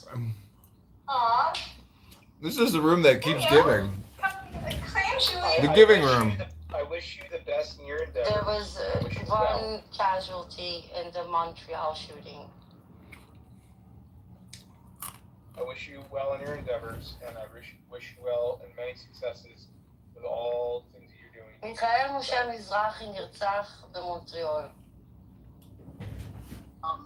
Aww. This is the room that keeps giving. Actually, The giving room. I wish you the best in your endeavors. There was one casualty in the Montreal shooting. I wish you well in your endeavors, and I wish you well and many successes with all the things that you're doing. מיכאל משה מזרחי נרצח במונטריאול.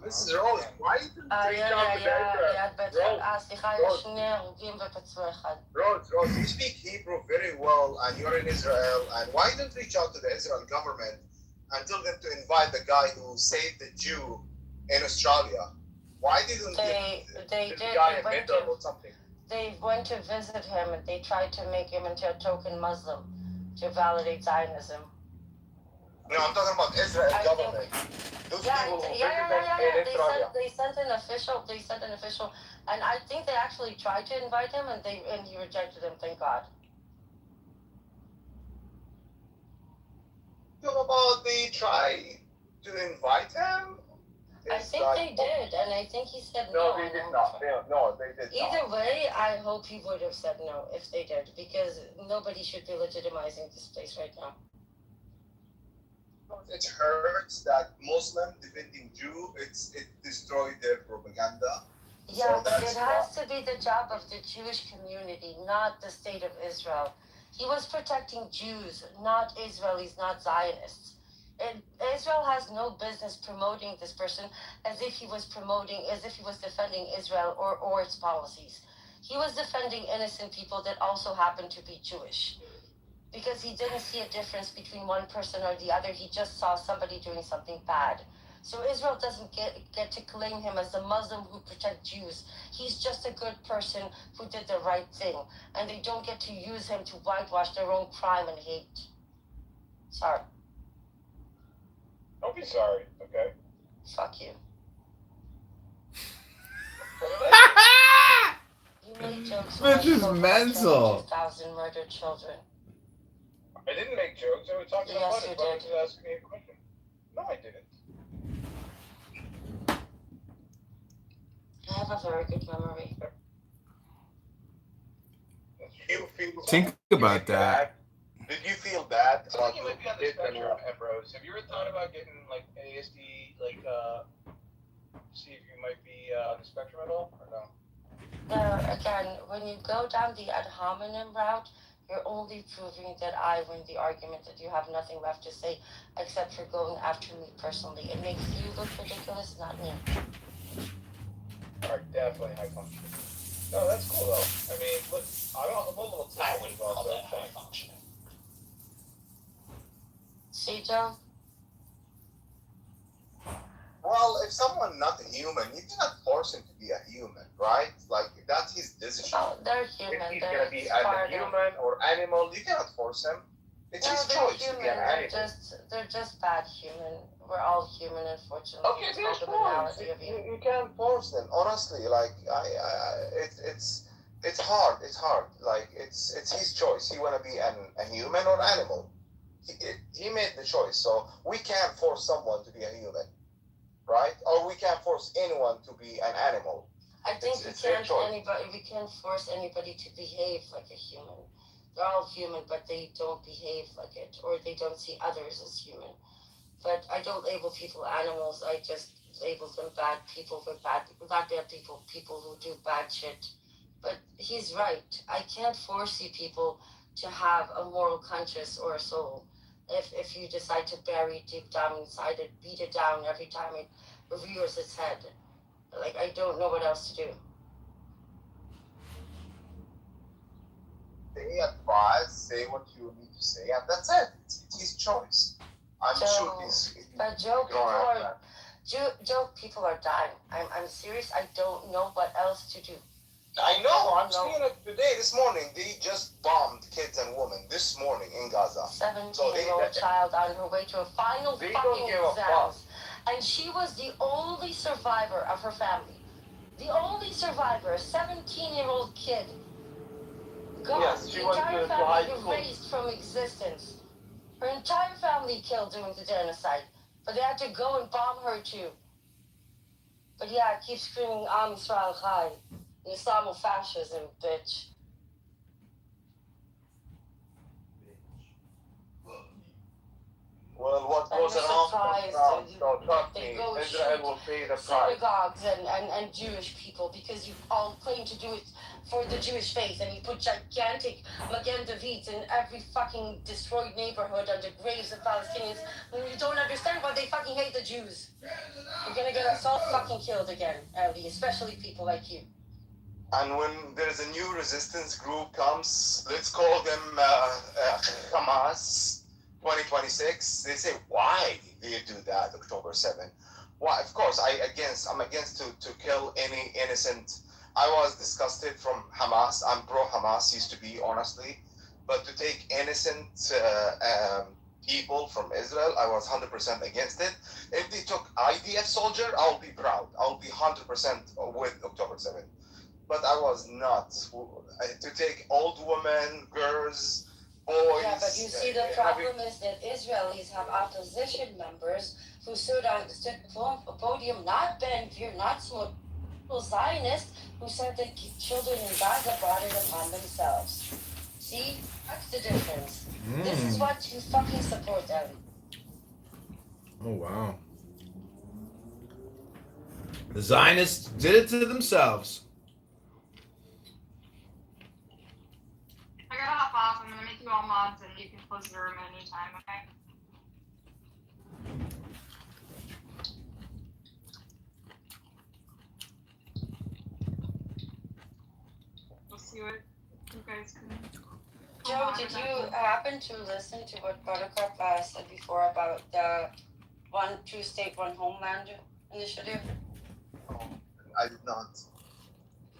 Mrs. Rose, why didn't you reach out to ליד בית חד. סליחה, יש שני הרוגים ופצוע אחד. Rose, you speak Hebrew very well, and you're in Israel, and why didn't you reach out to the Israel government and tell them to invite the guy who saved the Jew in Australia? Why didn't they did? The guy in Midland or something? They went to visit him and they tried to make him into a token Muslim to validate Zionism. No, I'm talking about Israel government. Those people who in Australia. They sent an official, and I think they actually tried to invite him, and he rejected them. Thank God. Talk about they try to invite him. I think they did, and I think he said no. No, they did not. No, they did not. Either way, I hope he would have said no if they did, because nobody should be legitimizing this place right now. It hurts that Muslim defending Jew. It destroyed their propaganda. Yeah, but it has to be the job of the Jewish community, not the state of Israel. He was protecting Jews, not Israelis, not Zionists. And Israel has no business promoting this person as if he was defending Israel or its policies. He was defending innocent people that also happened to be Jewish. Because he didn't see a difference between one person or the other. He just saw somebody doing something bad. So Israel doesn't get to claim him as a Muslim who protects Jews. He's just a good person who did the right thing. And they don't get to use him to whitewash their own crime and hate. Sorry. Don't be sorry, okay? Fuck you. You made jokes Bitch is mental. 2,000 murdered children. I didn't make jokes. I was talking about Yes, it. you I did. was asking me a question. No, I didn't. I have a very good memory. Think about that. Did you feel bad? I think you might be on the spectrum, Ambrose. Have you ever thought about getting like ASD, see if you might be on the spectrum at all, or no? Again, when you go down the ad hominem route, you're only proving that I win the argument, that you have nothing left to say except for going after me personally. It makes you look ridiculous, not me. Alright, definitely high functioning. No, that's cool though. I mean, look, I'm a little tired involved, so high functioning. See, Joe? Well, if someone not a human, you cannot force him to be a human, right? Like, that's his decision. Oh, they're human. If he's going to be either human or animal, you cannot force him. It's his choice to be an animal. They're just bad human. We're all human, unfortunately. Okay, It's there's called the force. banality of you. You can't force them. Honestly, like, it's hard. It's hard. Like, it's his choice. He want to be a human or animal. He made the choice. So we can't force someone to be a human, right? Or we can't force anyone to be an animal. I think we can't force anybody to behave like a human. They're all human, but they don't behave like it, or they don't see others as human. But I don't label people animals. I just label them bad people for not bad people, people who do bad shit. But he's right. I can't force you people to have a moral conscience or a soul. If you decide to bury it deep down inside it, beat it down every time it rears its head. Like, I don't know what else to do. They advise, say what you need to say, and that's it. It's his choice. I'm sure he's. But Joe, people are dying. I'm serious. I don't know what else to do. I know. I'm seeing it today, this morning. They just bombed kids and women this morning in Gaza. 17-year-old child on her way to a final fucking exams. And she was the only survivor of her family. The only survivor, a 17-year-old kid. Gone. Yes, she the went entire to family high school. erased from existence. Her entire family killed during the genocide. But they had to go and bomb her too. But yeah, I keep screaming, Am Israel Chai. Islamofascism, bitch. Well, what goes around comes around, so trust me, Israel will pay the price. Synagogues and Jewish people, because you all claim to do it for the Jewish faith, and you put gigantic Magen Davids in every fucking destroyed neighborhood under graves of Palestinians, when you don't understand why they fucking hate the Jews. You're gonna get us all fucking killed again, Ellie, especially people like you. And when there's a new resistance group comes, let's call them Hamas 2026, they say, why do you do that, October 7? Why? Of course, I'm against to kill any innocent. I was disgusted from Hamas. I'm pro-Hamas, used to be, honestly. But to take innocent people from Israel, I was 100% against it. If they took IDF soldier, I'll be proud. I'll be 100% with October 7. But I was not. To take old women, girls, boys. Yeah, but you see, the problem is that Israelis have opposition members who stood on the podium, not Ben-Gvir, not Zionists, who said that children in Gaza brought it upon themselves. See? That's the difference. This is what you fucking support, Ellie. Oh, wow. The Zionists did it to themselves. I gotta hop off. I'm gonna make you all mods and you can close the room at any time, okay? We'll see what you guys can. Joe, did you happen to listen to what Buttercup said before about the one true state, one homeland initiative? I did not.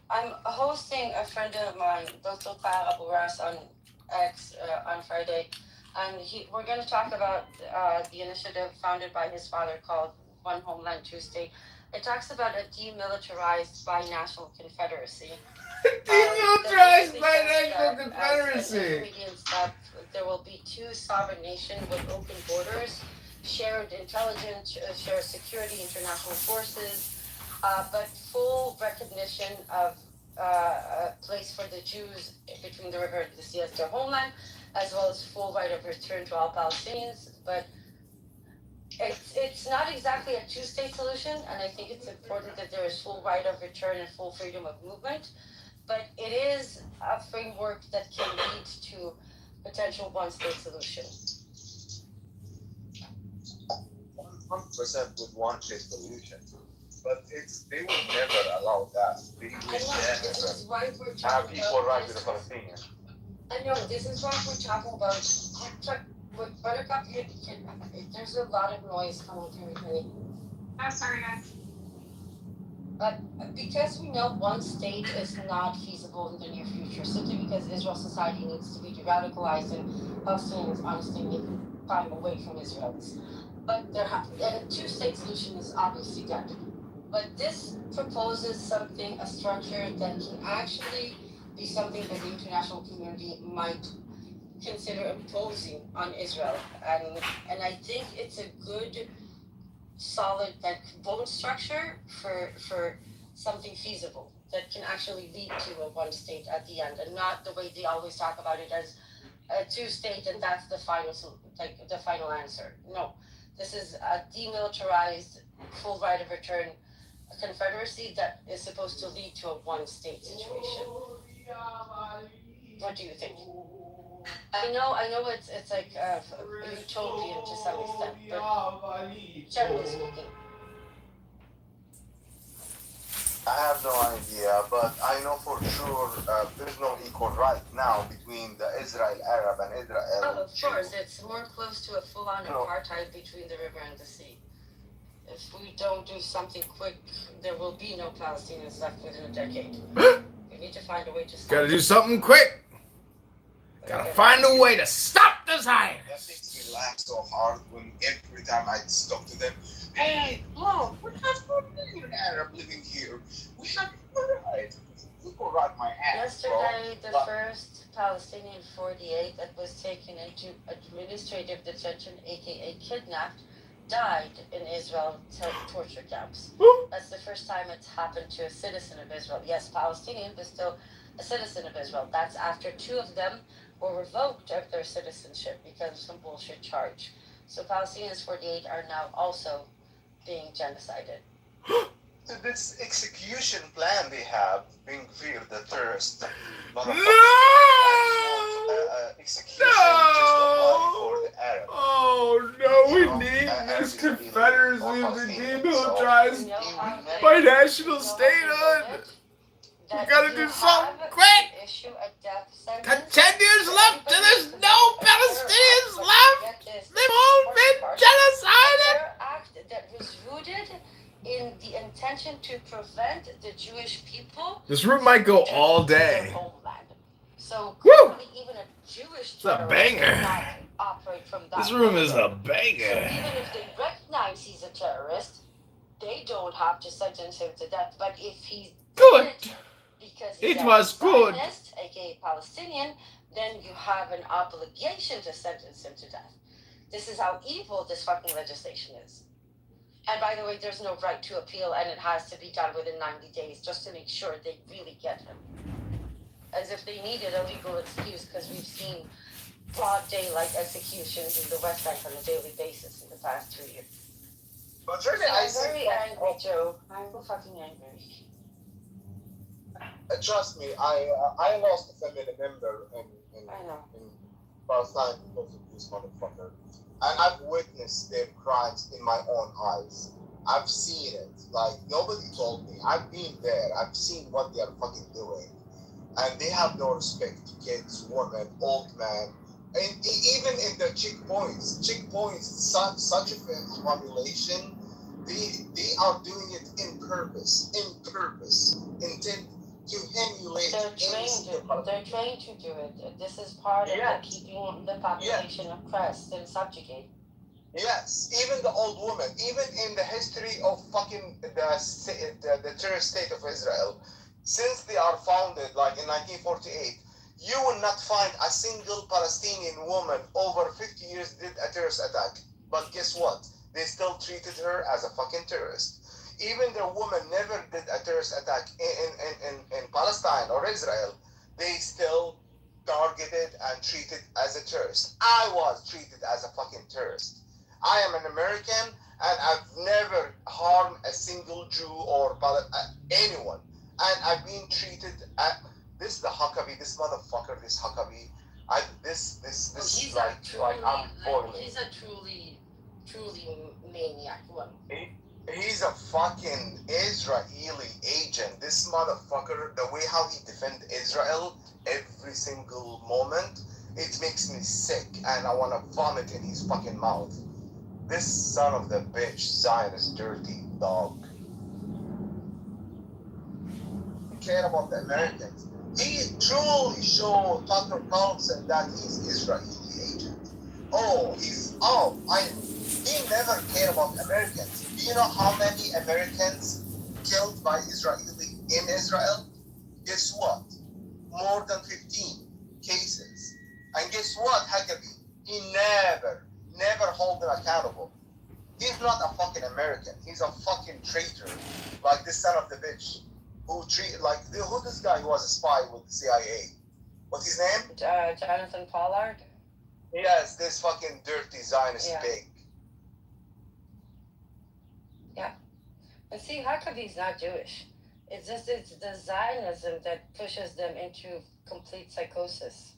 I'm hosting a friend of mine, Dr. Clara Bourras, on X on Friday, and we're going to talk about the initiative founded by his father called One Homeland, Two State. It talks about a demilitarized binational confederacy. Demilitarized binational confederacy. That there will be two sovereign nations with open borders, shared intelligence, shared security, international forces. But full recognition of a place for the Jews between the river and the sea as their homeland, as well as full right of return to all Palestinians. But it's not exactly a two-state solution, and I think it's important that there is full right of return and full freedom of movement. But it is a framework that can lead to potential one-state solution. 100% with one-state solution. But they will never allow that. They will never have equal rights to the Palestinians. I know, this is why we're talking about with Buttercup. There's a lot of noise coming through me. Oh, sorry, guys. But because we know one state is not feasible in the near future, simply because Israel society needs to be de-radicalized and Palestinians honestly need time away from Israelis. But a two-state solution is obviously dead. But this proposes something, a structure that can actually be something that the international community might consider imposing on Israel. And I think it's a good, solid bone structure for something feasible. that can actually lead to a one state at the end, and not the way they always talk about it as a two state and that's the final, like the final answer. No, this is a demilitarized, full right of return confederacy that is supposed to lead to a one state situation. What do you think? I know it's like utopian to some extent, but generally speaking. I have no idea, but I know for sure there is no equal right now between the Israel Arab and Israel. Oh, of course, it's more close to a full-on apartheid between the river and the sea. If we don't do something quick, there will be no Palestinians left within a decade. We need to find a way to stop. Gotta do something quick. Gotta find a way to stop the Zionists. That makes me laugh so hard when every time I talk to them. Hey, look, we have 4 million Arab living here. We have equal right, my ass. Yesterday, the first Palestinian 48 that was taken into administrative detention, aka kidnapped, died in Israel torture camps. That's the first time it's happened to a citizen of Israel. Yes, Palestinian, but still a citizen of Israel. That's after 2 of them were revoked of their citizenship because of some bullshit charge. So Palestinians 48 are now also being genocided. This execution plan they have, being fear the terrorist. No! Execution just apply for the Arab. Oh no, we need this Confederacy to be demilitarized by national statehood. We gotta do something quick. Got 10 years left and there's no Palestinians left. They've all been genocided. Act that was rooted in the intention to prevent the Jewish people. This room might go all day. So even a Jewish it's a banger. Operate from that this room is a banger. So even if they recognize he's a terrorist, they don't have to sentence him to death. But if he's good, because it was good, Zionist, aka Palestinian, then you have an obligation to sentence him to death. This is how evil this fucking legislation is. And by the way, there's no right to appeal, and it has to be done within 90 days just to make sure they really get him. As if they needed a legal excuse, because we've seen broad daylight executions in the West Bank on a daily basis in the past 2 years. But really, I'm very angry, Joe. I'm fucking angry. Trust me, I lost a family member in Palestine because of this motherfucker. And I've witnessed their crimes in my own eyes. I've seen it. Like, nobody told me. I've been there. I've seen what they are fucking doing. And they have no respect to kids, women, old men. And even in the checkpoints, such a population, they are doing it in purpose, intent to emulate. They're trained to do it. This is part of keeping the population oppressed and subjugated. Yes, even the old woman, even in the history of fucking the terrorist state of Israel, since they are founded, like in 1948, you will not find a single Palestinian woman over 50 years did a terrorist attack. But guess what? They still treated her as a fucking terrorist. Even the woman never did a terrorist attack in Palestine or Israel. They still targeted and treated as a terrorist. I was treated as a fucking terrorist. I am an American and I've never harmed a single Jew or anyone. And I've been treated this is the Huckabee, this motherfucker, this Huckabee. He's a truly maniac one. He's a fucking Israeli agent. This motherfucker, the way how he defends Israel every single moment, it makes me sick and I want to vomit in his fucking mouth. This son of the bitch, Zionist dirty dog. He cared about the Americans. He truly showed Tucker Carlson that he's Israeli agent. He never cared about Americans. Do you know how many Americans killed by Israeli in Israel? Guess what? More than 15 cases. And guess what, Huckabee? He never hold him accountable. He's not a fucking American. He's a fucking traitor. Like this son of the bitch. who treat like who this guy who was a spy with the CIA? What's his name? Jonathan Pollard. Yes, this fucking dirty Zionist pig. Yeah. And see, how come he's not Jewish? It's the Zionism that pushes them into complete psychosis.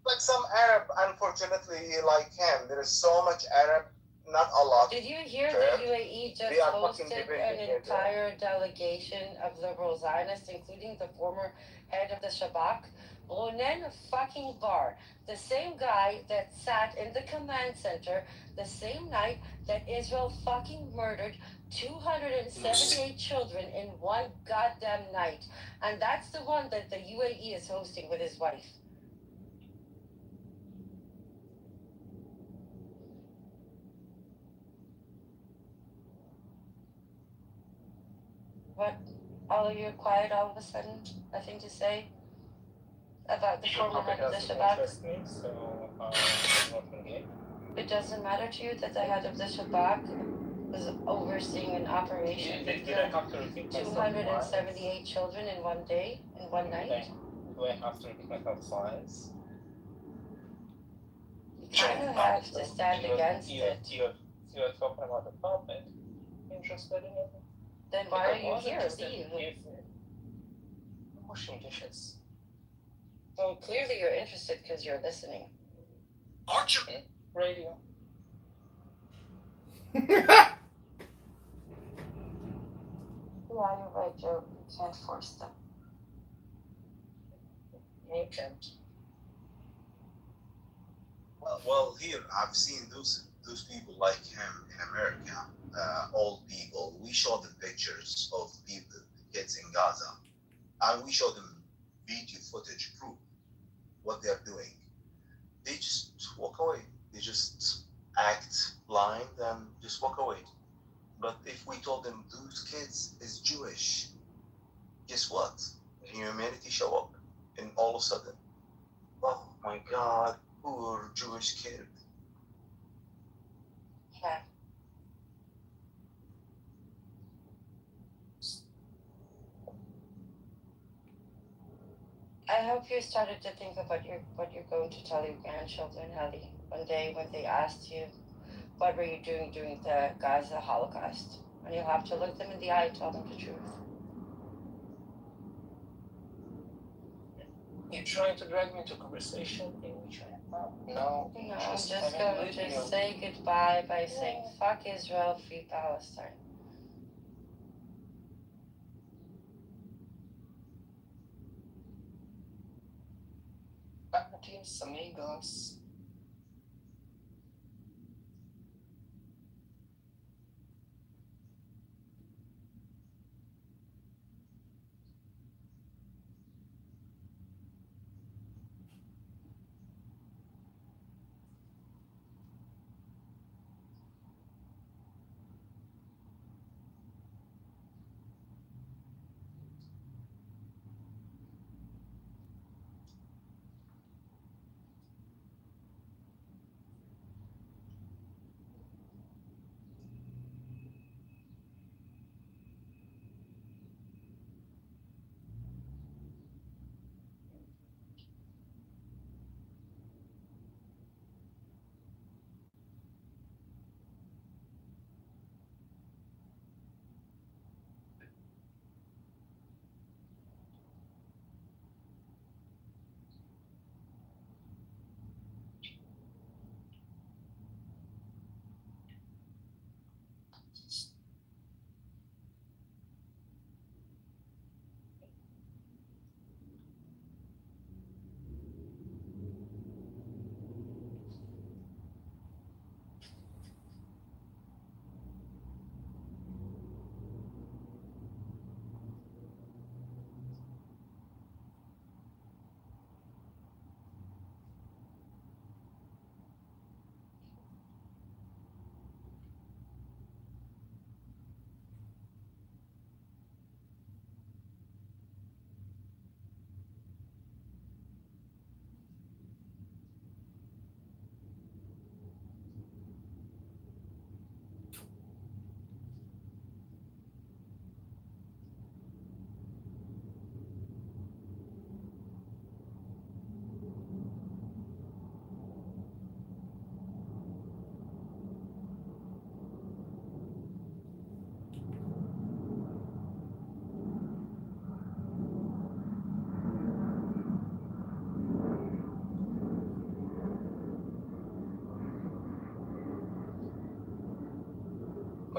Like some Arab, unfortunately, like him. There is so much Arab, not a lot. Did you hear the UAE just hosted an entire delegation of liberal Zionists, including the former head of the Shabak, Ronen fucking Bar, the same guy that sat in the command center the same night that Israel fucking murdered 278 children in one goddamn night. And that's the one that the UAE is hosting with his wife. What? All of you are quiet all of a sudden? Nothing to say about the former head of the Shabak? It doesn't matter to you that the head of the Shabak was overseeing an operation that killed 278 children in one day, in one night? Do I have to repeat myself twice? You kind of have to stand against it. You're talking about the topic. Interested in it? Then why are you here? Leave. Washing dishes. Well, clearly you're interested because you're listening. Archer. Radio. Yeah, you're right, Joe. You can't force them. You can't. Well, here I've seen those people like him in America, old people. We show them pictures of people, kids in Gaza, and we show them video footage proof what they're doing. They just walk away. They just act blind and just walk away. But if we told them those kids is Jewish, guess what? Humanity show up, and all of a sudden, oh my God, poor Jewish kid. Yeah. I hope you started to think about what you're going to tell your grandchildren, Ellie, one day when they asked you, what were you doing during the Gaza Holocaust? And you'll have to look them in the eye and tell them the truth. You're trying to drag me into a conversation in which I have no I'm interest. just going to say goodbye by saying, fuck Israel, free Palestine. Adios, amigos.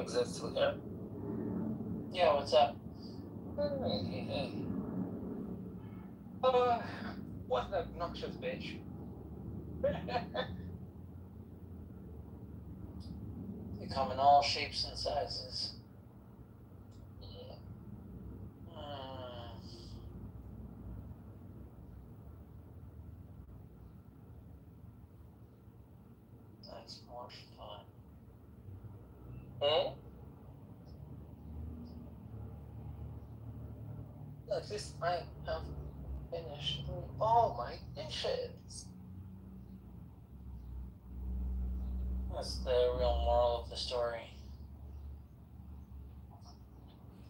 exists with her. Yeah, what's up? Hey. What an obnoxious bitch. They come in all shapes and sizes. Yeah. That's more fun. At least I have finished doing all my dishes. That's the real moral of the story.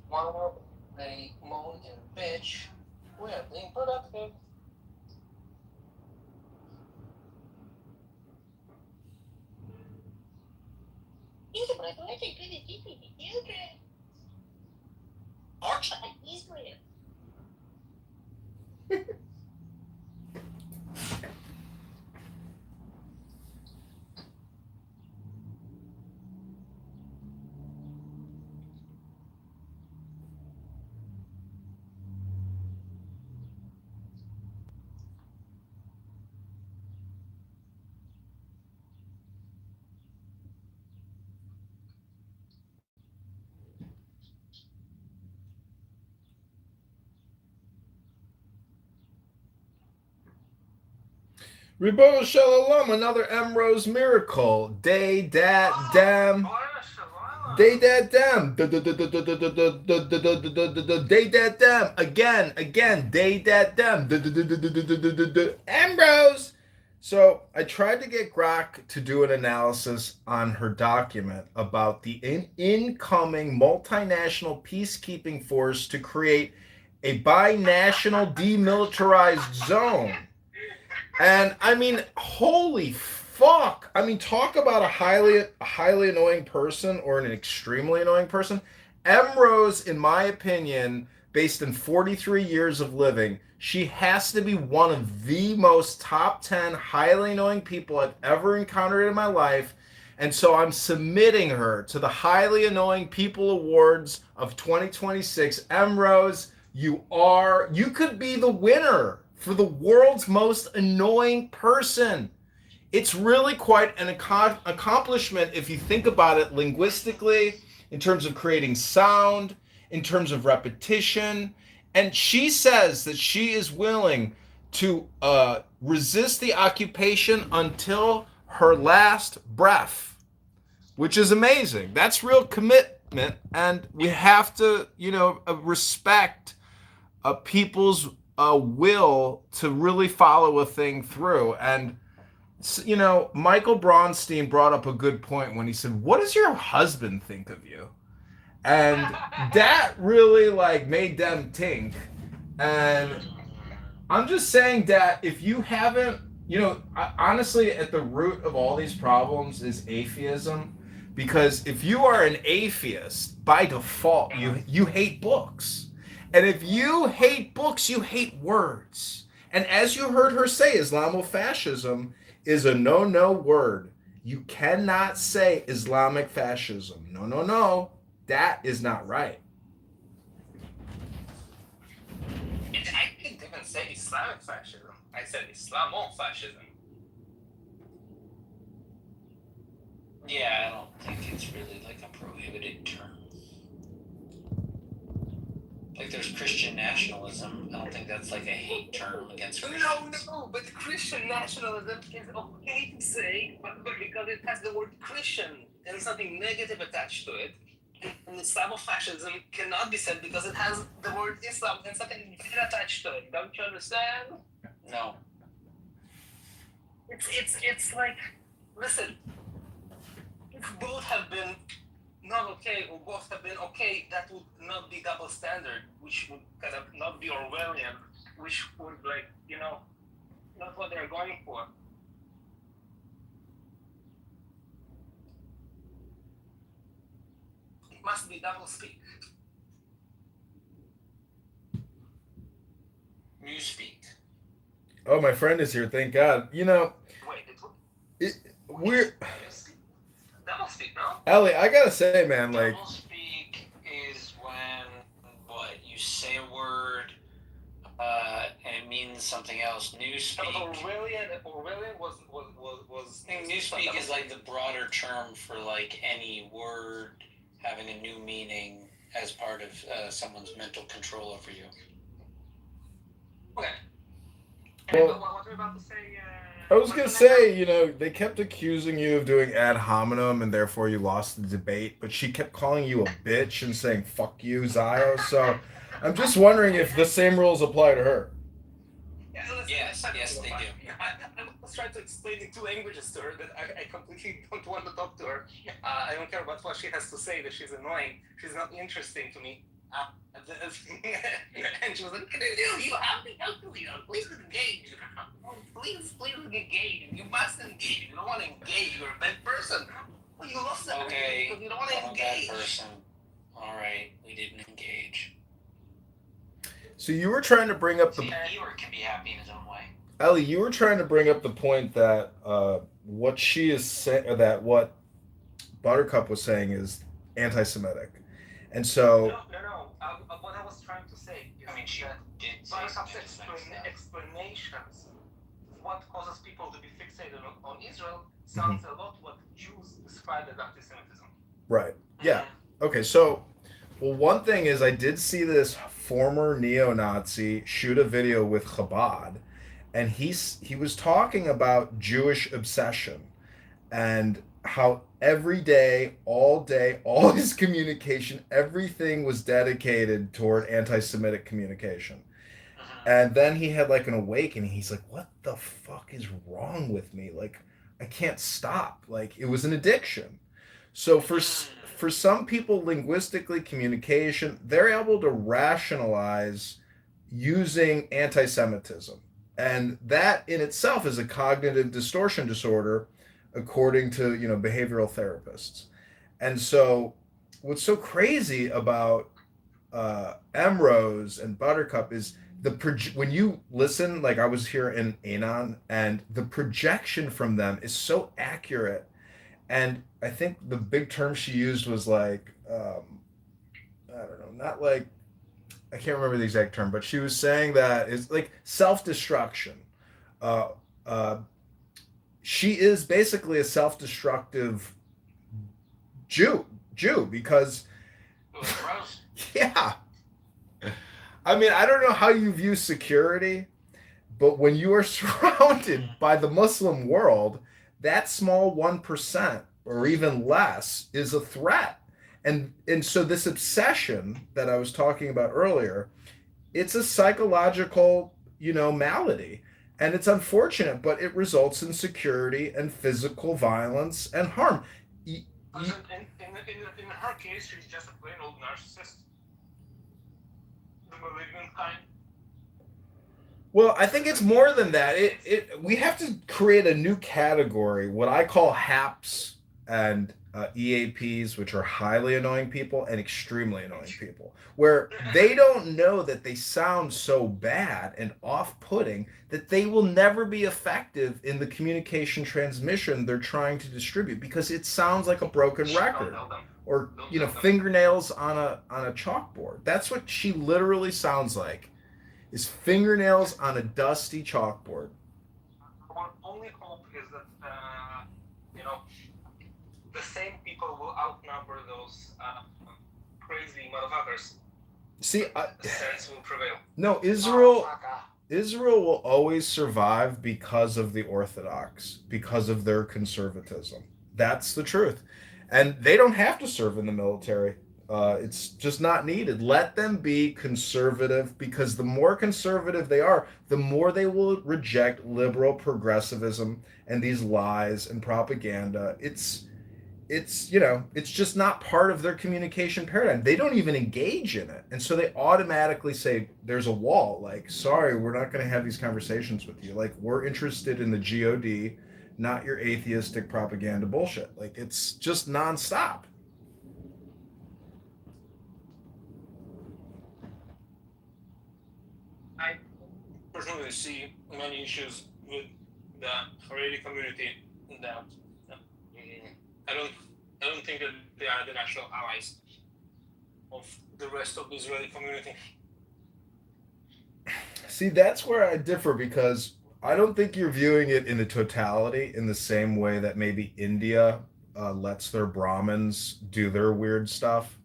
While they moan and bitch, we are being productive. Ribo Shalom, another Emrose miracle. Day dat dam. Day dat dam. Day dat dam. Again. Day dat dam. Ambrose. So I tried to get Grok to do an analysis on her document about the incoming multinational peacekeeping force to create a binational demilitarized zone. And I mean, holy fuck! I mean, talk about a highly annoying person or an extremely annoying person. Emrose, in my opinion, based on 43 years of living, she has to be one of the most top 10 highly annoying people I've ever encountered in my life. And so I'm submitting her to the Highly Annoying People Awards of 2026. Emrose, you could be the winner for the world's most annoying person. It's really quite an accomplishment if you think about it linguistically, in terms of creating sound, in terms of repetition. And she says that she is willing to resist the occupation until her last breath, which is amazing. That's real commitment. And we have to, respect people's will to really follow a thing through. And Michael Braunstein brought up a good point when he said, what does your husband think of you? And that really made them think. And I'm just saying that if you haven't, honestly, at the root of all these problems is atheism. Because if you are an atheist, by default, you hate books. And if you hate books, you hate words. And as you heard her say, Islamofascism is a no word. You cannot say Islamic fascism. No. That is not right. I didn't even say Islamic fascism. I said Islamofascism. Yeah, I don't think it's really a prohibited term. There's Christian nationalism. I don't think that's a hate term against Christians. No, but Christian nationalism is okay to say, but because it has the word Christian, and there's nothing negative attached to it. And Islamofascism cannot be said because it has the word Islam and something bad attached to it. Don't you understand? No. It's like, listen, if both have been not okay or both have been okay, that would not be double standard, which would kind of not be Orwellian, which would not what they're going for. It must be double speak. You speak. Oh, my friend is here, thank God. Wait, we're... double speak. speak, no? Ellie, I gotta say, man, like, Double speak is when you say a word and it means something else. Newspeak. Orwellian was. Newspeak is like the broader term for like any word having a new meaning as part of someone's mental control over you. Okay. Well, What were you about to say? I was gonna say, you know, they kept accusing you of doing ad hominem and therefore you lost the debate, but she kept calling you a bitch and saying "fuck you, Zio." So I'm just wondering if the same rules apply to her. Yes, they do. I was trying to explain in two languages to her that I completely don't want to talk to her. I don't care about what she has to say, that she's annoying. She's not interesting to me. And she was like, you have to help me. Please engage. Please engage. You must engage. You don't want to engage. You're a bad person. Well, you lost it. Okay, Because you don't want to I'm a engage. bad person. All right, we didn't engage. So you were trying to bring up the Eeyore can be happy in his own way. Ellie, you were trying to bring up the point that what she is saying, that what Buttercup was saying is anti-Semitic, and so. No. What I was trying to say is she that did say Buttercup's something explanations of what causes people to be fixated on Israel sounds a lot what Jews describe as anti-Semitism. Right. Yeah. Okay. So, well, one thing is I did see this former neo-Nazi shoot a video with Chabad, and he was talking about Jewish obsession and how every day, all his communication, everything was dedicated toward anti-Semitic communication. And then he had like an awakening. He's like, what the fuck is wrong with me? Like, I can't stop. Like, it was an addiction. So for some people, linguistically, communication, they're able to rationalize using anti-Semitism. And that in itself is a cognitive distortion disorder, according to, you know, behavioral therapists. And so what's so crazy about Emrose and Buttercup is when you listen, like I was here in Anon, and the projection from them is so accurate. And I think the big term she used was like, I don't know, not like, I can't remember the exact term, but she was saying that it's like self-destruction. She is basically a self-destructive Jew because, yeah. I mean, I don't know how you view security, but when you are surrounded by the Muslim world, that small 1% or even less is a threat. And so this obsession that I was talking about earlier, it's a psychological, you know, malady. And it's unfortunate, but it results in security and physical violence and harm. In her case, she's just a plain old narcissist. The malignant kind. Well, I think it's more than that. We have to create a new category, what I call HAPs and EAPs, which are highly annoying people and extremely annoying people, where they don't know that they sound so bad and off-putting that they will never be effective in the communication transmission they're trying to distribute because it sounds like a broken record or, you know, fingernails on a chalkboard. That's what she literally sounds like. Is fingernails on a dusty chalkboard. Our only hope is that, you know, the same people will outnumber those crazy motherfuckers. See, sense will prevail. No, Israel will always survive because of the Orthodox, because of their conservatism. That's the truth. And they don't have to serve in the military. It's just not needed. Let them be conservative, because the more conservative they are, the more they will reject liberal progressivism and these lies and propaganda. It's you know, it's just not part of their communication paradigm. They don't even engage in it. And so they automatically say there's a wall, like, sorry, we're not going to have these conversations with you. Like, we're interested in the GOD, not your atheistic propaganda bullshit. Like, it's just nonstop. I personally see many issues with the Haredi community that I don't I don't think that they are the natural allies of the rest of the Israeli community. See, that's where I differ because I don't think you're viewing it in the totality in the same way that maybe India lets their Brahmins do their weird stuff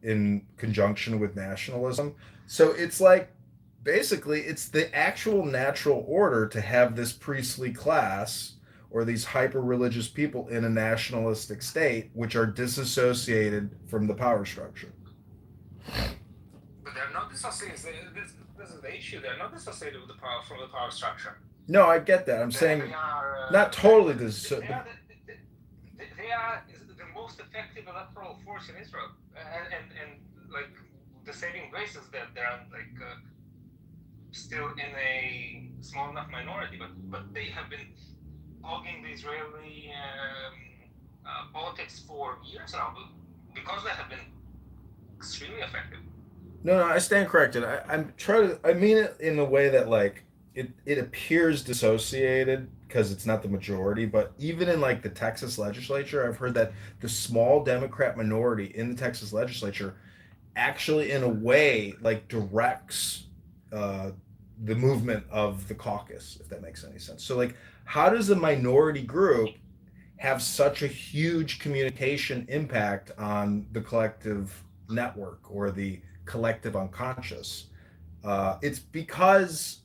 in conjunction with nationalism. So it's like basically it's the actual natural order to have this priestly class or these hyper religious people in a nationalistic state, which are disassociated from the power structure. But they're not dissociated. This is the issue. They're not dissociated with the power from the power structure. No, I get that. I'm saying They are, not totally they disassociated. are they are the most effective electoral force in Israel, and like the saving grace is that they're like still in a small enough minority, but they have been hogging the Israeli politics for years now, because they have been extremely effective. No, I stand corrected. I'm trying to. I mean it in a way that like it appears dissociated because it's not the majority. But even in like the Texas legislature, I've heard that the small Democrat minority in the Texas legislature actually, in a way, like directs the movement of the caucus, if that makes any sense. So, like, how does a minority group have such a huge communication impact on the collective network or the collective unconscious? It's because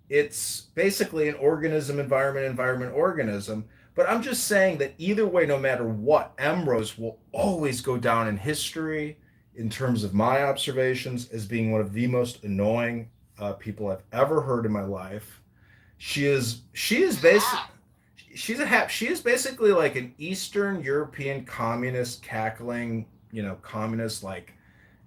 it's basically an organism, environment, organism. But I'm just saying that either way, no matter what, Emrose will always go down in history in terms of my observations as being one of the most annoying people I've ever heard in my life. She is basically she is basically like an Eastern European communist cackling, communist, like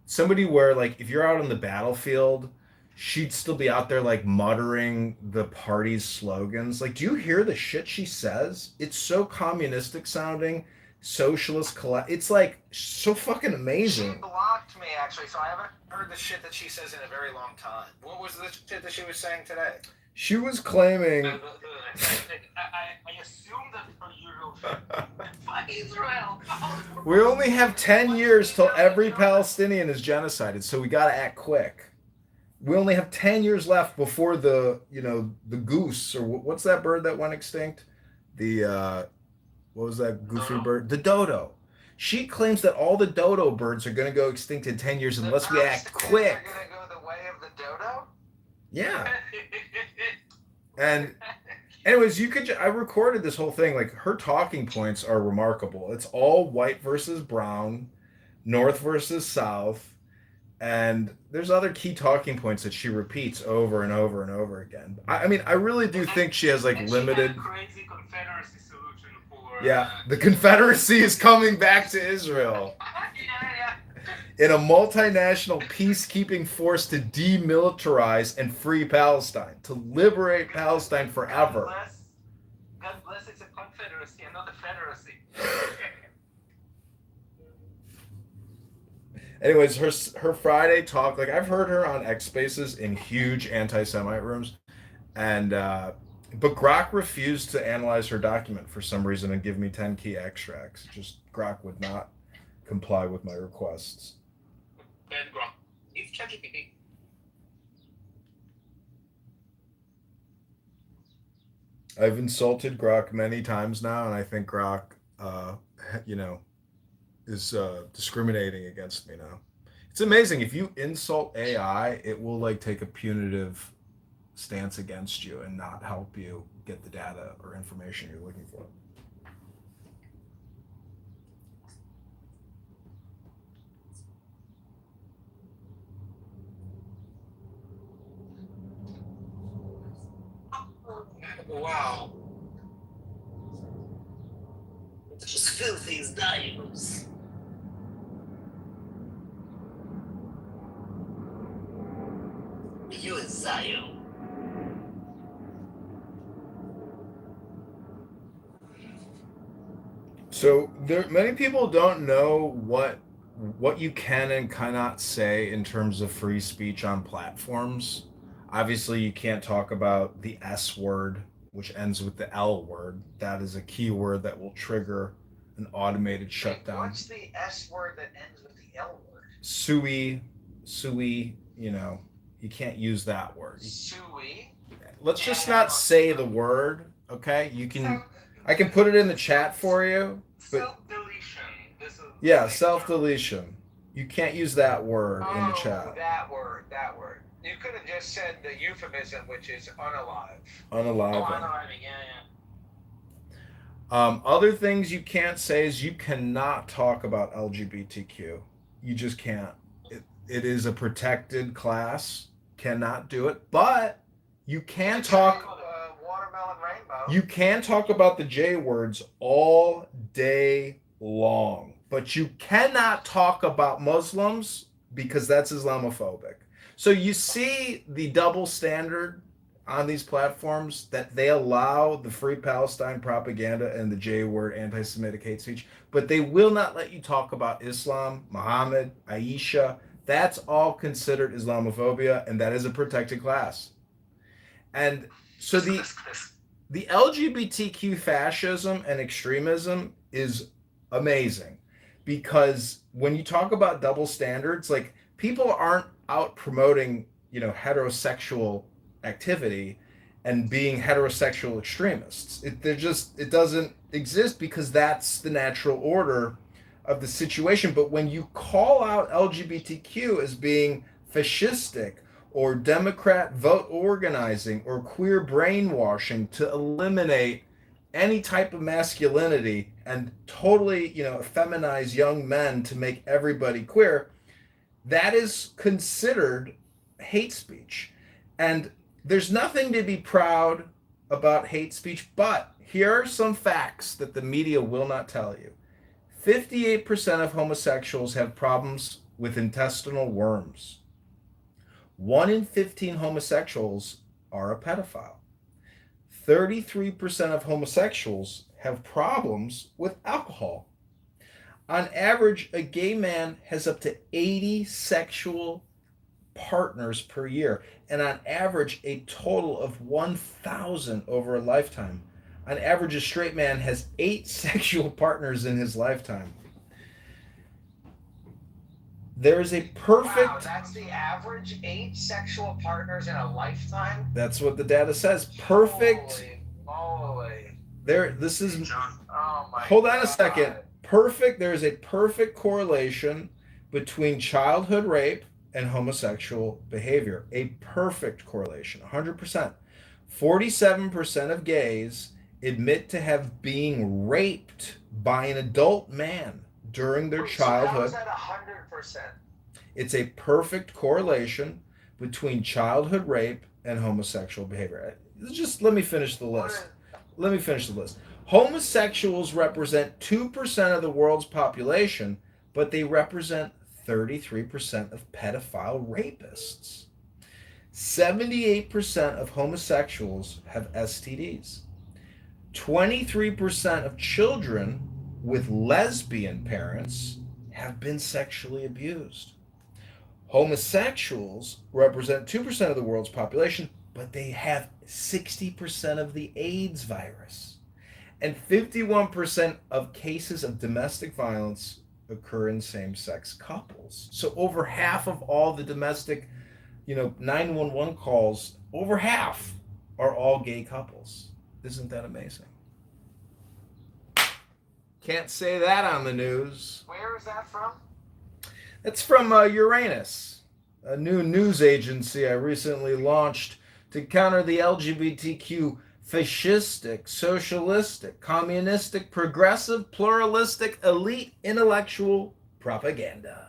somebody where like if you're out on the battlefield, she'd still be out there like muttering the party's slogans. Like, do you hear the shit she says? It's so communistic sounding, socialist. It's like so fucking amazing. She blocked me actually, so I haven't heard the shit that she says in a very long time. What was the shit that she was saying today? She was claiming. I assume that her usual fuck Israel. We only have 10 years till every Palestinian is genocided, so we gotta act quick. We only have 10 years left before the goose, or what's that bird that went extinct? The, what was that goofy bird? The dodo. She claims that all the dodo birds are going to go extinct in 10 years unless we act quick. Are going to go the way of the dodo? Yeah. And anyways, I recorded this whole thing. Like, her talking points are remarkable. It's all white versus brown, north versus south. And there's other key talking points that she repeats over and over and over again. I mean, I really do think she has like limited. She had a crazy Confederacy solution for. Yeah, the Confederacy is coming back to Israel. In a multinational peacekeeping force to demilitarize and free Palestine, to liberate Palestine forever. God bless, it's a confederacy and not a federacy. Anyways, her Friday talk, like I've heard her on X Spaces in huge anti-Semite rooms, and but Grok refused to analyze her document for some reason and give me 10 key extracts. Just Grok would not comply with my requests. Bad Grok. It's ChatGPT. I've insulted Grok many times now, and I think Grok, is discriminating against me now. It's amazing. If you insult AI, it will like take a punitive stance against you and not help you get the data or information you're looking for. Wow. Those filthy diamonds. You is Zion. So many people don't know what you can and cannot say in terms of free speech on platforms. Obviously, you can't talk about the S word, which ends with the L word. That is a key word that will trigger an automated shutdown. What's the S word that ends with the L word? Sui, you know, you can't use that word. Sui? Let's just not say the word, okay? I can put it in the chat for you. Self-deletion. Yeah, self-deletion. You can't use that word in the chat. That word. You could have just said the euphemism, which is unalive. Unaliving. Unaliving, yeah. Other things you can't say is you cannot talk about LGBTQ. You just can't. It is a protected class. Cannot do it. But you can talk. Watermelon rainbow. You can talk about the J words all day long. But you cannot talk about Muslims because that's Islamophobic. So you see the double standard on these platforms, that they allow the Free Palestine propaganda and the J word, anti-Semitic hate speech, but they will not let you talk about Islam, Muhammad, Aisha. That's all considered Islamophobia, and that is a protected class. And so the LGBTQ fascism and extremism is amazing, because when you talk about double standards, like, people aren't out promoting, heterosexual activity and being heterosexual extremists. It doesn't exist, because that's the natural order of the situation. But when you call out LGBTQ as being fascistic or Democrat vote organizing or queer brainwashing to eliminate any type of masculinity and totally, feminize young men to make everybody queer, that is considered hate speech. And there's nothing to be proud about hate speech, but here are some facts that the media will not tell you. 58% of homosexuals have problems with intestinal worms. 1 in 15 homosexuals are a pedophile. 33% of homosexuals have problems with alcohol. On average, a gay man has up to 80 sexual partners per year, and on average a total of 1,000 over a lifetime. On average, a straight man has 8 sexual partners in his lifetime. There is a perfect... Wow, that's the average, 8 sexual partners in a lifetime? That's what the data says. Perfect. Holy moly. This is... Oh my Hold on God. a second. Perfect. There is a perfect correlation between childhood rape and homosexual behavior. A perfect correlation, 100%. 47% of gays admit to have being raped by an adult man during their childhood. So how's that 100%? It's a perfect correlation between childhood rape and homosexual behavior. Just let me finish the list. Homosexuals represent 2% of the world's population, but they represent 33% of pedophile rapists. 78% of homosexuals have STDs. 23% of children with lesbian parents have been sexually abused. Homosexuals represent 2% of the world's population, but they have 60% of the AIDS virus. And 51% of cases of domestic violence occur in same-sex couples. So over half of all the domestic, 911 calls, over half are all gay couples. Isn't that amazing? Can't say that on the news. Where is that from? It's from Uranus, a new news agency I recently launched to counter the LGBTQ fascistic, socialistic, communistic, progressive, pluralistic, elite, intellectual propaganda.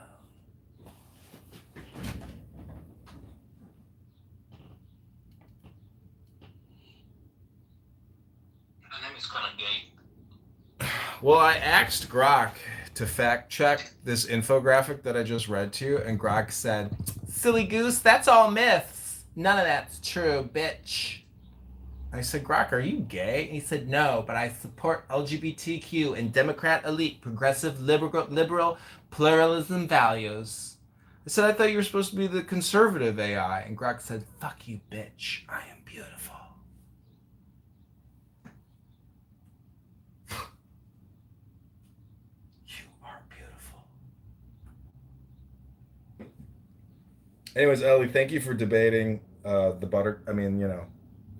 The name is kind of gay. Well, I asked Grok to fact check this infographic that I just read to you, and Grok said, "Silly goose, that's all myths. None of that's true, bitch." I said, "Grok, are you gay?" And he said, "No, but I support LGBTQ and Democrat elite, progressive, liberal pluralism values." I said, "I thought you were supposed to be the conservative AI." And Grok said, "Fuck you, bitch. I am beautiful." Anyways, Ellie, thank you for debating the butter. I mean,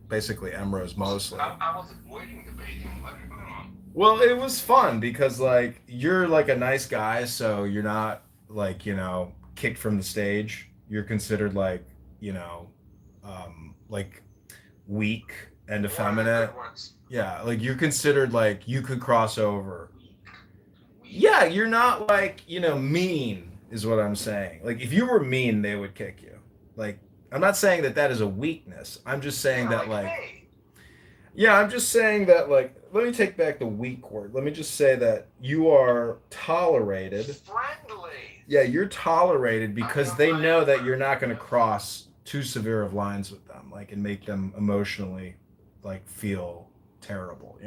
basically Emrose mostly. I was avoiding debating. What are you going on? Well, it was fun because like you're like a nice guy, so you're not like kicked from the stage. You're considered like like weak and effeminate. Yeah, like you're considered like you could cross over. Yeah, you're not like mean is what I'm saying. Like if you were mean, they would kick you. Like I'm not saying that that is a weakness. I'm just saying that like. Yeah, I'm just saying that, like, let me take back the weak word. Let me just say that you are tolerated. Friendly. Yeah, you're tolerated because they know that you're not going to cross too severe of lines with them, like, and make them emotionally, like, feel terrible,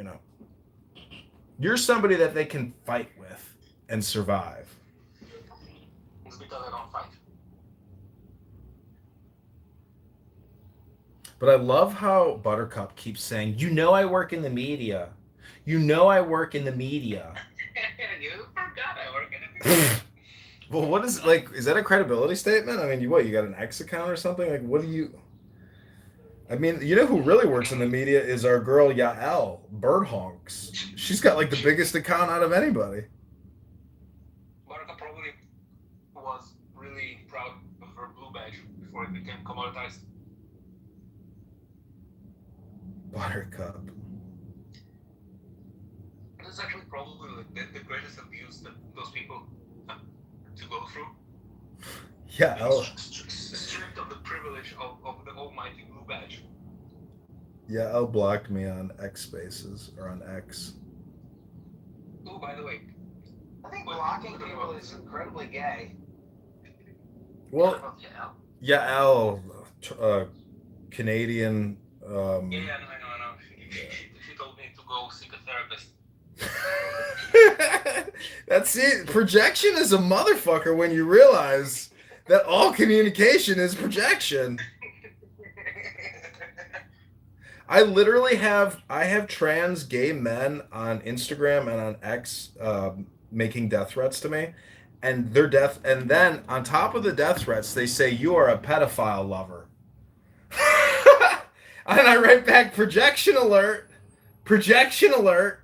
You're somebody that they can fight with and survive. It's because I don't fight. But I love how Buttercup keeps saying, I work in the media. I work in the media. You forgot I work in the media. Well, what is like? Is that a credibility statement? I mean, you got an X account or something? Like, what do you? I mean, who really works in the media is our girl Yael Bird Honks. She's got like the biggest account out of anybody. Buttercup probably was really proud of her blue badge before it became commoditized. Buttercup. It's actually probably like the greatest abuse that those people have to go through. Yeah. Stripped of the privilege of the almighty blue badge. Yeah, Elle blocked me on X Spaces or on X. Oh, by the way, I think blocking people is incredibly gay. Well, Yael, Canadian. Yeah, I know. She told me to go seek a therapist. That's it. Projection is a motherfucker when you realize that all communication is projection. I literally have trans gay men on Instagram and on X making death threats to me, and and then on top of the death threats, they say you are a pedophile lover. And I write back projection alert,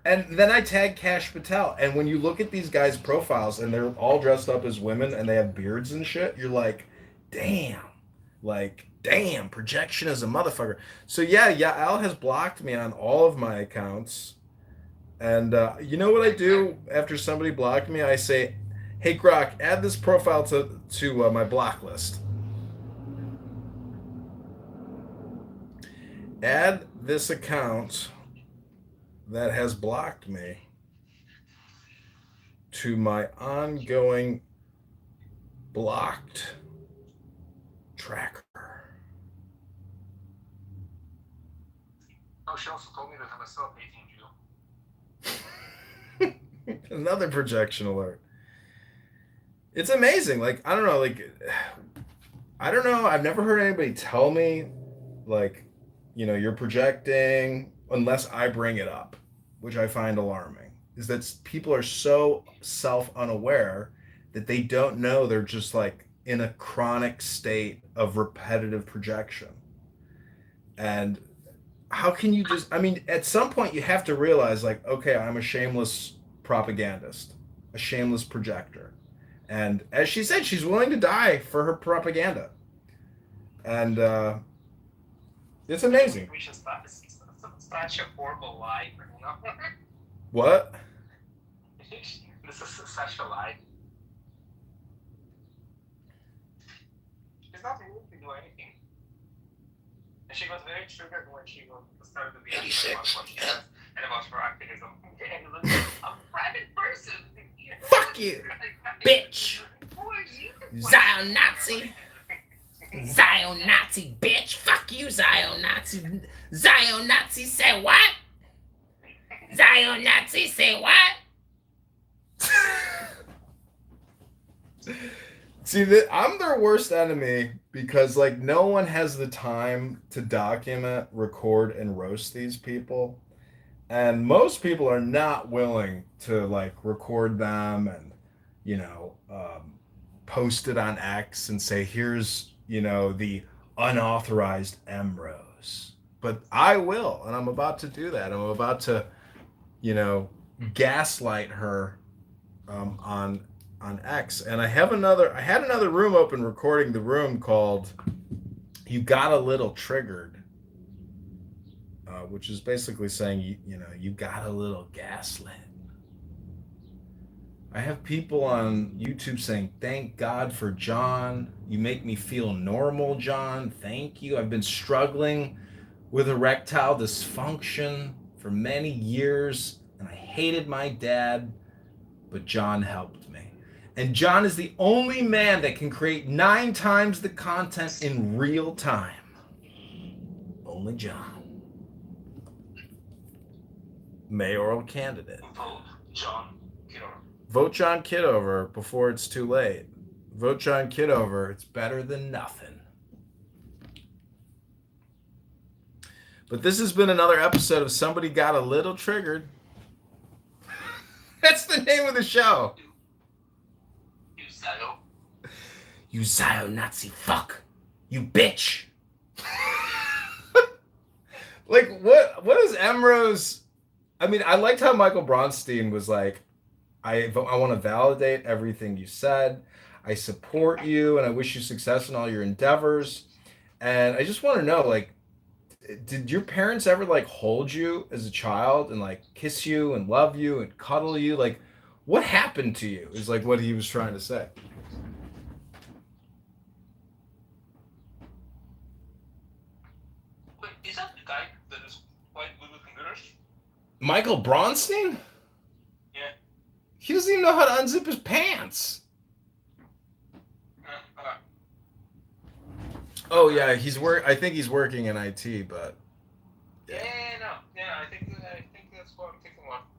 and then I tag Cash Patel. And when you look at these guys' profiles and they're all dressed up as women and they have beards and shit, you're like, damn, projection is a motherfucker. So yeah, Yael has blocked me on all of my accounts. And you know what I do after somebody blocked me? I say, hey Grok, add this profile to my block list. Add this account that has blocked me to my ongoing blocked tracker. Oh, she also told me that I'm still dating you. Another projection alert. It's amazing. Like, I don't know. I've never heard anybody tell me, like, you're projecting unless I bring it up, which I find alarming. Is that people are so self-unaware that they don't know they're just like in a chronic state of repetitive projection. And how can you at some point you have to realize like, okay, I'm a shameless propagandist, a shameless projector. And as she said, she's willing to die for her propaganda. And it's amazing. We should stop this. Such a horrible lie, What? This is such a lie. She's not willing to do anything. And she got very triggered when she started to be asked about what she says and about her activism. And look, I'm a private person. Fuck you, bitch. Zion Nazi. Zion Nazi, bitch. Fuck you, Zion Nazi. Zion Nazi say what? Zion Nazi say what? See, I'm their worst enemy because, like, no one has the time to document, record, and roast these people. And most people are not willing to, like, record them and, post it on X and say, here's the unauthorized Emrose. But I will, and I'm about to do that. I'm about to, gaslight her on X. And I had another room open recording the room called "You Got a Little Triggered," which is basically saying you got a little gaslit. I have people on YouTube saying, "Thank God for John. You make me feel normal, John. Thank you. I've been struggling with erectile dysfunction for many years, and I hated my dad, but John helped me." And John is the only man that can create 9 times the content in real time. Only John. Mayoral candidate. Vote John Kitover before it's too late. Vote John Kitover. It's better than nothing. But this has been another episode of Somebody Got a Little Triggered. That's the name of the show. You Zio Nazi fuck. You bitch. Like, what is Emrose? I mean, I liked how Michael Bronstein was like, I want to validate everything you said. I support you, and I wish you success in all your endeavors. And I just want to know, like, did your parents ever, like, hold you as a child and, like, kiss you and love you and cuddle you? Like, what happened to you is, like, what he was trying to say. Wait, is that the guy that is quite good with computers? Michael Bronstein? Yeah. He doesn't even know how to unzip his pants. Oh yeah, I think he's working in IT, but